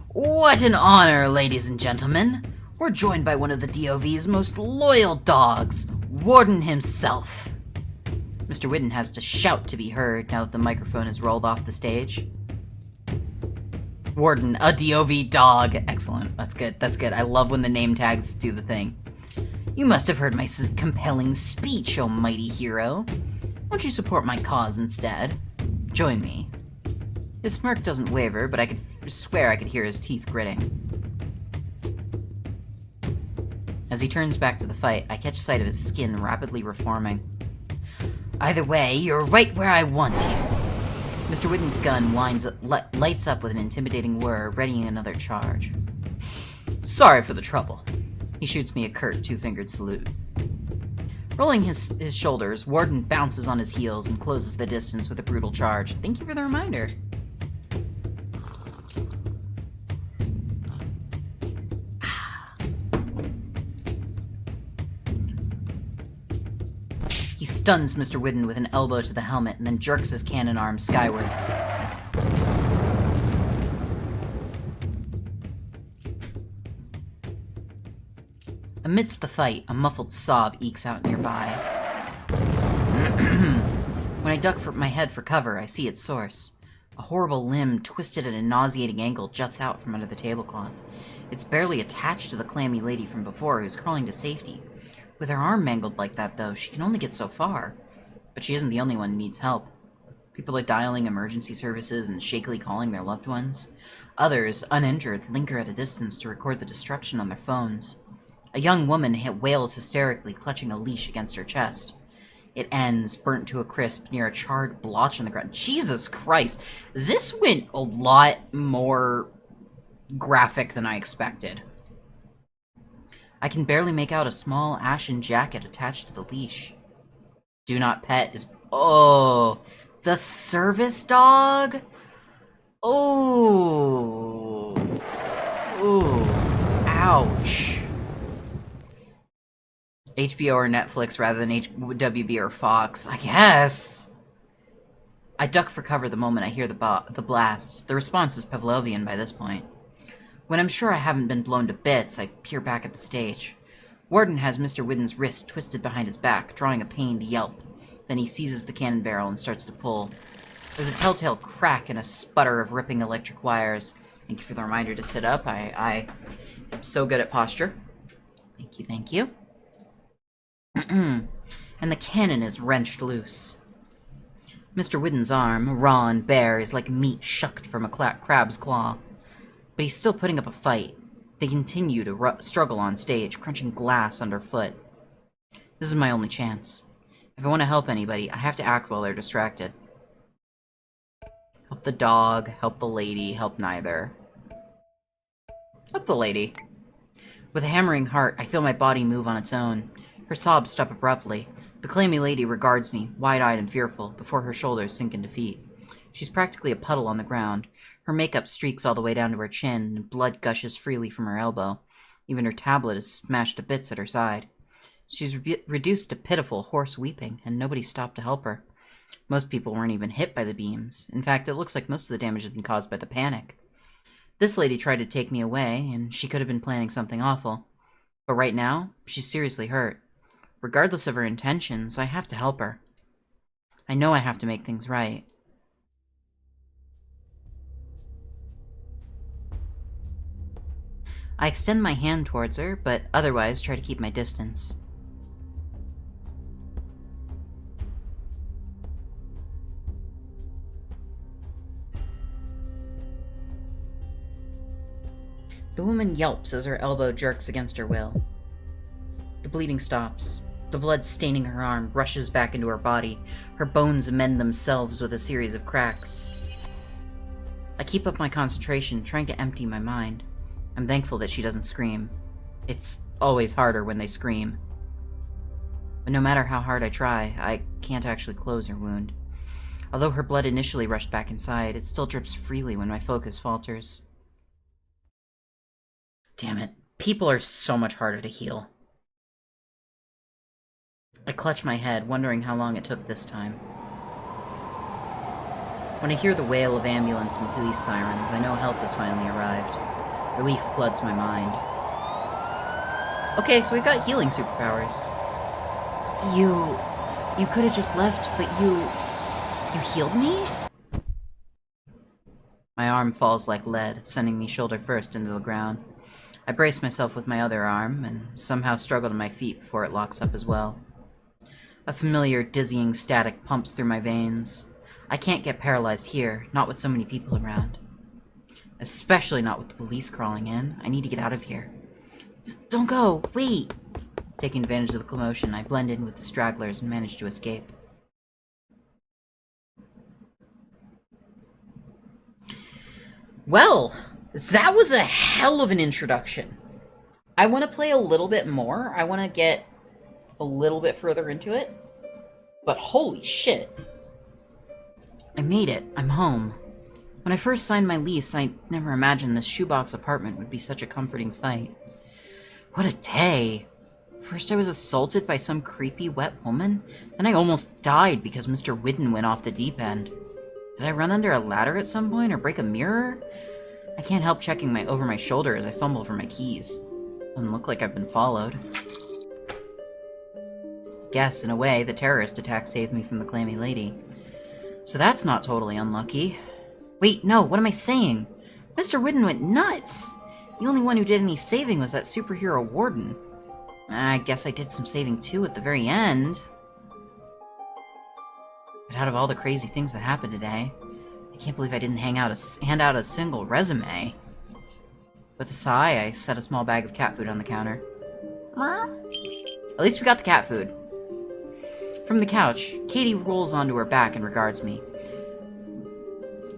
What an honor, ladies and gentlemen! We're joined by one of the DOV's most loyal dogs, Warden himself. Mr. Whidden has to shout to be heard now that the microphone is rolled off the stage. Warden, a DOV dog. Excellent. That's good. That's good. I love when the name tags do the thing. You must have heard my compelling speech, oh mighty hero. Won't you support my cause instead? Join me. His smirk doesn't waver, but I could swear I could hear his teeth gritting. As he turns back to the fight, I catch sight of his skin rapidly reforming. Either way, you're right where I want you. Mr. Whidden's gun lights up with an intimidating whir, readying another charge. Sorry for the trouble. He shoots me a curt two-fingered salute. Rolling his shoulders, Warden bounces on his heels and closes the distance with a brutal charge. Thank you for the reminder. He stuns Mr. Whidden with an elbow to the helmet and then jerks his cannon arm skyward. Amidst the fight, a muffled sob ekes out nearby. When I duck my head for cover, I see its source. A horrible limb, twisted at a nauseating angle, juts out from under the tablecloth. It's barely attached to the clammy lady from before, who's crawling to safety. With her arm mangled like that, though, she can only get so far. But she isn't the only one who needs help. People are dialing emergency services and shakily calling their loved ones. Others, uninjured, linger at a distance to record the destruction on their phones. A young woman wails hysterically, clutching a leash against her chest. It ends, burnt to a crisp, near a charred blotch on the ground. Jesus Christ! This went a lot more graphic than I expected. I can barely make out a small ashen jacket attached to the leash. Do not pet is... Oh! The service dog? Oh! Ooh. Ouch. HBO or Netflix rather than WB or Fox, I guess. I duck for cover the moment I hear the blast. The response is Pavlovian by this point. When I'm sure I haven't been blown to bits, I peer back at the stage. Warden has Mr. Whidden's wrist twisted behind his back, drawing a pained yelp. Then he seizes the cannon barrel and starts to pull. There's a telltale crack and a sputter of ripping electric wires. Thank you for the reminder to sit up. I am so good at posture. Thank you, thank you. And the cannon is wrenched loose. Mr. Whidden's arm, raw and bare, is like meat shucked from a crab's claw. But he's still putting up a fight. They continue to struggle on stage, crunching glass underfoot. This is my only chance. If I want to help anybody, I have to act while they're distracted. Help the dog, help the lady, help neither. Help the lady. With a hammering heart, I feel my body move on its own. Her sobs stop abruptly. The clammy lady regards me, wide-eyed and fearful, before her shoulders sink in defeat. She's practically a puddle on the ground. Her makeup streaks all the way down to her chin, and blood gushes freely from her elbow. Even her tablet is smashed to bits at her side. She's reduced to pitiful, hoarse weeping, and nobody stopped to help her. Most people weren't even hit by the beams. In fact, it looks like most of the damage has been caused by the panic. This lady tried to take me away, and she could have been planning something awful. But right now, she's seriously hurt. Regardless of her intentions, I have to help her. I know I have to make things right. I extend my hand towards her, but otherwise try to keep my distance. The woman yelps as her elbow jerks against her will. The bleeding stops. The blood staining her arm rushes back into her body. Her bones amend themselves with a series of cracks. I keep up my concentration, trying to empty my mind. I'm thankful that she doesn't scream. It's always harder when they scream. But no matter how hard I try, I can't actually close her wound. Although her blood initially rushed back inside, it still drips freely when my focus falters. Damn it. People are so much harder to heal. I clutch my head, wondering how long it took this time. When I hear the wail of ambulance and police sirens, I know help has finally arrived. Relief floods my mind. Okay, so we've got healing superpowers. You could have just left, but you healed me? My arm falls like lead, sending me shoulder first into the ground. I brace myself with my other arm, and somehow struggle to my feet before it locks up as well. A familiar, dizzying static pumps through my veins. I can't get paralyzed here, not with so many people around. Especially not with the police crawling in. I need to get out of here. Don't go! Wait! Taking advantage of the commotion, I blend in with the stragglers and manage to escape. Well, that was a hell of an introduction. I want to play a little bit more. I want to get a little bit further into it. But holy shit. I made it. I'm home. When I first signed my lease, I never imagined this shoebox apartment would be such a comforting sight. What a day. First I was assaulted by some creepy wet woman, then I almost died because Mr. Whidden went off the deep end. Did I run under a ladder at some point or break a mirror? I can't help checking over my shoulder as I fumble for my keys. Doesn't look like I've been followed. Guess, in a way, the terrorist attack saved me from the clammy lady. So that's not totally unlucky. Wait, no, what am I saying? Mr. Whidden went nuts! The only one who did any saving was that superhero warden. I guess I did some saving too at the very end. But out of all the crazy things that happened today, I can't believe I didn't hand out a single resume. With a sigh, I set a small bag of cat food on the counter. At least we got the cat food. From the couch, Katie rolls onto her back and regards me.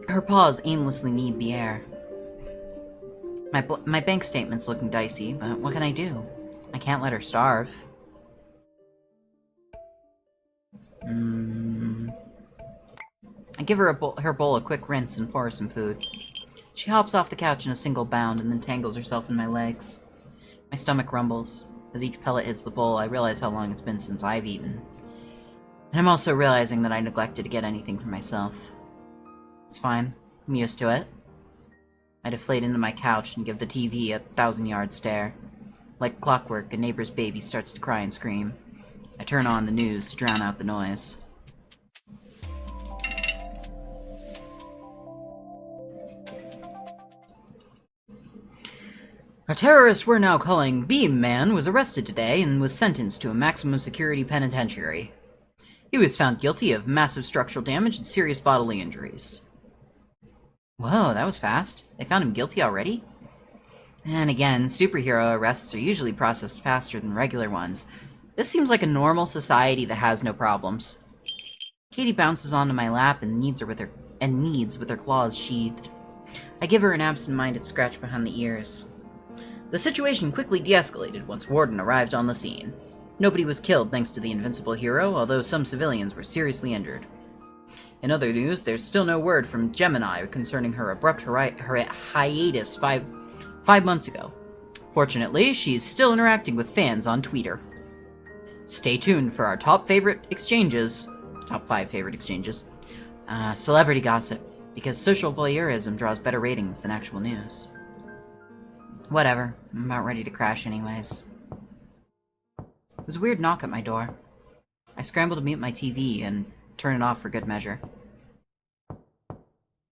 Her paws aimlessly knead the air. My bank statement's looking dicey, but what can I do? I can't let her starve. I give her her bowl a quick rinse and pour her some food. She hops off the couch in a single bound and then tangles herself in my legs. My stomach rumbles. As each pellet hits the bowl, I realize how long it's been since I've eaten. And I'm also realizing that I neglected to get anything for myself. It's fine. I'm used to it. I deflate into my couch and give the TV a 1,000-yard stare. Like clockwork, a neighbor's baby starts to cry and scream. I turn on the news to drown out the noise. A terrorist we're now calling Beam Man was arrested today and was sentenced to a maximum security penitentiary. He was found guilty of massive structural damage and serious bodily injuries. Whoa, that was fast. They found him guilty already? And again, superhero arrests are usually processed faster than regular ones. This seems like a normal society that has no problems. Katie bounces onto my lap and kneads with her claws sheathed. I give her an absent-minded scratch behind the ears. The situation quickly de-escalated once Warden arrived on the scene. Nobody was killed thanks to the invincible hero, although some civilians were seriously injured. In other news, there's still no word from Gemini concerning her abrupt hiatus five months ago. Fortunately, she's still interacting with fans on Twitter. Stay tuned for our top 5 favorite exchanges, celebrity gossip, because social voyeurism draws better ratings than actual news. Whatever, I'm about ready to crash anyways. It was a weird knock at my door. I scramble to mute my TV and turn it off for good measure.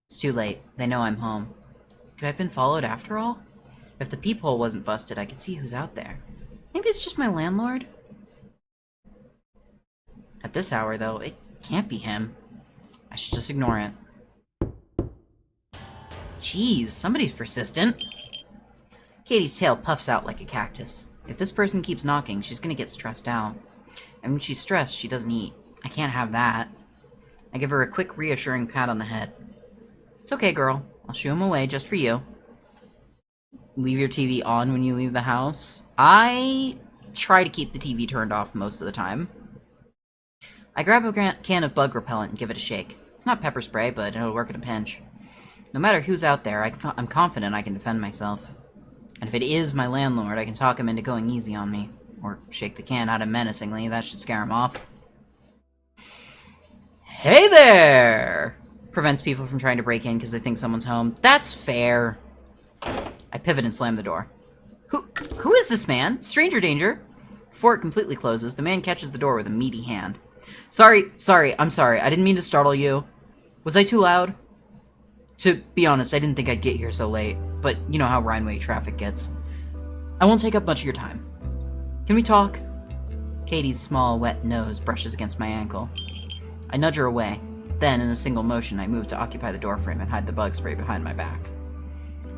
It's too late. They know I'm home. Could I have been followed after all? If the peephole wasn't busted, I could see who's out there. Maybe it's just my landlord? At this hour, though, it can't be him. I should just ignore it. Jeez, somebody's persistent. Katie's tail puffs out like a cactus. If this person keeps knocking, she's gonna get stressed out. And when she's stressed, she doesn't eat. I can't have that. I give her a quick, reassuring pat on the head. It's okay, girl. I'll shoo him away just for you. Leave your TV on when you leave the house. I try to keep the TV turned off most of the time. I grab a can of bug repellent and give it a shake. It's not pepper spray, but it'll work in a pinch. No matter who's out there, I'm confident I can defend myself. And if it is my landlord, I can talk him into going easy on me. Or shake the can at him menacingly, that should scare him off. Hey there! Prevents people from trying to break in because they think someone's home. That's fair. I pivot and slam the door. Who is this man? Stranger danger. Before it completely closes, the man catches the door with a meaty hand. I'm sorry. I didn't mean to startle you. Was I too loud? To be honest, I didn't think I'd get here so late, but you know how Rhineway traffic gets. I won't take up much of your time. Can we talk? Katie's small, wet nose brushes against my ankle. I nudge her away. Then, in a single motion, I move to occupy the doorframe and hide the bug spray behind my back.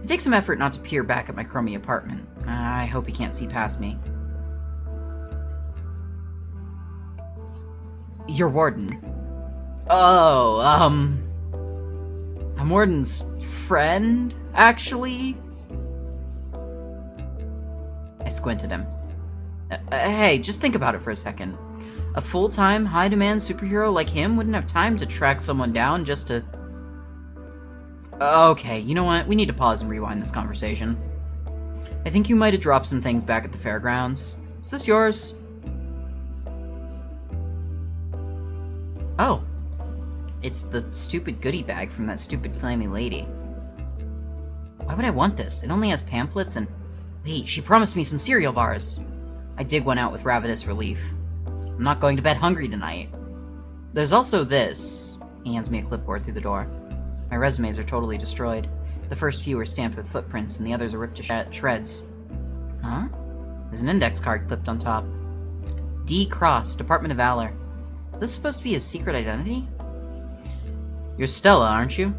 It takes some effort not to peer back at my crummy apartment. I hope he can't see past me. You're Warden. Oh, I'm Warden's friend, actually? I squint at him. Hey, just think about it for a second. A full-time, high-demand superhero like him wouldn't have time to track someone down just to... Okay, you know what? We need to pause and rewind this conversation. I think you might have dropped some things back at the fairgrounds. Is this yours? Oh. It's the stupid goodie bag from that stupid clammy lady. Why would I want this? It only has pamphlets and... Wait, she promised me some cereal bars. I dig one out with ravenous relief. I'm not going to bed hungry tonight. There's also this. He hands me a clipboard through the door. My resumes are totally destroyed. The first few are stamped with footprints, and the others are ripped to shreds. Huh? There's an index card clipped on top. D. Cross, Department of Valor. Is this supposed to be his secret identity? You're Stella, aren't you?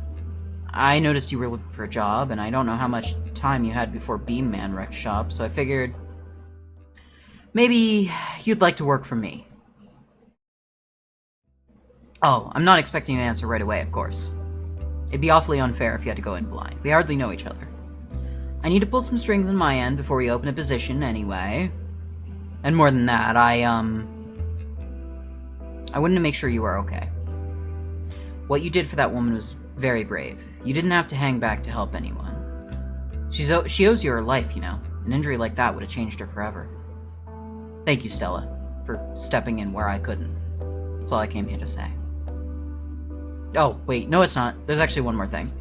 I noticed you were looking for a job, and I don't know how much time you had before Beam Man wrecked shop, so I figured... maybe you'd like to work for me. Oh, I'm not expecting an answer right away, of course. It'd be awfully unfair if you had to go in blind. We hardly know each other. I need to pull some strings on my end before we open a position, anyway. And more than that, I wanted to make sure you were okay. What you did for that woman was very brave. You didn't have to hang back to help anyone. She owes you her life, you know. An injury like that would have changed her forever. Thank you, Stella, for stepping in where I couldn't. That's all I came here to say. Oh, wait, no it's not. There's actually one more thing.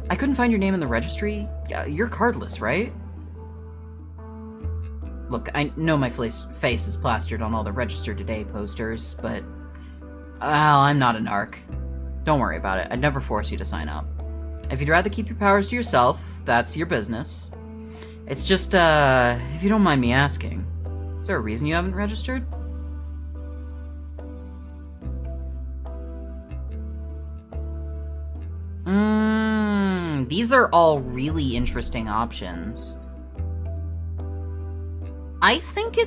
I couldn't find your name in the registry. You're cardless, right? Look, I know my face is plastered on all the Register Today posters, but... well, I'm not a narc. Don't worry about it. I'd never force you to sign up. If you'd rather keep your powers to yourself, that's your business. It's just, if you don't mind me asking, is there a reason you haven't registered? These are all really interesting options. I think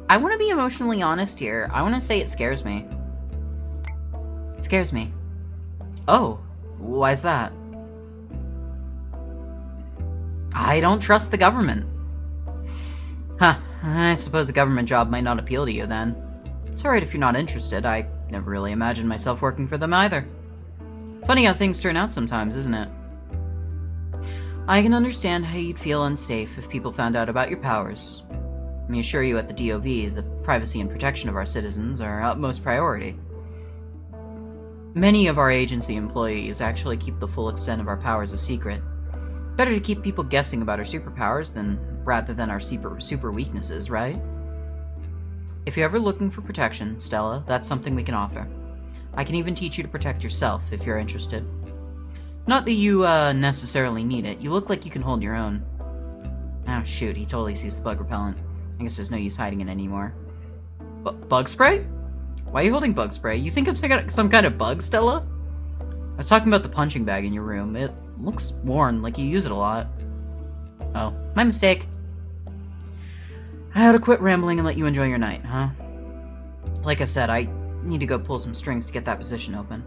I want to be emotionally honest here. I want to say it scares me. It scares me. Oh, why's that? I don't trust the government. Huh, I suppose a government job might not appeal to you then. It's alright if you're not interested. I never really imagined myself working for them either. Funny how things turn out sometimes, isn't it? I can understand how you'd feel unsafe if people found out about your powers. Let me assure you at the DOV, the privacy and protection of our citizens are our utmost priority. Many of our agency employees actually keep the full extent of our powers a secret. Better to keep people guessing about our superpowers rather than our super weaknesses, right? If you're ever looking for protection, Stella, that's something we can offer. I can even teach you to protect yourself if you're interested. Not that you, necessarily need it. You look like you can hold your own. Oh, shoot, he totally sees the bug repellent. I guess there's no use hiding it anymore. Bug spray? Why are you holding bug spray? You think I'm some kind of bug, Stella? I was talking about the punching bag in your room. It looks worn, like you use it a lot. Oh, my mistake. I ought to quit rambling and let you enjoy your night, huh? Like I said, I need to go pull some strings to get that position open.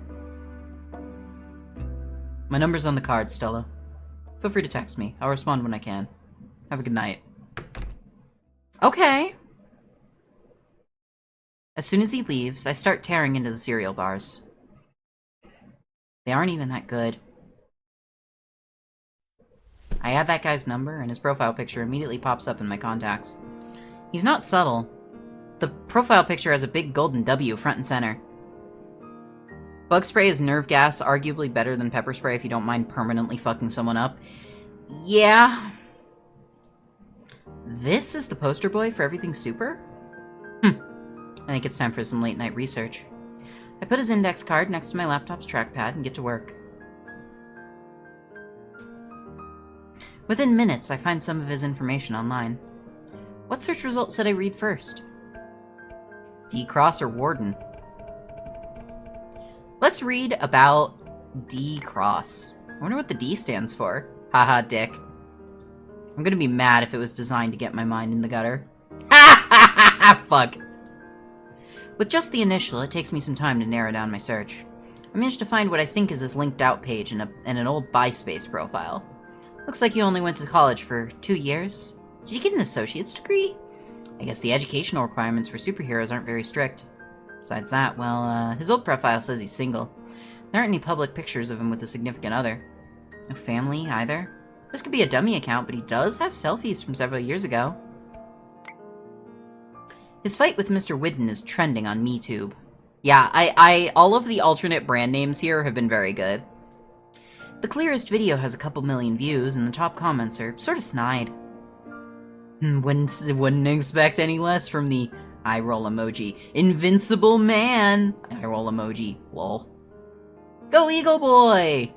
My number's on the card, Stella. Feel free to text me. I'll respond when I can. Have a good night. Okay. As soon as he leaves, I start tearing into the cereal bars. They aren't even that good. I add that guy's number, and his profile picture immediately pops up in my contacts. He's not subtle. The profile picture has a big golden W front and center. Bug spray is nerve gas, arguably better than pepper spray if you don't mind permanently fucking someone up. Yeah. This is the poster boy for everything super? I think it's time for some late night research. I put his index card next to my laptop's trackpad and get to work. Within minutes, I find some of his information online. What search result should I read first? D-Cross or Warden? Let's read about D-Cross. I wonder what the D stands for. Haha, dick. I'm gonna be mad if it was designed to get my mind in the gutter. Fuck. With just the initial, it takes me some time to narrow down my search. I managed to find what I think is his linked out page in an old BySpace profile. Looks like he only went to college for 2 years. Did he get an associate's degree? I guess the educational requirements for superheroes aren't very strict. Besides that, well, his old profile says he's single. There aren't any public pictures of him with a significant other. No family, either. This could be a dummy account, but he does have selfies from several years ago. His fight with Mr. Widden is trending on MeTube. Yeah, all of the alternate brand names here have been very good. The clearest video has a couple million views, and the top comments are sort of snide. Wouldn't expect any less from the eye roll emoji. Invincible man! Eye roll emoji. Lol. Go Eagle Boy!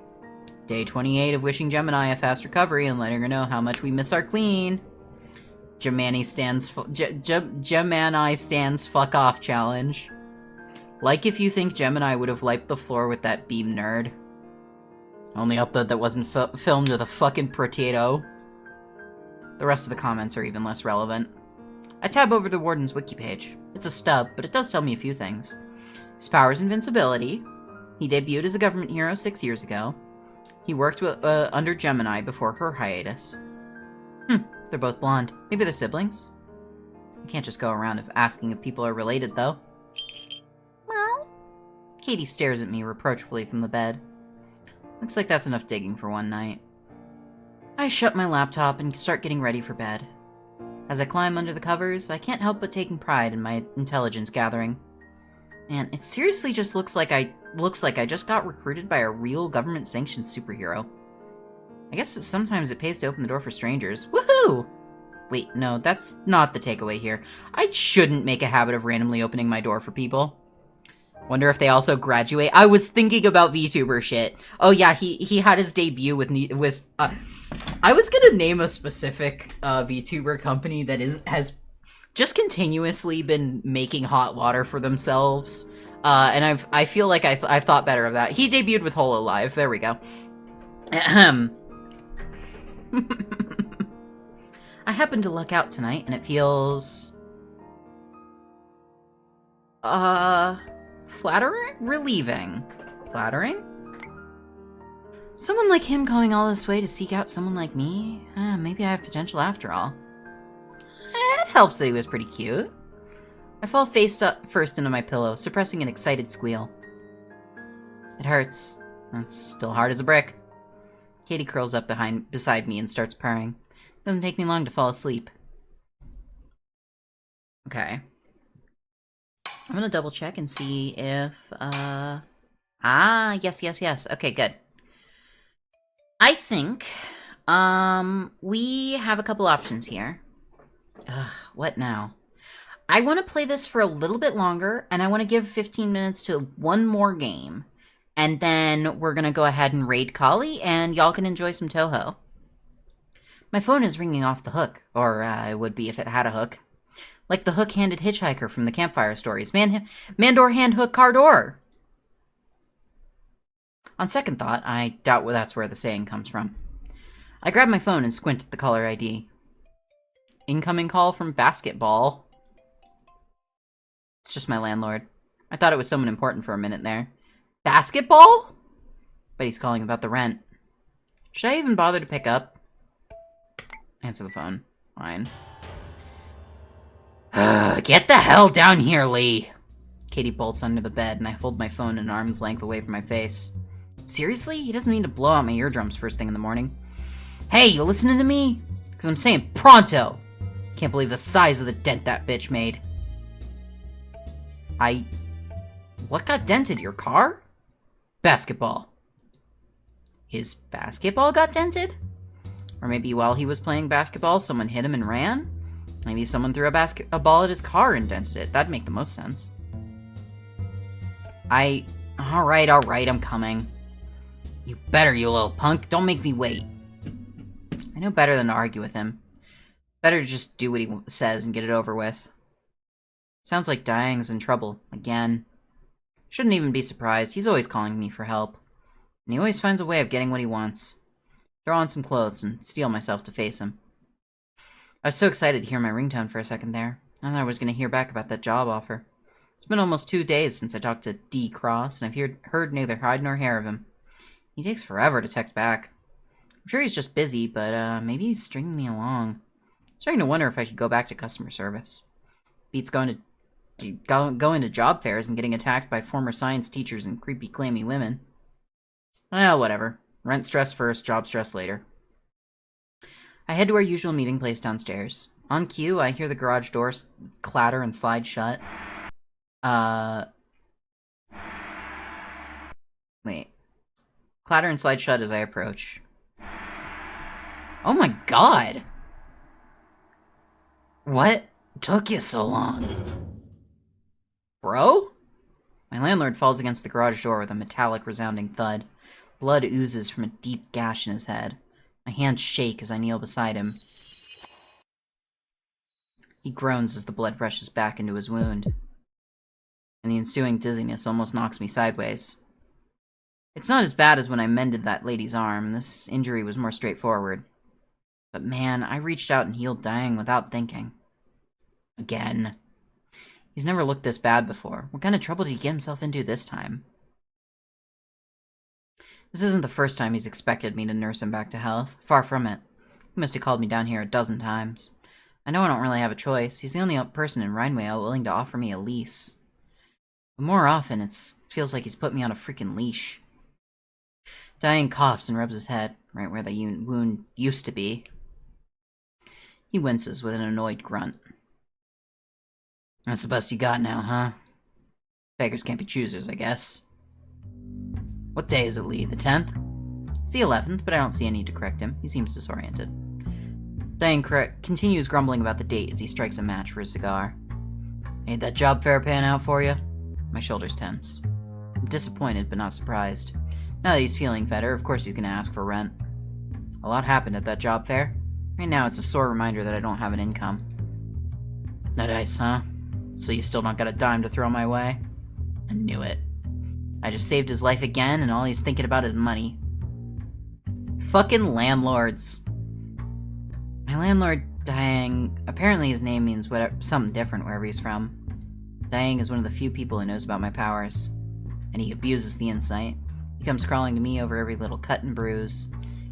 Day 28 of wishing Gemini a fast recovery and letting her know how much we miss our queen. Gemini stands fuck off challenge. Like if you think Gemini would have wiped the floor with that beam nerd. Only upload that wasn't filmed with a fucking potato. The rest of the comments are even less relevant. I tab over the Warden's wiki page. It's a stub, but it does tell me a few things. His power is invincibility. He debuted as a government hero 6 years ago. He worked under Gemini before her hiatus. They're both blonde. Maybe they're siblings? You can't just go around asking if people are related, though. Meow. Katie stares at me reproachfully from the bed. Looks like that's enough digging for one night. I shut my laptop and start getting ready for bed. As I climb under the covers, I can't help but taking pride in my intelligence gathering. Man, it seriously just looks like I just got recruited by a real government-sanctioned superhero. I guess sometimes it pays to open the door for strangers. Woohoo! Wait, no, that's not the takeaway here. I shouldn't make a habit of randomly opening my door for people. Wonder if they also graduate. I was thinking about VTuber shit. Oh yeah, he had his debut with I was gonna name a specific VTuber company that has just continuously been making hot water for themselves. And I feel like I've thought better of that. He debuted with HoloLive. There we go. Ahem. I happened to luck out tonight, and it feels flattering? Relieving. Flattering? Someone like him going all this way to seek out someone like me? Maybe I have potential after all. It helps that he was pretty cute. I fall face first into my pillow, suppressing an excited squeal. It hurts. It's still hard as a brick. Katie curls up beside me and starts purring. Doesn't take me long to fall asleep. Okay. I'm gonna double check and see if, yes. Okay, good. I think, we have a couple options here. Ugh, what now? I want to play this for a little bit longer, and I want to give 15 minutes to one more game. And then we're gonna go ahead and raid Kali, and y'all can enjoy some Toho. My phone is ringing off the hook, or it would be if it had a hook. Like the hook-handed hitchhiker from the campfire stories. Mandor hand hook Cardor! On second thought, I doubt that's where the saying comes from. I grab my phone and squint at the caller ID. Incoming call from basketball. It's just my landlord. I thought it was someone important for a minute there. Basketball? But he's calling about the rent. Should I even bother to pick up? Answer the phone. Fine. Get the hell down here, Lee! Katie bolts under the bed, and I hold my phone an arm's length away from my face. Seriously? He doesn't mean to blow out my eardrums first thing in the morning. Hey, you listening to me? Because I'm saying pronto! Can't believe the size of the dent that bitch made. What got dented? Your car? Basketball. His basketball got dented? Or maybe while he was playing basketball, someone hit him and ran? Maybe someone threw a ball at his car and dented it. That'd make the most sense. Alright, I'm coming. You better, you little punk. Don't make me wait. I know better than to argue with him. Better to just do what he says and get it over with. Sounds like Diang's in trouble, again. Shouldn't even be surprised. He's always calling me for help. And he always finds a way of getting what he wants. Throw on some clothes and steel myself to face him. I was so excited to hear my ringtone for a second there. I thought I was going to hear back about that job offer. It's been almost 2 days since I talked to D. Cross, and I've heard neither hide nor hair of him. He takes forever to text back. I'm sure he's just busy, but maybe he's stringing me along. I'm starting to wonder if I should go back to customer service. Beats going to job fairs and getting attacked by former science teachers and creepy, clammy women. Well, whatever. Rent stress first, job stress later. I head to our usual meeting place downstairs. On cue, I hear the garage doors clatter and slide shut. Wait. Clatter and slide shut as I approach. Oh my god! What took you so long? Bro? My landlord falls against the garage door with a metallic, resounding thud. Blood oozes from a deep gash in his head. My hands shake as I kneel beside him. He groans as the blood rushes back into his wound, and the ensuing dizziness almost knocks me sideways. It's not as bad as when I mended that lady's arm. This injury was more straightforward. But man, I reached out and healed Diang without thinking. Again. He's never looked this bad before. What kind of trouble did he get himself into this time? This isn't the first time he's expected me to nurse him back to health. Far from it. He must have called me down here a dozen times. I know I don't really have a choice. He's the only person in Rhineway willing to offer me a lease. But more often, it feels like he's put me on a freaking leash. Diang coughs and rubs his head, right where the wound used to be. He winces with an annoyed grunt. That's the best you got now, huh? Beggars can't be choosers, I guess. What day is it, Lee? The 10th? It's the 11th, but I don't see any need to correct him. He seems disoriented. Diang continues grumbling about the date as he strikes a match for his cigar. Ain't that job fair pan out for you? My shoulders tense. I'm disappointed, but not surprised. Now that he's feeling better, of course he's gonna ask for rent. A lot happened at that job fair. Right now, it's a sore reminder that I don't have an income. No dice, huh? So you still don't got a dime to throw my way? I knew it. I just saved his life again, and all he's thinking about is money. Fucking landlords. My landlord, Diang, apparently his name means something different wherever he's from. Diang is one of the few people who knows about my powers, and he abuses the insight. He comes crawling to me over every little cut and bruise.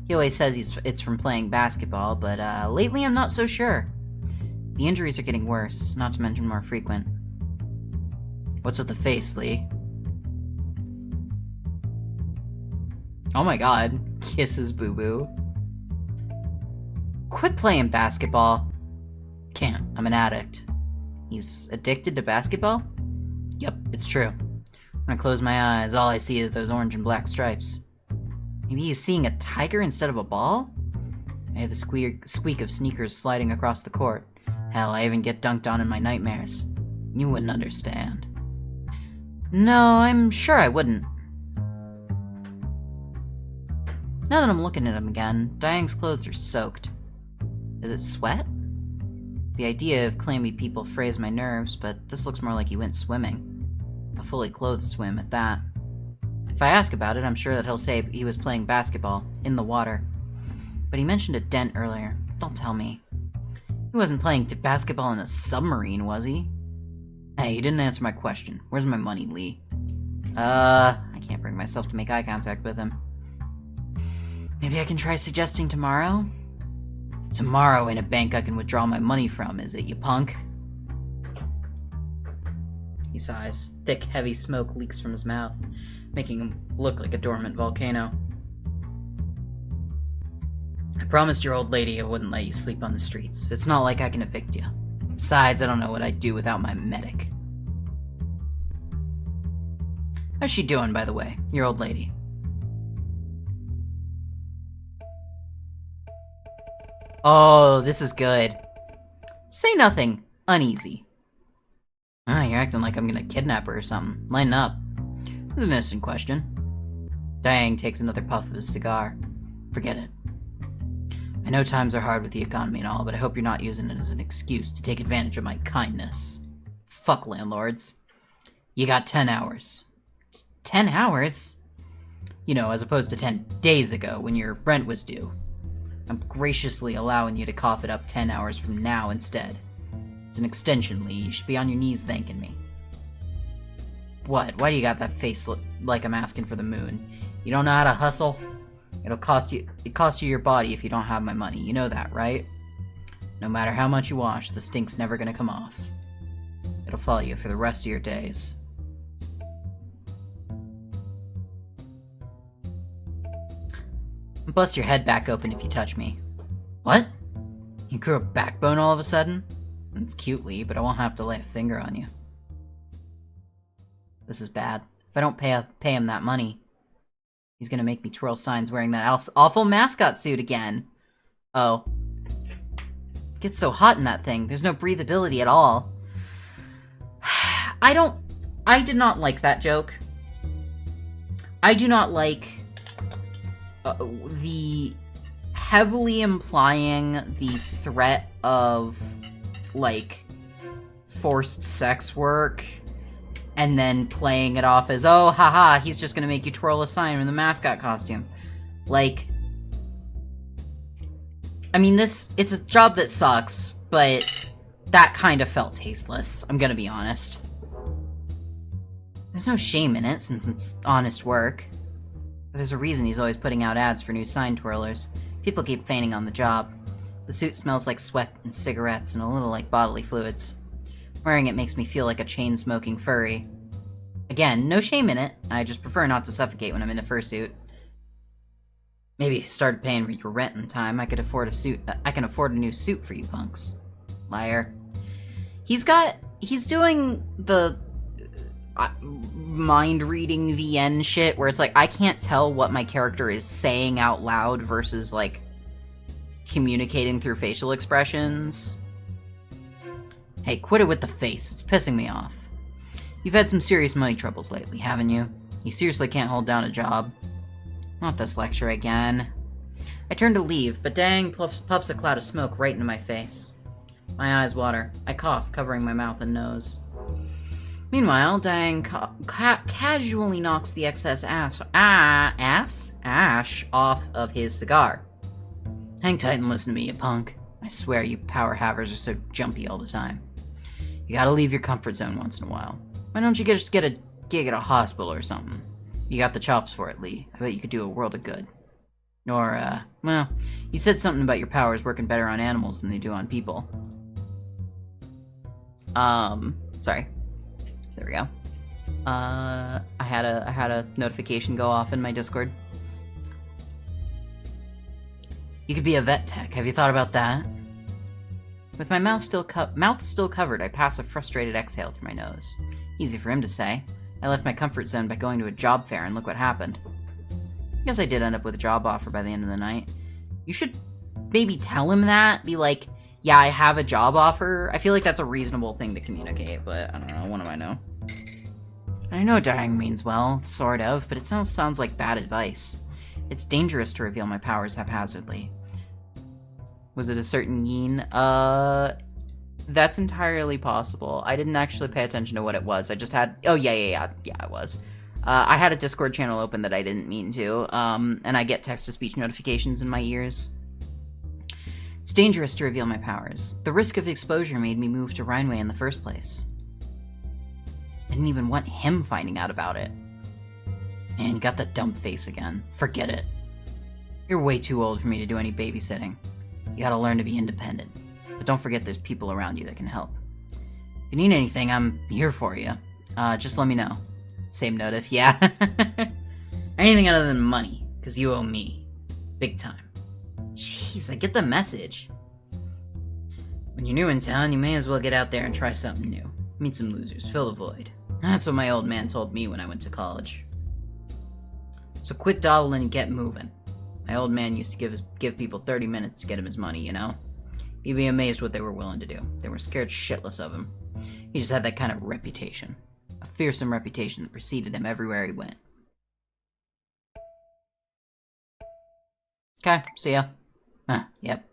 He always says it's from playing basketball, but lately I'm not so sure. The injuries are getting worse, not to mention more frequent. What's with the face, Lee? Oh my god. Kisses boo-boo. Quit playing basketball. Can't. I'm an addict. He's addicted to basketball? Yep, it's true. When I close my eyes, all I see is those orange and black stripes. Maybe he's seeing a tiger instead of a ball? I hear the squeak of sneakers sliding across the court. Hell, I even get dunked on in my nightmares. You wouldn't understand. No, I'm sure I wouldn't. Now that I'm looking at him again, Diang's clothes are soaked. Is it sweat? The idea of clammy people frays my nerves, but this looks more like he went swimming. A fully clothed swim at that. If I ask about it, I'm sure that he'll say he was playing basketball, in the water. But he mentioned a dent earlier. Don't tell me. He wasn't playing basketball in a submarine, was he? Hey, you didn't answer my question. Where's my money, Lee? I can't bring myself to make eye contact with him. Maybe I can try suggesting tomorrow? Tomorrow ain't a bank I can withdraw my money from, is it, you punk? He sighs. Thick, heavy smoke leaks from his mouth. making him look like a dormant volcano. I promised your old lady I wouldn't let you sleep on the streets. It's not like I can evict you. Besides, I don't know what I'd do without my medic. How's she doing, by the way, your old lady? Oh, this is good. Say nothing. Uneasy. Ah, you're acting like I'm gonna kidnap her or something. Lighten up. This is an innocent question. Dang takes another puff of his cigar. Forget it. I know times are hard with the economy and all, but I hope you're not using it as an excuse to take advantage of my kindness. Fuck landlords. You got 10 hours. 10 hours? You know, as opposed to 10 days ago when your rent was due. I'm graciously allowing you to cough it up 10 hours from now instead. It's an extension, Lee. You should be on your knees thanking me. What? Why do you got that face like I'm asking for the moon? You don't know how to hustle? It costs you your body if you don't have my money. You know that, right? No matter how much you wash, the stink's never gonna come off. It'll follow you for the rest of your days. I'll bust your head back open if you touch me. What? You grew a backbone all of a sudden? It's cute, Lee, but I won't have to lay a finger on you. This is bad. If I don't pay him that money, he's gonna make me twirl signs wearing that awful mascot suit again. Oh. It gets so hot in that thing. There's no breathability at all. I did not like that joke. I do not like the heavily implying the threat of, like, forced sex work, and then playing it off as, oh, haha, he's just gonna make you twirl a sign in the mascot costume. Like, I mean, it's a job that sucks, but that kind of felt tasteless, I'm gonna be honest. There's no shame in it, since it's honest work. But there's a reason he's always putting out ads for new sign twirlers. People keep fainting on the job. The suit smells like sweat and cigarettes and a little like bodily fluids. Wearing it makes me feel like a chain-smoking furry. Again, no shame in it. I just prefer not to suffocate when I'm in a fursuit. Maybe if you started paying your rent in time, I can afford a new suit for you punks. Liar. He's doing the mind-reading VN shit where it's like, I can't tell what my character is saying out loud versus, like, communicating through facial expressions. Hey, quit it with the face. It's pissing me off. You've had some serious money troubles lately, haven't you? You seriously can't hold down a job. Not this lecture again. I turn to leave, but Dang puffs a cloud of smoke right into my face. My eyes water. I cough, covering my mouth and nose. Meanwhile, Dang casually knocks the excess ash off of his cigar. Hang tight and listen to me, you punk. I swear you power havers are so jumpy all the time. You gotta leave your comfort zone once in a while. Why don't you just get a gig at a hospital or something? You got the chops for it, Lee. I bet you could do a world of good. Or, well, you said something about your powers working better on animals than they do on people. Sorry. There we go. I had a notification go off in my Discord. You could be a vet tech. Have you thought about that? With my mouth still covered, I pass a frustrated exhale through my nose. Easy for him to say. I left my comfort zone by going to a job fair, and look what happened. I guess I did end up with a job offer by the end of the night. You should maybe tell him that. Be like, yeah, I have a job offer. I feel like that's a reasonable thing to communicate, but I don't know. What do I know? I know dying means well, sort of, but it sounds like bad advice. It's dangerous to reveal my powers haphazardly. Was it a certain yin? That's entirely possible. I didn't actually pay attention to what it was. I just had... Oh, yeah, it was. I had a Discord channel open that I didn't mean to, and I get text-to-speech notifications in my ears. It's dangerous to reveal my powers. The risk of exposure made me move to Rhineway in the first place. I didn't even want him finding out about it. Man, you got the dumb face again. Forget it. You're way too old for me to do any babysitting. You gotta learn to be independent. But don't forget there's people around you that can help. If you need anything, I'm here for you. Just let me know. Same notif, yeah. Anything other than money, because you owe me. Big time. Jeez, I get the message. When you're new in town, you may as well get out there and try something new. Meet some losers, fill the void. That's what my old man told me when I went to college. So quit dawdling and get moving. My old man used to give people 30 minutes to get him his money, you know? You'd be amazed what they were willing to do. They were scared shitless of him. He just had that kind of reputation. A fearsome reputation that preceded him everywhere he went. Okay, see ya. Yep.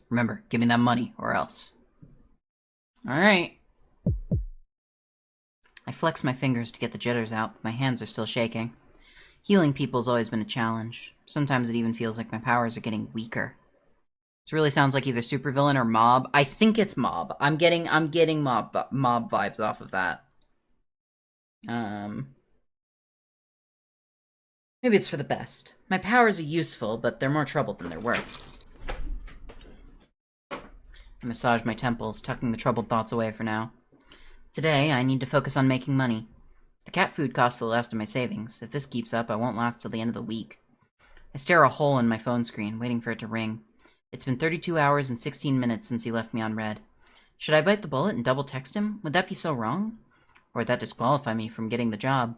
Remember, give me that money, or else. Alright. I flex my fingers to get the jitters out, but my hands are still shaking. Healing people's always been a challenge. Sometimes it even feels like my powers are getting weaker. This really sounds like either supervillain or mob. I think it's mob. I'm getting mob vibes off of that. Maybe it's for the best. My powers are useful, but they're more trouble than they're worth. I massage my temples, tucking the troubled thoughts away for now. Today, I need to focus on making money. The cat food costs the last of my savings. If this keeps up, I won't last till the end of the week. I stare a hole in my phone screen, waiting for it to ring. It's been 32 hours and 16 minutes since he left me on red. Should I bite the bullet and double text him? Would that be so wrong? Or would that disqualify me from getting the job?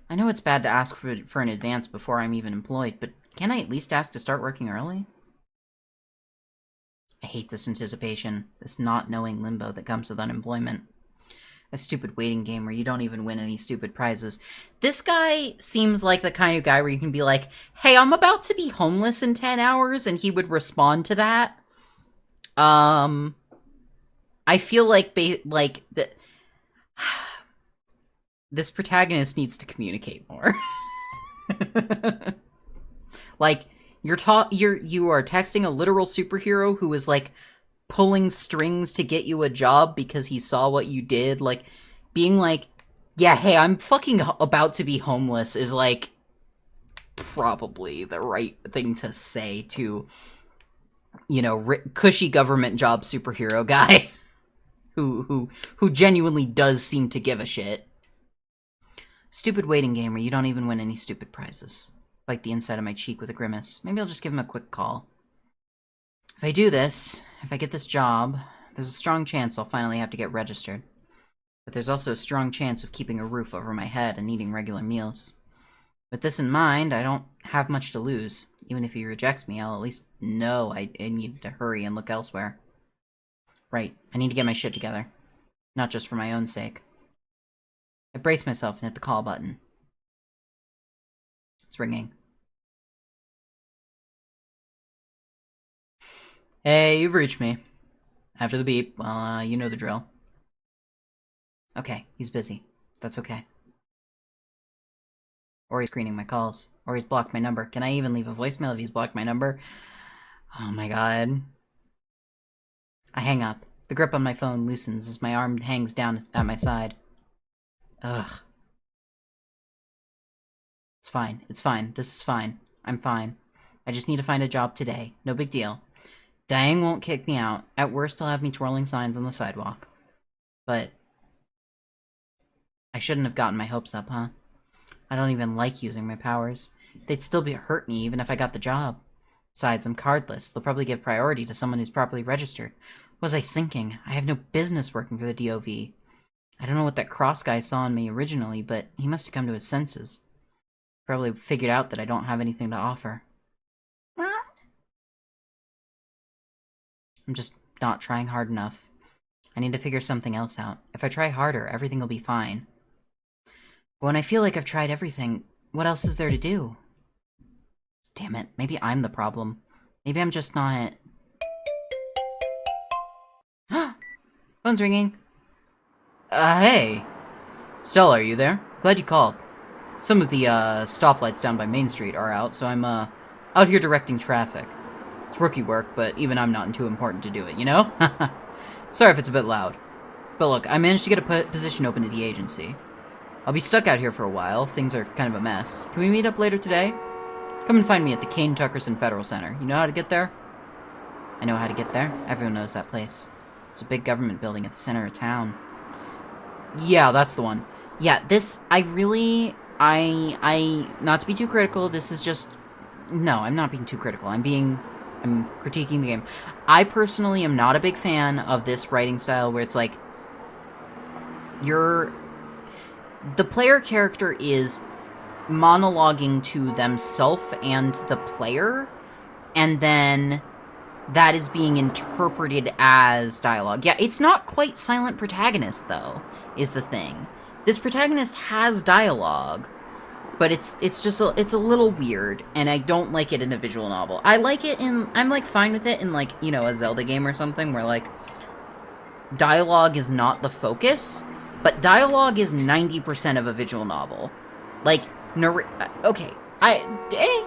I know it's bad to ask for an advance before I'm even employed, but can I at least ask to start working early? I hate this anticipation, this not knowing limbo that comes with unemployment. A stupid waiting game where you don't even win any stupid prizes. This guy seems like the kind of guy where you can be like, hey, I'm about to be homeless in 10 hours, and he would respond to that. I feel like, this protagonist needs to communicate more. Like, you are texting a literal superhero who is, like, pulling strings to get you a job because he saw what you did. Like, being like, yeah, hey, I'm fucking about to be homeless is, like, probably the right thing to say to, you know, cushy government job superhero guy who genuinely does seem to give a shit. Stupid waiting game where you don't even win any stupid prizes. Bite the inside of my cheek with a grimace. Maybe I'll just give him a quick call. If I do this, if I get this job, there's a strong chance I'll finally have to get registered. But there's also a strong chance of keeping a roof over my head and eating regular meals. With this in mind, I don't have much to lose. Even if he rejects me, I'll at least know I need to hurry and look elsewhere. Right, I need to get my shit together. Not just for my own sake. I brace myself and hit the call button. It's ringing. Hey, you've reached me. After the beep, well, you know the drill. Okay, he's busy. That's okay. Or he's screening my calls. Or he's blocked my number. Can I even leave a voicemail if he's blocked my number? Oh my god. I hang up. The grip on my phone loosens as my arm hangs down at my side. Ugh. It's fine. It's fine. This is fine. I'm fine. I just need to find a job today. No big deal. Dying won't kick me out. At worst, he'll have me twirling signs on the sidewalk. But I shouldn't have gotten my hopes up, huh? I don't even like using my powers. They'd still hurt me even if I got the job. Besides, I'm cardless. They'll probably give priority to someone who's properly registered. What was I thinking? I have no business working for the DOV. I don't know what that cross guy saw in me originally, but he must have come to his senses. Probably figured out that I don't have anything to offer. I'm just not trying hard enough. I need to figure something else out. If I try harder, everything will be fine. But when I feel like I've tried everything, what else is there to do? Damn it, maybe I'm the problem. Maybe I'm just not... Phone's ringing. Hey. Stella, are you there? Glad you called. Some of the, stoplights down by Main Street are out, so I'm, out here directing traffic. It's rookie work, but even I'm not too important to do it, you know? Sorry if it's a bit loud. But look, I managed to get a position open at the agency. I'll be stuck out here for a while. Things are kind of a mess. Can we meet up later today? Come and find me at the Kane Tuckerson Federal Center. You know how to get there? I know how to get there. Everyone knows that place. It's a big government building at the center of town. Yeah, that's the one. Yeah, not to be too critical, this is just, no, I'm not being too critical. I'm critiquing the game. I personally am not a big fan of this writing style where it's like, the player character is monologuing to themselves and the player, and then that is being interpreted as dialogue. Yeah, it's not quite silent protagonist, though, is the thing. This protagonist has dialogue, but it's a little weird, and I don't like it in a visual novel. I'm like fine with it in like, you know, a Zelda game or something where like dialogue is not the focus, but dialogue is 90% of a visual novel. Like, okay,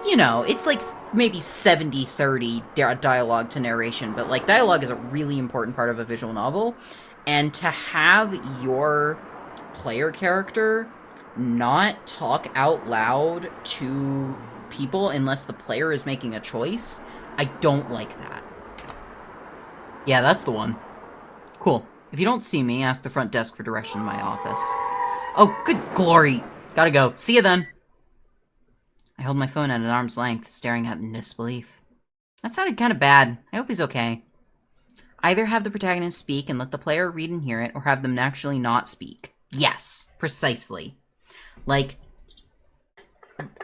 you know, it's like maybe 70-30 dialogue to narration, but like dialogue is a really important part of a visual novel, and to have your player character not talk out loud to people unless the player is making a choice, I don't like that. Yeah, that's the one. Cool. If you don't see me, ask the front desk for direction to my office. Oh, good glory! Gotta go. See you then. I held my phone at an arm's length, staring at it in disbelief. That sounded kind of bad. I hope he's okay. Either have the protagonist speak and let the player read and hear it, or have them actually not speak. Yes, precisely. Like,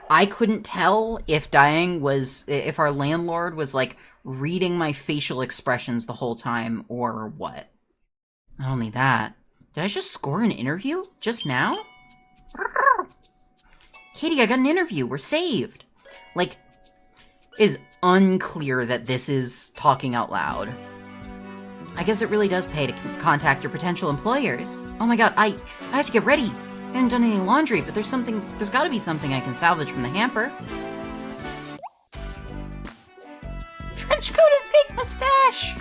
I couldn't tell if if our landlord was, like, reading my facial expressions the whole time, or what. Not only that, did I just score an interview? Just now? Katie, I got an interview. We're saved. Like, it is unclear that this is talking out loud. I guess it really does pay to contact your potential employers. Oh my god, I have to get ready. I haven't done any laundry, but there's gotta be something I can salvage from the hamper. Trench coat and fake mustache!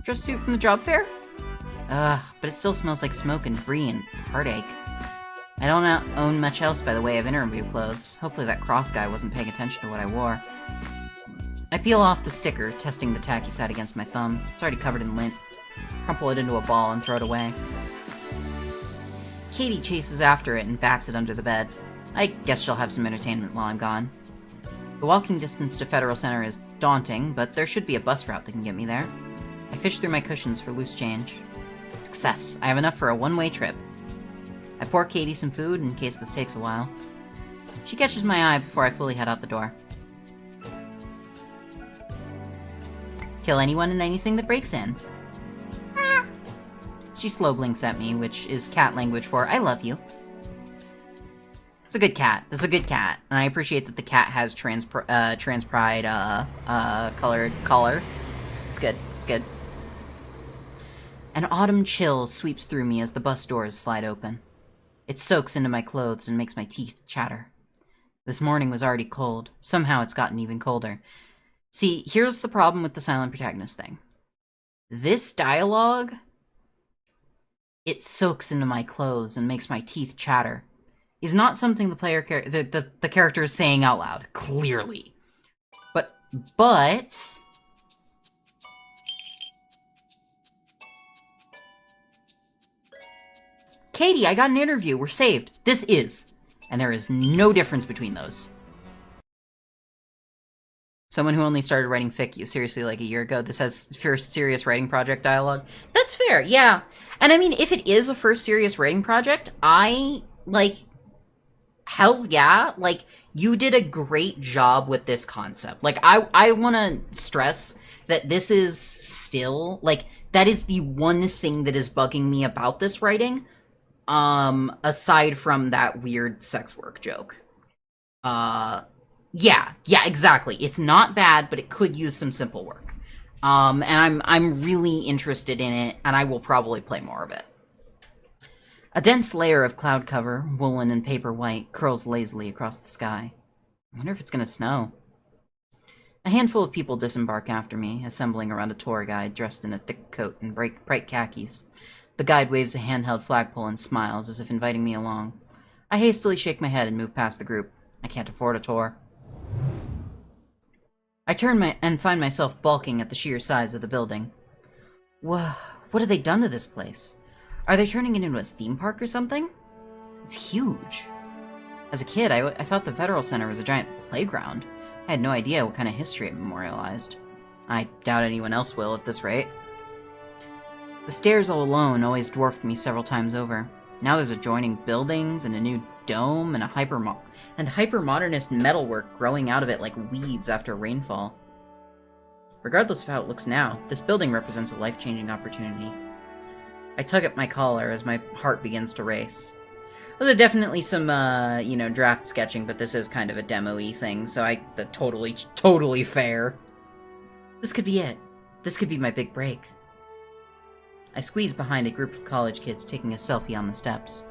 Dress suit from the job fair? Ugh, but it still smells like smoke and debris and heartache. I don't own much else by the way of interview clothes. Hopefully that cross guy wasn't paying attention to what I wore. I peel off the sticker, testing the tacky side against my thumb. It's already covered in lint. Crumple it into a ball and throw it away. Katie chases after it and bats it under the bed. I guess she'll have some entertainment while I'm gone. The walking distance to Federal Center is daunting, but there should be a bus route that can get me there. I fish through my cushions for loose change. Success. I have enough for a one-way trip. I pour Katie some food in case this takes a while. She catches my eye before I fully head out the door. Kill anyone and anything that breaks in. She slow blinks at me, which is cat language for I love you. It's a good cat. This is a good cat. And I appreciate that the cat has trans pride colored collar. It's good. It's good. An autumn chill sweeps through me as the bus doors slide open. It soaks into my clothes and makes my teeth chatter. This morning was already cold. Somehow it's gotten even colder. See, here's the problem with the silent protagonist thing. This dialogue, it soaks into my clothes and makes my teeth chatter, is not something the player the character is saying out loud, clearly. But Katie, I got an interview. We're saved. This is. And there is no difference between those. Someone who only started writing fic seriously like a year ago. This has first serious writing project dialogue. That's fair, yeah. And I mean, if it is a first serious writing project, hells yeah. Like, you did a great job with this concept. Like, I want to stress that this is still, like, that is the one thing that is bugging me about this writing. Aside from that weird sex work joke. Yeah, exactly. It's not bad, but it could use some simple work. And I'm really interested in it, and I will probably play more of it. A dense layer of cloud cover, woolen and paper white, curls lazily across the sky. I wonder if it's gonna snow. A handful of people disembark after me, assembling around a tour guide dressed in a thick coat and bright khakis. The guide waves a handheld flagpole and smiles as if inviting me along. I hastily shake my head and move past the group. I can't afford a tour. I turn and find myself balking at the sheer size of the building. Whoa, what have they done to this place? Are they turning it into a theme park or something? It's huge. As a kid, I thought the Federal Center was a giant playground. I had no idea what kind of history it memorialized. I doubt anyone else will at this rate. The stairs all alone always dwarfed me several times over. Now there's adjoining buildings and a new dome and hyper-modernist metalwork growing out of it like weeds after rainfall. Regardless of how it looks now, this building represents a life-changing opportunity. I tug at my collar as my heart begins to race. There's definitely some, draft sketching, but this is kind of a demo-y thing, so totally fair. This could be it. This could be my big break. I squeeze behind a group of college kids taking a selfie on the steps.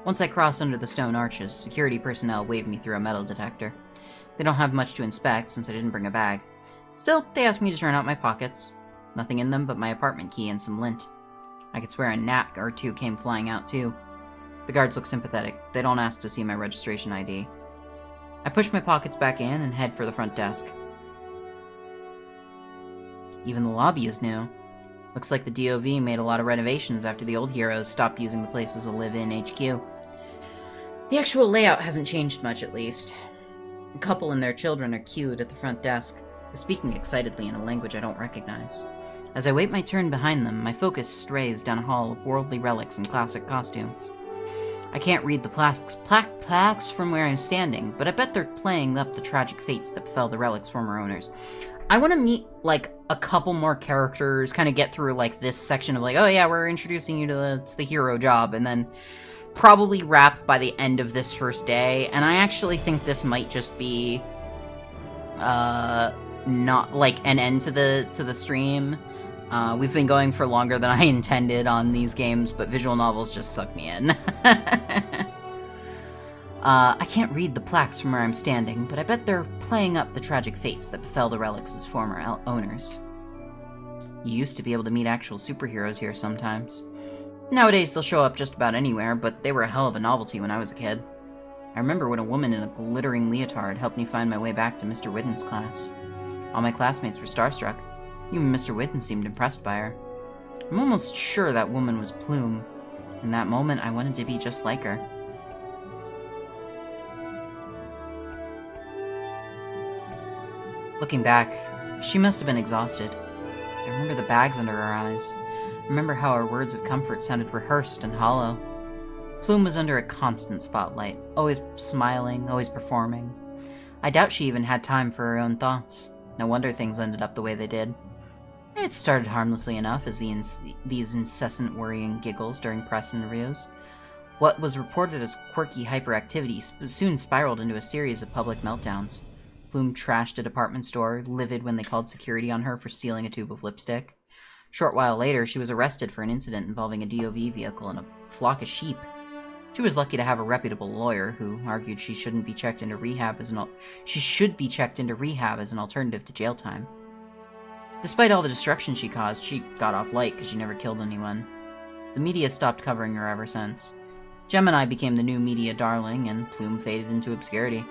Once I cross under the stone arches, security personnel wave me through a metal detector. They don't have much to inspect since I didn't bring a bag. Still, they ask me to turn out my pockets. Nothing in them but my apartment key and some lint. I could swear a gnat or two came flying out too. The guards look sympathetic. They don't ask to see my registration ID. I push my pockets back in and head for the front desk. Even the lobby is new. Looks like the DOV made a lot of renovations after the old heroes stopped using the place as a live-in HQ. The actual layout hasn't changed much, at least. A couple and their children are queued at the front desk. They're speaking excitedly in a language I don't recognize. As I wait my turn behind them, my focus strays down a hall of worldly relics and classic costumes. I can't read the plaques from where I'm standing, but I bet they're playing up the tragic fates that befell the relic's former owners. I want to meet, a couple more characters, kind of get through, this section of, oh yeah, we're introducing you to the hero job, and then probably wrap by the end of this first day, and I actually think this might just be, not, an end to the stream. We've been going for longer than I intended on these games, but visual novels just suck me in. I can't read the plaques from where I'm standing, but I bet they're playing up the tragic fates that befell the relics' former owners. You used to be able to meet actual superheroes here sometimes. Nowadays they'll show up just about anywhere, but they were a hell of a novelty when I was a kid. I remember when a woman in a glittering leotard helped me find my way back to Mr. Whidden's class. All my classmates were starstruck. Even Mr. Whidden seemed impressed by her. I'm almost sure that woman was Plume. In that moment, I wanted to be just like her. Looking back, she must have been exhausted. I remember the bags under her eyes. I remember how her words of comfort sounded rehearsed and hollow. Plume was under a constant spotlight, always smiling, always performing. I doubt she even had time for her own thoughts. No wonder things ended up the way they did. It started harmlessly enough as these incessant worrying giggles during press interviews. What was reported as quirky hyperactivity soon spiraled into a series of public meltdowns. Plume trashed a department store, livid when they called security on her for stealing a tube of lipstick. Short while later, she was arrested for an incident involving a DOV vehicle and a flock of sheep. She was lucky to have a reputable lawyer who argued she should be checked into rehab as an alternative to jail time. Despite all the destruction she caused, she got off light because she never killed anyone. The media stopped covering her ever since. Gemini became the new media darling, and Plume faded into obscurity.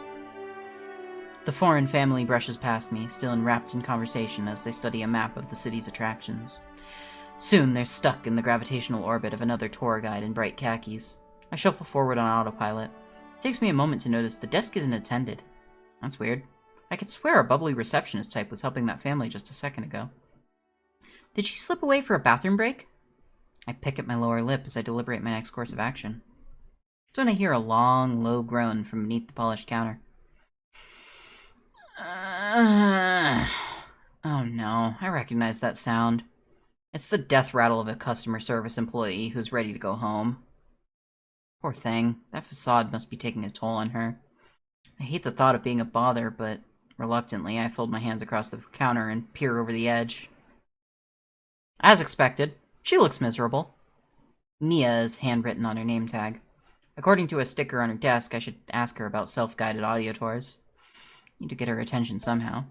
The foreign family brushes past me, still enwrapped in conversation as they study a map of the city's attractions. Soon, they're stuck in the gravitational orbit of another tour guide in bright khakis. I shuffle forward on autopilot. It takes me a moment to notice the desk isn't attended. That's weird. I could swear a bubbly receptionist type was helping that family just a second ago. Did she slip away for a bathroom break? I pick at my lower lip as I deliberate my next course of action. It's when I hear a long, low groan from beneath the polished counter. Oh no, I recognize that sound. It's the death rattle of a customer service employee who's ready to go home. Poor thing, that facade must be taking a toll on her. I hate the thought of being a bother, but reluctantly I fold my hands across the counter and peer over the edge. As expected, she looks miserable. Mia is handwritten on her name tag. According to a sticker on her desk, I should ask her about self-guided audio tours. Need to get her attention somehow.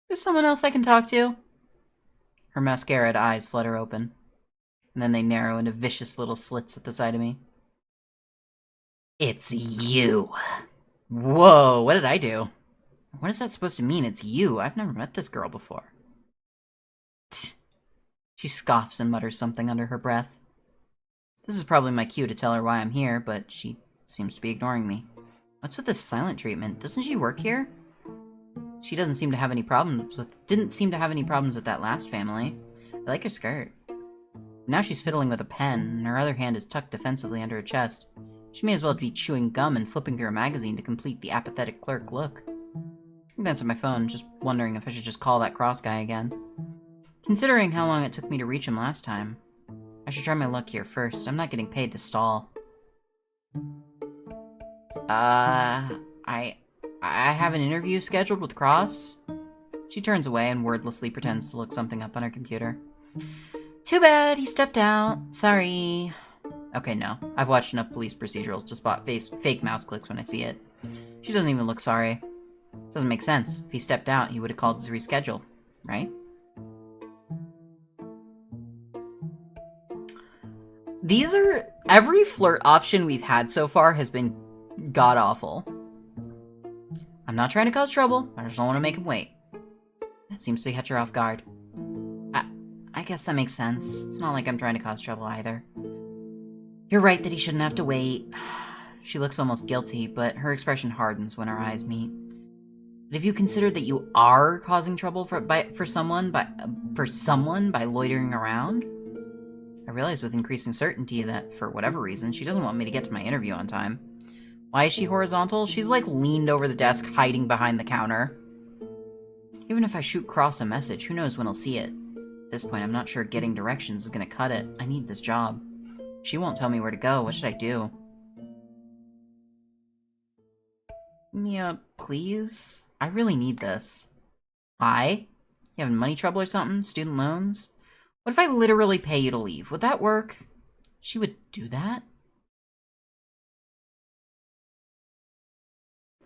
There's someone else I can talk to? Her mascaraed eyes flutter open, and then they narrow into vicious little slits at the side of me. It's you. Whoa, what did I do? What is that supposed to mean? It's you. I've never met this girl before. Tch. She scoffs and mutters something under her breath. This is probably my cue to tell her why I'm here, but she seems to be ignoring me. What's with this silent treatment? Doesn't she work here? She didn't seem to have any problems with that last family. I like her skirt. Now she's fiddling with a pen, and her other hand is tucked defensively under her chest. She may as well be chewing gum and flipping through a magazine to complete the apathetic clerk look. I glanced at my phone, just wondering if I should just call that Cross guy again. Considering how long it took me to reach him last time, I should try my luck here first. I'm not getting paid to stall. I have an interview scheduled with Cross. She turns away and wordlessly pretends to look something up on her computer. Too bad, he stepped out. Sorry. Okay, no. I've watched enough police procedurals to spot fake mouse clicks when I see it. She doesn't even look sorry. Doesn't make sense. If he stepped out, he would have called to reschedule, right? Every flirt option we've had so far has been god-awful. I'm not trying to cause trouble, I just don't want to make him wait. That seems to catch her off guard. I guess that makes sense. It's not like I'm trying to cause trouble either. You're right that he shouldn't have to wait. She looks almost guilty, but her expression hardens when our eyes meet. But if you consider that you are causing trouble for someone by loitering around, I realize with increasing certainty that, for whatever reason, she doesn't want me to get to my interview on time. Why is she horizontal? She's like leaned over the desk, hiding behind the counter. Even if I shoot Cross a message, who knows when he'll see it? At this point, I'm not sure getting directions is gonna cut it. I need this job. She won't tell me where to go. What should I do? Mia, please? I really need this. Hi? You having money trouble or something? Student loans? What if I literally pay you to leave? Would that work? She would do that?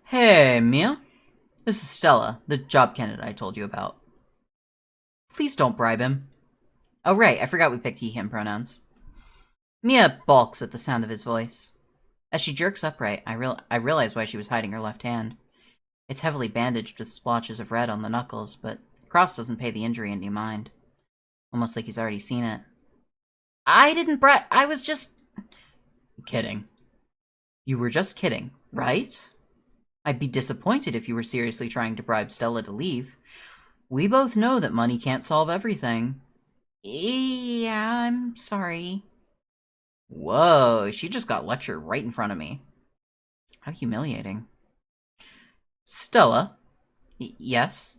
Hey, Mia. This is Stella, the job candidate I told you about. Please don't bribe him. Oh right, I forgot we picked he/him pronouns. Mia balks at the sound of his voice. As she jerks upright, I realize why she was hiding her left hand. It's heavily bandaged with splotches of red on the knuckles, but Cross doesn't pay the injury any mind. Almost like he's already seen it. I didn't bribe. I was just... kidding. You were just kidding, right? I'd be disappointed if you were seriously trying to bribe Stella to leave. We both know that money can't solve everything. Yeah, I'm sorry. Whoa, she just got lectured right in front of me. How humiliating. Stella? Yes?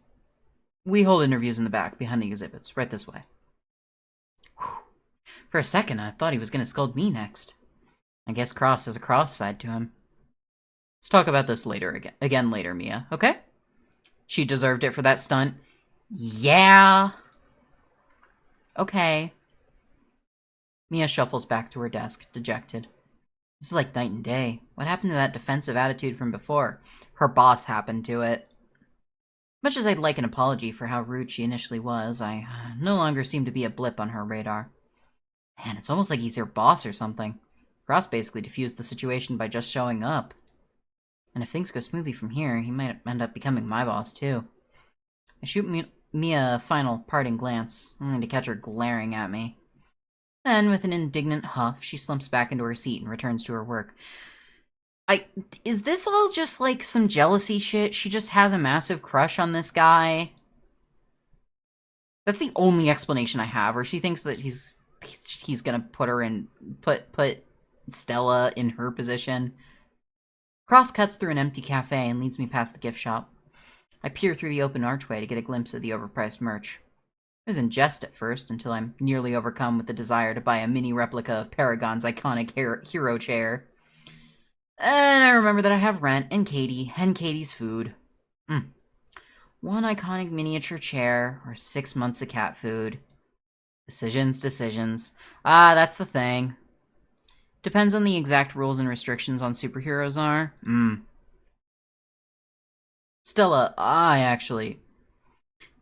We hold interviews in the back, behind the exhibits, right this way. Whew. For a second, I thought he was going to scold me next. I guess Cross has a cross side to him. Let's talk about this later again later, Mia, okay? She deserved it for that stunt. Yeah. Okay. Mia shuffles back to her desk, dejected. This is like night and day. What happened to that defensive attitude from before? Her boss happened to it. Much as I'd like an apology for how rude she initially was, I no longer seem to be a blip on her radar. Man, it's almost like he's her boss or something. Cross basically diffused the situation by just showing up. And if things go smoothly from here, he might end up becoming my boss, too. I shoot Mia a final parting glance, only to catch her glaring at me. Then, with an indignant huff, she slumps back into her seat and returns to her work. Is this all just, like, some jealousy shit? She just has a massive crush on this guy? That's the only explanation I have, or she thinks that he's gonna put Stella in her position. Cross cuts through an empty cafe and leads me past the gift shop. I peer through the open archway to get a glimpse of the overpriced merch. I was in jest at first, until I'm nearly overcome with the desire to buy a mini replica of Paragon's iconic hero chair. And I remember that I have rent, and Katie, and Katie's food. One iconic miniature chair, or 6 months of cat food. Decisions. That's the thing. Depends on the exact rules and restrictions on superheroes are. Stella,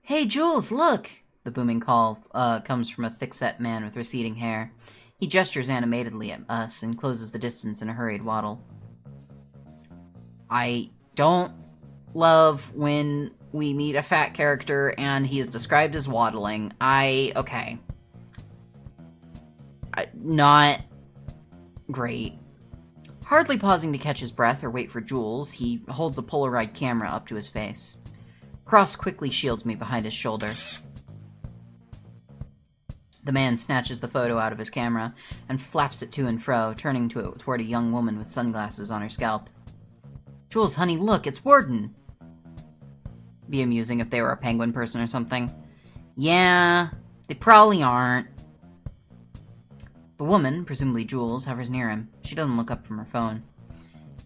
Hey, Jules, look! The booming call comes from a thick-set man with receding hair. He gestures animatedly at us and closes the distance in a hurried waddle. I don't love when we meet a fat character and he is described as waddling. Okay. Not great. Hardly pausing to catch his breath or wait for Jules, he holds a Polaroid camera up to his face. Cross quickly shields me behind his shoulder. The man snatches the photo out of his camera and flaps it to and fro, turning to it toward a young woman with sunglasses on her scalp. Jules, honey, look, it's Warden. Be amusing if they were a penguin person or something. Yeah, they probably aren't. The woman, presumably Jules, hovers near him. She doesn't look up from her phone.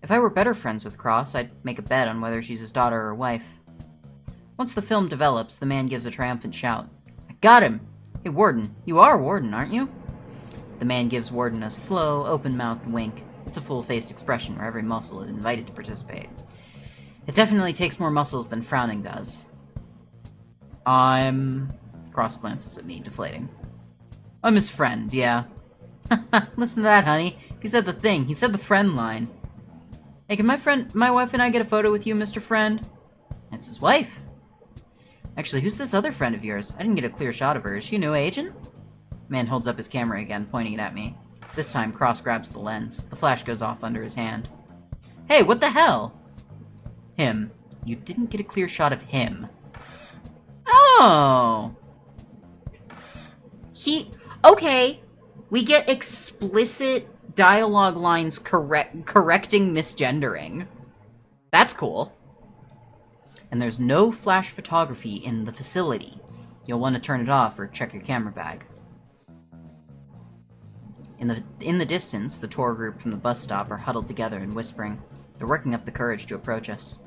If I were better friends with Cross, I'd make a bet on whether she's his daughter or wife. Once the film develops, the man gives a triumphant shout. I got him! Hey, Warden, you are Warden, aren't you? The man gives Warden a slow, open-mouthed wink. It's a full-faced expression where every muscle is invited to participate. It definitely takes more muscles than frowning does. Cross glances at me, deflating. I'm his friend, yeah. Listen to that, honey. He said the thing. He said the friend line. Hey, can my wife and I get a photo with you, Mr. Friend? It's his wife. Actually, who's this other friend of yours? I didn't get a clear shot of her. Is she a new agent? Man holds up his camera again, pointing it at me. This time, Cross grabs the lens. The flash goes off under his hand. Hey, what the hell? Him. You didn't get a clear shot of him. Oh! Okay. We get explicit dialogue lines correcting misgendering. That's cool. And there's no flash photography in the facility. You'll want to turn it off or check your camera bag. In the distance, the tour group from the bus stop are huddled together and whispering. They're working up the courage to approach us.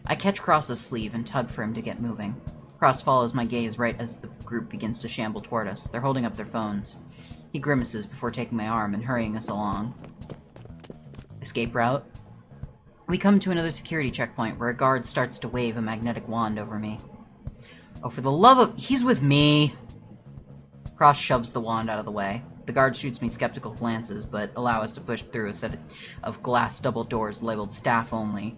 I catch Cross's sleeve and tug for him to get moving. Cross follows my gaze right as the group begins to shamble toward us. They're holding up their phones. He grimaces before taking my arm and hurrying us along. Escape route? We come to another security checkpoint where a guard starts to wave a magnetic wand over me. Oh, for the love of... He's with me! Cross shoves the wand out of the way. The guard shoots me skeptical glances, but allow us to push through a set of glass double doors labeled staff only.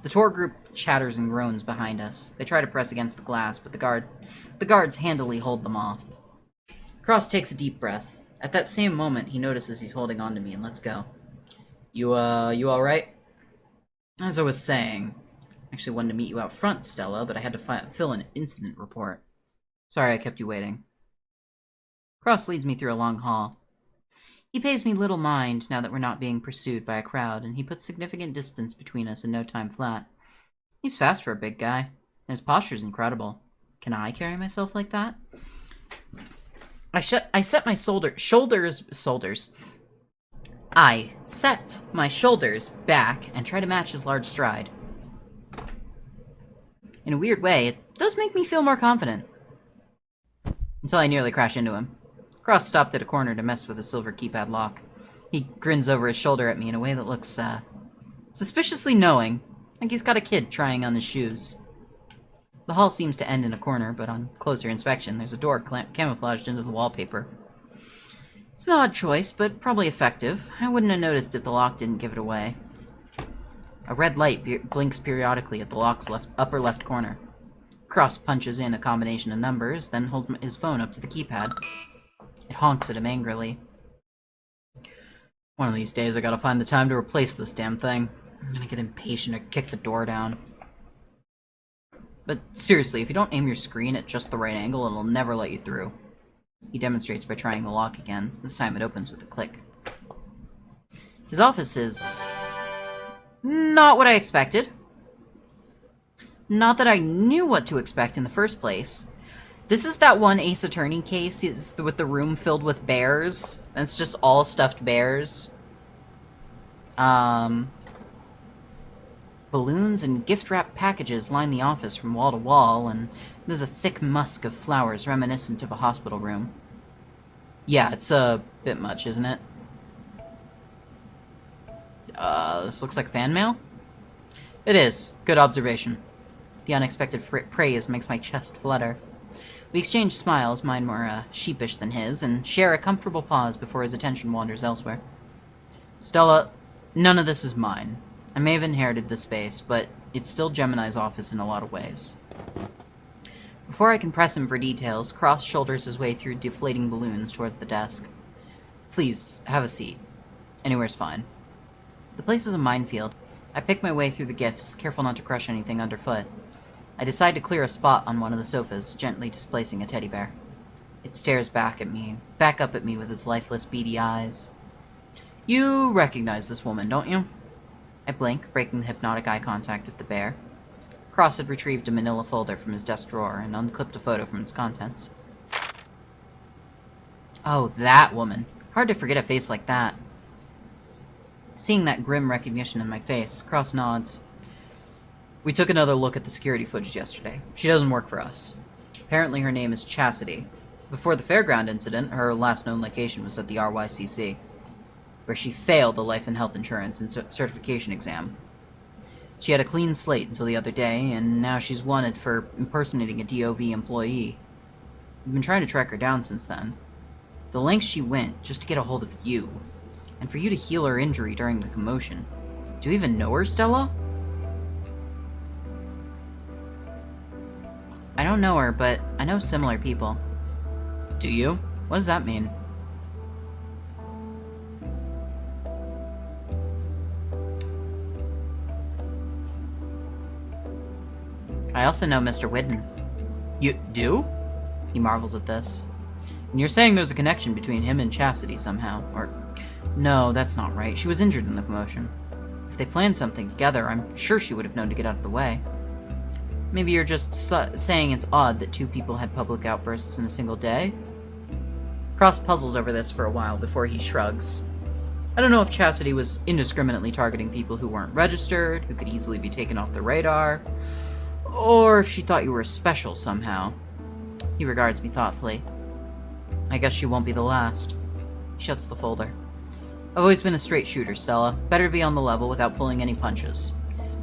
The tour group chatters and groans behind us. They try to press against the glass, but the guards handily hold them off. Cross takes a deep breath. At that same moment, he notices he's holding on to me and lets go. You alright? As I was saying, I actually wanted to meet you out front, Stella, but I had to fill an incident report. Sorry I kept you waiting. Cross leads me through a long hall. He pays me little mind now that we're not being pursued by a crowd, and he puts significant distance between us in no time flat. He's fast for a big guy, and his posture's incredible. Can I carry myself like that? I set my shoulders back and try to match his large stride. In a weird way, it does make me feel more confident. Until I nearly crash into him. Cross stopped at a corner to mess with a silver keypad lock. He grins over his shoulder at me in a way that looks, suspiciously knowing, like he's got a kid trying on his shoes. The hall seems to end in a corner, but on closer inspection, there's a door camouflaged into the wallpaper. It's an odd choice, but probably effective. I wouldn't have noticed if the lock didn't give it away. A red light blinks periodically at the lock's upper left corner. Cross punches in a combination of numbers, then holds his phone up to the keypad. It honks at him angrily. One of these days I gotta find the time to replace this damn thing. I'm gonna get impatient or kick the door down. But seriously, if you don't aim your screen at just the right angle, it'll never let you through. He demonstrates by trying the lock again. This time it opens with a click. His office is... not what I expected. Not that I knew what to expect in the first place. This is that one Ace Attorney case with the room filled with bears. And it's just all stuffed bears. Balloons and gift-wrapped packages line the office from wall to wall, and there's a thick musk of flowers reminiscent of a hospital room. Yeah, it's a bit much, isn't it? This looks like fan mail? It is. Good observation. The unexpected praise makes my chest flutter. We exchange smiles, mine more sheepish than his, and share a comfortable pause before his attention wanders elsewhere. Stella, none of this is mine. may have inherited the space, but it's still Gemini's office in a lot of ways. Before I can press him for details, Cross shoulders his way through deflating balloons towards the desk. Please, have a seat. Anywhere's fine. The place is a minefield. I pick my way through the gifts, careful not to crush anything underfoot. I decide to clear a spot on one of the sofas, gently displacing a teddy bear. It stares back up at me with its lifeless, beady eyes. You recognize this woman, don't you? I blink, breaking the hypnotic eye contact with the bear. Cross had retrieved a manila folder from his desk drawer and unclipped a photo from its contents. Oh, that woman. Hard to forget a face like that. Seeing that grim recognition in my face, Cross nods. We took another look at the security footage yesterday. She doesn't work for us. Apparently her name is Chastity. Before the fairground incident, her last known location was at the RYCC, where she failed the life and health insurance and certification exam. She had a clean slate until the other day, and now she's wanted for impersonating a DOV employee. We've been trying to track her down since then. The lengths she went just to get a hold of you, and for you to heal her injury during the commotion. Do you even know her, Stella? I don't know her, but I know similar people. Do you? What does that mean? I also know Mr. Whidden. You do? He marvels at this. And you're saying there's a connection between him and Chastity somehow, or... No, that's not right. She was injured in the commotion. If they planned something together, I'm sure she would have known to get out of the way. Maybe you're just saying it's odd that two people had public outbursts in a single day? Cross puzzles over this for a while before he shrugs. I don't know if Chastity was indiscriminately targeting people who weren't registered, who could easily be taken off the radar, or if she thought you were special somehow. He regards me thoughtfully. I guess she won't be the last. He shuts the folder. I've always been a straight shooter, Stella. Better to be on the level without pulling any punches.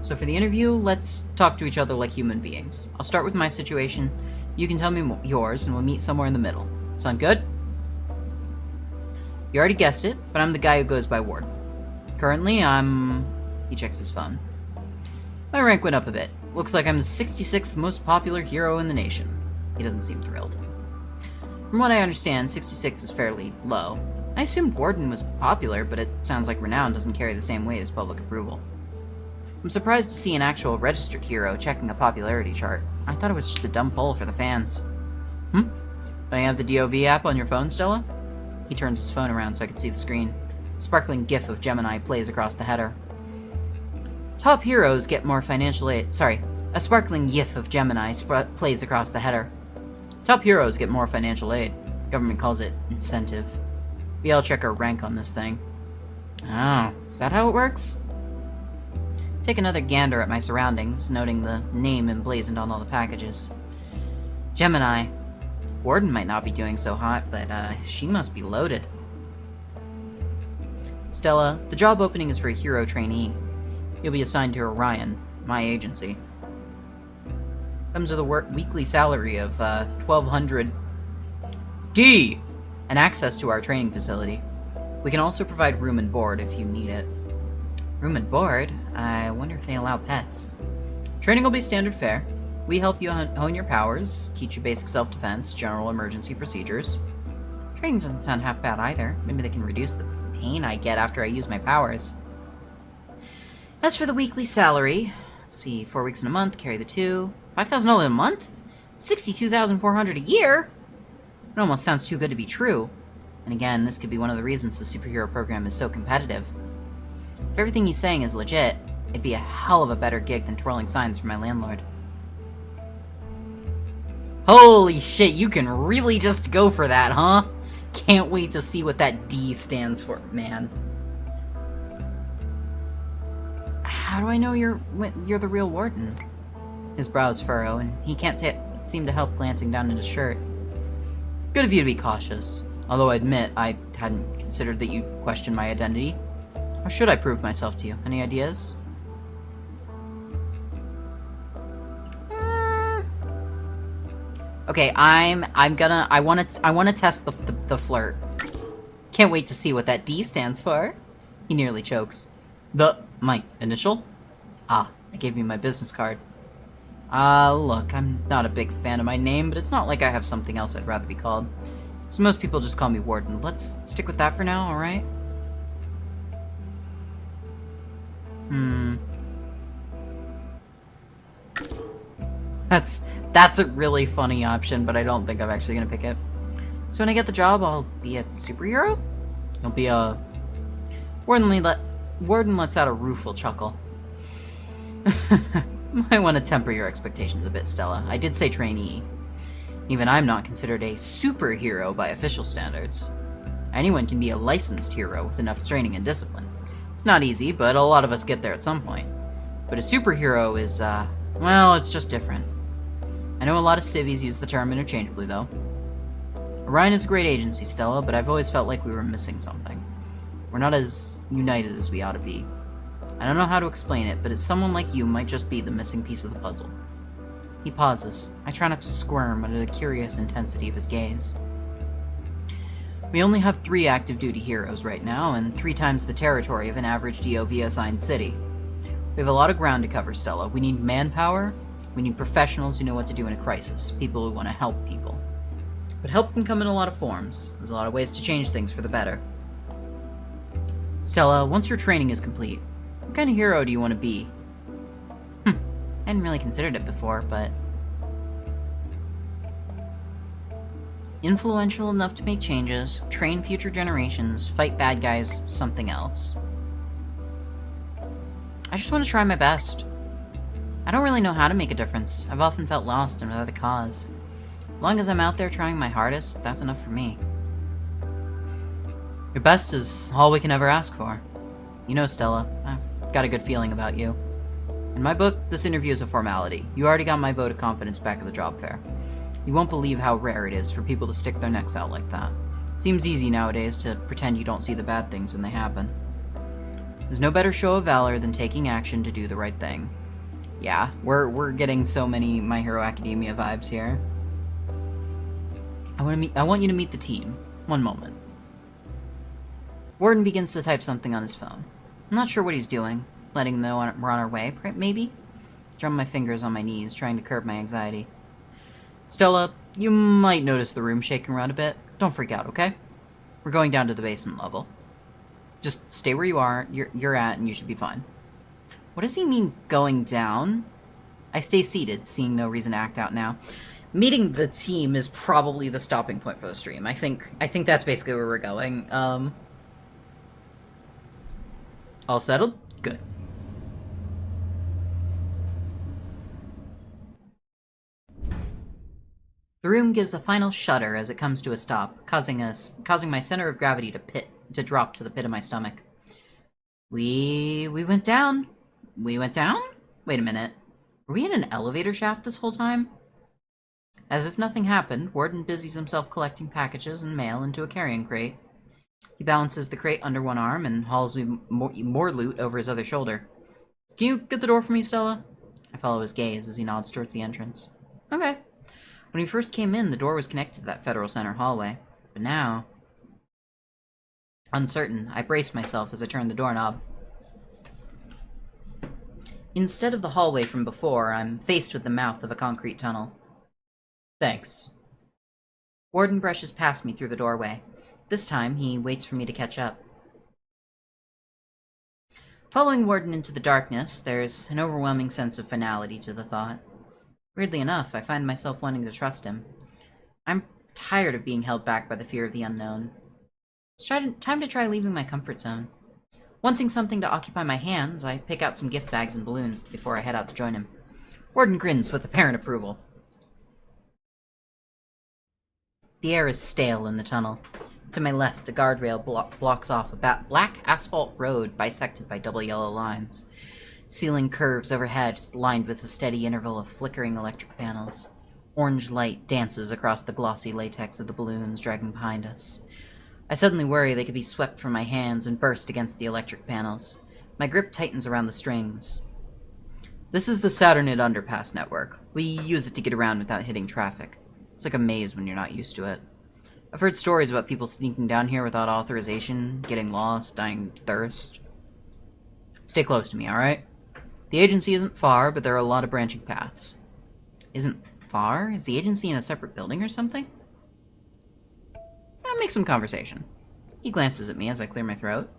So for the interview, let's talk to each other like human beings. I'll start with my situation. You can tell me yours, and we'll meet somewhere in the middle. Sound good? You already guessed it, but I'm the guy who goes by Warden. Currently, He checks his phone. My rank went up a bit. Looks like I'm the 66th most popular hero in the nation. He doesn't seem thrilled. From what I understand, 66 is fairly low. I assumed Warden was popular, but it sounds like renown doesn't carry the same weight as public approval. I'm surprised to see an actual registered hero checking a popularity chart. I thought it was just a dumb poll for the fans. Don't you have the DOV app on your phone, Stella? He turns his phone around so I can see the screen. A sparkling gif of Gemini plays across the header. Top heroes get more financial aid. Sorry, a sparkling gif of Gemini plays across the header. Top heroes get more financial aid. Government calls it incentive. I'll check our rank on this thing. Oh, is that how it works? Take another gander at my surroundings, noting the name emblazoned on all the packages. Gemini. Warden might not be doing so hot, but she must be loaded. Stella, the job opening is for a hero trainee. You'll be assigned to Orion, my agency. Comes with a weekly salary of 1,200 D, and access to our training facility. We can also provide room and board if you need it. Room and board? I wonder if they allow pets. Training will be standard fare. We help you hone your powers, teach you basic self-defense, general emergency procedures. Training doesn't sound half bad either. Maybe they can reduce the pain I get after I use my powers. As for the weekly salary, let's see, 4 weeks in a month, carry the 2. $5,000 a month? $62,400 a year? It almost sounds too good to be true. And again, this could be one of the reasons the superhero program is so competitive. If everything he's saying is legit, it'd be a hell of a better gig than twirling signs for my landlord. Holy shit, you can really just go for that, huh? Can't wait to see what that D stands for, man. How do I know you're the real Warden? His brows furrow, and he can't seem to help glancing down at his shirt. Good of you to be cautious. Although I admit, I hadn't considered that you'd question my identity. How should I prove myself to you? Any ideas? Okay, I wanna test the flirt. Can't wait to see what that D stands for. He nearly chokes. My initial? Ah, I gave you my business card. Look, I'm not a big fan of my name, but it's not like I have something else I'd rather be called. So most people just call me Warden. Let's stick with that for now, alright? That's a really funny option, but I don't think I'm actually gonna pick it. So when I get the job, I'll be a superhero? I'll be a... Warden lets out a rueful chuckle. Might want to temper your expectations a bit, Stella. I did say trainee. Even I'm not considered a superhero by official standards. Anyone can be a licensed hero with enough training and discipline. It's not easy, but a lot of us get there at some point. But a superhero is, well, it's just different. I know a lot of civvies use the term interchangeably, though. Orion is a great agency, Stella, but I've always felt like we were missing something. We're not as united as we ought to be. I don't know how to explain it, but someone like you might just be the missing piece of the puzzle. He pauses. I try not to squirm under the curious intensity of his gaze. We only have 3 active duty heroes right now, and 3 times the territory of an average DOV-assigned city. We have a lot of ground to cover, Stella. We need manpower, we need professionals who know what to do in a crisis, people who want to help people. But help can come in a lot of forms. There's a lot of ways to change things for the better. Stella, once your training is complete, what kind of hero do you want to be? I hadn't really considered it before, but... influential enough to make changes, train future generations, fight bad guys, something else. I just want to try my best. I don't really know how to make a difference. I've often felt lost and without a cause. As long as I'm out there trying my hardest, that's enough for me. Your best is all we can ever ask for. You know, Stella, I've got a good feeling about you. In my book, this interview is a formality. You already got my vote of confidence back at the job fair. You won't believe how rare it is for people to stick their necks out like that. It seems easy nowadays to pretend you don't see the bad things when they happen. There's no better show of valor than taking action to do the right thing. Yeah, we're getting so many My Hero Academia vibes here. I want you to meet the team. One moment. Warden begins to type something on his phone. I'm not sure what he's doing. Letting him know we're on our way, maybe? Drum my fingers on my knees, trying to curb my anxiety. Stella, you might notice the room shaking around a bit. Don't freak out, okay? We're going down to the basement level. Just stay where you're at, and you should be fine. What does he mean, going down? I stay seated, seeing no reason to act out now. Meeting the team is probably the stopping point for the stream. I think that's basically where we're going. All settled? Good. The room gives a final shudder as it comes to a stop, causing my center of gravity to drop to the pit of my stomach. We went down. We went down? Wait a minute. Were we in an elevator shaft this whole time? As if nothing happened, Warden busies himself collecting packages and mail into a carrying crate. He balances the crate under one arm and hauls me more loot over his other shoulder. Can you get the door for me, Stella? I follow his gaze as he nods towards the entrance. Okay. When we first came in, the door was connected to that Federal Center hallway. But now... Uncertain, I brace myself as I turn the doorknob. Instead of the hallway from before, I'm faced with the mouth of a concrete tunnel. Thanks. Warden brushes past me through the doorway. This time, he waits for me to catch up. Following Warden into the darkness, there's an overwhelming sense of finality to the thought. Weirdly enough, I find myself wanting to trust him. I'm tired of being held back by the fear of the unknown. It's time to try leaving my comfort zone. Wanting something to occupy my hands, I pick out some gift bags and balloons before I head out to join him. Warden grins with apparent approval. The air is stale in the tunnel. To my left, a guardrail blocks off a black asphalt road bisected by double yellow lines. Ceiling curves overhead, lined with a steady interval of flickering electric panels. Orange light dances across the glossy latex of the balloons dragging behind us. I suddenly worry they could be swept from my hands and burst against the electric panels. My grip tightens around the strings. This is the Saturnid Underpass network. We use it to get around without hitting traffic. It's like a maze when you're not used to it. I've heard stories about people sneaking down here without authorization, getting lost, dying of thirst. Stay close to me, alright? The agency isn't far, but there are a lot of branching paths. Isn't far? Is the agency in a separate building or something? I'll make some conversation. He glances at me as I clear my throat.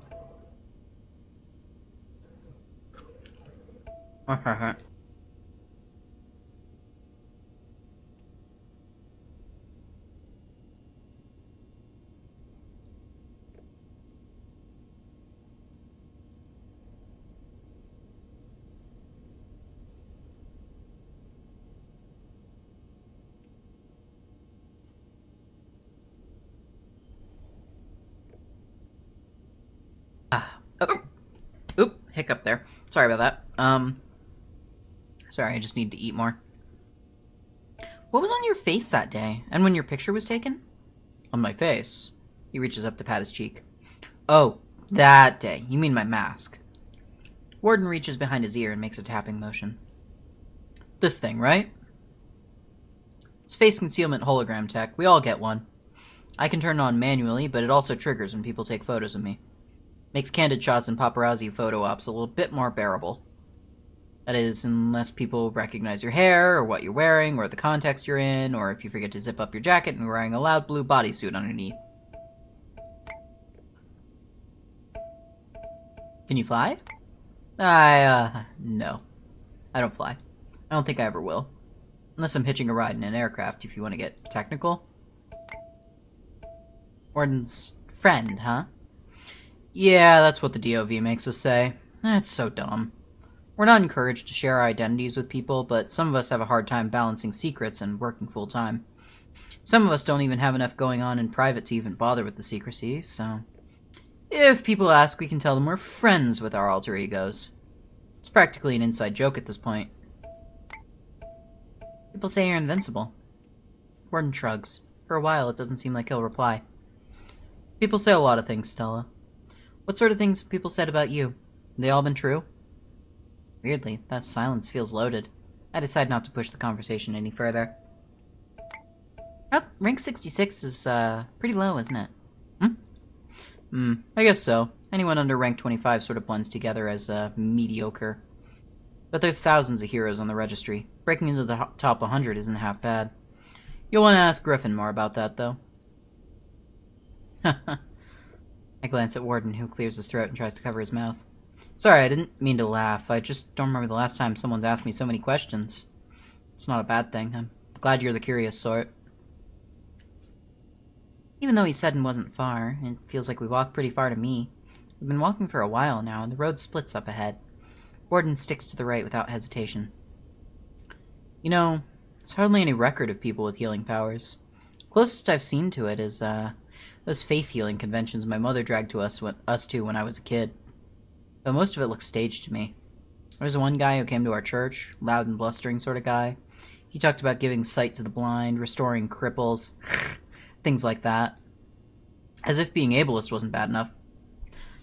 Oh, oop, hiccup there. Sorry about that. Sorry, I just need to eat more. What was on your face that day? And when your picture was taken? On my face. He reaches up to pat his cheek. Oh, that day. You mean my mask. Warden reaches behind his ear and makes a tapping motion. This thing, right? It's face concealment hologram tech. We all get one. I can turn it on manually, but it also triggers when people take photos of me. Makes candid shots and paparazzi photo ops a little bit more bearable. That is, unless people recognize your hair, or what you're wearing, or the context you're in, or if you forget to zip up your jacket and you're wearing a loud blue bodysuit underneath. Can you fly? No. I don't fly. I don't think I ever will. Unless I'm hitching a ride in an aircraft, if you want to get technical. Warden's friend, huh? Yeah, that's what the DOV makes us say. It's so dumb. We're not encouraged to share our identities with people, but some of us have a hard time balancing secrets and working full-time. Some of us don't even have enough going on in private to even bother with the secrecy, so... if people ask, we can tell them we're friends with our alter egos. It's practically an inside joke at this point. People say you're invincible. Warden shrugs. For a while, it doesn't seem like he'll reply. People say a lot of things, Stella. What sort of things have people said about you? Have they all been true? Weirdly, that silence feels loaded. I decide not to push the conversation any further. Oh, rank 66 is, pretty low, isn't it? I guess so. Anyone under rank 25 sort of blends together as, mediocre. But there's thousands of heroes on the registry. Breaking into the top 100 isn't half bad. You'll want to ask Griffin more about that, though. I glance at Warden, who clears his throat and tries to cover his mouth. Sorry, I didn't mean to laugh. I just don't remember the last time someone's asked me so many questions. It's not a bad thing. I'm glad you're the curious sort. Even though he said it wasn't far, it feels like we walked pretty far to me. We've been walking for a while now, and the road splits up ahead. Warden sticks to the right without hesitation. You know, there's hardly any record of people with healing powers. Closest I've seen to it is, those faith healing conventions my mother dragged us to when I was a kid. But most of it looks staged to me. There was one guy who came to our church, loud and blustering sort of guy. He talked about giving sight to the blind, restoring cripples, things like that. As if being ableist wasn't bad enough.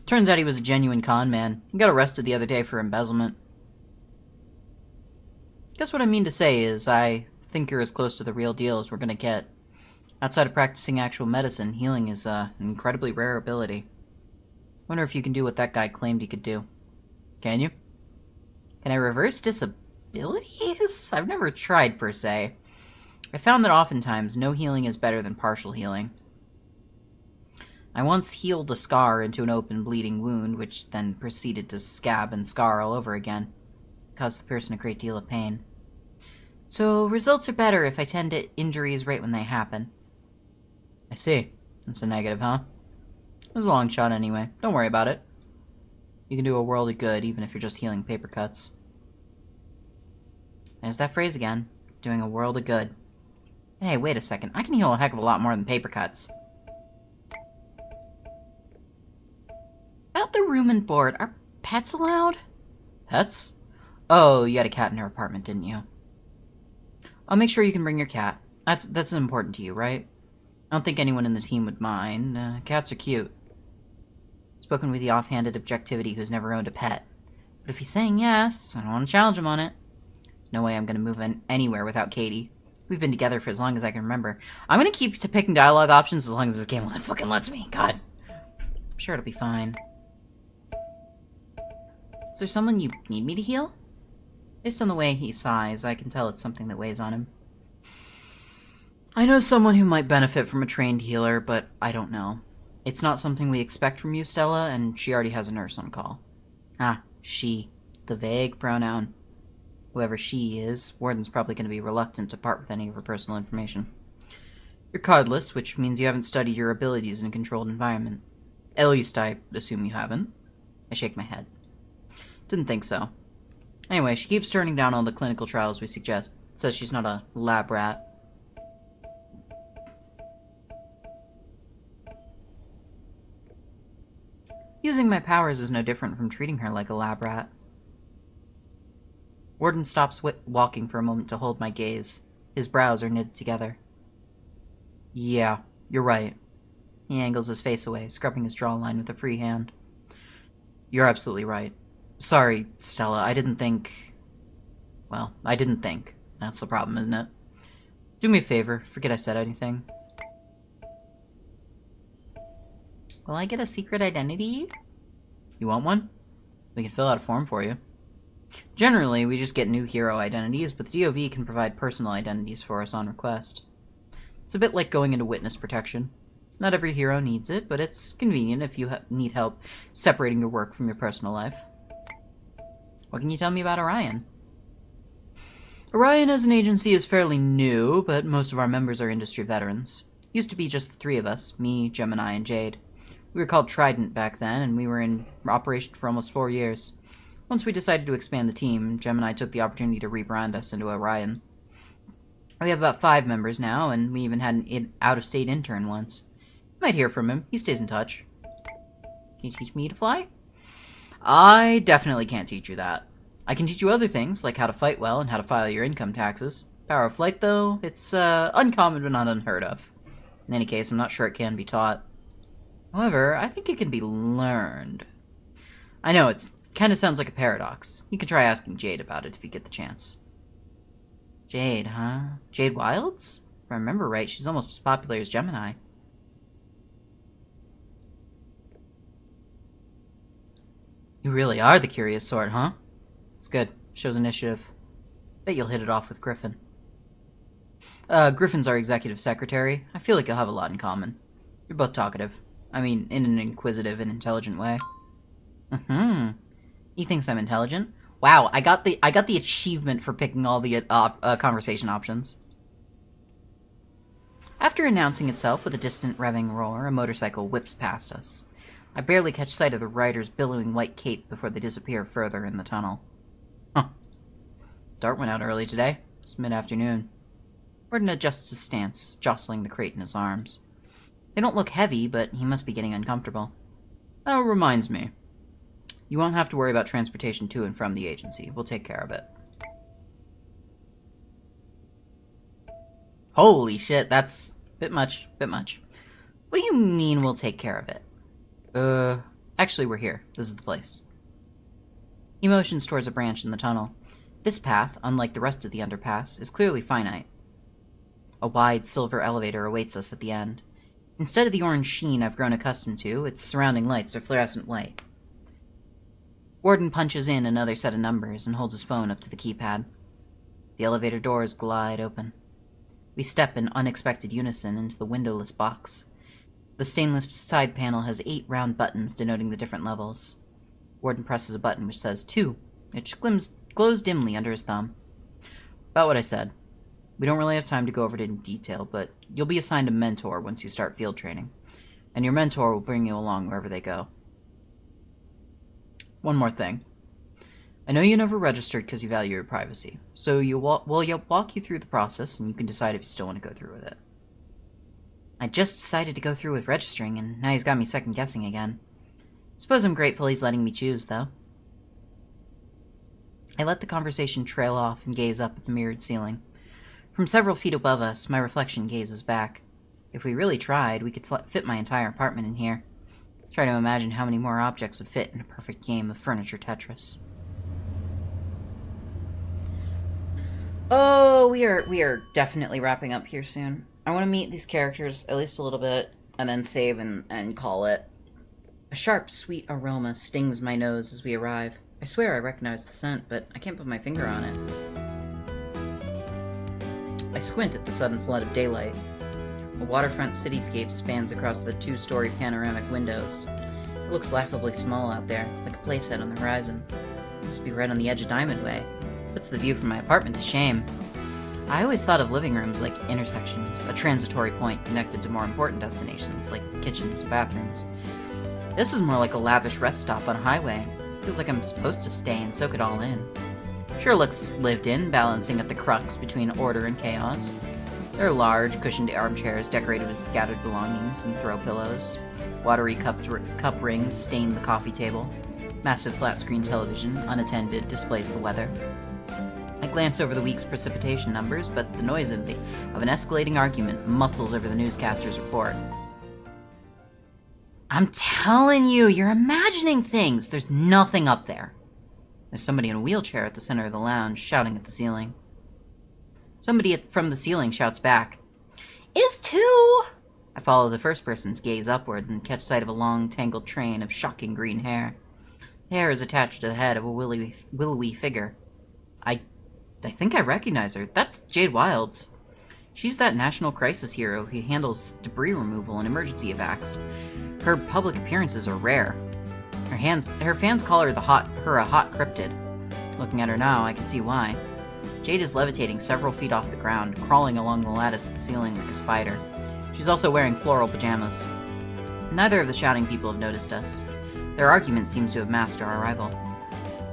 Turns out he was a genuine con man. He got arrested the other day for embezzlement. Guess what I mean to say is, I think you're as close to the real deal as we're gonna get. Outside of practicing actual medicine, healing is an incredibly rare ability. Wonder if you can do what that guy claimed he could do. Can you? Can I reverse disabilities? I've never tried, per se. I found that oftentimes, no healing is better than partial healing. I once healed a scar into an open, bleeding wound, which then proceeded to scab and scar all over again. It caused the person a great deal of pain. So, results are better if I tend to injuries right when they happen. I see. That's a negative, huh? It was a long shot anyway. Don't worry about it. You can do a world of good, even if you're just healing paper cuts. There's that phrase again. Doing a world of good. And hey, wait a second. I can heal a heck of a lot more than paper cuts. About the room and board, are pets allowed? Pets? Oh, you had a cat in your apartment, didn't you? I'll make sure you can bring your cat. That's important to you, right? I don't think anyone in the team would mind. Cats are cute. Spoken with the offhanded objectivity who's never owned a pet. But if he's saying yes, I don't want to challenge him on it. There's no way I'm going to move anywhere without Katie. We've been together for as long as I can remember. I'm going to keep picking dialogue options as long as this game fucking lets me. God. I'm sure it'll be fine. Is there someone you need me to heal? Based on the way he sighs, I can tell it's something that weighs on him. I know someone who might benefit from a trained healer, but I don't know. It's not something we expect from you, Stella, and she already has a nurse on call. Ah, she. The vague pronoun. Whoever she is, Warden's probably going to be reluctant to part with any of her personal information. You're cardless, which means you haven't studied your abilities in a controlled environment. At least I assume you haven't. I shake my head. Didn't think so. Anyway, she keeps turning down all the clinical trials we suggest. Says she's not a lab rat. Using my powers is no different from treating her like a lab rat. Warden stops walking for a moment to hold my gaze. His brows are knitted together. Yeah, you're right. He angles his face away, scrubbing his jawline with a free hand. You're absolutely right. Sorry, Stella, I didn't think... Well, I didn't think. That's the problem, isn't it? Do me a favor, forget I said anything. Will I get a secret identity? You want one? We can fill out a form for you. Generally, we just get new hero identities, but the DOV can provide personal identities for us on request. It's a bit like going into witness protection. Not every hero needs it, but it's convenient if you need help separating your work from your personal life. What can you tell me about Orion? Orion as an agency is fairly new, but most of our members are industry veterans. Used to be just the three of us, me, Gemini, and Jade. We were called Trident back then, and we were in operation for almost 4 years. Once we decided to expand the team, Gemini took the opportunity to rebrand us into Orion. We have about 5 members now, and we even had an out-of-state intern once. You might hear from him. He stays in touch. Can you teach me to fly? I definitely can't teach you that. I can teach you other things, like how to fight well and how to file your income taxes. Power of flight, though, it's uncommon but not unheard of. In any case, I'm not sure it can be taught. However, I think it can be learned. I know, it kind of sounds like a paradox. You can try asking Jade about it if you get the chance. Jade, huh? Jade Wilds? If I remember right, she's almost as popular as Gemini. You really are the curious sort, huh? It's good. Shows initiative. Bet you'll hit it off with Griffin. Griffin's our executive secretary. I feel like you'll have a lot in common. You're both talkative. I mean, in an inquisitive and intelligent way. He thinks I'm intelligent? Wow, I got the achievement for picking all the conversation options. After announcing itself with a distant revving roar, a motorcycle whips past us. I barely catch sight of the rider's billowing white cape before they disappear further in the tunnel. Huh. Dart went out early today. It's mid-afternoon. Warden adjusts his stance, jostling the crate in his arms. They don't look heavy, but he must be getting uncomfortable. Oh, reminds me. You won't have to worry about transportation to and from the agency. We'll take care of it. Holy shit, that's bit much. What do you mean we'll take care of it? Actually we're here. This is the place. He motions towards a branch in the tunnel. This path, unlike the rest of the underpass, is clearly finite. A wide silver elevator awaits us at the end. Instead of the orange sheen I've grown accustomed to, its surrounding lights are fluorescent white. Warden punches in another set of numbers and holds his phone up to the keypad. The elevator doors glide open. We step in unexpected unison into the windowless box. The stainless side panel has 8 round buttons denoting the different levels. Warden presses a button which says 2, which glows dimly under his thumb. About what I said. We don't really have time to go over it in detail, but you'll be assigned a mentor once you start field training. And your mentor will bring you along wherever they go. One more thing. I know you never registered because you value your privacy, so we'll walk you through the process and you can decide if you still want to go through with it. I just decided to go through with registering, and now he's got me second-guessing again. Suppose I'm grateful he's letting me choose, though. I let the conversation trail off and gaze up at the mirrored ceiling. From several feet above us, my reflection gazes back. If we really tried, we could fit my entire apartment in here. Try to imagine how many more objects would fit in a perfect game of furniture Tetris. Oh, we are definitely wrapping up here soon. I want to meet these characters at least a little bit, and then save and call it. A sharp, sweet aroma stings my nose as we arrive. I swear I recognize the scent, but I can't put my finger on it. I squint at the sudden flood of daylight. A waterfront cityscape spans across the 2-story panoramic windows. It looks laughably small out there, like a playset on the horizon. It must be right on the edge of Diamond Way. Puts the view from my apartment to shame. I always thought of living rooms like intersections, a transitory point connected to more important destinations, like kitchens and bathrooms. This is more like a lavish rest stop on a highway. Feels like I'm supposed to stay and soak it all in. Sure looks lived in, balancing at the crux between order and chaos. There are large, cushioned armchairs decorated with scattered belongings and throw pillows. Watery cup rings stain the coffee table. Massive flat-screen television, unattended, displays the weather. I glance over the week's precipitation numbers, but the noise of an escalating argument muscles over the newscaster's report. I'm telling you, you're imagining things. There's nothing up there. There's somebody in a wheelchair at the center of the lounge, shouting at the ceiling. Somebody from the ceiling shouts back, "Is two!" I follow the first person's gaze upward and catch sight of a long, tangled train of shocking green hair. The hair is attached to the head of a willowy figure. I think I recognize her. That's Jade Wilds. She's that national crisis hero who handles debris removal and emergency evacs. Her public appearances are rare. Her fans call her a hot cryptid. Looking at her now, I can see why. Jade is levitating several feet off the ground, crawling along the latticed ceiling like a spider. She's also wearing floral pajamas. Neither of the shouting people have noticed us. Their argument seems to have masked our arrival.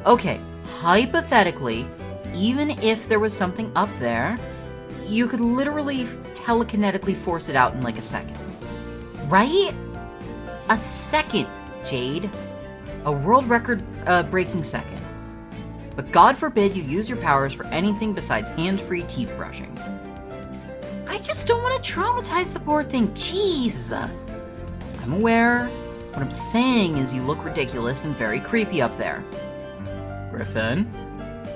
Okay, hypothetically, even if there was something up there, you could literally telekinetically force it out in like a second. Right? A second, Jade. A world record breaking second. But God forbid you use your powers for anything besides hand-free teeth brushing. I just don't want to traumatize the poor thing. Jeez. I'm aware. What I'm saying is you look ridiculous and very creepy up there. Griffin?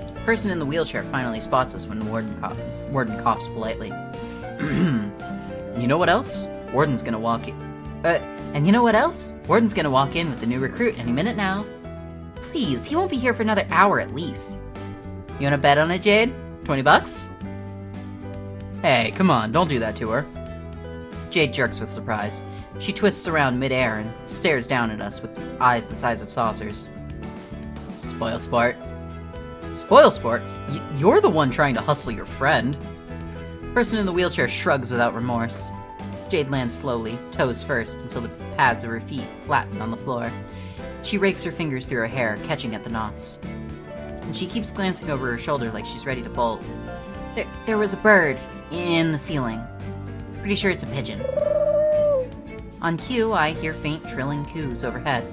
The person in the wheelchair finally spots us when Warden coughs politely. You know what else? Warden's gonna walk in. And you know what else? Warden's gonna walk in with the new recruit any minute now. Please, he won't be here for another hour at least. You wanna bet on it, Jade? $20? Hey, come on, don't do that to her. Jade jerks with surprise. She twists around midair and stares down at us with eyes the size of saucers. Spoil sport. Spoil sport? You're the one trying to hustle your friend. Person in the wheelchair shrugs without remorse. Jade lands slowly, toes first, until the pads of her feet flatten on the floor. She rakes her fingers through her hair, catching at the knots. And she keeps glancing over her shoulder like she's ready to bolt. There was a bird in the ceiling. Pretty sure it's a pigeon. On cue, I hear faint trilling coos overhead.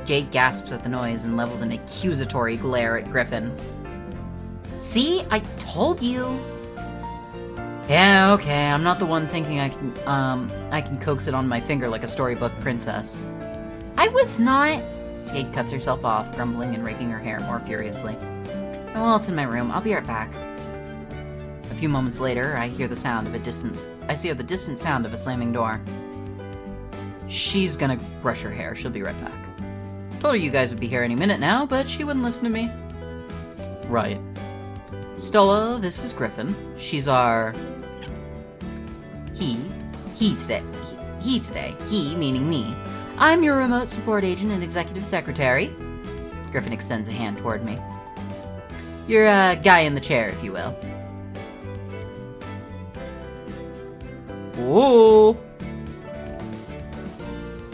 Jade gasps at the noise and levels an accusatory glare at Griffin. See? I told you! Yeah, okay, I'm not the one thinking I can coax it on my finger like a storybook princess. I was not! Jade cuts herself off, grumbling and raking her hair more furiously. Oh, well, it's in my room. I'll be right back. A few moments later, I hear the distant sound of a slamming door. She's gonna brush her hair. She'll be right back. Told her you guys would be here any minute now, but she wouldn't listen to me. Right. Stella, this is Griffin. She's our... He today. He meaning me. I'm your remote support agent and executive secretary. Griffin extends a hand toward me. You're a guy in the chair, if you will. Ooh.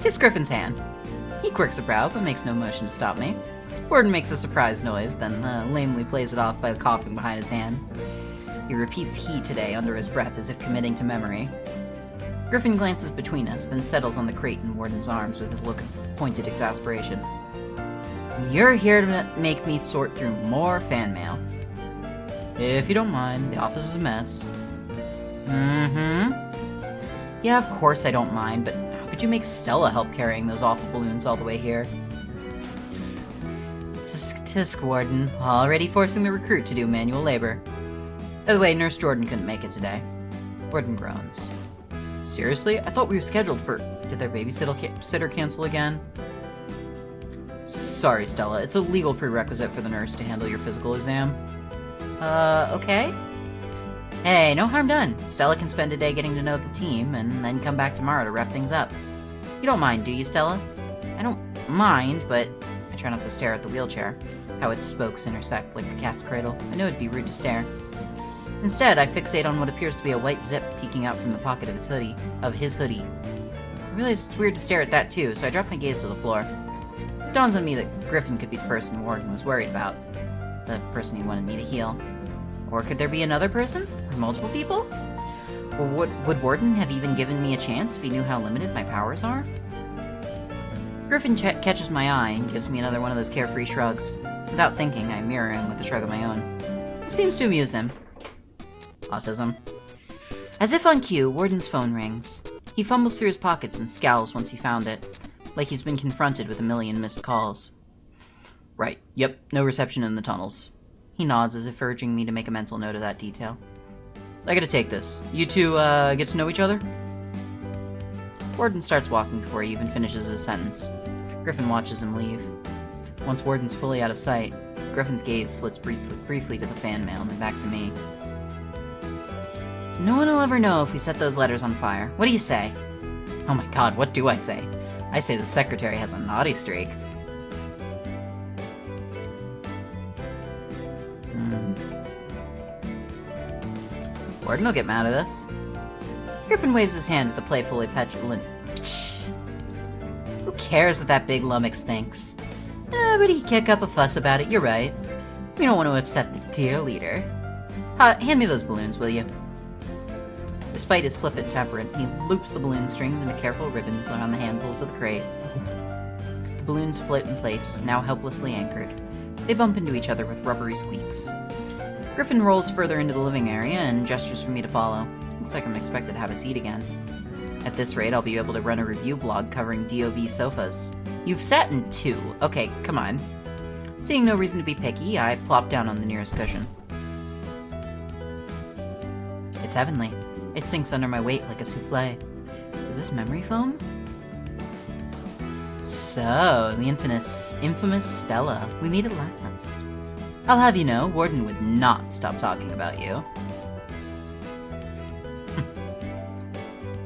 Kiss Griffin's hand. He quirks a brow, but makes no motion to stop me. Warden makes a surprised noise, then lamely plays it off by coughing behind his hand. He repeats "he" today under his breath as if committing to memory. Griffin glances between us, then settles on the crate in Warden's arms with a look of pointed exasperation. You're here to make me sort through more fan mail. If you don't mind, the office is a mess. Yeah, of course I don't mind, but how could you make Stella help carrying those awful balloons all the way here? Tisk, Warden. Already forcing the recruit to do manual labor. By the way, Nurse Jordan couldn't make it today. Warden groans. Seriously? I thought we were scheduled for... Did their babysitter cancel again? Sorry, Stella. It's a legal prerequisite for the nurse to handle your physical exam. Okay? Hey, no harm done. Stella can spend a day getting to know the team, and then come back tomorrow to wrap things up. You don't mind, do you, Stella? I don't mind, but I try not to stare at the wheelchair, how its spokes intersect like a cat's cradle. I know it'd be rude to stare. Instead, I fixate on what appears to be a white zip peeking out from the pocket of his hoodie. I realize it's weird to stare at that too, so I drop my gaze to the floor. It dawns on me that Griffin could be the person Warden was worried about. The person he wanted me to heal. Or could there be another person? Or multiple people? Or would Warden have even given me a chance if he knew how limited my powers are? Griffin catches my eye and gives me another one of those carefree shrugs. Without thinking, I mirror him with a shrug of my own. It seems to amuse him. Autism. As if on cue, Warden's phone rings. He fumbles through his pockets and scowls once he found it, like he's been confronted with a million missed calls. Right, yep, no reception in the tunnels. He nods as if urging me to make a mental note of that detail. I gotta take this. You two, get to know each other? Warden starts walking before he even finishes his sentence. Griffin watches him leave. Once Warden's fully out of sight, Griffin's gaze flits briefly to the fan mail and then back to me. No one will ever know if we set those letters on fire. What do you say? Oh my god, what do I say? I say the secretary has a naughty streak. Warden will get mad at this. Griffin waves his hand at the playfully petulant. Who cares what that big lummox thinks? But he'd kick up a fuss about it, you're right. We don't want to upset the dear leader. Hand me those balloons, will you? Despite his flippant temperament, he loops the balloon strings into careful ribbons around the handles of the crate. The balloons float in place, now helplessly anchored. They bump into each other with rubbery squeaks. Griffin rolls further into the living area and gestures for me to follow. Looks like I'm expected to have a seat again. At this rate, I'll be able to run a review blog covering DOV sofas. You've sat in 2. Okay, come on. Seeing no reason to be picky, I plop down on the nearest cushion. It's heavenly. It sinks under my weight like a souffle. Is this memory foam? So, the infamous Stella. We meet at last. I'll have you know, Warden would not stop talking about you.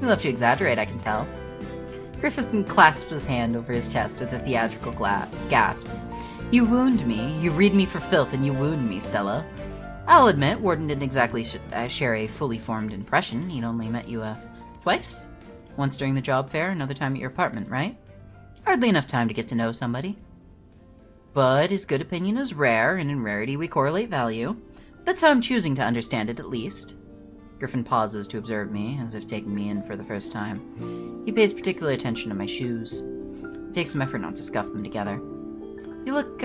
You love to exaggerate, I can tell. Griffin clasps his hand over his chest with a theatrical gasp. You wound me, you read me for filth, and you wound me, Stella. I'll admit, Warden didn't exactly share a fully formed impression. He'd only met you, twice? Once during the job fair, another time at your apartment, right? Hardly enough time to get to know somebody. But his good opinion is rare, and in rarity we correlate value. That's how I'm choosing to understand it, at least. Griffin pauses to observe me, as if taking me in for the first time. He pays particular attention to my shoes. It takes some effort not to scuff them together. You look,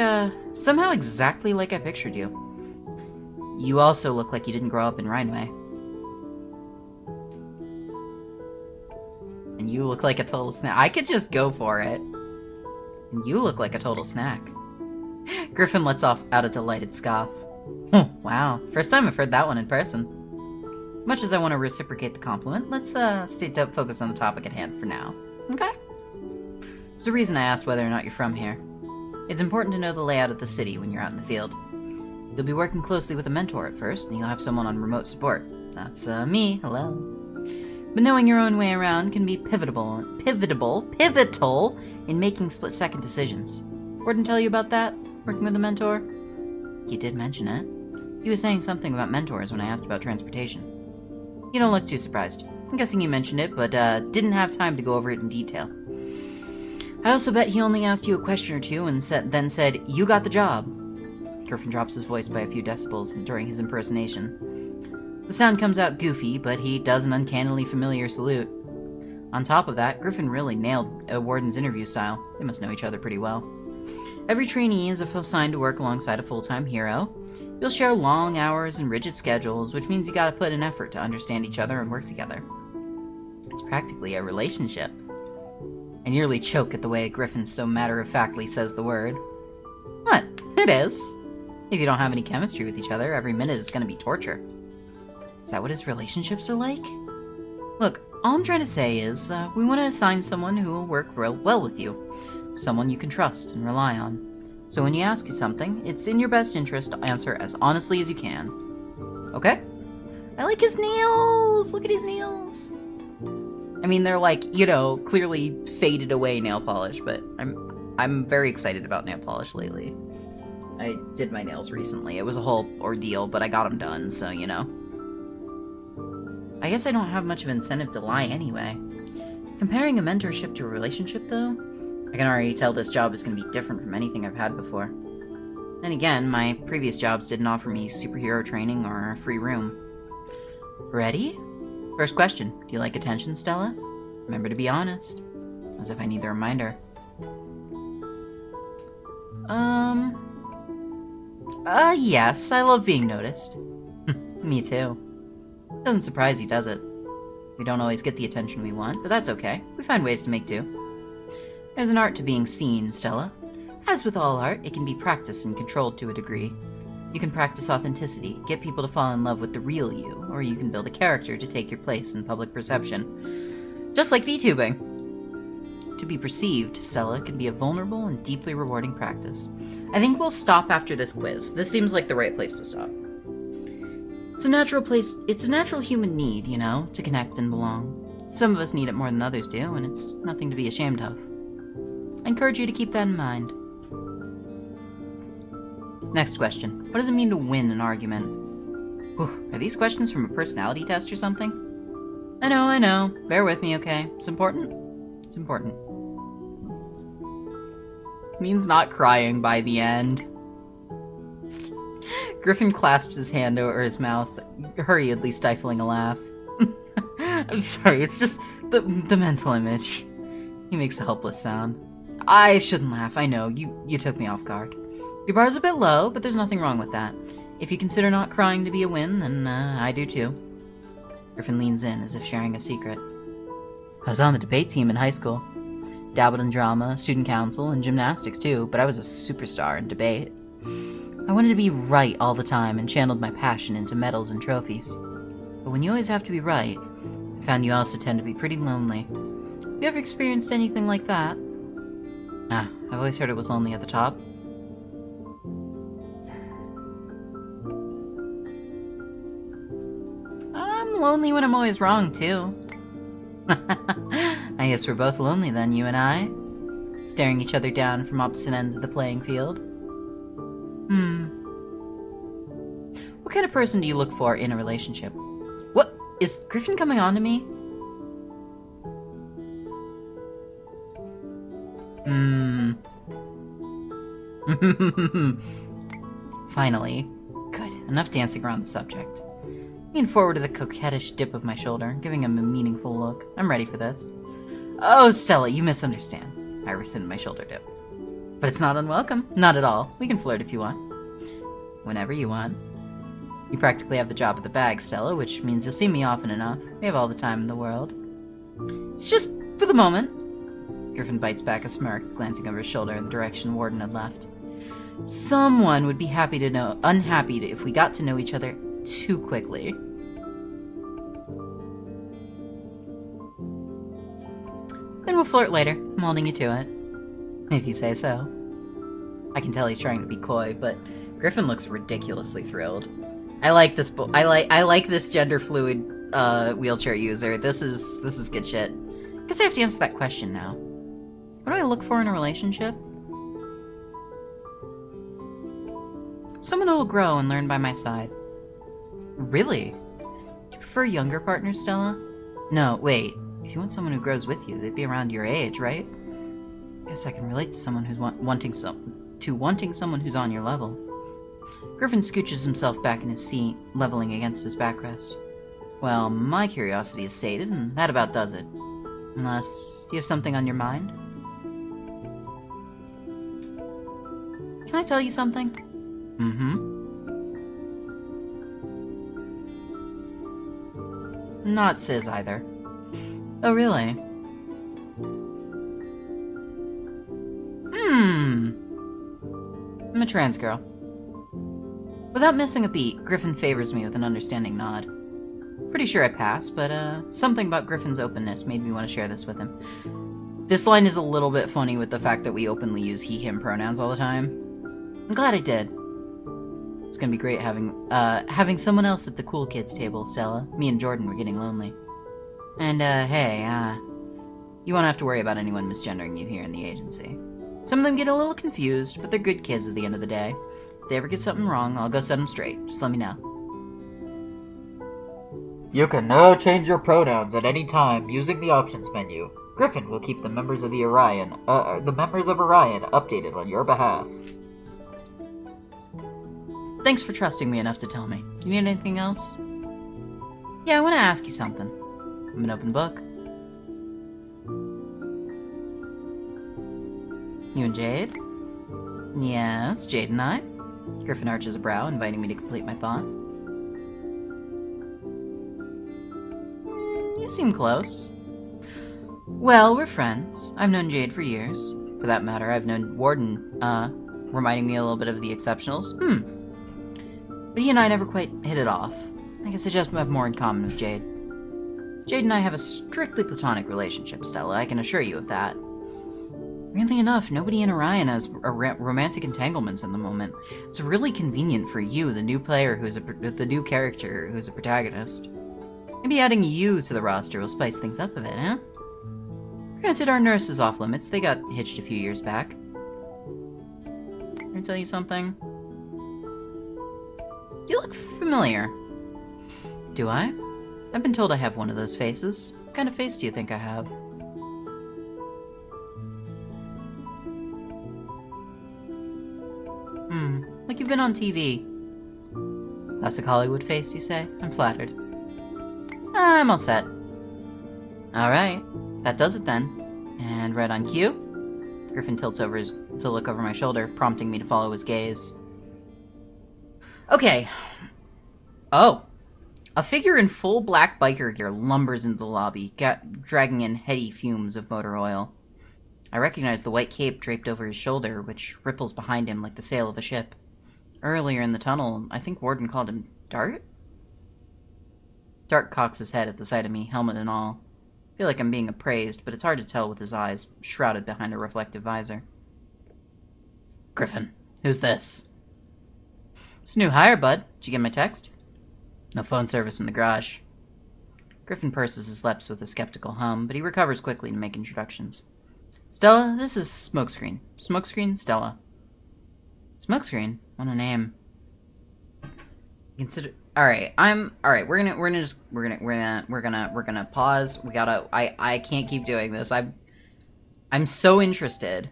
somehow exactly like I pictured you. You also look like you didn't grow up in Rhineway. And you look like a total snack. I could just go for it. And you look like a total snack. Griffin lets out a delighted scoff. Wow, first time I've heard that one in person. Much as I want to reciprocate the compliment, let's stay focused on the topic at hand for now. Okay? There's a reason I asked whether or not you're from here. It's important to know the layout of the city when you're out in the field. You'll be working closely with a mentor at first, and you'll have someone on remote support. That's me, hello. But knowing your own way around can be pivotal in making split-second decisions. Warden tell you about that? Working with a mentor? He did mention it. He was saying something about mentors when I asked about transportation. You don't look too surprised. I'm guessing you mentioned it, but didn't have time to go over it in detail. I also bet he only asked you a question or two and then said, "You got the job." Griffin drops his voice by a few decibels during his impersonation. The sound comes out goofy, but he does an uncannily familiar salute. On top of that, Griffin really nailed Warden's interview style. They must know each other pretty well. Every trainee is assigned to work alongside a full-time hero. You'll share long hours and rigid schedules, which means you gotta put in effort to understand each other and work together. It's practically a relationship. I nearly choke at the way Griffin so matter-of-factly says the word. What? It is. If you don't have any chemistry with each other, every minute is gonna be torture. Is that what his relationships are like? Look, all I'm trying to say is, we want to assign someone who will work real well with you. Someone you can trust and rely on. So when you ask something, it's in your best interest to answer as honestly as you can. Okay? I like his nails! Look at his nails! I mean, they're like, you know, clearly faded away nail polish, but I'm very excited about nail polish lately. I did my nails recently. It was a whole ordeal, but I got them done, so, you know. I guess I don't have much of incentive to lie anyway. Comparing a mentorship to a relationship, though, I can already tell this job is going to be different from anything I've had before. Then again, my previous jobs didn't offer me superhero training or a free room. Ready? First question, do you like attention, Stella? Remember to be honest. As if I need the reminder. Yes, I love being noticed. Me too. Doesn't surprise you, does it? We don't always get the attention we want, but that's okay. We find ways to make do. There's an art to being seen, Stella. As with all art, it can be practiced and controlled to a degree. You can practice authenticity, get people to fall in love with the real you, or you can build a character to take your place in public perception. Just like VTubing. To be perceived, Stella, can be a vulnerable and deeply rewarding practice. I think we'll stop after this quiz. This seems like the right place to stop. It's a natural human need, you know, to connect and belong. Some of us need it more than others do, and it's nothing to be ashamed of. I encourage you to keep that in mind. Next question. What does it mean to win an argument? Whew, are these questions from a personality test or something? I know. Bear with me, okay? It's important? It's important. It means not crying by the end. Griffin clasps his hand over his mouth, hurriedly stifling a laugh. I'm sorry, it's just the mental image. He makes a helpless sound. I shouldn't laugh, I know. You took me off guard. Your bar's a bit low, but there's nothing wrong with that. If you consider not crying to be a win, then I do too. Griffin leans in, as if sharing a secret. I was on the debate team in high school. Dabbled in drama, student council, and gymnastics too, but I was a superstar in debate. I wanted to be right all the time and channeled my passion into medals and trophies. But when you always have to be right, I found you also tend to be pretty lonely. Have you ever experienced anything like that? I've always heard it was lonely at the top. I'm lonely when I'm always wrong, too. I guess we're both lonely then, you and I. Staring each other down from opposite ends of the playing field. What kind of person do you look for in a relationship? What? Is Griffin coming on to me? Finally. Good. Enough dancing around the subject. Lean forward with a coquettish dip of my shoulder, giving him a meaningful look. I'm ready for this. Oh, Stella, you misunderstand. I rescind my shoulder dip. But it's not unwelcome. Not at all. We can flirt if you want. Whenever you want. You practically have the job of the bag, Stella, which means you'll see me often enough. We have all the time in the world. It's just for the moment. Griffin bites back a smirk, glancing over his shoulder in the direction Warden had left. Someone would be unhappy if we got to know each other too quickly. Then we'll flirt later. I'm holding you to it. If you say so. I can tell he's trying to be coy, but Griffin looks ridiculously thrilled. I like this. I like this gender fluid wheelchair user. This is good shit. Guess I have to answer that question now. What do I look for in a relationship? Someone who will grow and learn by my side. Really? Do you prefer younger partners, Stella? No, wait. If you want someone who grows with you, they'd be around your age, right? Guess I can relate to someone who's wanting someone who's on your level. Griffin scooches himself back in his seat, leveling against his backrest. Well, my curiosity is sated, and that about does it. Unless, do you have something on your mind? Can I tell you something? Not Sis either. Oh, really? I'm a trans girl. Without missing a beat, Griffin favors me with an understanding nod. Pretty sure I pass, but something about Griffin's openness made me want to share this with him. This line is a little bit funny with the fact that we openly use he/him pronouns all the time. I'm glad I did. It's gonna be great having someone else at the cool kids table, Stella. Me and Jordan were getting lonely. And, hey, you won't have to worry about anyone misgendering you here in the agency. Some of them get a little confused, but they're good kids at the end of the day. If they ever get something wrong, I'll go set them straight. Just let me know. You can now change your pronouns at any time using the options menu. Griffin will keep the members of Orion updated on your behalf. Thanks for trusting me enough to tell me. You need anything else? Yeah, I want to ask you something. I'm an open book. You and Jade? Yes, Jade and I. Griffin arches a brow, inviting me to complete my thought. You seem close. Well, we're friends. I've known Jade for years. For that matter, I've known Warden, reminding me a little bit of the Exceptionals. But he and I never quite hit it off. I guess I just have more in common with Jade. Jade and I have a strictly platonic relationship, Stella. I can assure you of that. Weirdly enough, nobody in Orion has romantic entanglements in the moment. It's really convenient for you, the new player the new character who's a protagonist. Maybe adding you to the roster will spice things up a bit, huh? Granted, our nurse is off limits. They got hitched a few years back. Can I tell you something? You look familiar. Do I? I've been told I have one of those faces. What kind of face do you think I have? Like you've been on TV. Classic Hollywood face, you say? I'm flattered. I'm all set. Alright, that does it then. And right on cue, Griffin tilts over to look over my shoulder, prompting me to follow his gaze. Okay. Oh. A figure in full black biker gear lumbers into the lobby, dragging in heady fumes of motor oil. I recognize the white cape draped over his shoulder, which ripples behind him like the sail of a ship. Earlier in the tunnel, I think Warden called him Dart? Dart cocks his head at the sight of me, helmet and all. I feel like I'm being appraised, but it's hard to tell with his eyes shrouded behind a reflective visor. Griffin, who's this? It's a new hire, bud. Did you get my text? No phone service in the garage. Griffin purses his lips with a skeptical hum, but he recovers quickly to make introductions. Stella, this is Smokescreen. Smokescreen, Stella. Smokescreen? What a name. Consider. Alright, alright, we're gonna pause. I can't keep doing this. I'm so interested.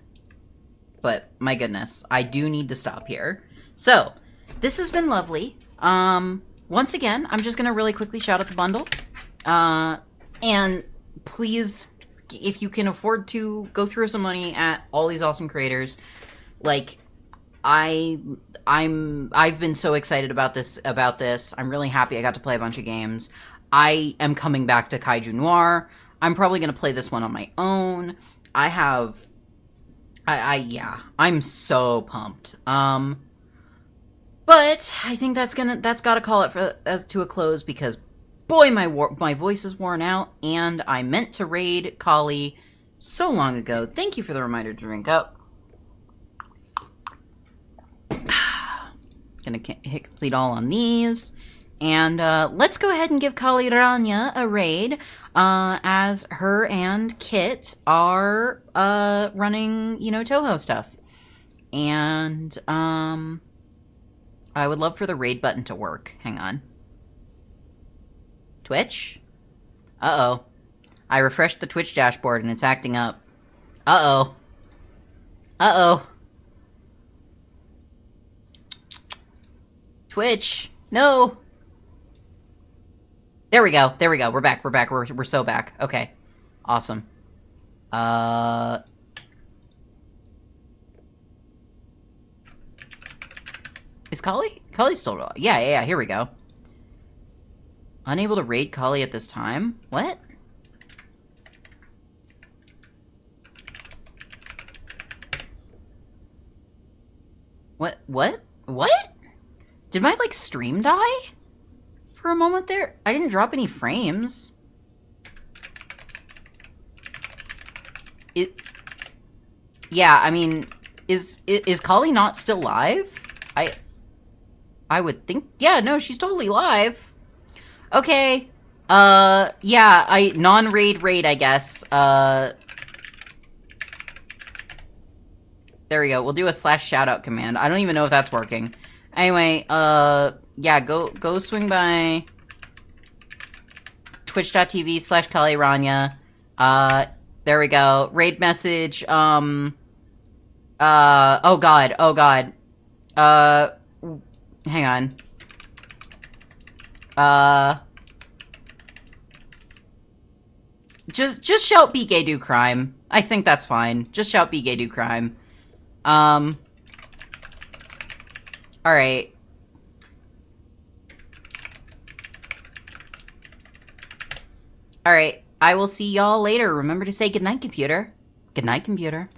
But my goodness, I do need to stop here. So, this has been lovely. Once again, I'm just gonna really quickly shout out the bundle. And please, if you can afford to, go throw some money at all these awesome creators. Like, I've been so excited about this. I'm really happy I got to play a bunch of games. I am coming back to Kaiju Noir. I'm probably gonna play this one on my own. Yeah, I'm so pumped. But I think that's gotta call it to a close, because boy, my voice is worn out, and I meant to raid Kali so long ago. Thank you for the reminder to drink up. Gonna hit complete all on these. And let's go ahead and give Kali Rania a raid, as her and Kit are running, Toho stuff. And I would love for the raid button to work. Hang on. Twitch? Uh-oh. I refreshed the Twitch dashboard and it's acting up. Uh-oh. Uh-oh. Twitch. No. There we go. There we go. We're back. We're back. We're so back. Okay. Awesome. Is Kali? Kali's still... Yeah. Here we go. Unable to raid Kali at this time? What? What? Did my, stream die? For a moment there? I didn't drop any frames. Yeah, I mean... Is Kali not still live? I would think, yeah, no, she's totally live. Okay. Yeah, non-raid raid, I guess. There we go. We'll do a / shoutout command. I don't even know if that's working. Anyway, yeah, go swing by twitch.tv / KaliRanya. There we go. Raid message, oh god. Hang on. Just shout be gay do crime. I think that's fine. Just shout be gay do crime. Alright. Alright, I will see y'all later. Remember to say goodnight, computer. Goodnight, computer.